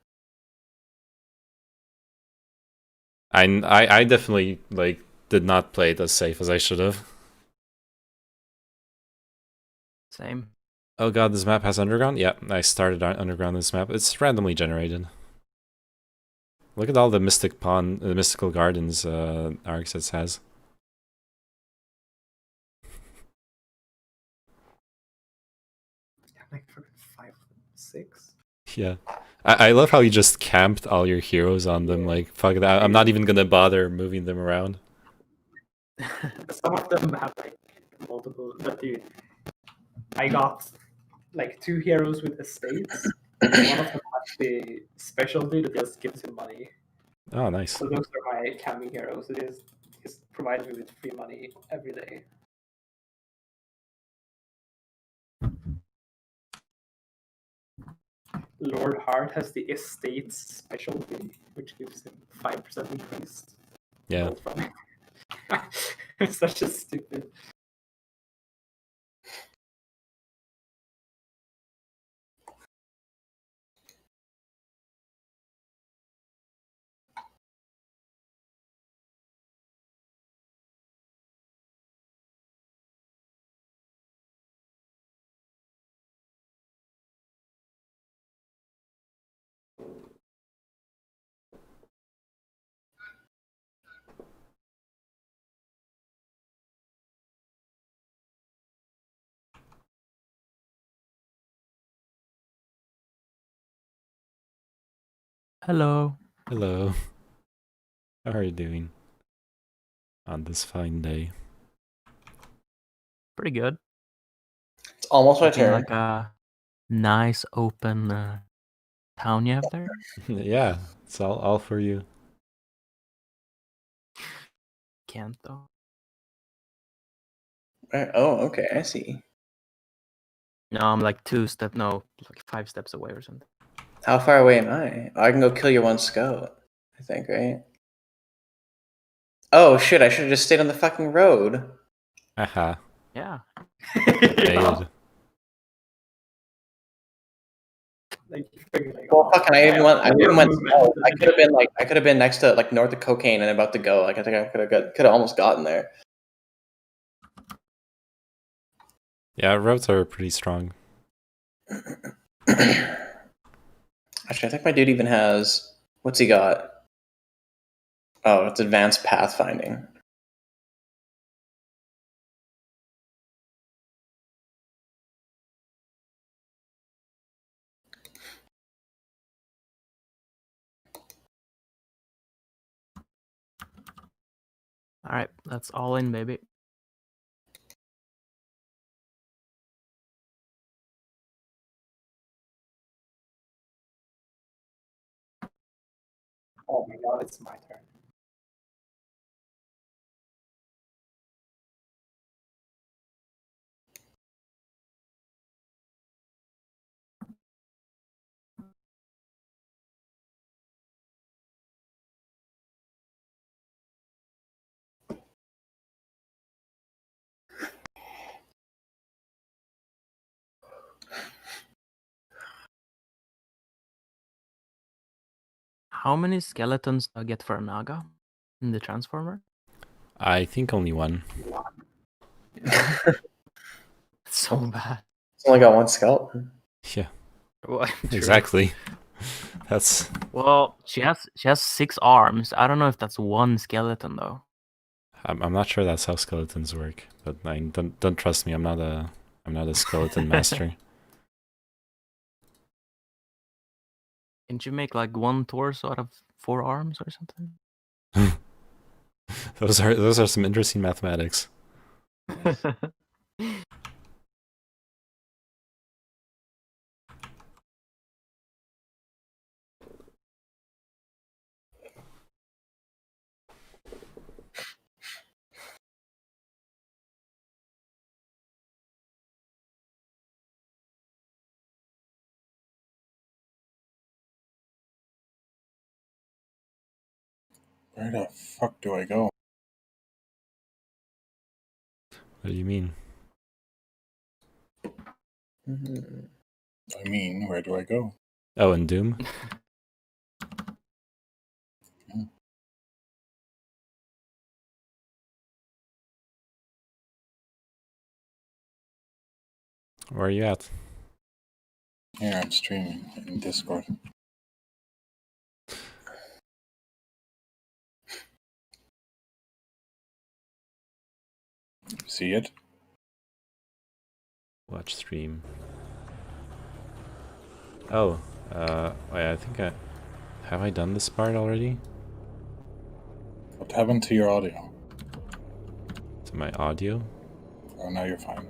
I definitely like did not play it as safe as I should have. Same. Oh god, this map has underground? Yeah, I started underground this map. It's randomly generated. Look at all the mystical gardens Arxats has. Like 5, 6. Yeah. I love how you just camped all your heroes on them, like, fuck it, I'm not even gonna bother moving them around. Some of them have like multiple, but dude, I got like 2 heroes with estates. One of them has the specialty that just gives him money. Oh, nice. So those are my camping heroes. It is providing me with free money every day. Lord Hart has the estates specialty, which gives him 5% increase. Yeah. It's such a stupid. Hello. Hello. How are you doing on this fine day? Pretty good. It's almost my Looking turn. like a nice open town you have there. Yeah, it's all for you. Can't though. Oh, okay, I see. No, I'm like 5 steps away or something. How far away am I? I can go kill your one scout, I think, right? Oh shit, I should have just stayed on the fucking road. Aha. Yeah. Made. Well, fucking, I even went south. I could have been next to like north of Cocaine and about to go. Like I think I could have almost gotten there. Yeah, roads are pretty strong. Actually, I think my dude even has, what's he got? Oh, it's advanced pathfinding. All right, that's all in, baby. Oh my god, it's my turn. How many skeletons do I get for a Naga in the Transformer? I think only one. It's so bad. It's only got one skeleton. Yeah. Well, exactly. That's. Well, she has 6 arms. I don't know if that's one skeleton though. I'm not sure that's how skeletons work, but don't trust me. I'm not a skeleton master. Can't you make like one torso out of 4 arms or something? Those are some interesting mathematics. Where the fuck do I go? What do you mean? I mean, where do I go? Oh, in Doom? Where are you at? Here, I'm streaming in Discord. See it? Watch stream. Oh, wait, I think have I done this part already? What happened to your audio? To my audio? Oh, now you're fine.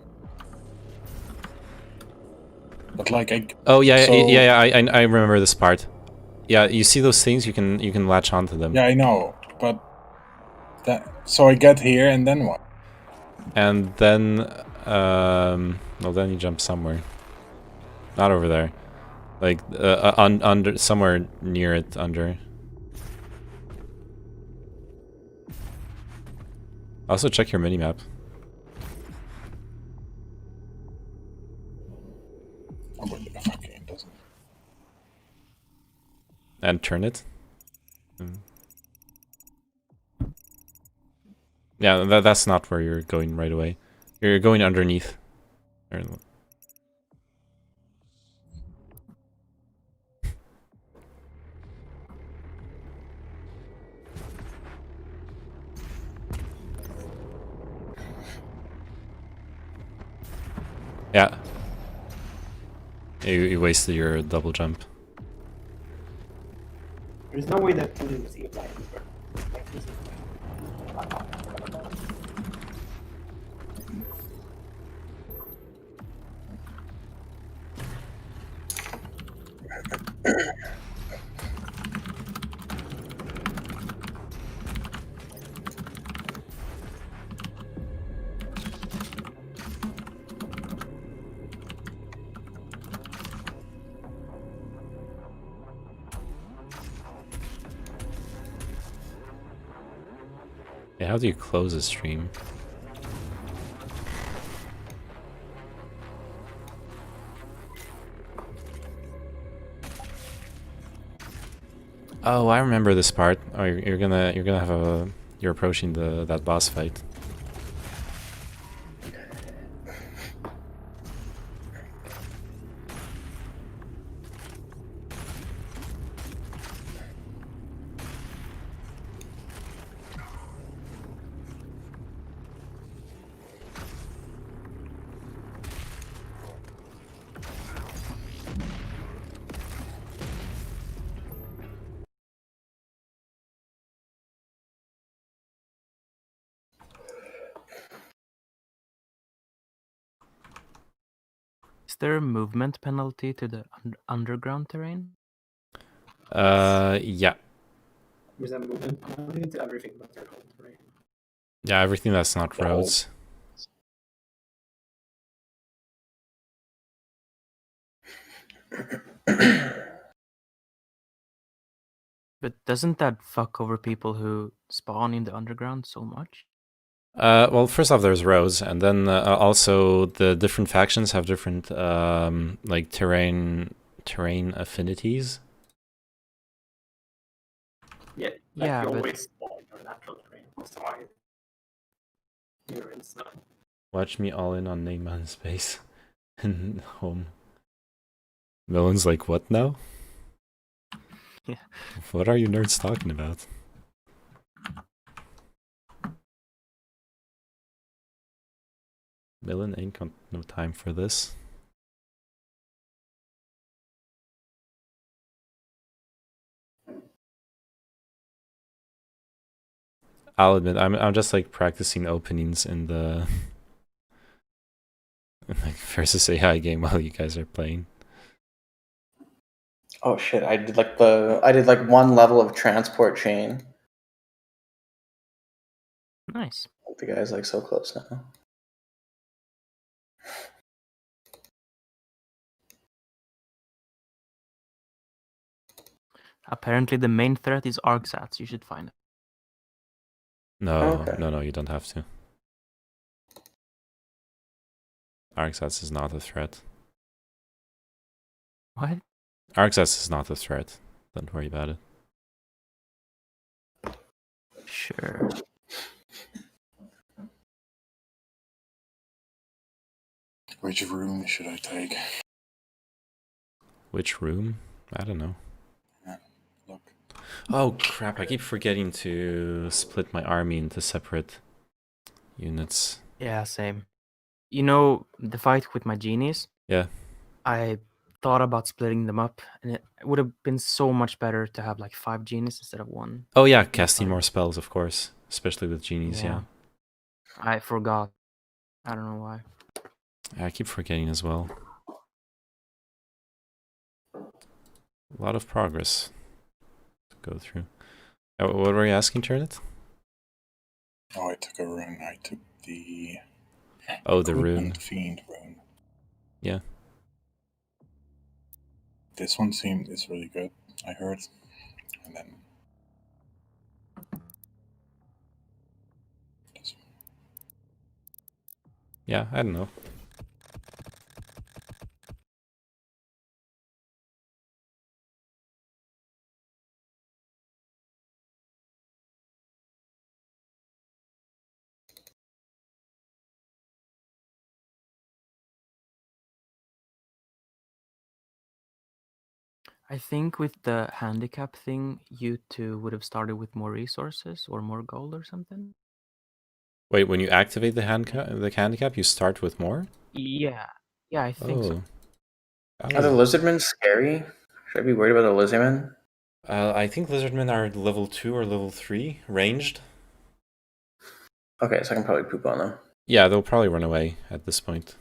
But like Oh yeah, so, I remember this part. Yeah, you see those things, you can latch onto them. Yeah, I know, but so I get here and then what? And then well, then you jump somewhere. Not over there. Like under somewhere near it under. Also check your minimap. Oh, but fucking it doesn't. And turn it. Yeah, that's not where you're going right away. You're going underneath. Yeah. You wasted your double jump. There's no way that can see it like this. Yeah, how do you close a stream? Oh, I remember this part. Oh, you're gonna have you're approaching that boss fight. Is there a movement penalty to the underground terrain? Yeah. There's a movement penalty to everything but their home terrain. Yeah, everything that's not roads. But doesn't that fuck over people who spawn in the underground so much? Well, first off, there's roads, and then also the different factions have different like terrain affinities. Yeah, yeah, you but always spawn your natural terrain. That's why you're in snow. Watch me all in on Neymar space and home. Villain's like, what now? Yeah. What are you nerds talking about? Villain ain't got no time for this. I'll admit, I'm just like practicing openings in the like versus AI game while you guys are playing. Oh shit! I did like one level of transport chain. Nice. The guy's like so close now. Apparently, the main threat is ArcSats. You should find it. No, Okay. no, you don't have to. ArcSats is not a threat. What? ArcSats is not a threat. Don't worry about it. Sure. Which room should I take? Which room? I don't know. Yeah, look. Oh crap, I keep forgetting to split my army into separate units. Yeah, same. You know, the fight with my genies? Yeah. I thought about splitting them up, and it would have been so much better to have like 5 genies instead of 1. Oh yeah, casting more spells, of course. Especially with genies, yeah. I forgot. I don't know why. I keep forgetting as well. A lot of progress to go through. What were you asking, Turnit? Oh, I took a rune. I took the... Oh, the rune. Fiend rune. Yeah. This one is really good, I heard. And then... Yeah, I don't know. I think with the handicap thing, you two would have started with more resources or more gold or something. Wait, when you activate the handicap, you start with more? Yeah. Yeah, I think so. Are the lizardmen scary? Should I be worried about the lizardmen? I think lizardmen are level 2 or level 3 ranged. Okay, so I can probably poop on them. Yeah, they'll probably run away at this point.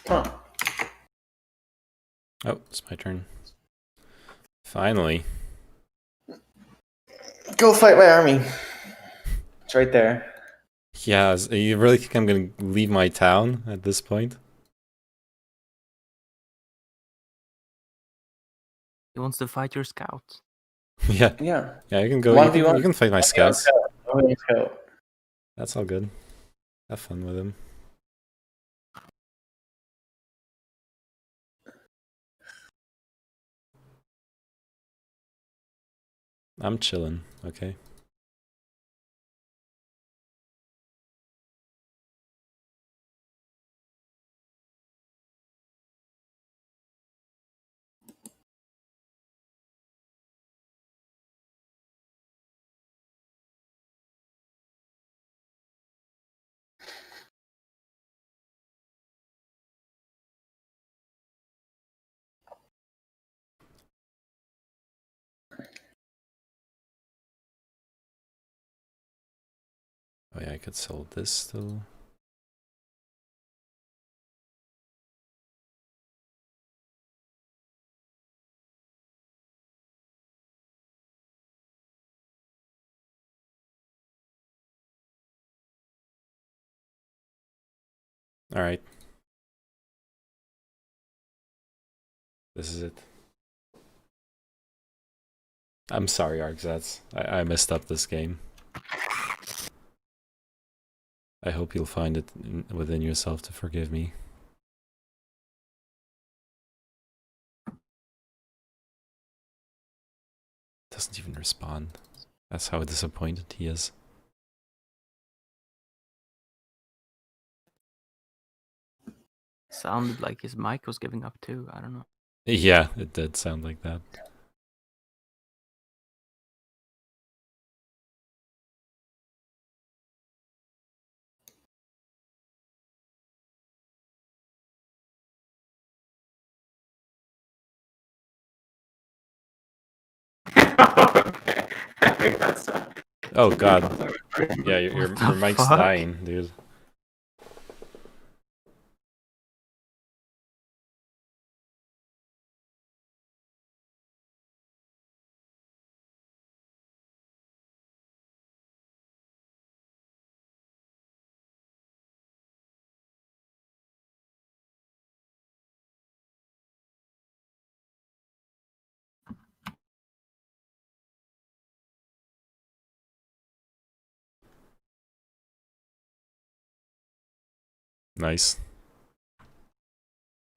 Huh. Oh, it's my turn. Finally. Go fight my army. It's right there. Yeah, you really think I'm gonna leave my town at this point? He wants to fight your scouts. Yeah. Yeah. Yeah, you can go. You can fight my scouts. That's all good. Have fun with him. I'm chilling, okay? Oh yeah, I could sell this still. All right. This is it. I'm sorry, Argzats. I messed up this game. I hope you'll find it within yourself to forgive me. Doesn't even respond. That's how disappointed he is. Sounded like his mic was giving up too. I don't know. Yeah, it did sound like that. Oh god. Yeah, your mic's fuck? dying, dude. Nice.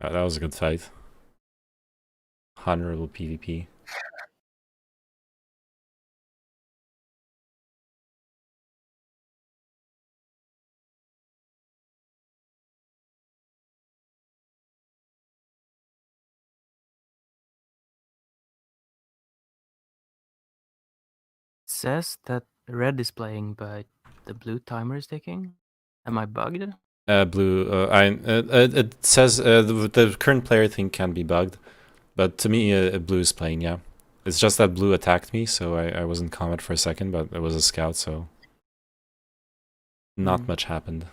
Oh, that was a good fight. Honorable PvP. It says that red is playing, but the blue timer is ticking. Am I bugged? Blue. It says the current player thing can be bugged, but to me, blue is playing. Yeah, it's just that blue attacked me, so I was in combat for a second, but it was a scout, so not much happened.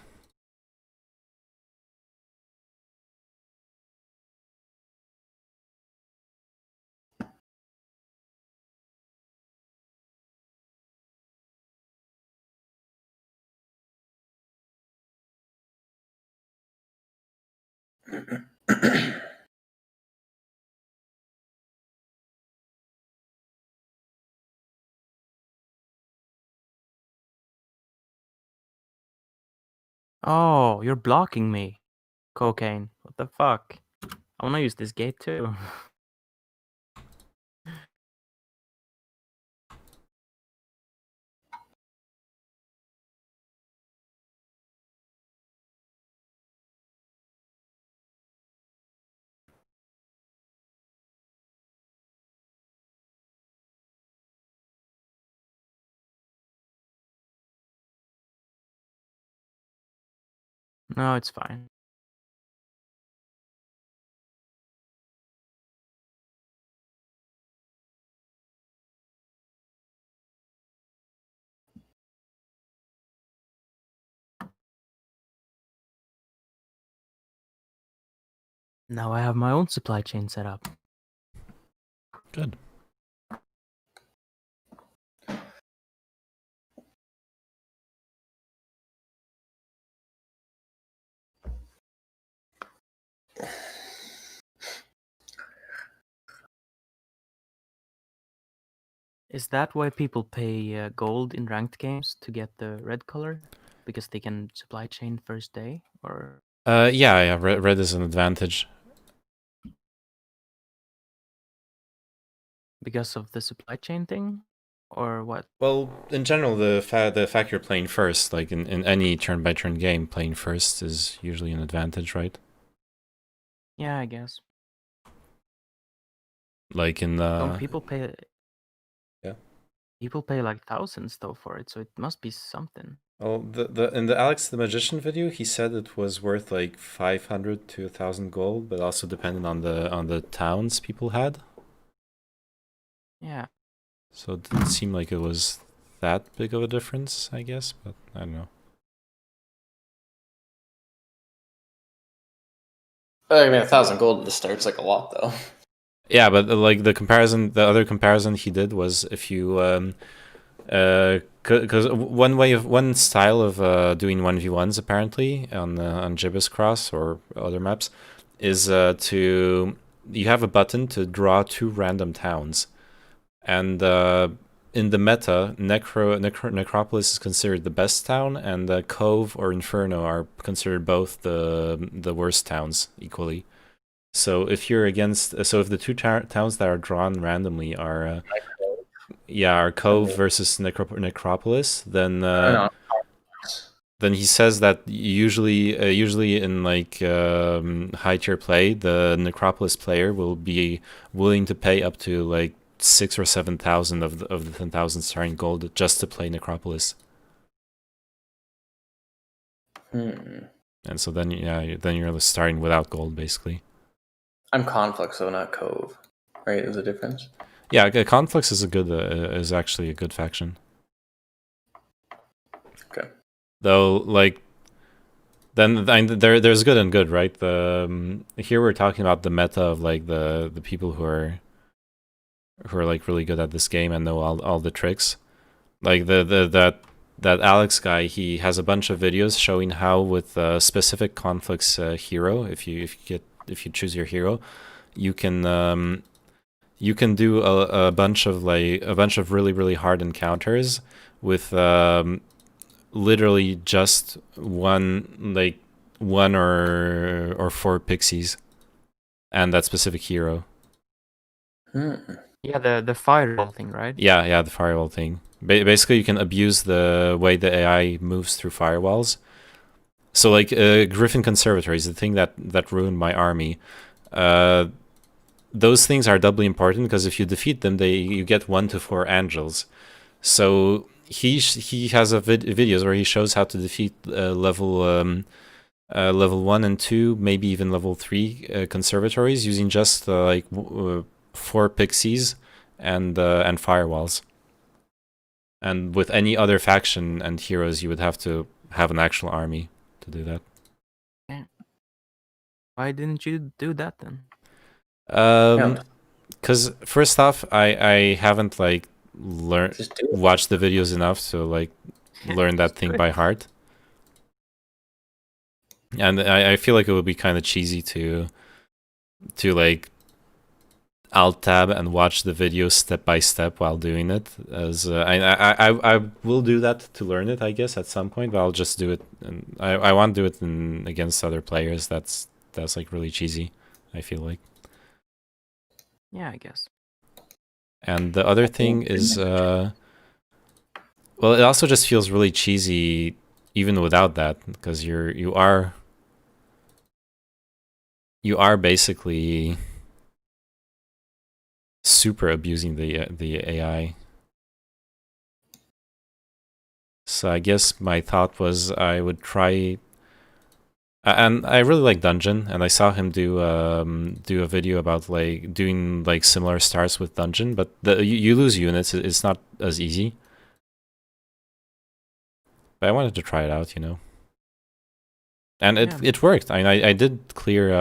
Oh, you're blocking me. Cocaine. What the fuck? I wanna use this gate too. No, it's fine. Now I have my own supply chain set up. Good. Is that why people pay gold in ranked games to get the red color? Because they can supply chain first day, or? Yeah. Red is an advantage. Because of the supply chain thing? or what? Well, in general, the fact you're playing first, like in any turn-by-turn game, playing first is usually an advantage, right? Yeah, I guess. Like in Don't the people pay? Yeah. People pay like thousands though for it, so it must be something. Well, the in the Alex the Magician video, he said it was worth like 500 to 1,000 gold, but also depending on the towns people had. Yeah. So it didn't seem like it was that big of a difference, I guess, but I don't know. I mean, 1,000 gold at the start's like a lot, though. Yeah, but like the other comparison he did was if you because one style of doing 1v1s apparently on Jebus Cross or other maps is to you have a button to draw 2 random towns, and in the meta, Necropolis is considered the best town, and Cove or Inferno are considered both the worst towns equally. So if you're against, so if the 2 towns that are drawn randomly are are Cove versus Necropolis, then then he says that usually in like high tier play, the Necropolis player will be willing to pay up to like 6,000 or 7,000 of the 10,000 starting gold just to play Necropolis. And so then you're starting without gold basically. I'm Conflict, so not Cove. Right? There's a difference. Yeah, Conflicts is is actually a good faction. Okay. Though, like, then there's good and good, right? Here we're talking about the meta of like the people who are like really good at this game and know all the tricks. Like that Alex guy, he has a bunch of videos showing how with specific Conflicts hero, if you choose your hero, you can do a bunch of really hard encounters with literally just one or 4 pixies and that specific hero. Yeah, the firewall thing, right? Yeah, the firewall thing. Basically, you can abuse the way the AI moves through firewalls. So, like, Griffin Conservatories, the thing that ruined my army. Those things are doubly important because if you defeat them, you get 1 to 4 angels. So he has videos where he shows how to defeat level 1 and 2, maybe even level 3 conservatories using just 4 pixies and firewalls. And with any other faction and heroes, you would have to have an actual army to do that. Yeah. Why didn't you do that then? Because first off, I haven't like watched the videos enough to like learn that thing by heart, and I feel like it would be kind of cheesy to like alt tab and watch the video step by step while doing it. As I will do that to learn it, I guess, at some point, but I'll just do it. And I want to do it against other players. That's like really cheesy, I feel like. Yeah, I guess. And the other thing is, well, it also just feels really cheesy even without that, because you are basically super abusing the AI. So I guess my thought was I would try. And I really like Dungeon, and I saw him do a video about like doing like similar starts with Dungeon, but you lose units. It's not as easy. But I wanted to try it out, you know. And it worked. I mean, I did clear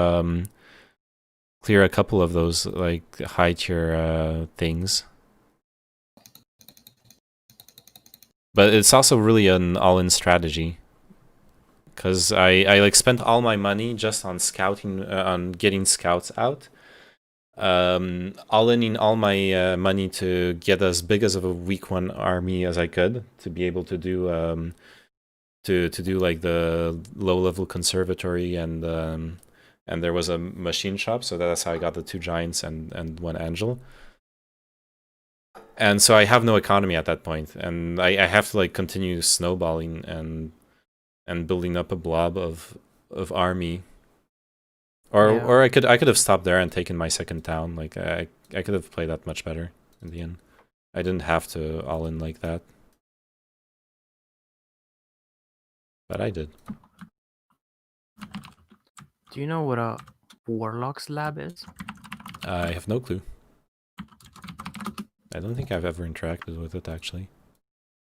a couple of those like high tier things. But it's also really an all-in strategy. Because I like spent all my money just on scouting, on getting scouts out. All-in all my money to get as big as of a week 1 army as I could to be able to do to do like the low-level conservatory and there was a machine shop, so that's how I got the 2 giants and 1 angel. And so I have no economy at that point, and I have to like continue snowballing and building up a blob of army. Or I could have stopped there and taken my second town. Like I could have played that much better in the end. I didn't have to all in like that. But I did. Do you know what a Warlock's lab is? I have no clue. I don't think I've ever interacted with it, actually.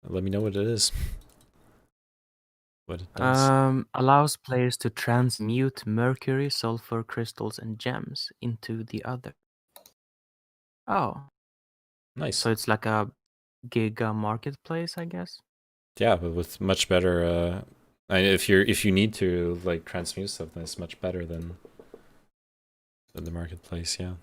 Let me know what it is. What it does. Allows players to transmute mercury, sulfur, crystals, and gems into the other. Oh. Nice. So it's like a Giga marketplace, I guess? Yeah, but with much better if you need to like transmute stuff, then it's much better than the marketplace, yeah.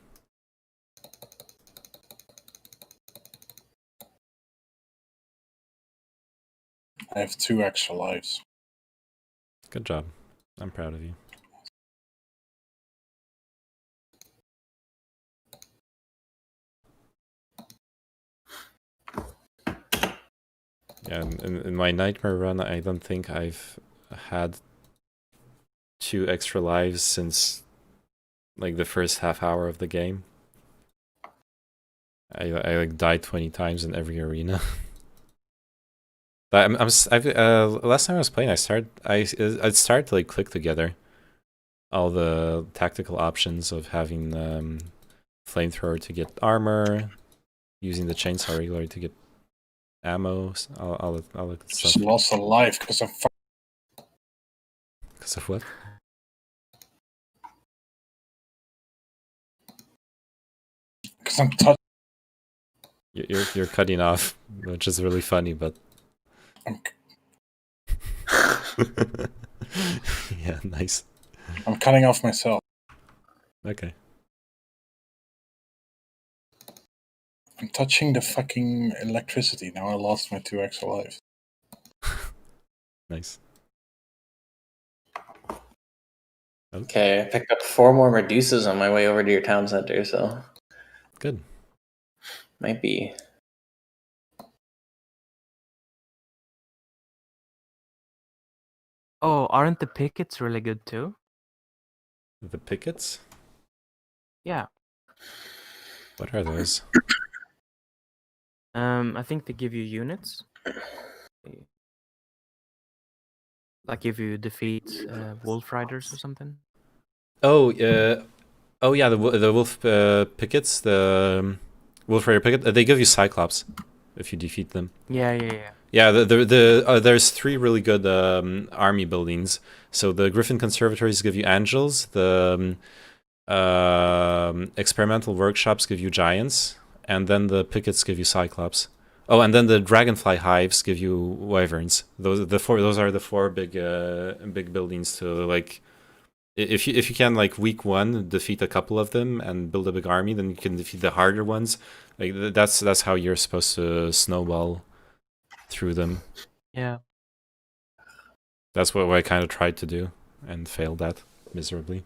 I have 2 extra lives. Good job. I'm proud of you. Yeah, in my nightmare run, I don't think I've had 2 extra lives since like the first half hour of the game. I like died 20 times in every arena. But last time I was playing, I'd start to like click together all the tactical options of having flamethrower to get armor, using the chainsaw regularly to get ammo, all that stuff. Just lost a life because of. Because of what? Because I'm touching. You're cutting off, which is really funny, but. Yeah, nice. I'm cutting off myself. Okay. I'm touching the fucking electricity. Now I lost my 2 extra lives. Nice. Okay, I picked up 4 more Medusas on my way over to your town center, so. Good. Might be. Oh, aren't the pickets really good too? The pickets? Yeah. What are those? I think they give you units. Like if you defeat wolf riders or something. Oh, yeah, the wolf pickets, the wolf rider picket. They give you Cyclops if you defeat them. Yeah. Yeah, there's 3 really good army buildings. So the Griffin Conservatories give you angels. The experimental workshops give you giants, and then the pickets give you Cyclops. Oh, and then the dragonfly hives give you wyverns. Those are the 4 big buildings to like. If you can like week 1 defeat a couple of them and build a big army, then you can defeat the harder ones. Like that's how you're supposed to snowball through them. Yeah. That's what I kind of tried to do and failed at miserably.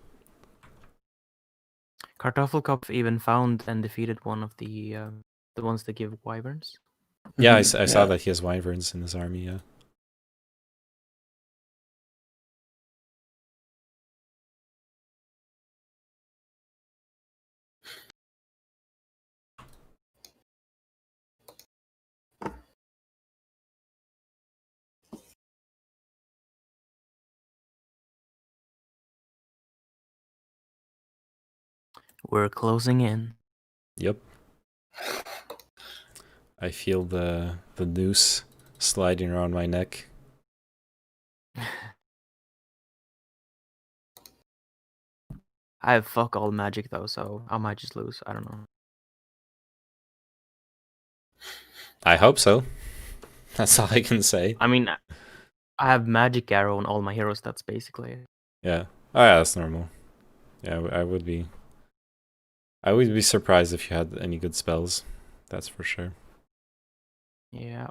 Kartoffelkopf even found and defeated one of the ones that give wyverns. Yeah, I saw that he has wyverns in his army, yeah. We're closing in. Yep. I feel the noose sliding around my neck. I have fuck all magic though, so I might just lose. I don't know. I hope so. That's all I can say. I mean, I have magic arrow on all my hero stats basically. Yeah. Oh yeah, that's normal. Yeah, I would be surprised if you had any good spells. That's for sure. Yeah.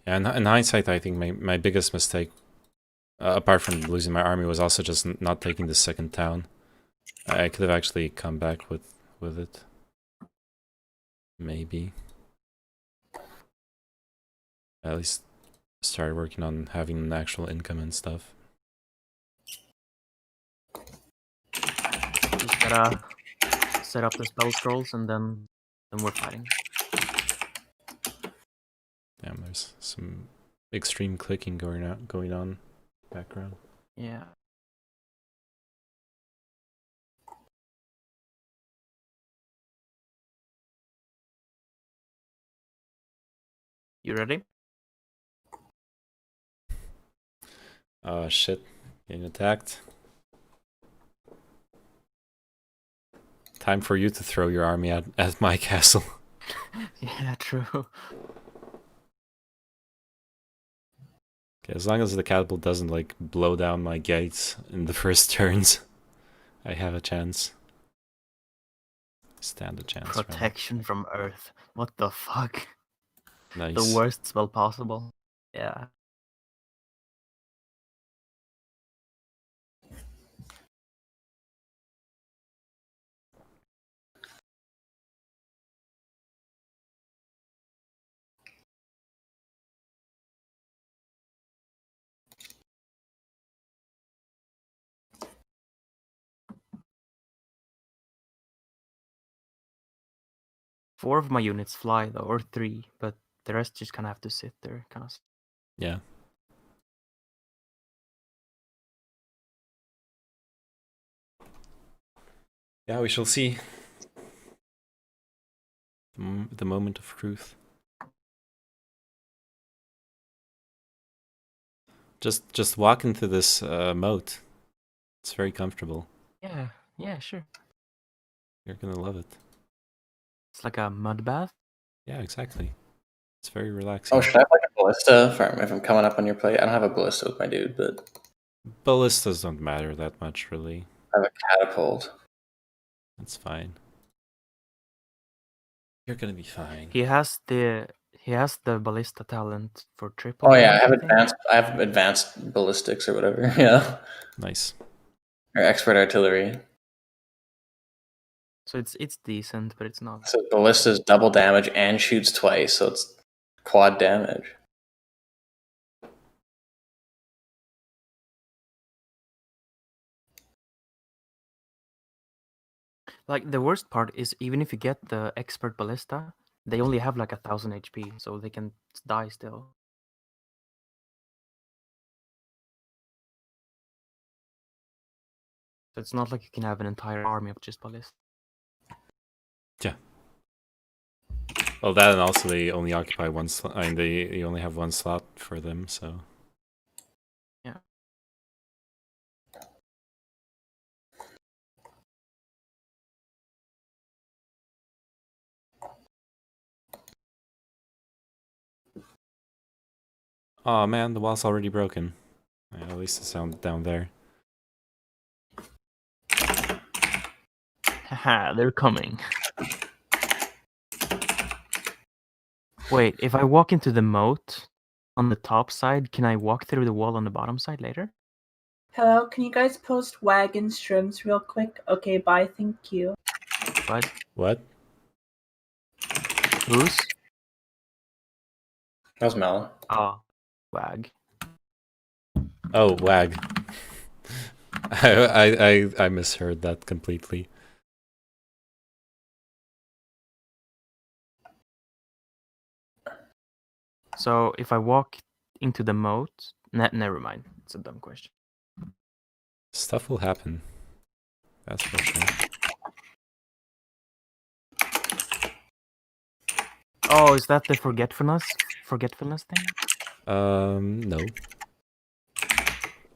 And in hindsight, I think my biggest mistake, apart from losing my army, was also just not taking the second town. I could have actually come back with it. Maybe. At least started working on having an actual income and stuff. Just gotta set up the spell scrolls and then we're fighting. Damn, there's some extreme clicking going on background. Yeah. You ready? Oh shit, getting attacked. Time for you to throw your army at my castle. Yeah, true. Okay, as long as the catapult doesn't like blow down my gates in the first turns, I have a chance. Stand a chance. Protection from Earth. What the fuck? Nice. The worst spell possible. Yeah. Four of my units fly though, or 3, but the rest just kind of have to sit there, kind of. Yeah. Yeah, we shall see. The moment of truth. Just walk into this moat. It's very comfortable. Yeah, sure. You're gonna love it. It's like a mud bath. Yeah, exactly. It's very relaxing. Oh, should I have like a ballista if I'm coming up on your plate? I don't have a ballista with my dude, but ballistas don't matter that much, really. I have a catapult. That's fine. You're gonna be fine. He has the ballista talent for triple. Oh yeah, I have advanced ballistics or whatever. Yeah. Nice. Or expert artillery. So it's decent, but it's not. So ballista's double damage and shoots twice, so it's quad damage. Like the worst part is even if you get the expert ballista, they only have like 1000 HP, so they can die still. So it's not like you can have an entire army of just ballistas. Yeah. Well, that and also they only occupy one slot. I mean, you only have one slot for them, so. Yeah. Oh man, the wall's already broken. Yeah, at least it's down there. Haha, they're coming. Wait, if I walk into the moat on the top side, can I walk through the wall on the bottom side later? Hello, can you guys post wagon strims real quick? Okay, bye, thank you. What? What? Who's? That was Melon. Oh, wag. Oh, wag. I misheard that completely. So if I walk into the moat, never mind. It's a dumb question. Stuff will happen. That's for sure. Oh, is that the forgetfulness thing? No.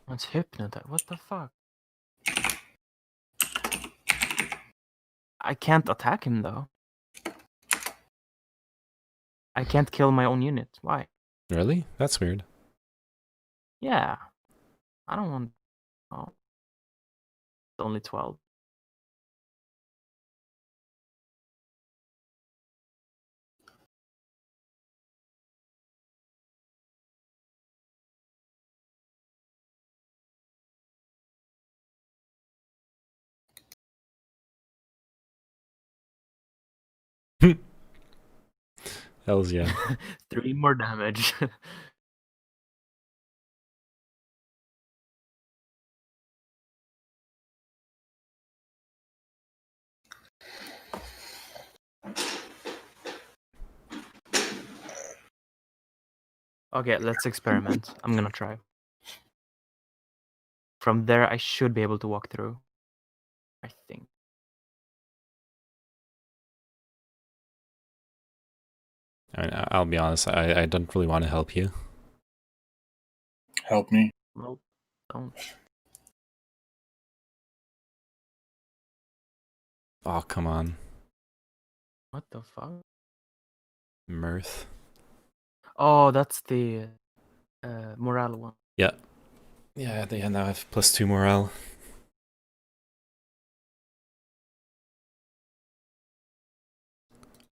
It's hypnotize. What the fuck? I can't attack him though. I can't kill my own unit. Why? Really? That's weird. Yeah. I don't want... Oh. It's only 12. Hells yeah. 3 more damage. Okay, let's experiment. I'm gonna try. From there, I should be able to walk through. I think. I mean, I'll be honest, I don't really want to help you. Help me. Well, don't. Oh, come on. What the fuck? Mirth. Oh, that's the morale one. Yeah. Yeah, they now have +2 morale.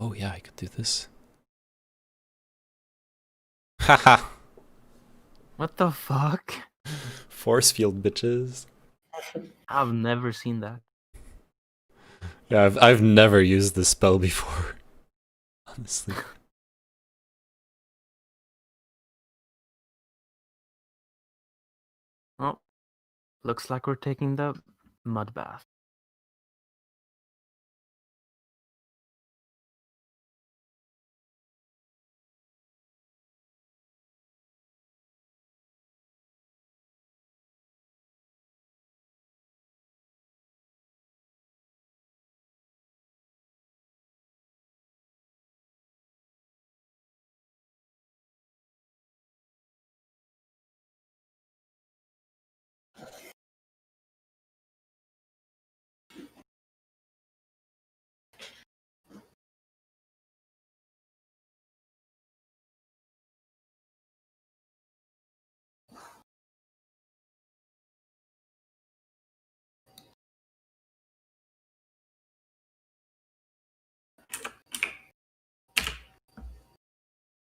Oh yeah, I could do this. Haha! What the fuck? Force field, bitches. I've never seen that. Yeah, I've never used this spell before. Honestly. Oh, looks like we're taking the mud bath.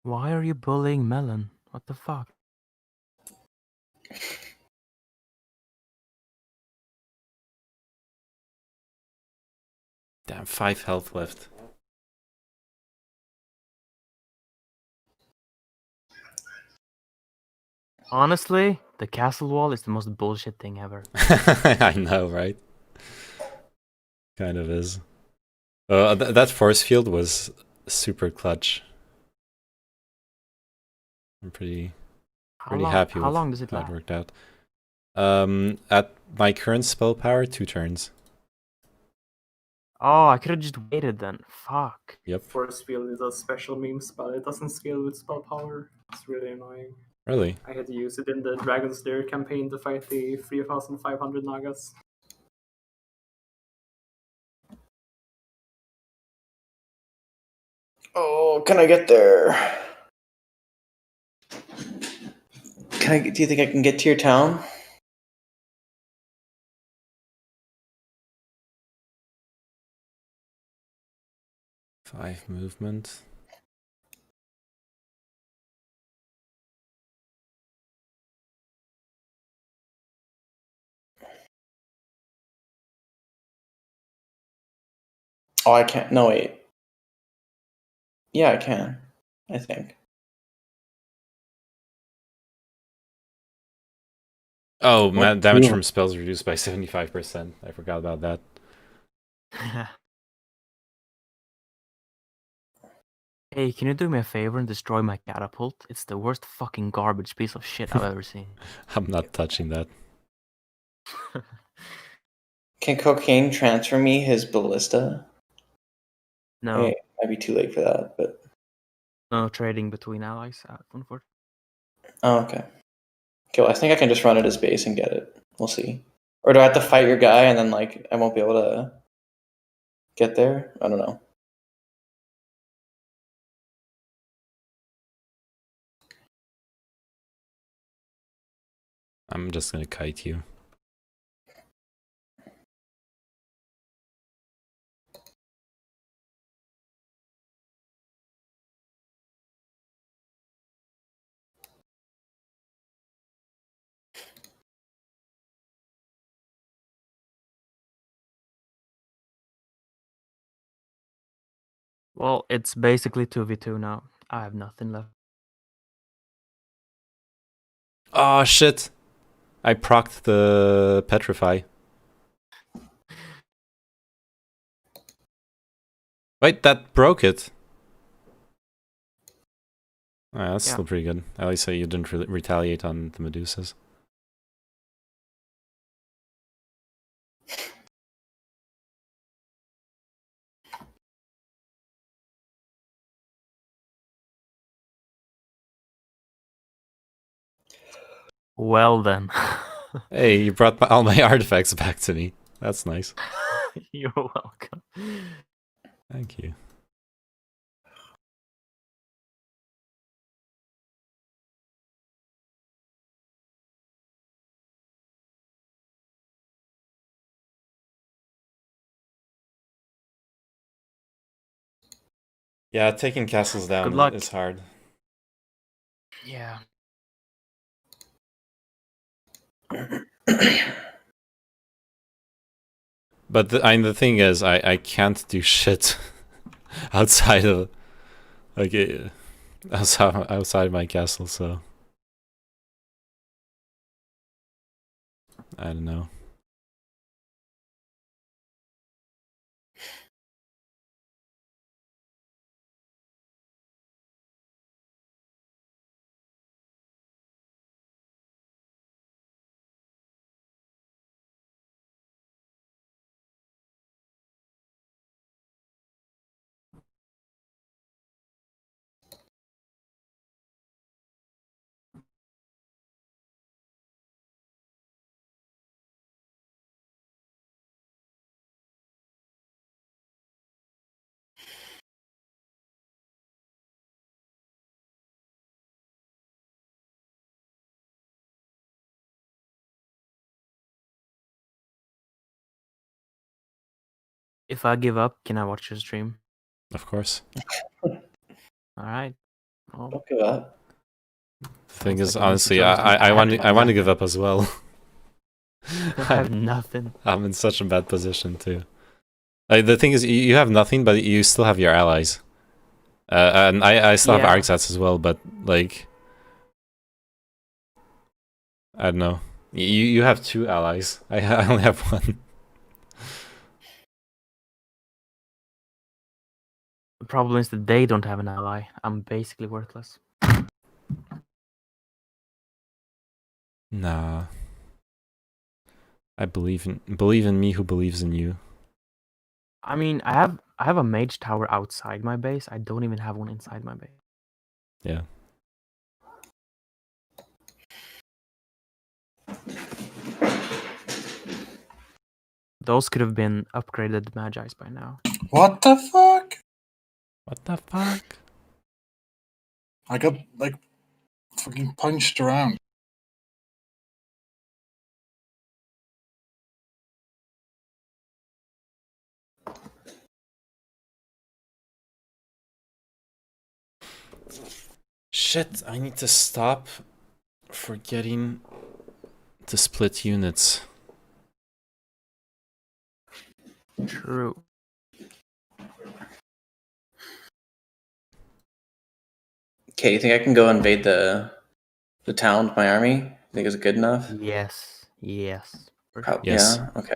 Why are you bullying Melon? What the fuck? Damn, 5 health left. Honestly, the castle wall is the most bullshit thing ever. I know, right? Kind of is. That force field was super clutch. I'm pretty happy How with long does it how it last? worked out. At my current spell power, 2 turns. Oh, I could have just waited then. Fuck. Yep. Force field is a special meme spell. It doesn't scale with spell power. It's really annoying. Really? I had to use it in the Dragon's Lair campaign to fight the 3,500 Nagas. Oh, can I get there? Do you think I can get to your town? Five movement. Oh, I can't. No, wait. Yeah, I can. I think. Oh, damage cool. from spells reduced by 75%. I forgot about that. Hey, can you do me a favor and destroy my catapult? It's the worst fucking garbage piece of shit I've ever seen. I'm not touching that. Can Cocaine transfer me his ballista? No. It might be too late for that, but. No trading between allies, unfortunately. Oh, okay. Okay, well, I think I can just run at his base and get it. We'll see. Or do I have to fight your guy and then, like, I won't be able to get there? I don't know. I'm just gonna kite you. Well, it's basically 2v2 now. I have nothing left. Oh shit! I procced the petrify. Wait, that broke it. Oh, that's still pretty good. At least you didn't retaliate on the Medusas. Well then. Hey, you brought all my artifacts back to me. That's nice. You're welcome. Thank you. Yeah, taking castles down is hard. Yeah. But the thing is, I can't do shit outside of like outside my castle, so I don't know. If I give up, can I watch your stream? Of course. Alright. Well, Don't give up. The thing is, like honestly, I want to give up as well. I have nothing. I'm in such a bad position too. Like, the thing is, you have nothing, but you still have your allies. And I still have arcsats as well, but like, I don't know. You have 2 allies. I only have 1. The problem is that they don't have an ally. I'm basically worthless. Nah. I believe in me who believes in you. I mean, I have a mage tower outside my base. I don't even have one inside my base. Yeah. Those could have been upgraded Magi's by now. What the fuck? What the fuck? I got, like, fucking punched around. Shit, I need to stop forgetting to split units. True. Okay, you think I can go invade the town with my army? Think it's good enough? Yes. Yes. Yes. Yeah. Okay.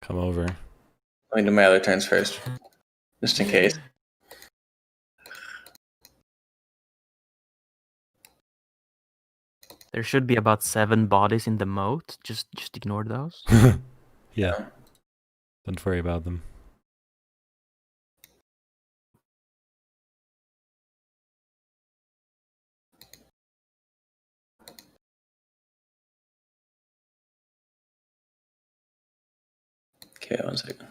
Come over. Let me do my other turns first, just in case. There should be about 7 bodies in the moat. Just ignore those. Yeah. Don't worry about them. Okay, 1 second.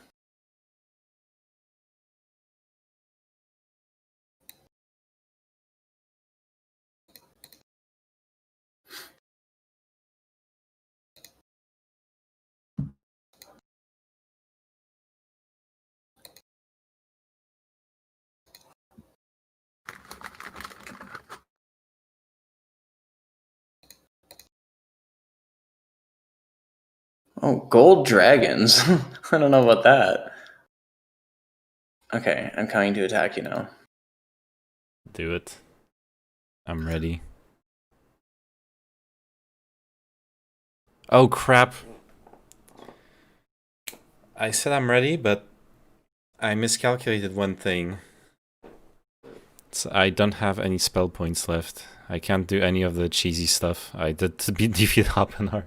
Oh, gold dragons. I don't know about that. Okay, I'm coming to attack you now. Do it. I'm ready. Oh crap. I said I'm ready, but I miscalculated one thing. So I don't have any spell points left. I can't do any of the cheesy stuff I did to defeat Hoppenar.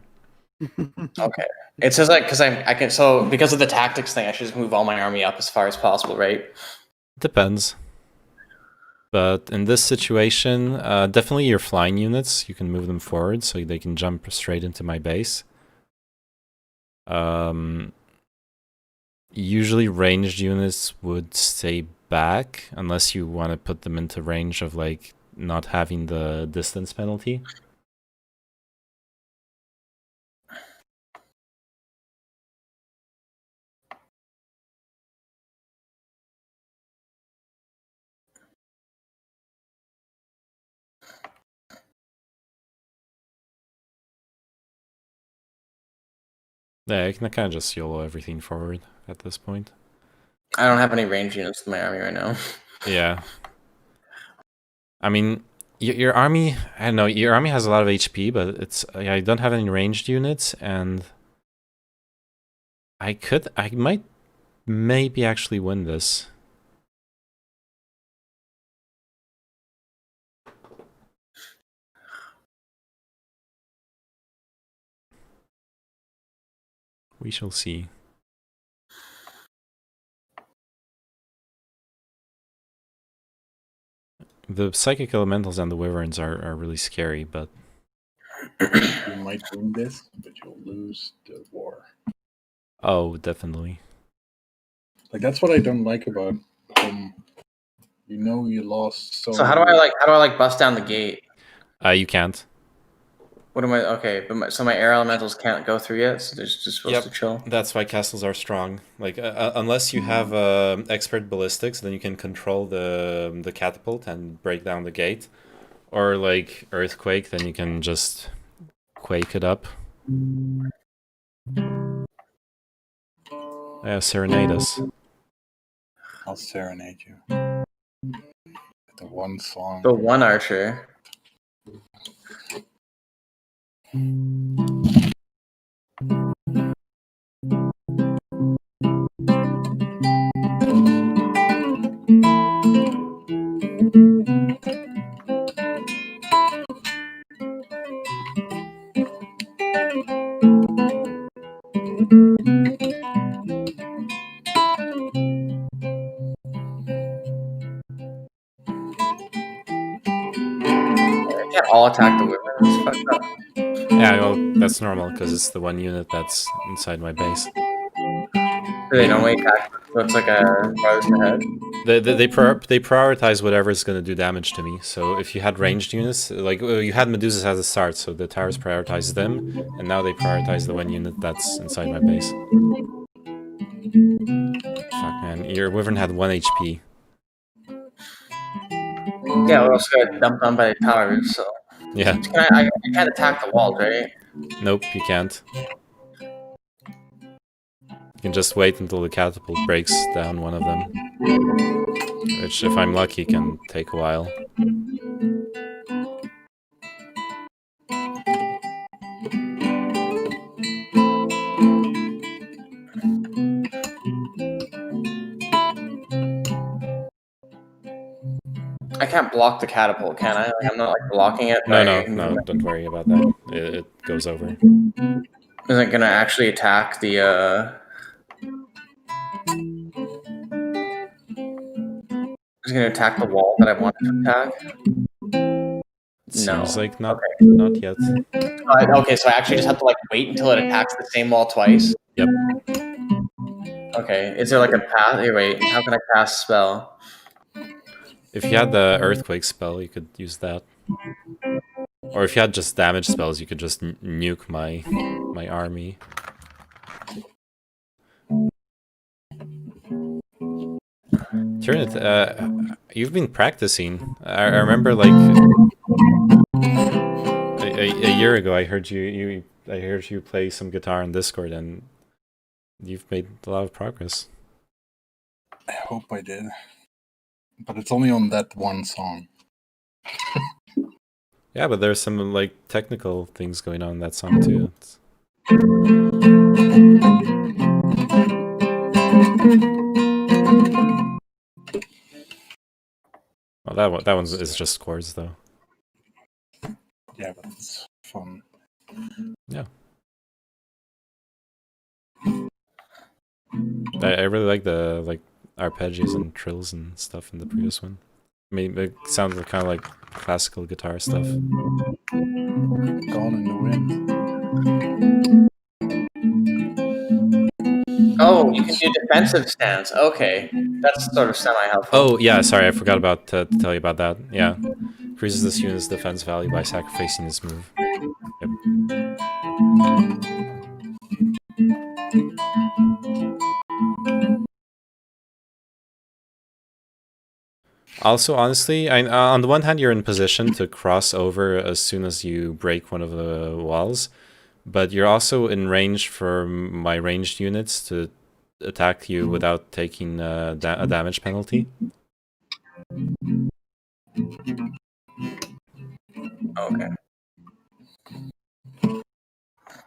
Okay. It says like I can because of the tactics thing, I should just move all my army up as far as possible, right? Depends. But in this situation, definitely your flying units, you can move them forward so they can jump straight into my base. Usually ranged units would stay back unless you want to put them into range of like not having the distance penalty. Yeah, I can kind of just YOLO everything forward at this point. I don't have any ranged units in my army right now. Yeah. I mean, your army, I don't know, your army has a lot of HP, but it's, I don't have any ranged units, and I might maybe actually win this. We shall see. The psychic elementals and the wyverns are really scary, but you might win this, but you'll lose the war. Oh, definitely. Like that's what I don't like about you know you lost so. So how do I bust down the gate? You can't. What am I? Okay, but so my air elementals can't go through yet, so they're just supposed to chill. That's why castles are strong. Like unless you have expert ballistics, then you can control the catapult and break down the gate, or like earthquake, then you can just quake it up. Yeah, serenade us. I'll serenade you. The one song. The one archer. I can't all attack the wyvern. It's fucked up. Yeah, well, that's normal because it's the one unit that's inside my base. Do they normally attack? So it's like a farthest ahead. They prioritize whatever is going to do damage to me. So if you had ranged units, like you had Medusas at the start, so the towers prioritized them, and now they prioritize the one unit that's inside my base. Fuck man, your wyvern had 1 HP. Yeah, we're also got dumped on by the towers, so. Yeah. I can't attack the walls, right? Nope, you can't. You can just wait until the catapult breaks down one of them. Which, if I'm lucky, can take a while. I can't block the catapult, can I? Like, I'm not like blocking it. No, don't worry about that. It goes over. Isn't gonna actually attack the Is it gonna attack the wall that I want it to attack? Seems like not yet. Okay, so I actually just have to like wait until it attacks the same wall twice. Yep. Okay, is there like a path? Hey, wait, how can I cast spell? If you had the earthquake spell, you could use that. Or if you had just damage spells, you could just nuke my army. Tyrannid, you've been practicing. I remember like a year ago I heard you play some guitar on Discord, and you've made a lot of progress. I hope I did. But it's only on that one song. Yeah, but there's some like technical things going on in that song too. Well, that one is just chords though. Yeah, but it's fun. Yeah. I really like the arpeggios and trills and stuff in the previous one. I mean, it sounded kind of like classical guitar stuff. Gone in the Wind. Oh, you can do defensive stance. Okay, that's sort of semi-helpful. Oh yeah, sorry, I forgot about to tell you about that. Yeah, increases this unit's defense value by sacrificing this move. Yep. Also, honestly, on the one hand, you're in position to cross over as soon as you break one of the walls, but you're also in range for my ranged units to attack you without taking a damage penalty. Okay.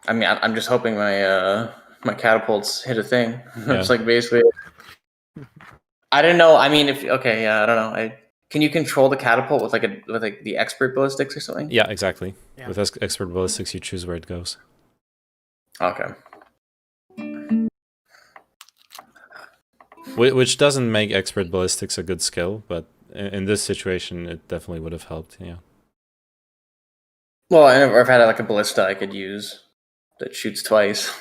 I mean, I'm just hoping my my catapults hit a thing. Yeah. It's like basically. I don't know. I mean, if okay, yeah, I don't know. Can you control the catapult with like the expert ballistics or something? Yeah, exactly. Yeah. With expert ballistics, you choose where it goes. Okay. Which doesn't make expert ballistics a good skill, but in this situation, it definitely would have helped. Yeah. Well, or if I had like a ballista I could use that shoots twice.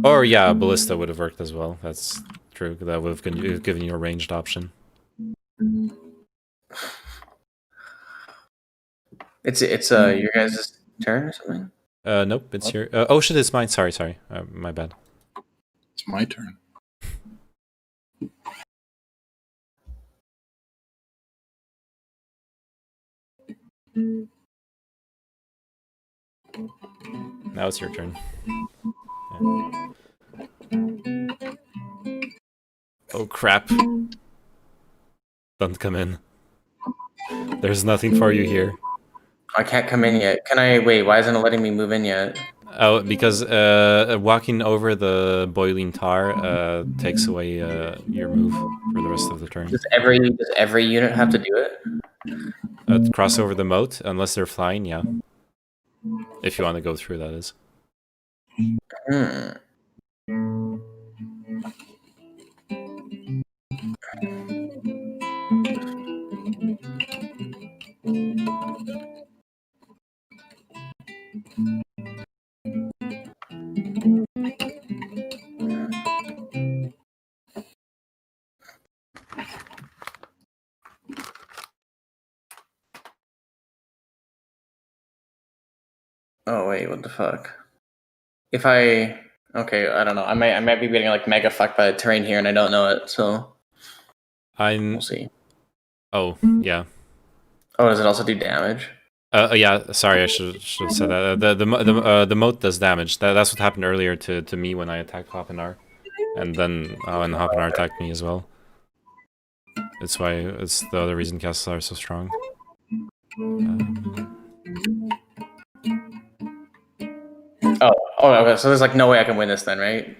Or yeah, a ballista would have worked as well. That's true. That would have given you a ranged option. It's your guys' turn or something? Nope, it's your. Oh shit, it's mine. Sorry. My bad. It's my turn. Now it's your turn. Yeah. Oh crap. Don't come in. There's nothing for you here. I can't come in yet. Can I wait? Why isn't it letting me move in yet? Oh, because walking over the boiling tar takes away your move for the rest of the turn. Does every unit have to do it? Cross over the moat, unless they're flying, yeah. If you want to go through, that is. Oh wait, what the fuck? If I I don't know. I might be getting like mega fucked by the terrain here, and I don't know it. So we'll see. Oh yeah. Oh, does it also do damage? Yeah. Sorry, I should have said that. The moat does damage. That's what happened earlier to me when I attacked Hopinar, and then when Hopinar attacked me as well. It's why it's the other reason castles are so strong. Okay. So there's like no way I can win this then, right?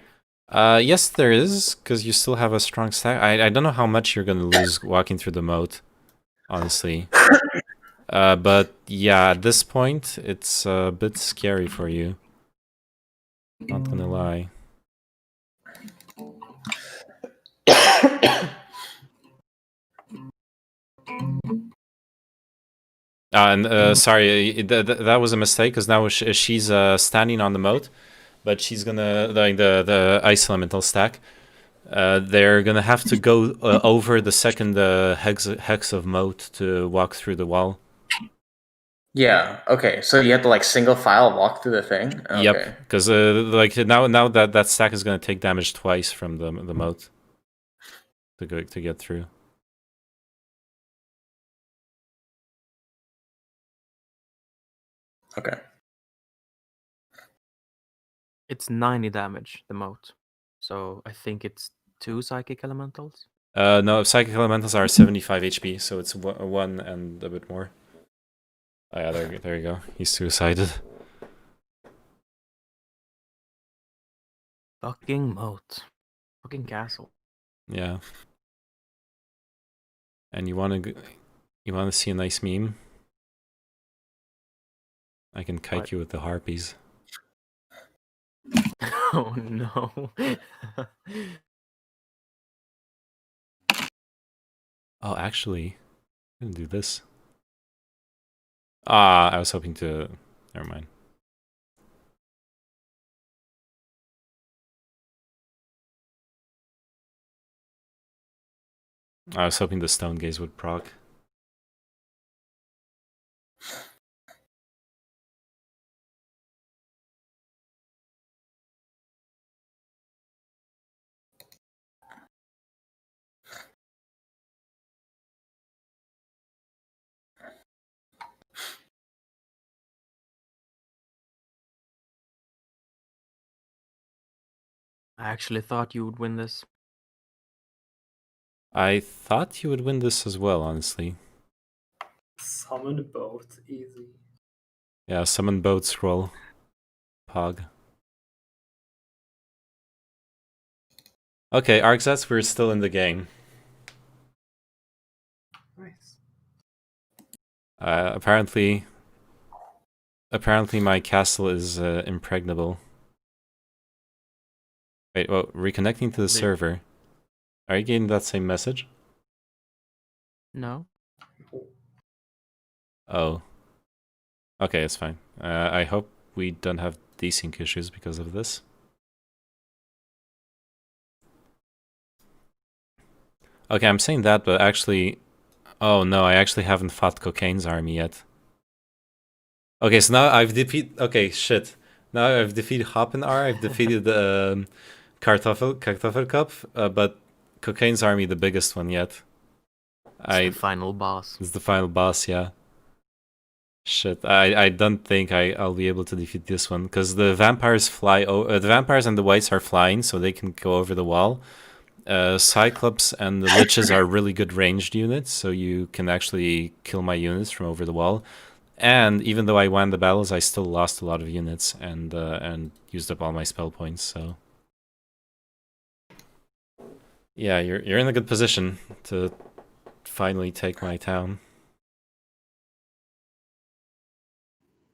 Yes, there is, because you still have a strong stack. I don't know how much you're gonna lose walking through the moat, honestly. But yeah, at this point, it's a bit scary for you. Not gonna lie. And sorry, that was a mistake, because now she's standing on the moat, but she's gonna the ice elemental stack. They're gonna have to go over the second hex of moat to walk through the wall. Yeah. Okay. So you have to like single file walk through the thing. Okay. Yep. Because like now that stack is gonna take damage twice from the moat to get through. Okay. It's 90 damage, the moat. So I think it's 2 psychic elementals? No, psychic elementals are 75 HP, so it's 1 and a bit more. Oh yeah, there you go. He's suicided. Fucking moat. Fucking castle. Yeah. And you wanna see a nice meme? I can kite you with the harpies. Oh no. Oh, actually, I'm gonna do this. Ah, I was hoping to... Never mind. I was hoping the stone gaze would proc. I actually thought you would win this. I thought you would win this as well, honestly. Summon boat, easy. Yeah, summon boat scroll. Pog. Okay, Arxats, we're still in the game. Nice. Apparently my castle is impregnable. Wait, well, reconnecting to the server. Are you getting that same message? No. Oh. Okay, it's fine. I hope we don't have desync issues because of this. Okay, I'm saying that, but actually... Oh no, I actually haven't fought Cocaine's army yet. Okay, so now I've defeated... Okay, shit. Now I've defeated HoMM3, I've defeated Kartoffelkopf, but Cocaine's army, the biggest one yet. It's the final boss. It's the final boss, yeah. Shit, I don't think I'll be able to defeat this one, because the vampires fly... the vampires and the whites are flying, so they can go over the wall. Cyclops and the Liches are really good ranged units, so you can actually kill my units from over the wall. And even though I won the battles, I still lost a lot of units and used up all my spell points. So yeah, you're in a good position to finally take my town.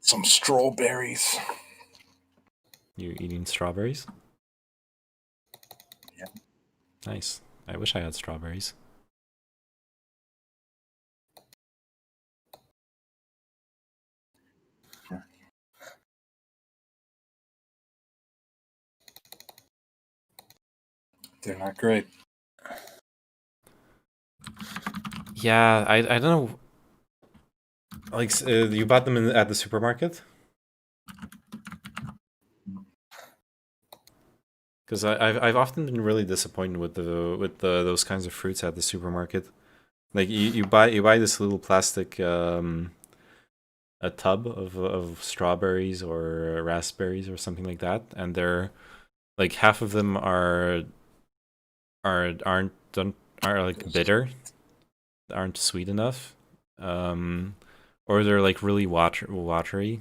Some strawberries. You eating strawberries? Yeah. Nice. I wish I had strawberries. They're not great. Yeah, I don't know. Like, you bought them at the supermarket? Because I've often been really disappointed with those kinds of fruits at the supermarket. Like you buy this little plastic a tub of strawberries or raspberries or something like that, and they're like half of them are like bitter, aren't sweet enough, or they're like really watery.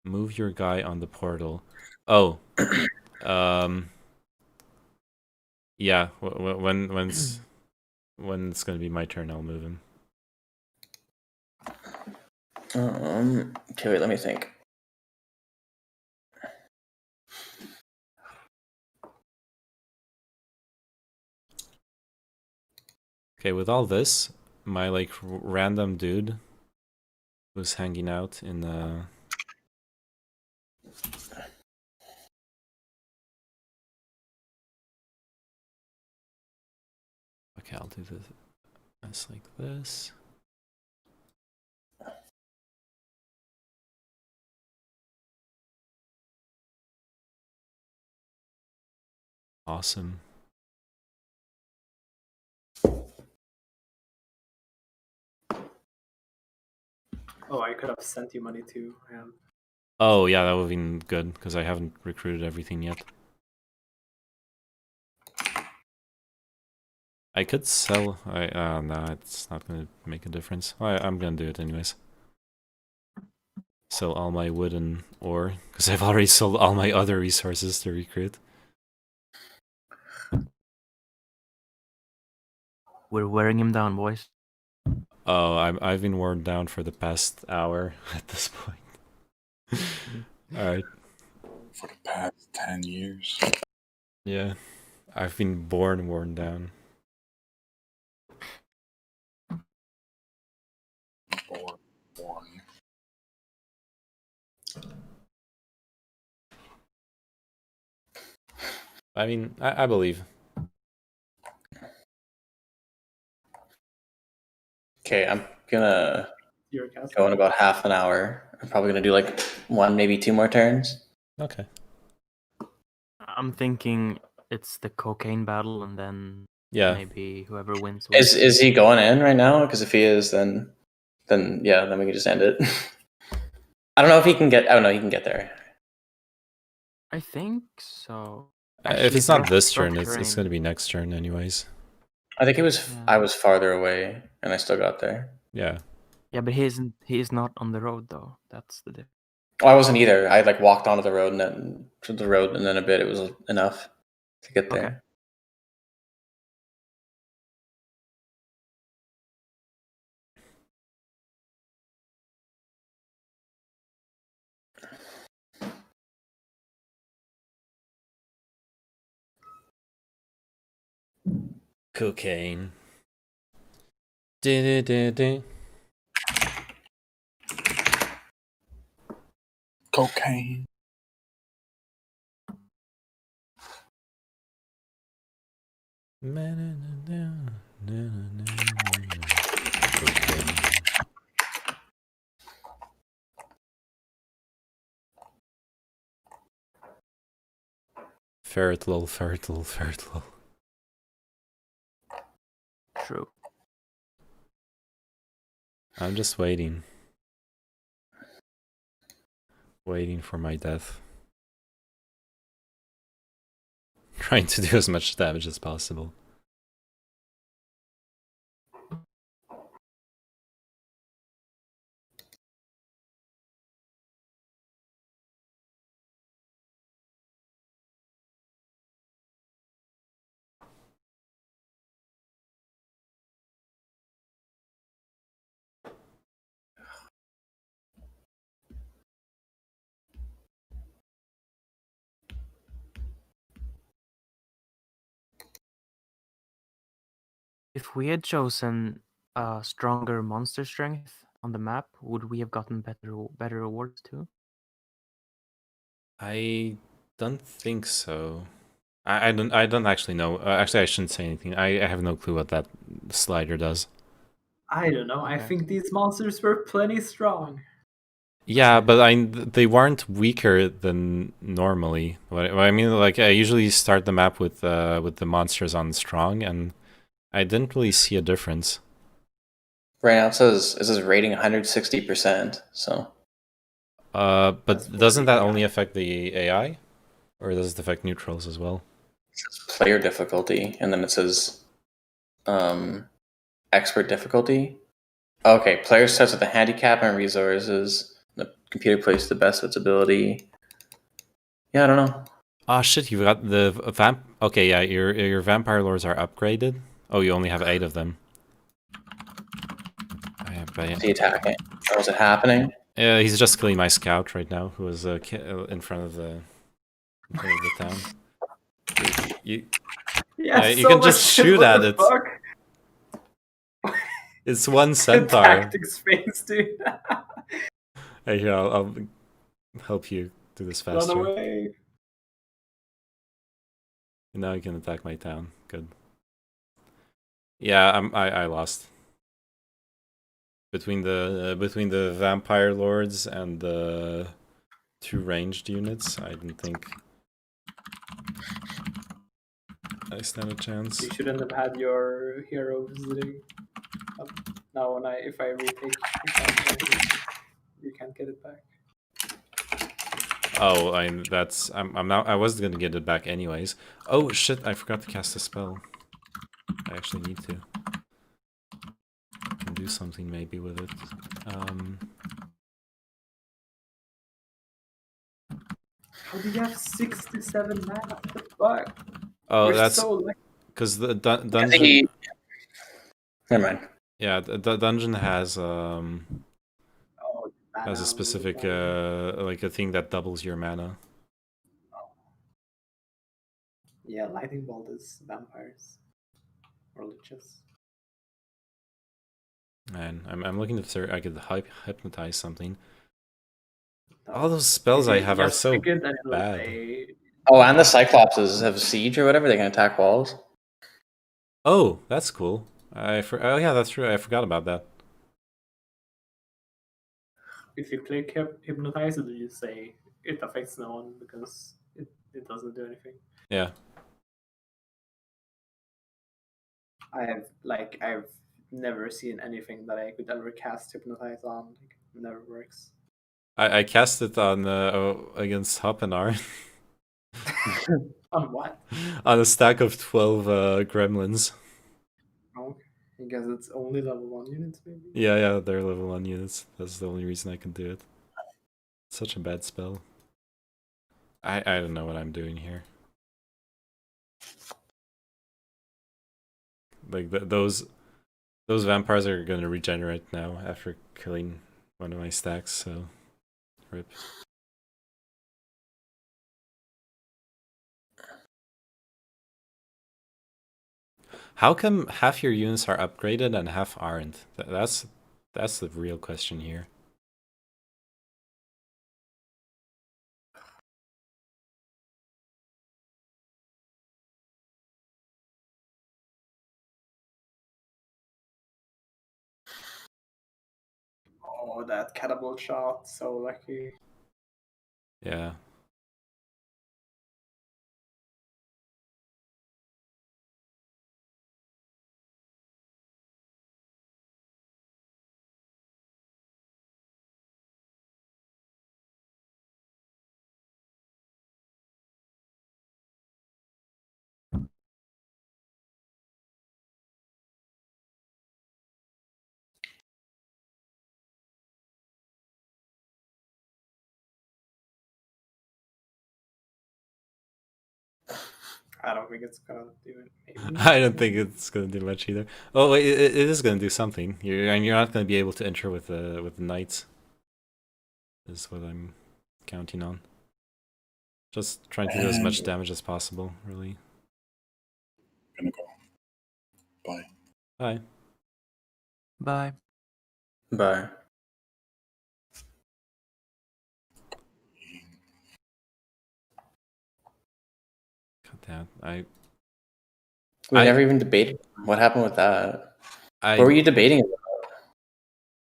Move your guy on the portal. Oh, yeah. When it's gonna be my turn, I'll move him. Okay, wait. Let me think. Okay, with all this, my like random dude who's hanging out in Okay, I'll do this like this. Awesome. Oh, I could have sent you money too. Oh yeah, that would have been good because I haven't recruited everything yet. I could sell. No, it's not gonna make a difference. I'm gonna do it anyways. Sell all my wood and ore because I've already sold all my other resources to recruit. We're wearing him down, boys. Oh, I've been worn down for the past hour at this point. All right. For the past 10 years. Yeah, I've been worn down. Born. I mean, I believe. Okay, I'm gonna go in about half an hour. I'm probably gonna do like 1, maybe 2 more turns. Okay. I'm thinking it's the cocaine battle, and then maybe whoever wins. Is he going in right now? Because if he is, then yeah, then we can just end it. I don't know if he can get. I don't know. He can get there. I think so. If it's not this turn, it's going to be next turn anyways. I think it was. Yeah. I was farther away, and I still got there. Yeah. Yeah, but he is not on the road though. That's the difference. Oh, I wasn't either. I like walked onto the road and then to the road, and then a bit. It was enough to get there. Okay. Cocaine. Cocaine. Ferret lol, ferret lol, ferret lol. True. I'm just waiting. Waiting for my death. Trying to do as much damage as possible. If we had chosen stronger monster strength on the map, would we have gotten better rewards too? I don't think so. I don't actually know. Actually, I shouldn't say anything. I have no clue what that slider does. I don't know. I think these monsters were plenty strong. Yeah, but they weren't weaker than normally. I mean, like I usually start the map with the monsters on strong, and I didn't really see a difference. Right now it says rating 160%. So. But doesn't that only affect the AI, or does it affect neutrals as well? It says player difficulty, and then it says expert difficulty. Okay, player starts with a handicap and resources. The computer plays to the best of its ability. Yeah, I don't know. Oh shit, you've got the vamp. Okay, yeah, your vampire lords are upgraded. Oh, you only have 8 of them. Is he attacking? Or is it happening? Yeah, he's just killing my scout right now, who is in front of the town. You so can just shoot at it. It's one centaur. Tactics phase, dude. Hey, here, I'll help you do this faster. Run away. Now you can attack my town. Good. Yeah, I lost. Between the vampire lords and the 2 ranged units, I didn't think I stand a chance. You shouldn't have had your hero visiting. Now if I retake, you can't get it back. Oh, I was gonna get it back anyways. Oh shit! I forgot to cast a spell. I actually need to. I can do something maybe with it. How do you have 67 mana? What the fuck? Oh, We're that's so lucky. because the dungeon. Never mind. Yeah, the dungeon has Oh, has a specific like a thing that doubles your mana. Yeah, lightning bolt is vampires or liches. And I'm looking to see if I could hypnotize something. All those spells I have are so bad. Oh, and the Cyclopses have siege or whatever. They can attack walls. Oh, that's cool. Oh yeah, that's true. I forgot about that. If you click hypnotize, it you say it affects no one because it doesn't do anything. Yeah. I've never seen anything that I could ever cast hypnotize on. Like, it never works. I cast it on against HoMM3. On what? On a stack of 12 gremlins. Okay. I guess it's only level 1 units, maybe? Yeah, they're level 1 units. That's the only reason I can do it. Such a bad spell. I don't know what I'm doing here. Like those vampires are gonna regenerate now after killing one of my stacks, so rip. How come half your units are upgraded and half aren't? That's the real question here. Oh, that catapult shot, so lucky. Yeah. I don't think it's gonna do it. Maybe. I don't think it's gonna do much either. Oh wait, it is gonna do something. You're not gonna be able to enter with the knights. Is what I'm counting on. Just trying to do as much damage as possible, really. Gonna go. Bye. Bye. Bye. Bye. God damn, We never even debated. What happened with that? What were you debating about?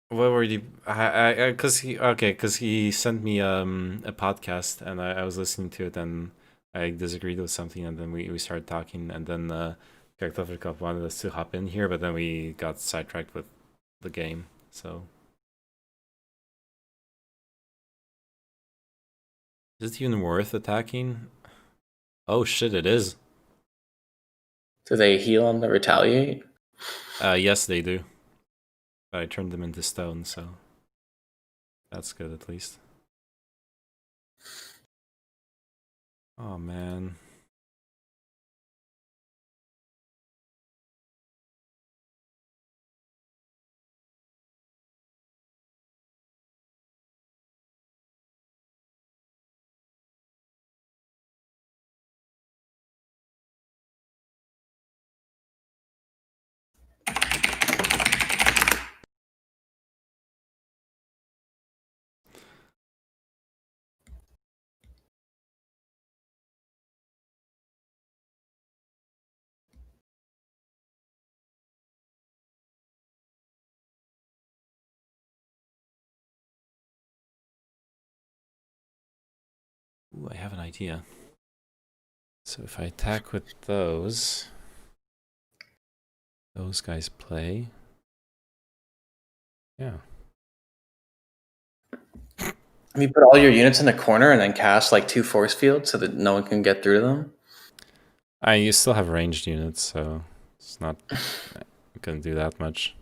What were you? Because he sent me a podcast and I was listening to it and I disagreed with something and then we started talking and then Kartofikov wanted us to hop in here, but then we got sidetracked with the game. So is it even worth attacking? Oh shit, it is. Do they heal on the retaliate? Yes, they do. I turned them into stone, so that's good at least. Oh man. Ooh, I have an idea. So if I attack with those guys play. Yeah. You put all your units in the corner and then cast like 2 force fields so that no one can get through them? You still have ranged units, so It's not gonna do that much.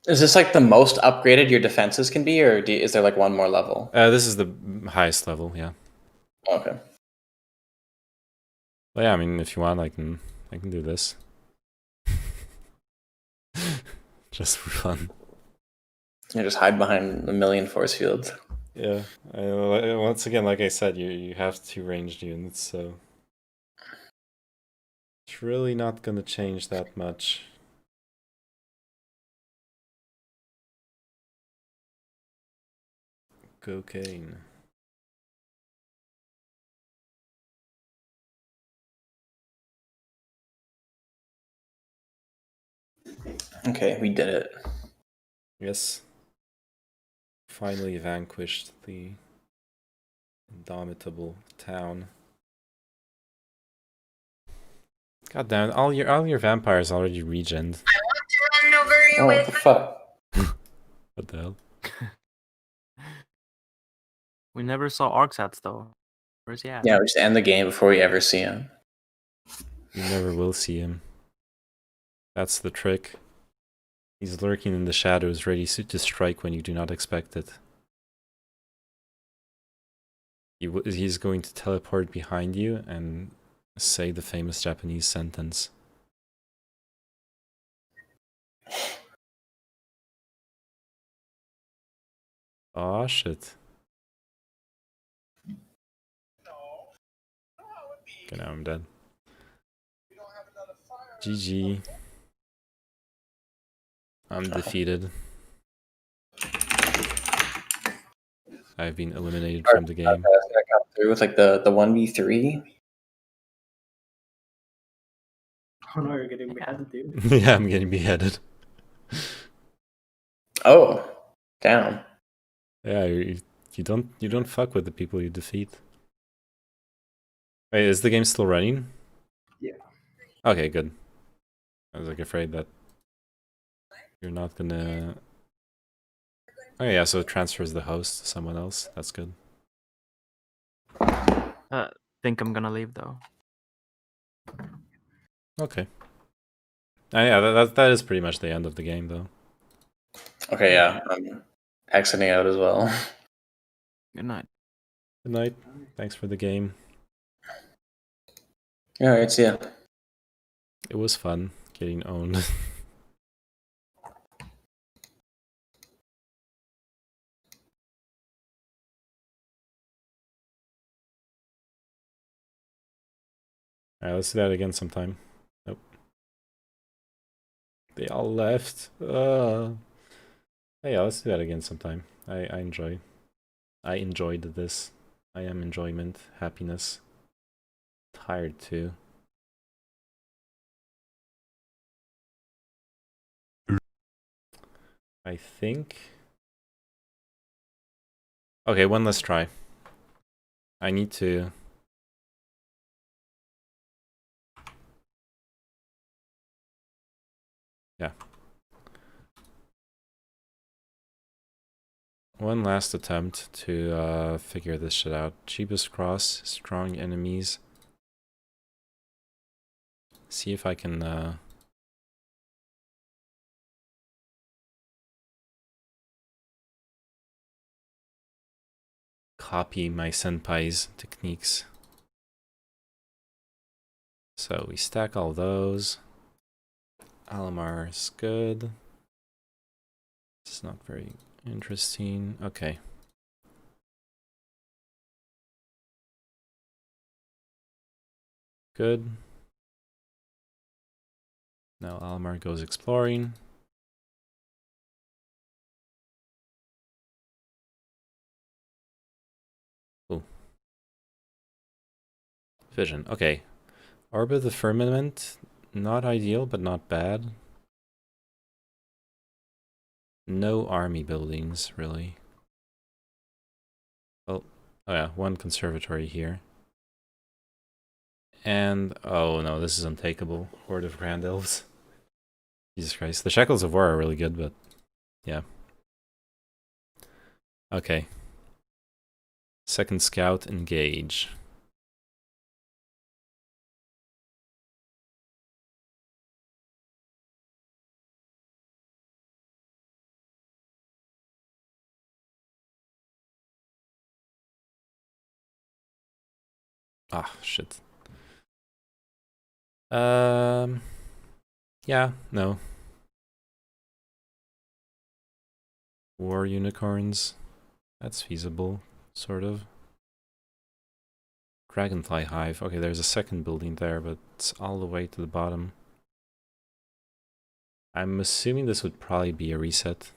Is this like the most upgraded your defenses can be, or is there like one more level? This is the highest level, yeah. Okay. Well, yeah, I mean, if you want, I can do this. Just for fun. You just hide behind a million force fields. Yeah. Once again, like I said, you have 2 ranged units, so it's really not gonna change that much. Cocaine. Okay, we did it. Yes. Finally vanquished the indomitable town. God damn it, all your vampires already regened. I want to run over you Oh, with what the fuck? What the hell? We never saw Arcsats though. Where's he at? Yeah, we just end the game before we ever see him. You never will see him. That's the trick. He's lurking in the shadows, ready to strike when you do not expect it. He's going to teleport behind you and say the famous Japanese sentence. Oh shit. Okay, now I'm dead. GG. I'm defeated. I've been eliminated from the game. Gonna come through with like the 1v3. Oh no, you're getting beheaded, dude. Yeah, I'm getting beheaded. Oh, damn. Yeah, you don't fuck with the people you defeat. Wait, is the game still running? Yeah. Okay, good. I was like afraid that you're not gonna. Oh yeah, so it transfers the host to someone else. That's good. Think I'm gonna leave though. Okay. Yeah, that is pretty much the end of the game, though. Okay, yeah, I'm exiting out as well. Good night. Good night. Thanks for the game. Yeah, alright, see ya. It was fun getting owned. Alright, let's do that again sometime. Nope. They all left. Yeah, let's do that again sometime. I enjoyed this. I am enjoyment, happiness. Tired too. I think. Okay, one last try. I need to. Yeah. One last attempt to figure this shit out. Jebus Cross, strong enemies. See if I can copy my senpai's techniques. So we stack all those. Alamar is good. It's not very interesting. Okay. Good. Now Alamar goes exploring. Ooh. Vision. Okay. Orbit the Firmament. Not ideal, but not bad. No army buildings, really. Oh yeah, one conservatory here. And, oh no, this is untakeable. Horde of Grand Elves. Jesus Christ. The Shackles of War are really good, but yeah. Okay. Second Scout, engage. Ah, shit. Yeah, no. War unicorns. That's feasible, sort of. Dragonfly Hive. Okay, there's a second building there, but it's all the way to the bottom. I'm assuming this would probably be a reset.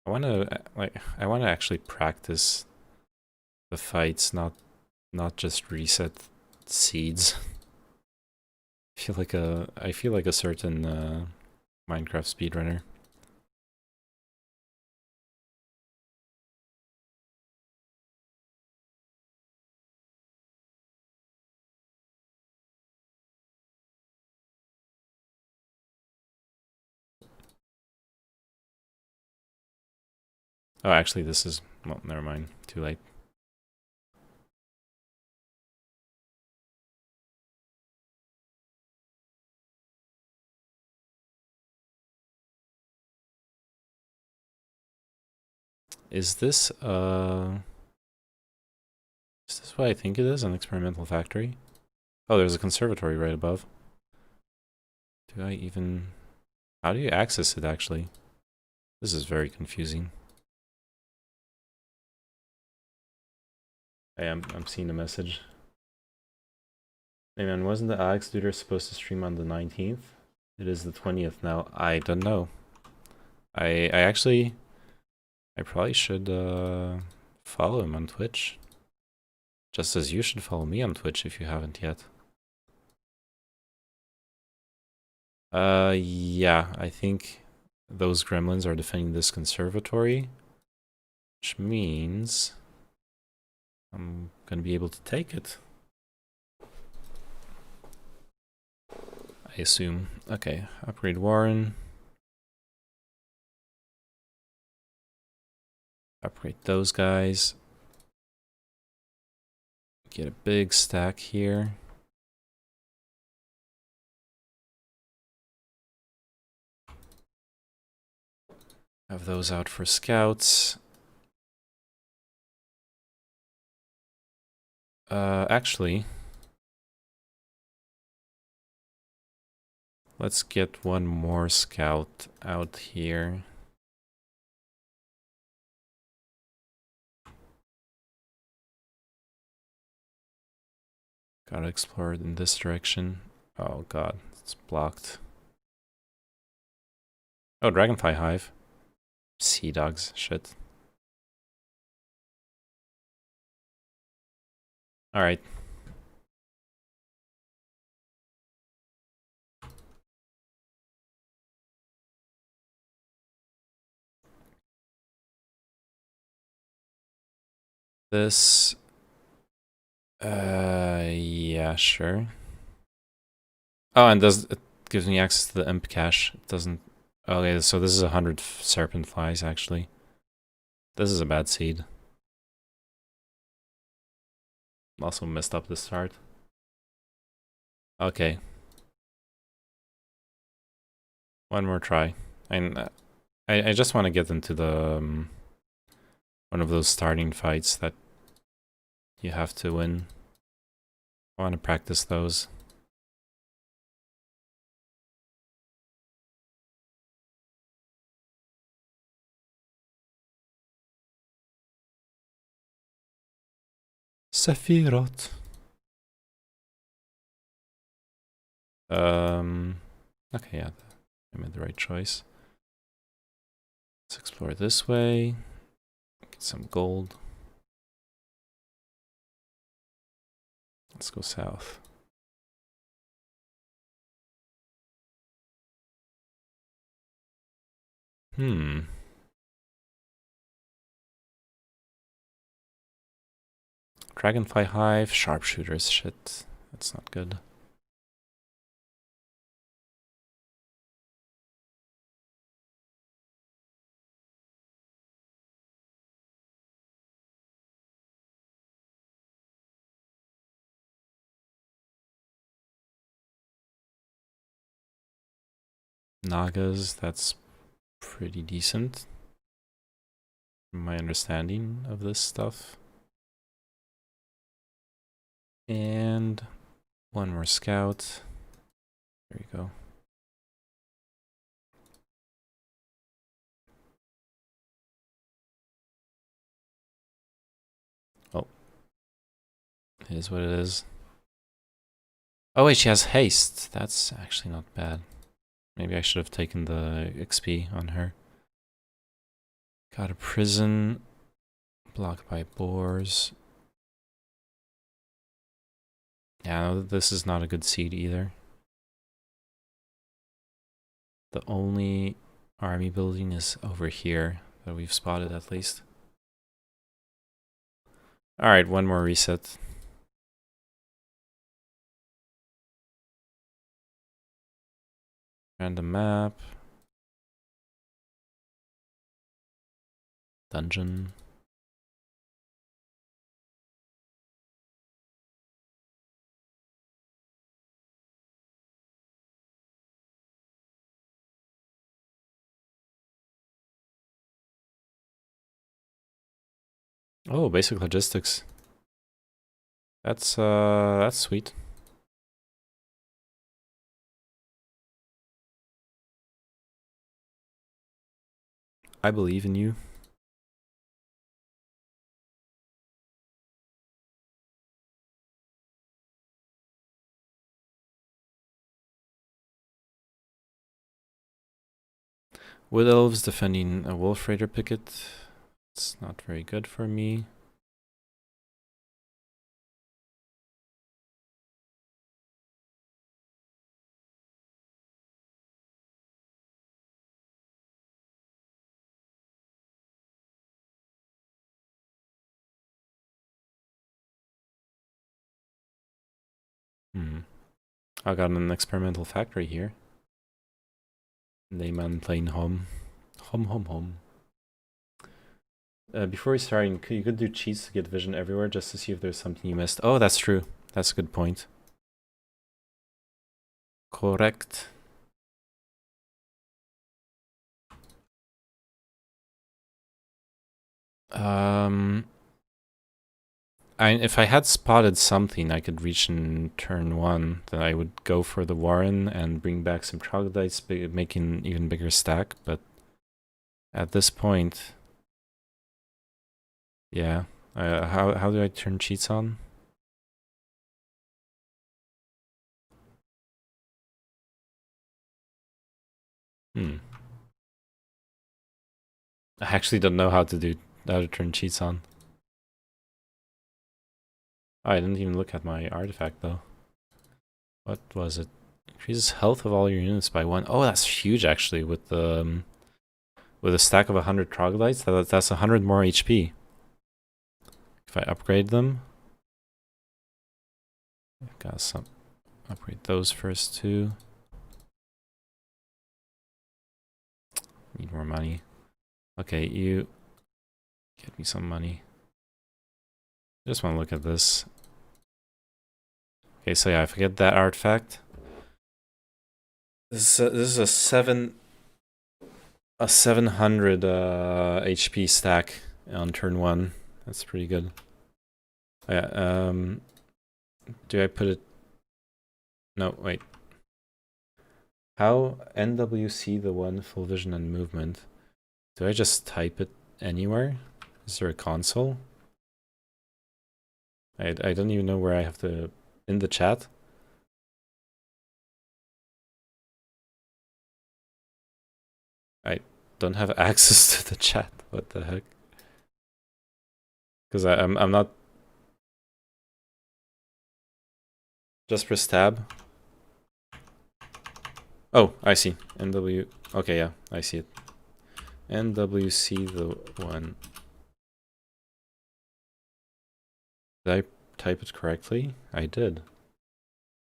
I want to actually practice the fights, not just reset seeds. I feel like a certain Minecraft speedrunner. Oh, actually, this is... well, never mind. Too late. Is this what I think it is? An experimental factory? Oh, there's a conservatory right above. Do I even... how do you access it, actually? This is very confusing. Hey, I'm seeing a message. Hey man, wasn't the Alex Duder supposed to stream on the 19th? It is the 20th now. I don't know. I probably should follow him on Twitch. Just as you should follow me on Twitch if you haven't yet. Yeah, I think those gremlins are defending this conservatory, which means I'm gonna be able to take it. I assume. Okay, upgrade Warren. Upgrade those guys. Get a big stack here. Have those out for scouts. Actually, let's get one more scout out here. Gotta explore it in this direction. Oh god, it's blocked. Oh, Dragonfly Hive. Sea dogs, shit. Alright. This... yeah, sure. Oh, and it gives me access to the imp cache. It doesn't... okay, so this is 100 serpent flies, actually. This is a bad seed. Also messed up the start. Okay. One more try. And I just want to get into the... one of those starting fights that you have to win. I want to practice those. Sephiroth. Okay, yeah, I made the right choice. Let's explore this way. Get some gold. Let's go south. Dragonfly Hive, sharpshooters, shit. That's not good. Nagas, that's pretty decent. from my understanding of this stuff. And one more scout. There you go. Oh. It is what it is. Oh wait, she has haste. That's actually not bad. Maybe I should have taken the XP on her. Got a prison. Blocked by boars. Yeah, no, this is not a good seed either. The only army building is over here that we've spotted at least. Alright, one more reset. Random map. Dungeon. Oh, basic logistics. That's sweet. I believe in you. Wood Elves defending a Wolf Raider picket. It's not very good for me. I got an experimental factory here. Layman playing home. Home. Before we start, you could do cheats to get vision everywhere just to see if there's something you missed. Oh, that's true. That's a good point. Correct. If I had spotted something I could reach in turn 1, then I would go for the Warren and bring back some troglodytes, making an even bigger stack, but at this point, yeah. How do I turn cheats on? I actually don't know how to turn cheats on. Oh, I didn't even look at my artifact though. What was it? Increases health of all your units by 1. Oh, that's huge actually. With a stack of 100 troglodytes, that's 100 more HP. If I upgrade them, I've got some. Upgrade those first too. Need more money. Okay, you get me some money. Just want to look at this. Okay, so yeah, I forget that artifact. This is a 700 HP stack on turn 1. That's pretty good. Yeah. Do I put it? No, wait. How NWC the 1 full vision and movement? Do I just type it anywhere? Is there a console? I don't even know where I have to in the chat. I don't have access to the chat. What the heck? Because I'm not. Just press tab. Oh, I see. NW. Okay, yeah, I see it. NWC the 1. Did I type it correctly? I did.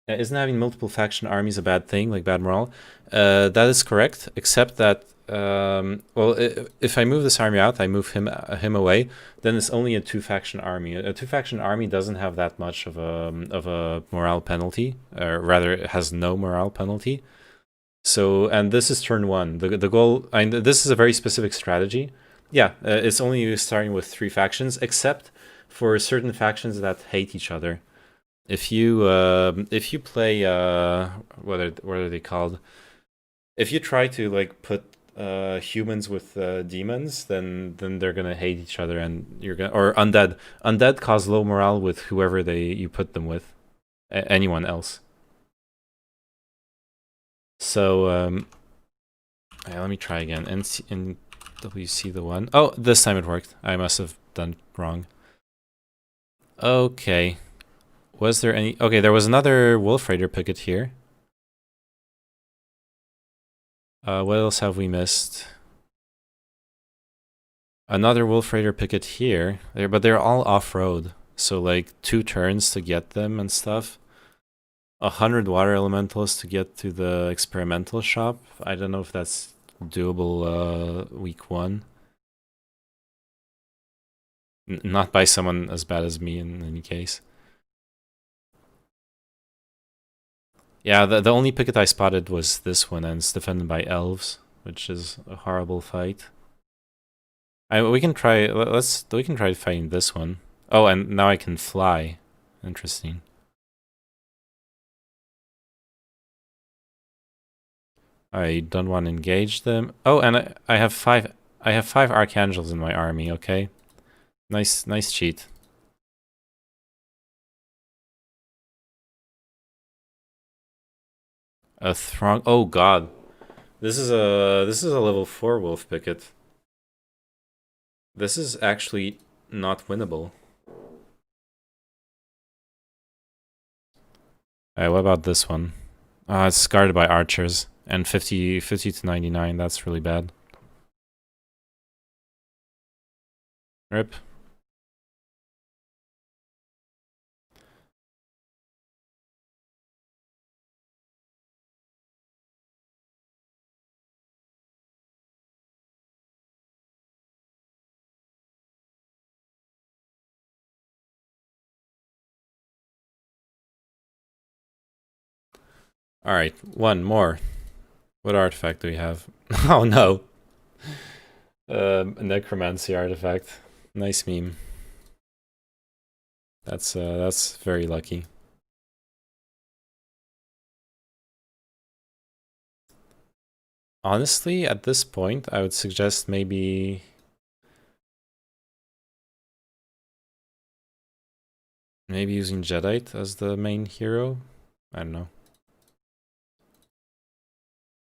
Isn't having multiple faction armies a bad thing, like bad morale? That is correct, except that, well, if I move this army out, I move him away, then it's only a 2-faction army. A 2-faction army doesn't have that much of a morale penalty, or rather, it has no morale penalty. So, and this is turn 1. The goal, this is a very specific strategy. Yeah, it's only starting with 3 factions, except for certain factions that hate each other. If you play what are they called? If you try to like put humans with demons, then they're gonna hate each other, and you're gonna or undead. Undead cause low morale with whoever you put them with, anyone else. So yeah, let me try again. NWC the one. Oh, this time it worked. I must have done wrong. Okay. Was there any... Okay, there was another Wolf Raider picket here. What else have we missed? Another Wolf Raider picket here. But they're all off-road. So like 2 turns to get them and stuff. 100 water elementals to get to the experimental shop. I don't know if that's doable week 1. Not by someone as bad as me in any case. Yeah, the only picket I spotted was this one, and it's defended by elves, which is a horrible fight. We can try fighting this one. Oh, and now I can fly. Interesting. I don't want to engage them. Oh, and I have 5 archangels in my army, okay? Nice cheat. A throng. Oh god. This is a level 4 wolf picket. This is actually not winnable. Alright, what about this one? It's guarded by archers. And 50 to 99, that's really bad. Rip. Alright, one more. What artifact do we have? Oh no! A necromancy artifact. Nice meme. That's very lucky. Honestly, at this point, I would suggest maybe... Maybe using Jedi as the main hero? I don't know.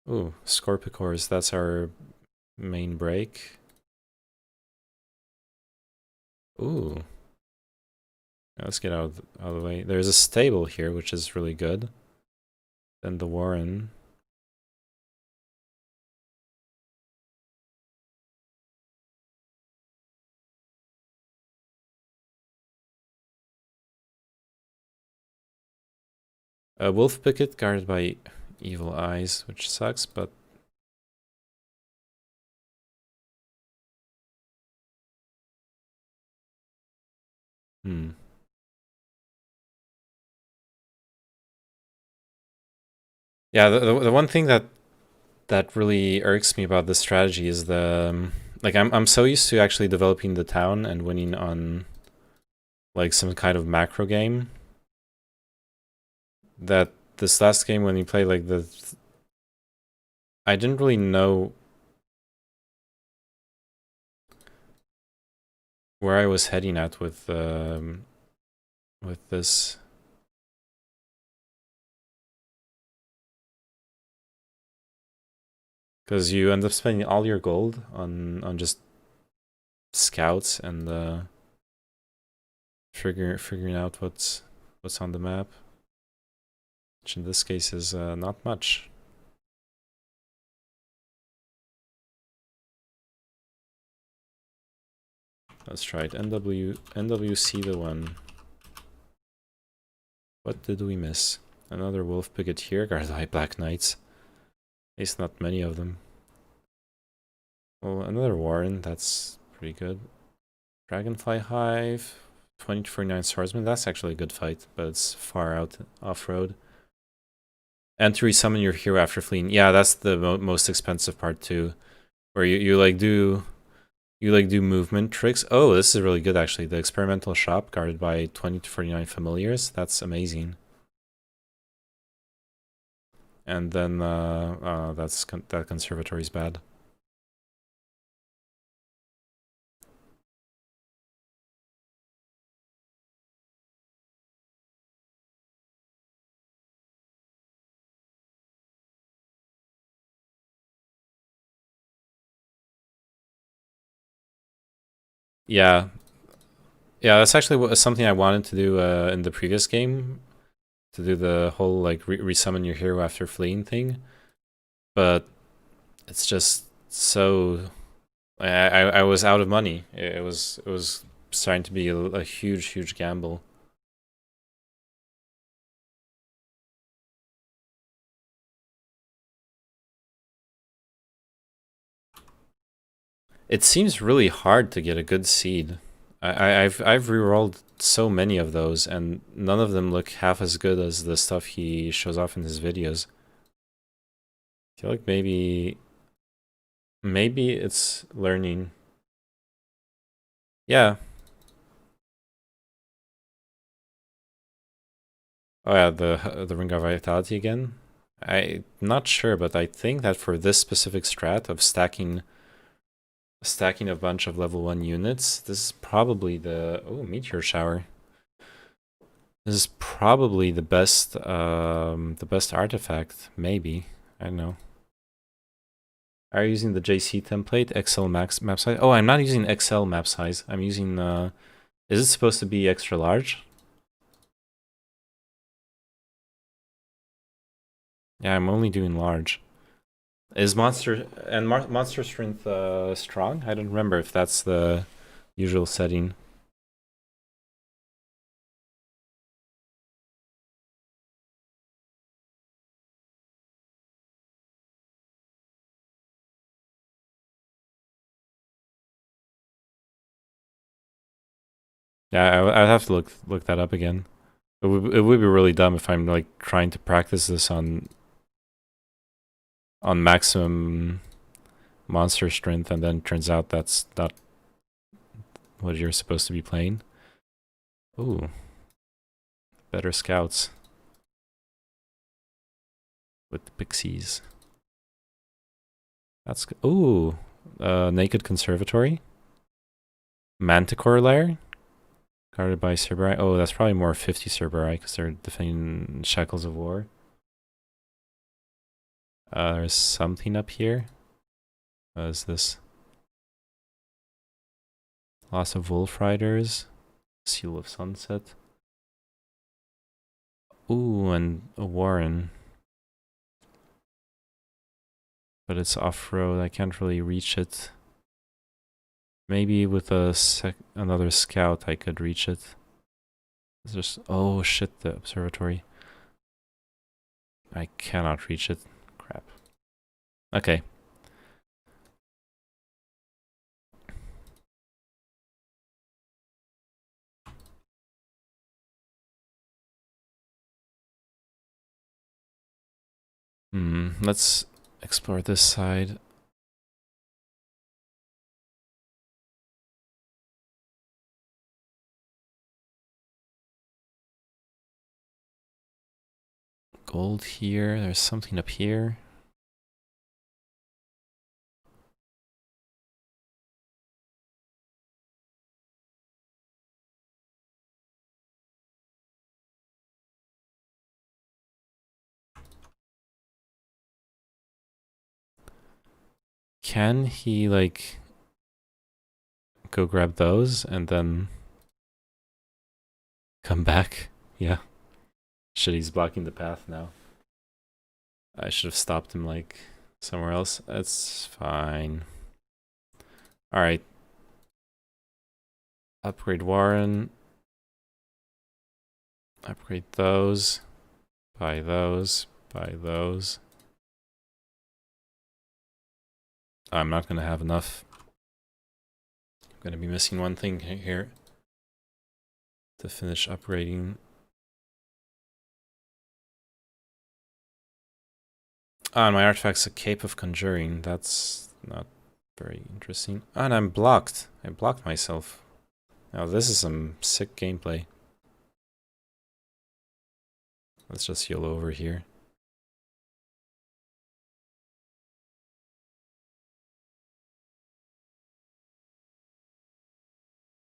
Ooh, Scorpicors, that's our main break. Ooh. Let's get out of the way. There's a stable here, which is really good. Then the Warren. A wolf picket guarded by evil eyes, which sucks, but... Yeah, the one thing that really irks me about this strategy is the... like, I'm so used to actually developing the town and winning on, like, some kind of macro game, that this last game when we played, like, I didn't really know where I was heading at with this. Because you end up spending all your gold on just scouts and figuring out what's on the map, which in this case is not much. Let's try it. NWC the one. What did we miss? Another wolf picket here, guarded by Black Knights. At least not many of them. Well, another Warren, that's pretty good. Dragonfly Hive, 2049 Swordsman, that's actually a good fight, but it's far out off-road. And to resummon your hero after fleeing. Yeah, that's the most expensive part too. Where you like do You like do movement tricks? Oh, this is really good actually. The experimental shop guarded by 20 to 49 familiars. That's amazing. And then that conservatory's bad. Yeah. Yeah, that's actually something I wanted to do in the previous game. To do the whole like resummon your hero after fleeing thing. But it's just so... I was out of money. It was starting to be a huge gamble. It seems really hard to get a good seed. I've rerolled so many of those, and none of them look half as good as the stuff he shows off in his videos. I feel like maybe it's learning. Yeah. Oh yeah, the Ring of Vitality again. I'm not sure, but I think that for this specific strat of stacking a bunch of level 1 units, this is probably the... Oh, Meteor Shower. This is probably the best artifact, maybe. I don't know. Are you using the JC template, XL map size? Oh, I'm not using XL map size. I'm using, is it supposed to be extra large? Yeah, I'm only doing large. Is monster strength strong? I don't remember if that's the usual setting. Yeah, I'd have to look that up again. It would be really dumb if I'm like trying to practice this on maximum monster strength and then turns out that's not what you're supposed to be playing. Ooh. Better scouts. With the pixies. That's good. Ooh. Naked Conservatory. Manticore Lair. Guarded by Cerberus. Oh, that's probably more 50 Cerberus because they're defending Shackles of War. There's something up here. What is this? Loss of Wolf Riders. Seal of Sunset. Ooh, and a Warren. But it's off-road. I can't really reach it. Maybe with another scout I could reach it. It's just... Oh shit, the observatory. I cannot reach it. Crap. Okay. Let's explore this side. Gold here. There's something up here. Can he, like, go grab those and then come back? Yeah. Shit, he's blocking the path now. I should have stopped him, like, somewhere else. That's fine. Alright. Upgrade Warren. Upgrade those. Buy those. Buy those. I'm not gonna have enough. I'm gonna be missing one thing here to finish upgrading. Ah, and my artifact's a Cape of Conjuring. That's not very interesting. And I'm blocked. I blocked myself. Now this is some sick gameplay. Let's just heal over here.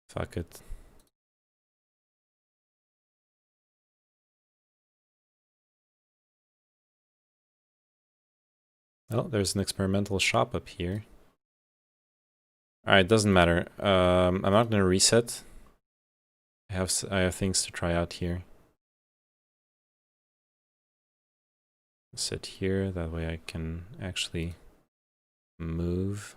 Fuck it. Oh, there's an experimental shop up here. Alright, doesn't matter. I'm not gonna reset. I have things to try out here. Sit here, that way I can actually move.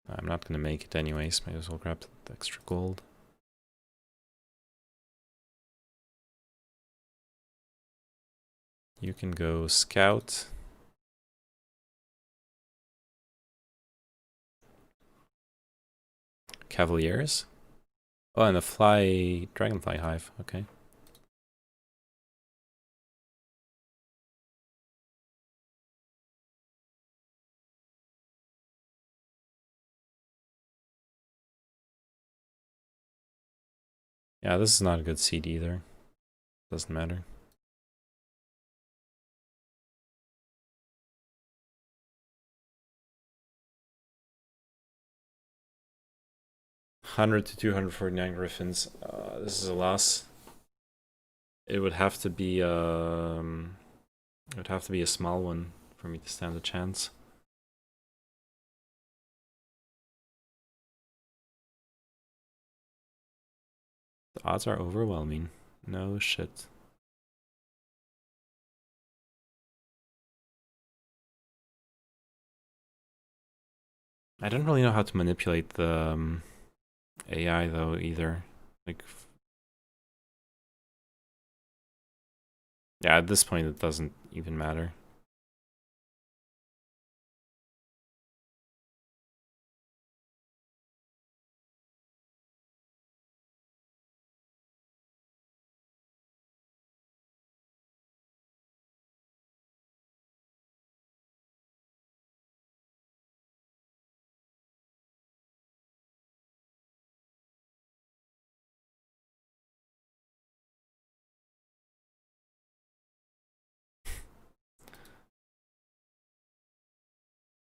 I'm not gonna make it anyways, might as well grab the extra gold. You can go scout. Cavaliers? Oh, and a dragonfly hive, okay. Yeah, this is not a good seed either. Doesn't matter. $100 to 249 griffins. This is a loss. It would have to be a small one for me to stand a chance. The odds are overwhelming. No shit. I don't really know how to manipulate the AI though either. Like, yeah, at this point it doesn't even matter.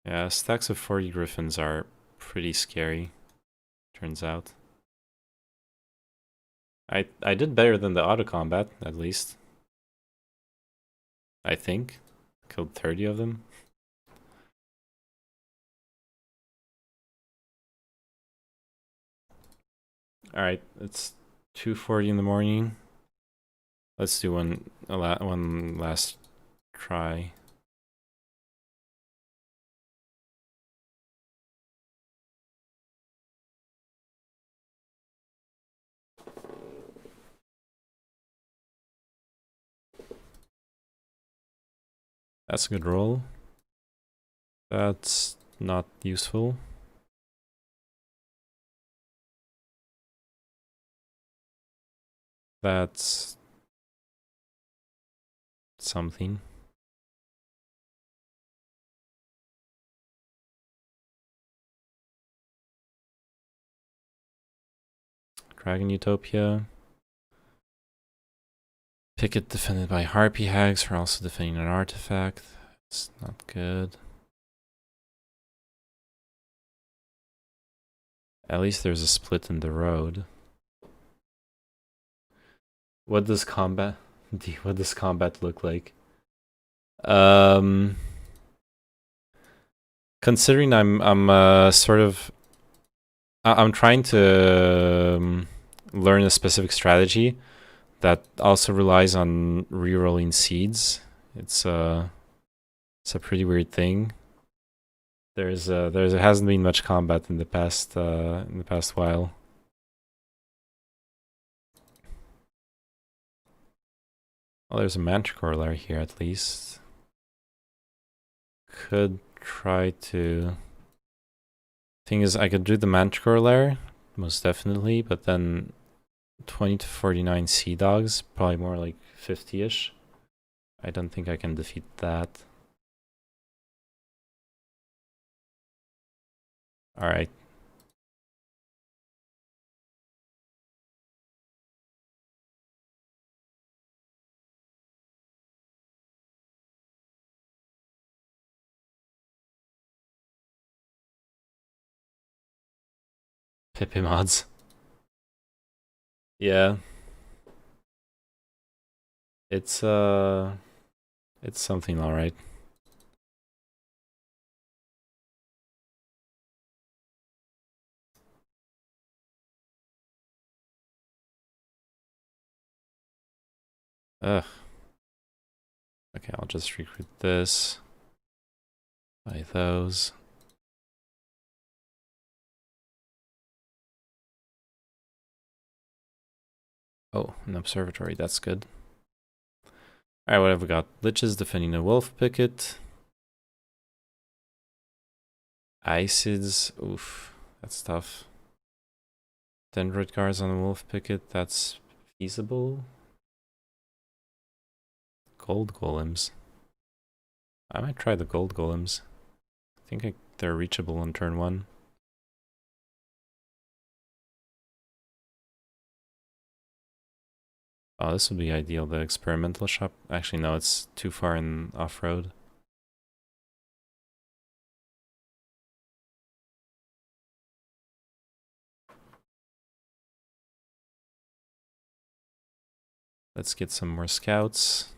Yeah, stacks of 40 griffins are pretty scary, turns out. I did better than the auto combat, at least. I think. Killed 30 of them. Alright, it's 2:40 in the morning. Let's do one last try. That's a good roll. That's not useful. That's something. Dragon Utopia. Picket defended by Harpy Hags for also defending an artifact. It's not good. At least there's a split in the road. What does combat look like? Considering I'm trying to learn a specific strategy that also relies on rerolling seeds. It's a pretty weird thing. There hasn't been much combat in the past while. Well, there's a Manticore lair here at least. Could try to. Thing is, I could do the Manticore lair, most definitely, but then 20 to 49 sea dogs, probably more like 50-ish. I don't think I can defeat that. All right. Pippi mods. Yeah. It's something all right. Ugh. Okay, I'll just recruit this. Buy those. Oh, an observatory, that's good. Alright, what have we got? Liches defending a wolf picket. Acids, oof, that's tough. Dendroid guards on the wolf picket, that's feasible. Gold golems. I might try the gold golems. I think they're reachable on turn 1. Oh, this would be ideal, the experimental shop. Actually, no, it's too far in off-road. Let's get some more scouts.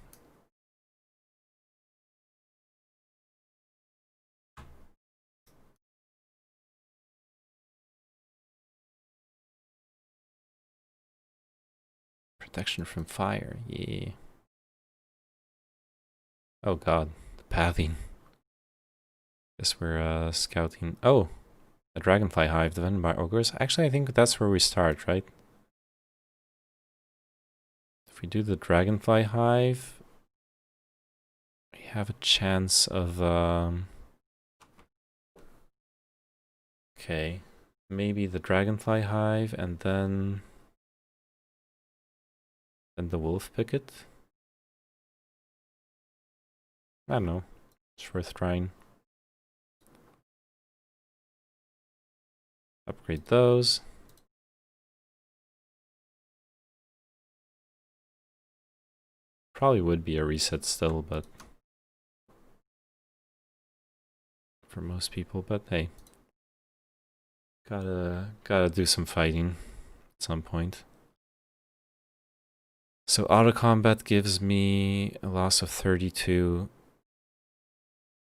Protection from fire, yeah. Oh god, the pathing. Guess we're scouting. Oh, a dragonfly hive defended by ogres. Actually, I think that's where we start, right? If we do the dragonfly hive, we have a chance of okay, maybe the dragonfly hive and then the wolf picket. I don't know. It's worth trying. Upgrade those. Probably would be a reset still, but for most people, but hey. Gotta do some fighting at some point. So auto combat gives me a loss of 32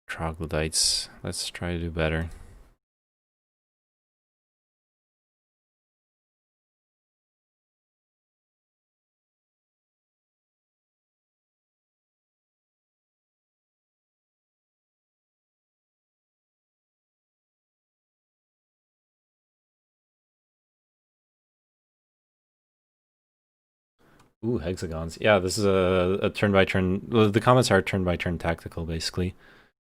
troglodytes. Let's try to do better. Ooh, hexagons. Yeah, this is a turn-by-turn... Well, the comments are turn-by-turn tactical, basically.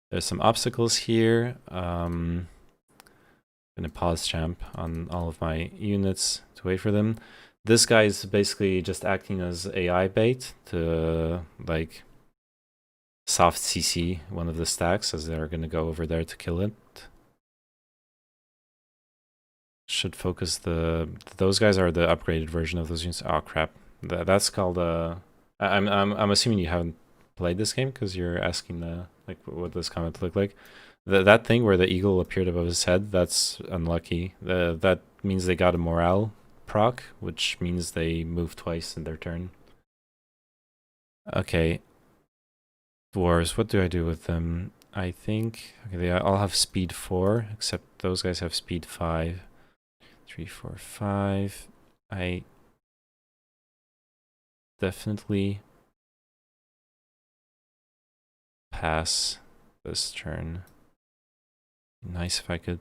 There's some obstacles here. I'm gonna pause champ on all of my units to wait for them. This guy is basically just acting as AI bait to, like, soft CC one of the stacks, as they're gonna go over there to kill it. Should focus those guys are the upgraded version of those units. Oh crap. That's called I'm assuming you haven't played this game because you're asking like what this comment look like. That thing where the eagle appeared above his head, that's unlucky. That means they got a morale proc, which means they move twice in their turn. Okay. Dwarves, what do I do with them? I think okay, they all have speed 4, except those guys have speed 5. 3, 4, 5. I definitely pass this turn. Nice if I could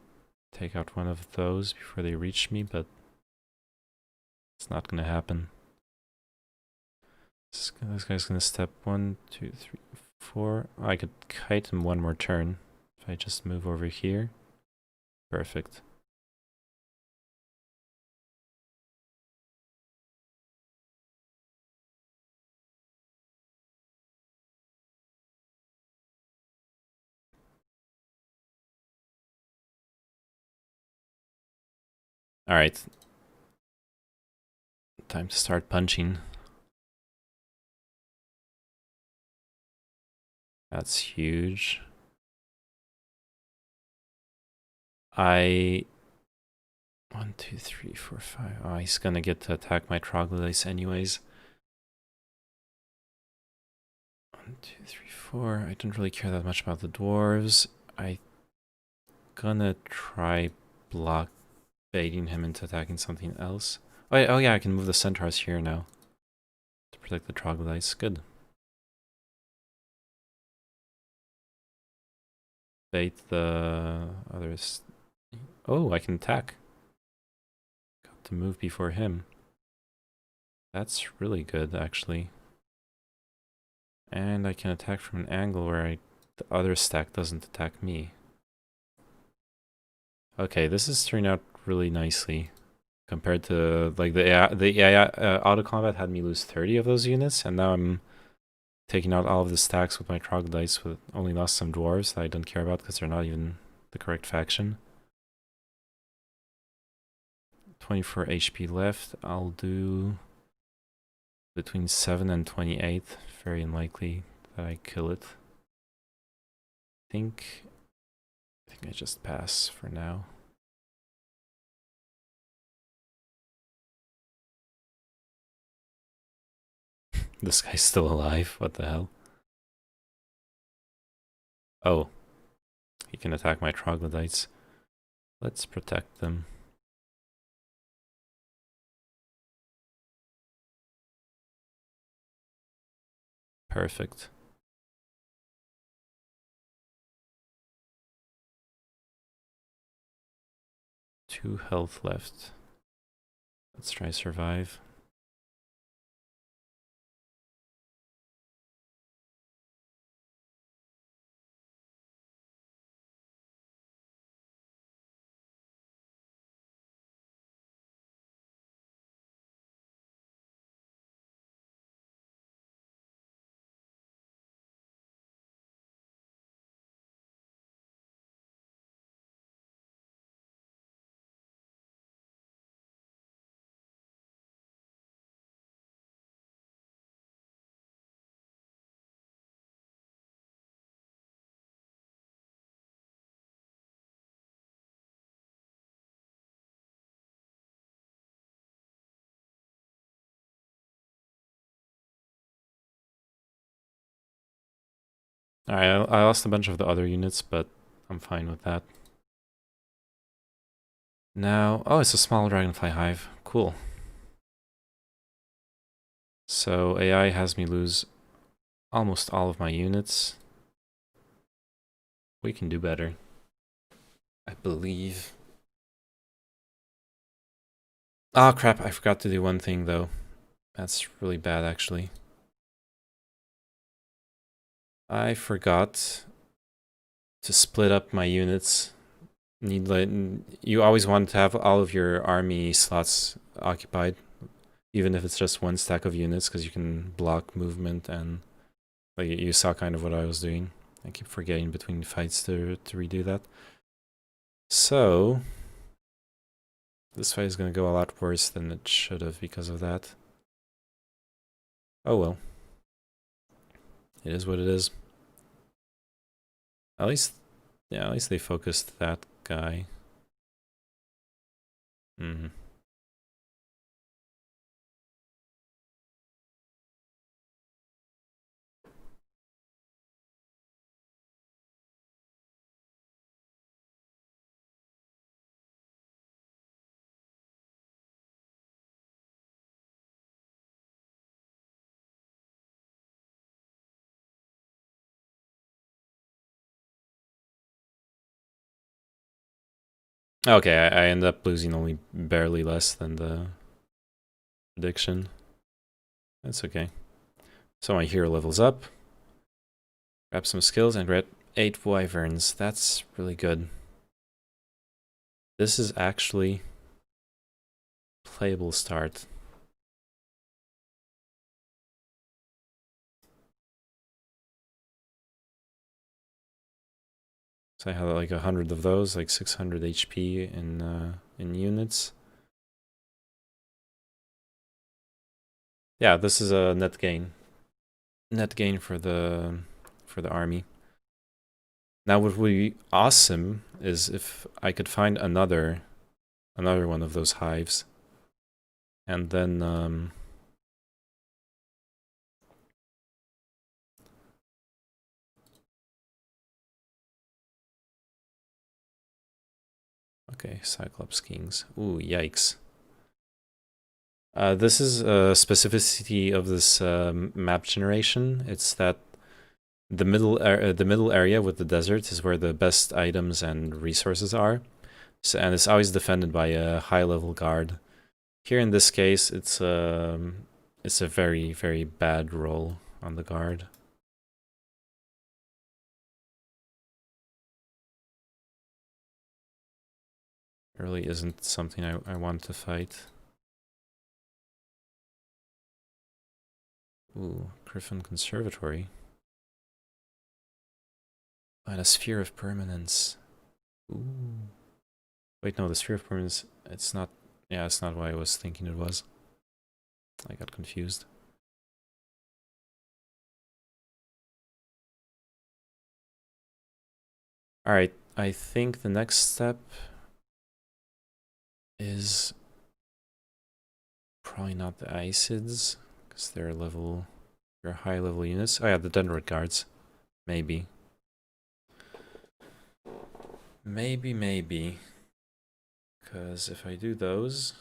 take out one of those before they reach me, but it's not gonna happen. This guy's gonna step 1, 2, 3, 4. I could kite him one more turn if I just move over here. Perfect. Alright. Time to start punching. That's huge. 1, 2, 3, 4, 5. Oh, he's gonna get to attack my troglodytes anyways. 1, 2, 3, 4. I don't really care that much about the dwarves. I'm gonna try block baiting him into attacking something else. Oh yeah, I can move the centaurs here now to protect the troglodytes. Good. Bait the others. Oh, I can attack. Got to move before him. That's really good, actually. And I can attack from an angle where the other stack doesn't attack me. Okay, this is turning out really nicely compared to like the AI auto combat had me lose 30 of those units, and now I'm taking out all of the stacks with my troglodytes, with only lost some dwarves that I don't care about because they're not even the correct faction. 24 HP left. I'll do between 7 and 28. Very unlikely that I kill it. I think I just pass for now. This guy's still alive. What the hell? Oh. He can attack my troglodytes. Let's protect them. Perfect. 2 health left. Let's try survive. Alright, I lost a bunch of the other units, but I'm fine with that. Now, oh, it's a small dragonfly hive. Cool. So AI has me lose almost all of my units. We can do better, I believe. Oh crap, I forgot to do one thing though. That's really bad actually. I forgot to split up my units. You always want to have all of your army slots occupied, even if it's just one stack of units, because you can block movement, and like you saw kind of what I was doing. I keep forgetting between fights to redo that. So this fight is going to go a lot worse than it should have because of that. Oh well. It is what it is. At least, yeah, at least they focused that guy. Okay, I end up losing only barely less than the prediction. That's okay. So my hero levels up. Grab some skills and get 8 wyverns. That's really good. This is actually playable start. So I had like 100 of those, like 600 HP in units. Yeah, this is a net gain. Net gain for the army. Now what would be awesome is if I could find another one of those hives. And then okay, Cyclops Kings. Ooh, yikes. This is a specificity of this map generation. It's that the middle area with the desert is where the best items and resources are. So, and it's always defended by a high-level guard. Here in this case, it's a very, very bad roll on the guard. It really isn't something I want to fight. Ooh, Griffin Conservatory. And a Sphere of Permanence. Ooh. Wait, no, the Sphere of Permanence, it's not... Yeah, it's not what I was thinking it was. I got confused. Alright, I think the next step is probably not the Acids, because they're high level units. Oh yeah, the Dendroid Guards. Maybe. Maybe. Because if I do those...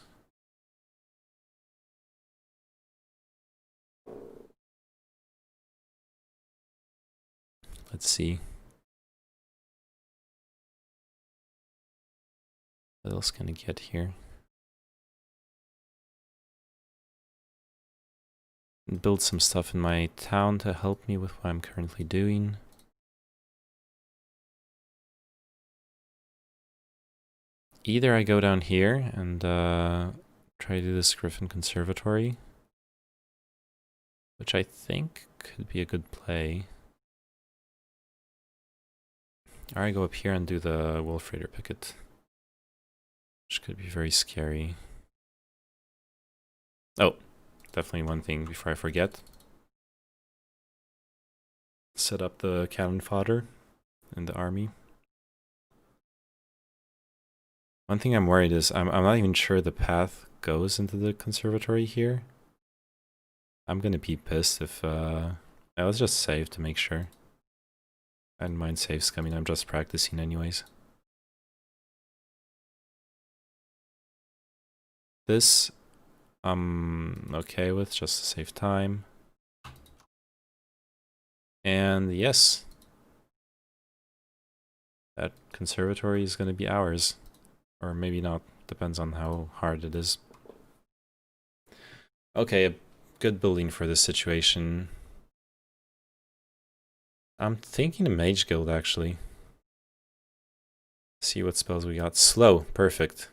Let's see. What else can I get here? Build some stuff in my town to help me with what I'm currently doing. Either I go down here and try to do this Griffin Conservatory, which I think could be a good play. Or I go up here and do the Wolf Raider Picket, which could be very scary. Oh, definitely one thing before I forget. Set up the cannon fodder in the army. One thing I'm worried is I'm not even sure the path goes into the conservatory here. I'm gonna be pissed if let's just save to make sure. I don't mind saves coming, I'm just practicing anyways. This I'm okay with, just to save time. And yes, that conservatory is gonna be ours. Or maybe not, depends on how hard it is. Okay, a good building for this situation. I'm thinking a Mage Guild, actually. See what spells we got. Slow, perfect.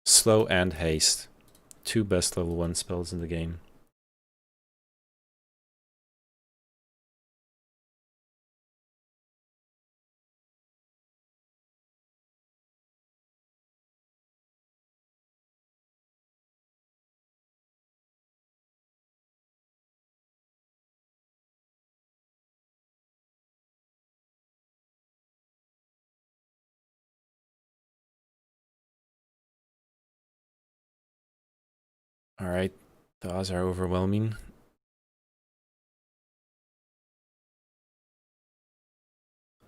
Slow and Haste. Two best level 1 spells in the game. Alright, the odds are overwhelming.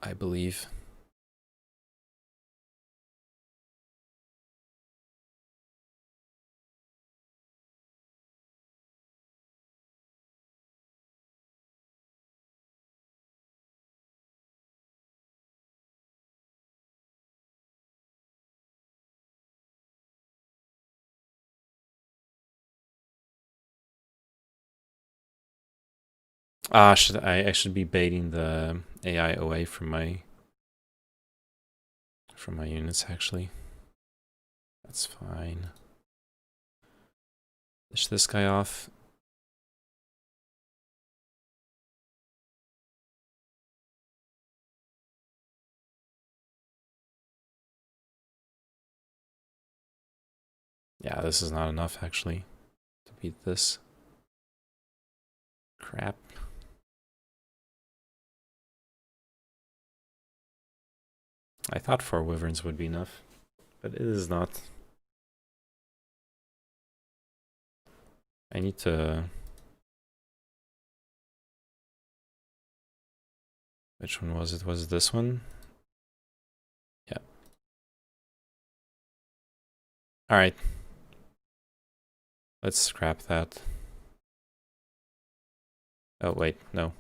I believe. I should be baiting the AI away from my units, actually. That's fine. Dish this guy off. Yeah, this is not enough, actually, to beat this. Crap. I thought 4 wyverns would be enough, but it is not. I need to... Which one was it? Was it this one? Yeah. Alright. Let's scrap that. Oh, wait, no.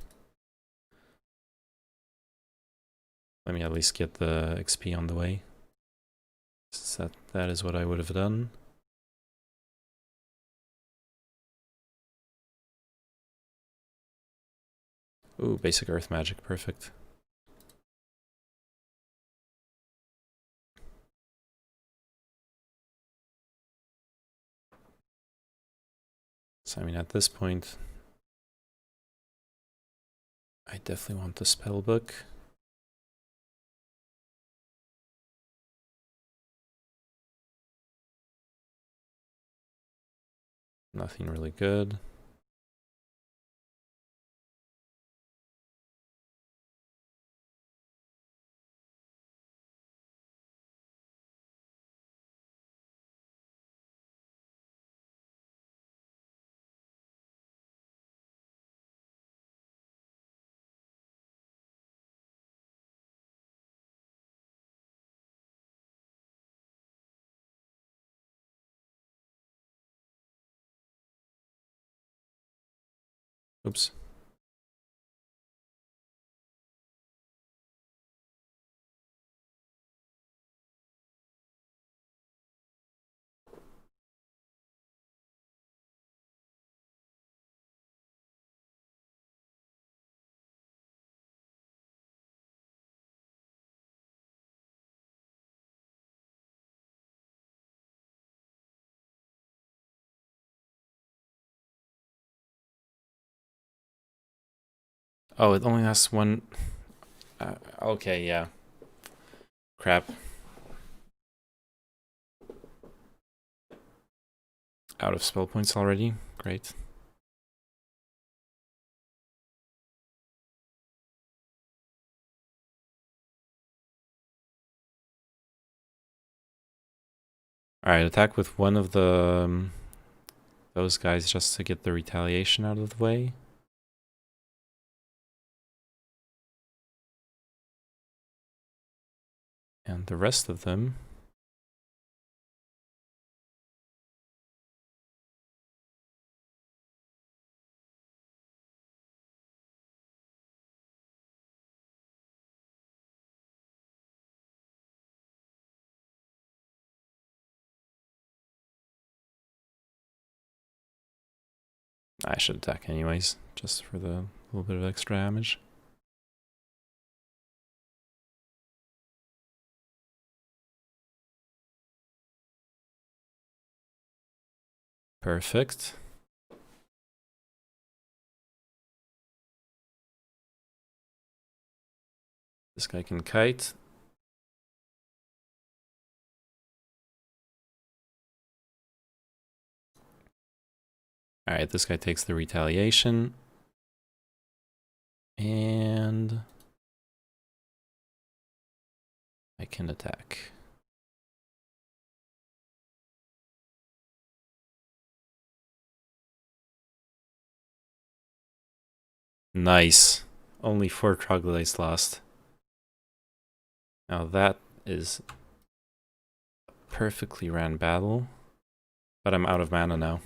Let me at least get the XP on the way. So that is what I would have done. Ooh, basic earth magic, perfect. So I mean, at this point, I definitely want the spell book. Nothing really good. Oops. Oh, it only has one... okay, yeah. Crap. Out of spell points already? Great. Alright, attack with one of the... those guys just to get the retaliation out of the way. And the rest of them... I should attack anyways, just for the little bit of extra damage. Perfect. This guy can kite. Alright, this guy takes the retaliation. And... I can attack. Nice. Only 4 troglodytes lost. Now that is a perfectly ran battle. But I'm out of mana now.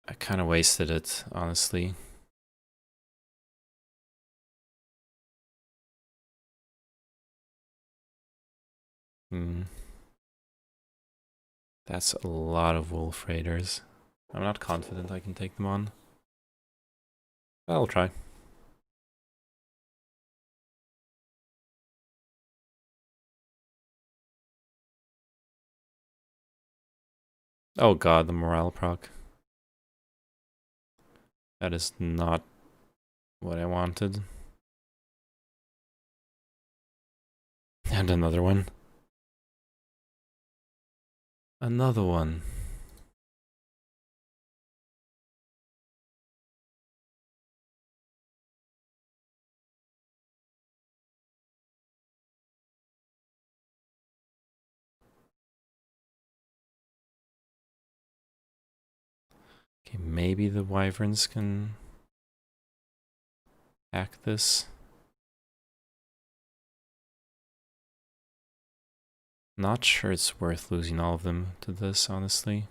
I kind of wasted it, honestly. That's a lot of wolf raiders. I'm not confident I can take them on. I'll try. Oh god, the morale proc. That is not what I wanted. And another one. Another one. Okay, maybe the wyverns can hack this. Not sure it's worth losing all of them to this, honestly.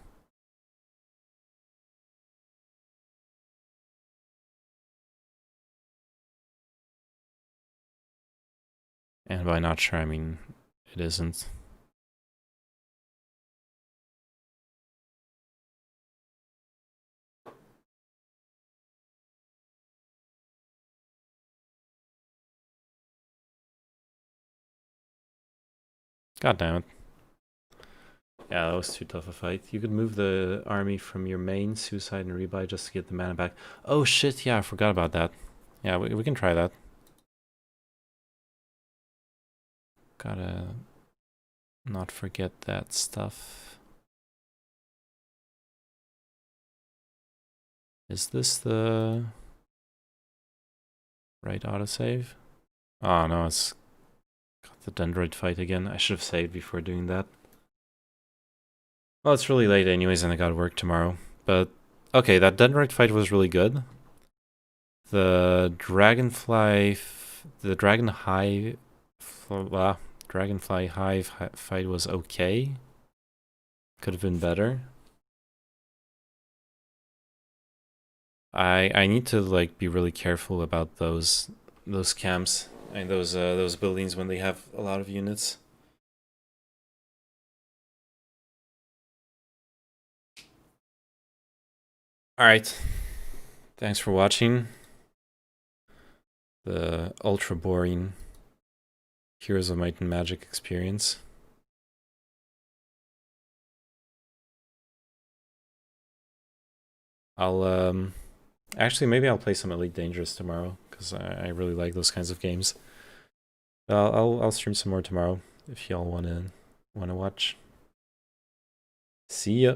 And by not sure, I mean it isn't. God damn it. Yeah, that was too tough a fight. You could move the army from your main, suicide, and rebuy just to get the mana back. Oh shit, yeah, I forgot about that. Yeah, we can try that. Gotta not forget that stuff. Is this the right autosave? Oh no, it's got the dendroid fight again. I should have saved before doing that. Well, it's really late anyways, and I gotta work tomorrow. But okay, that dendroid fight was really good. The dragonfly, the dragonfly hive fight was okay. Could have been better. I need to like be really careful about those camps and those buildings when they have a lot of units. All right. Thanks for watching the ultra boring Heroes of Might and Magic experience. I'll actually maybe I'll play some Elite Dangerous tomorrow because I really like those kinds of games. I'll stream some more tomorrow if y'all wanna watch. See ya.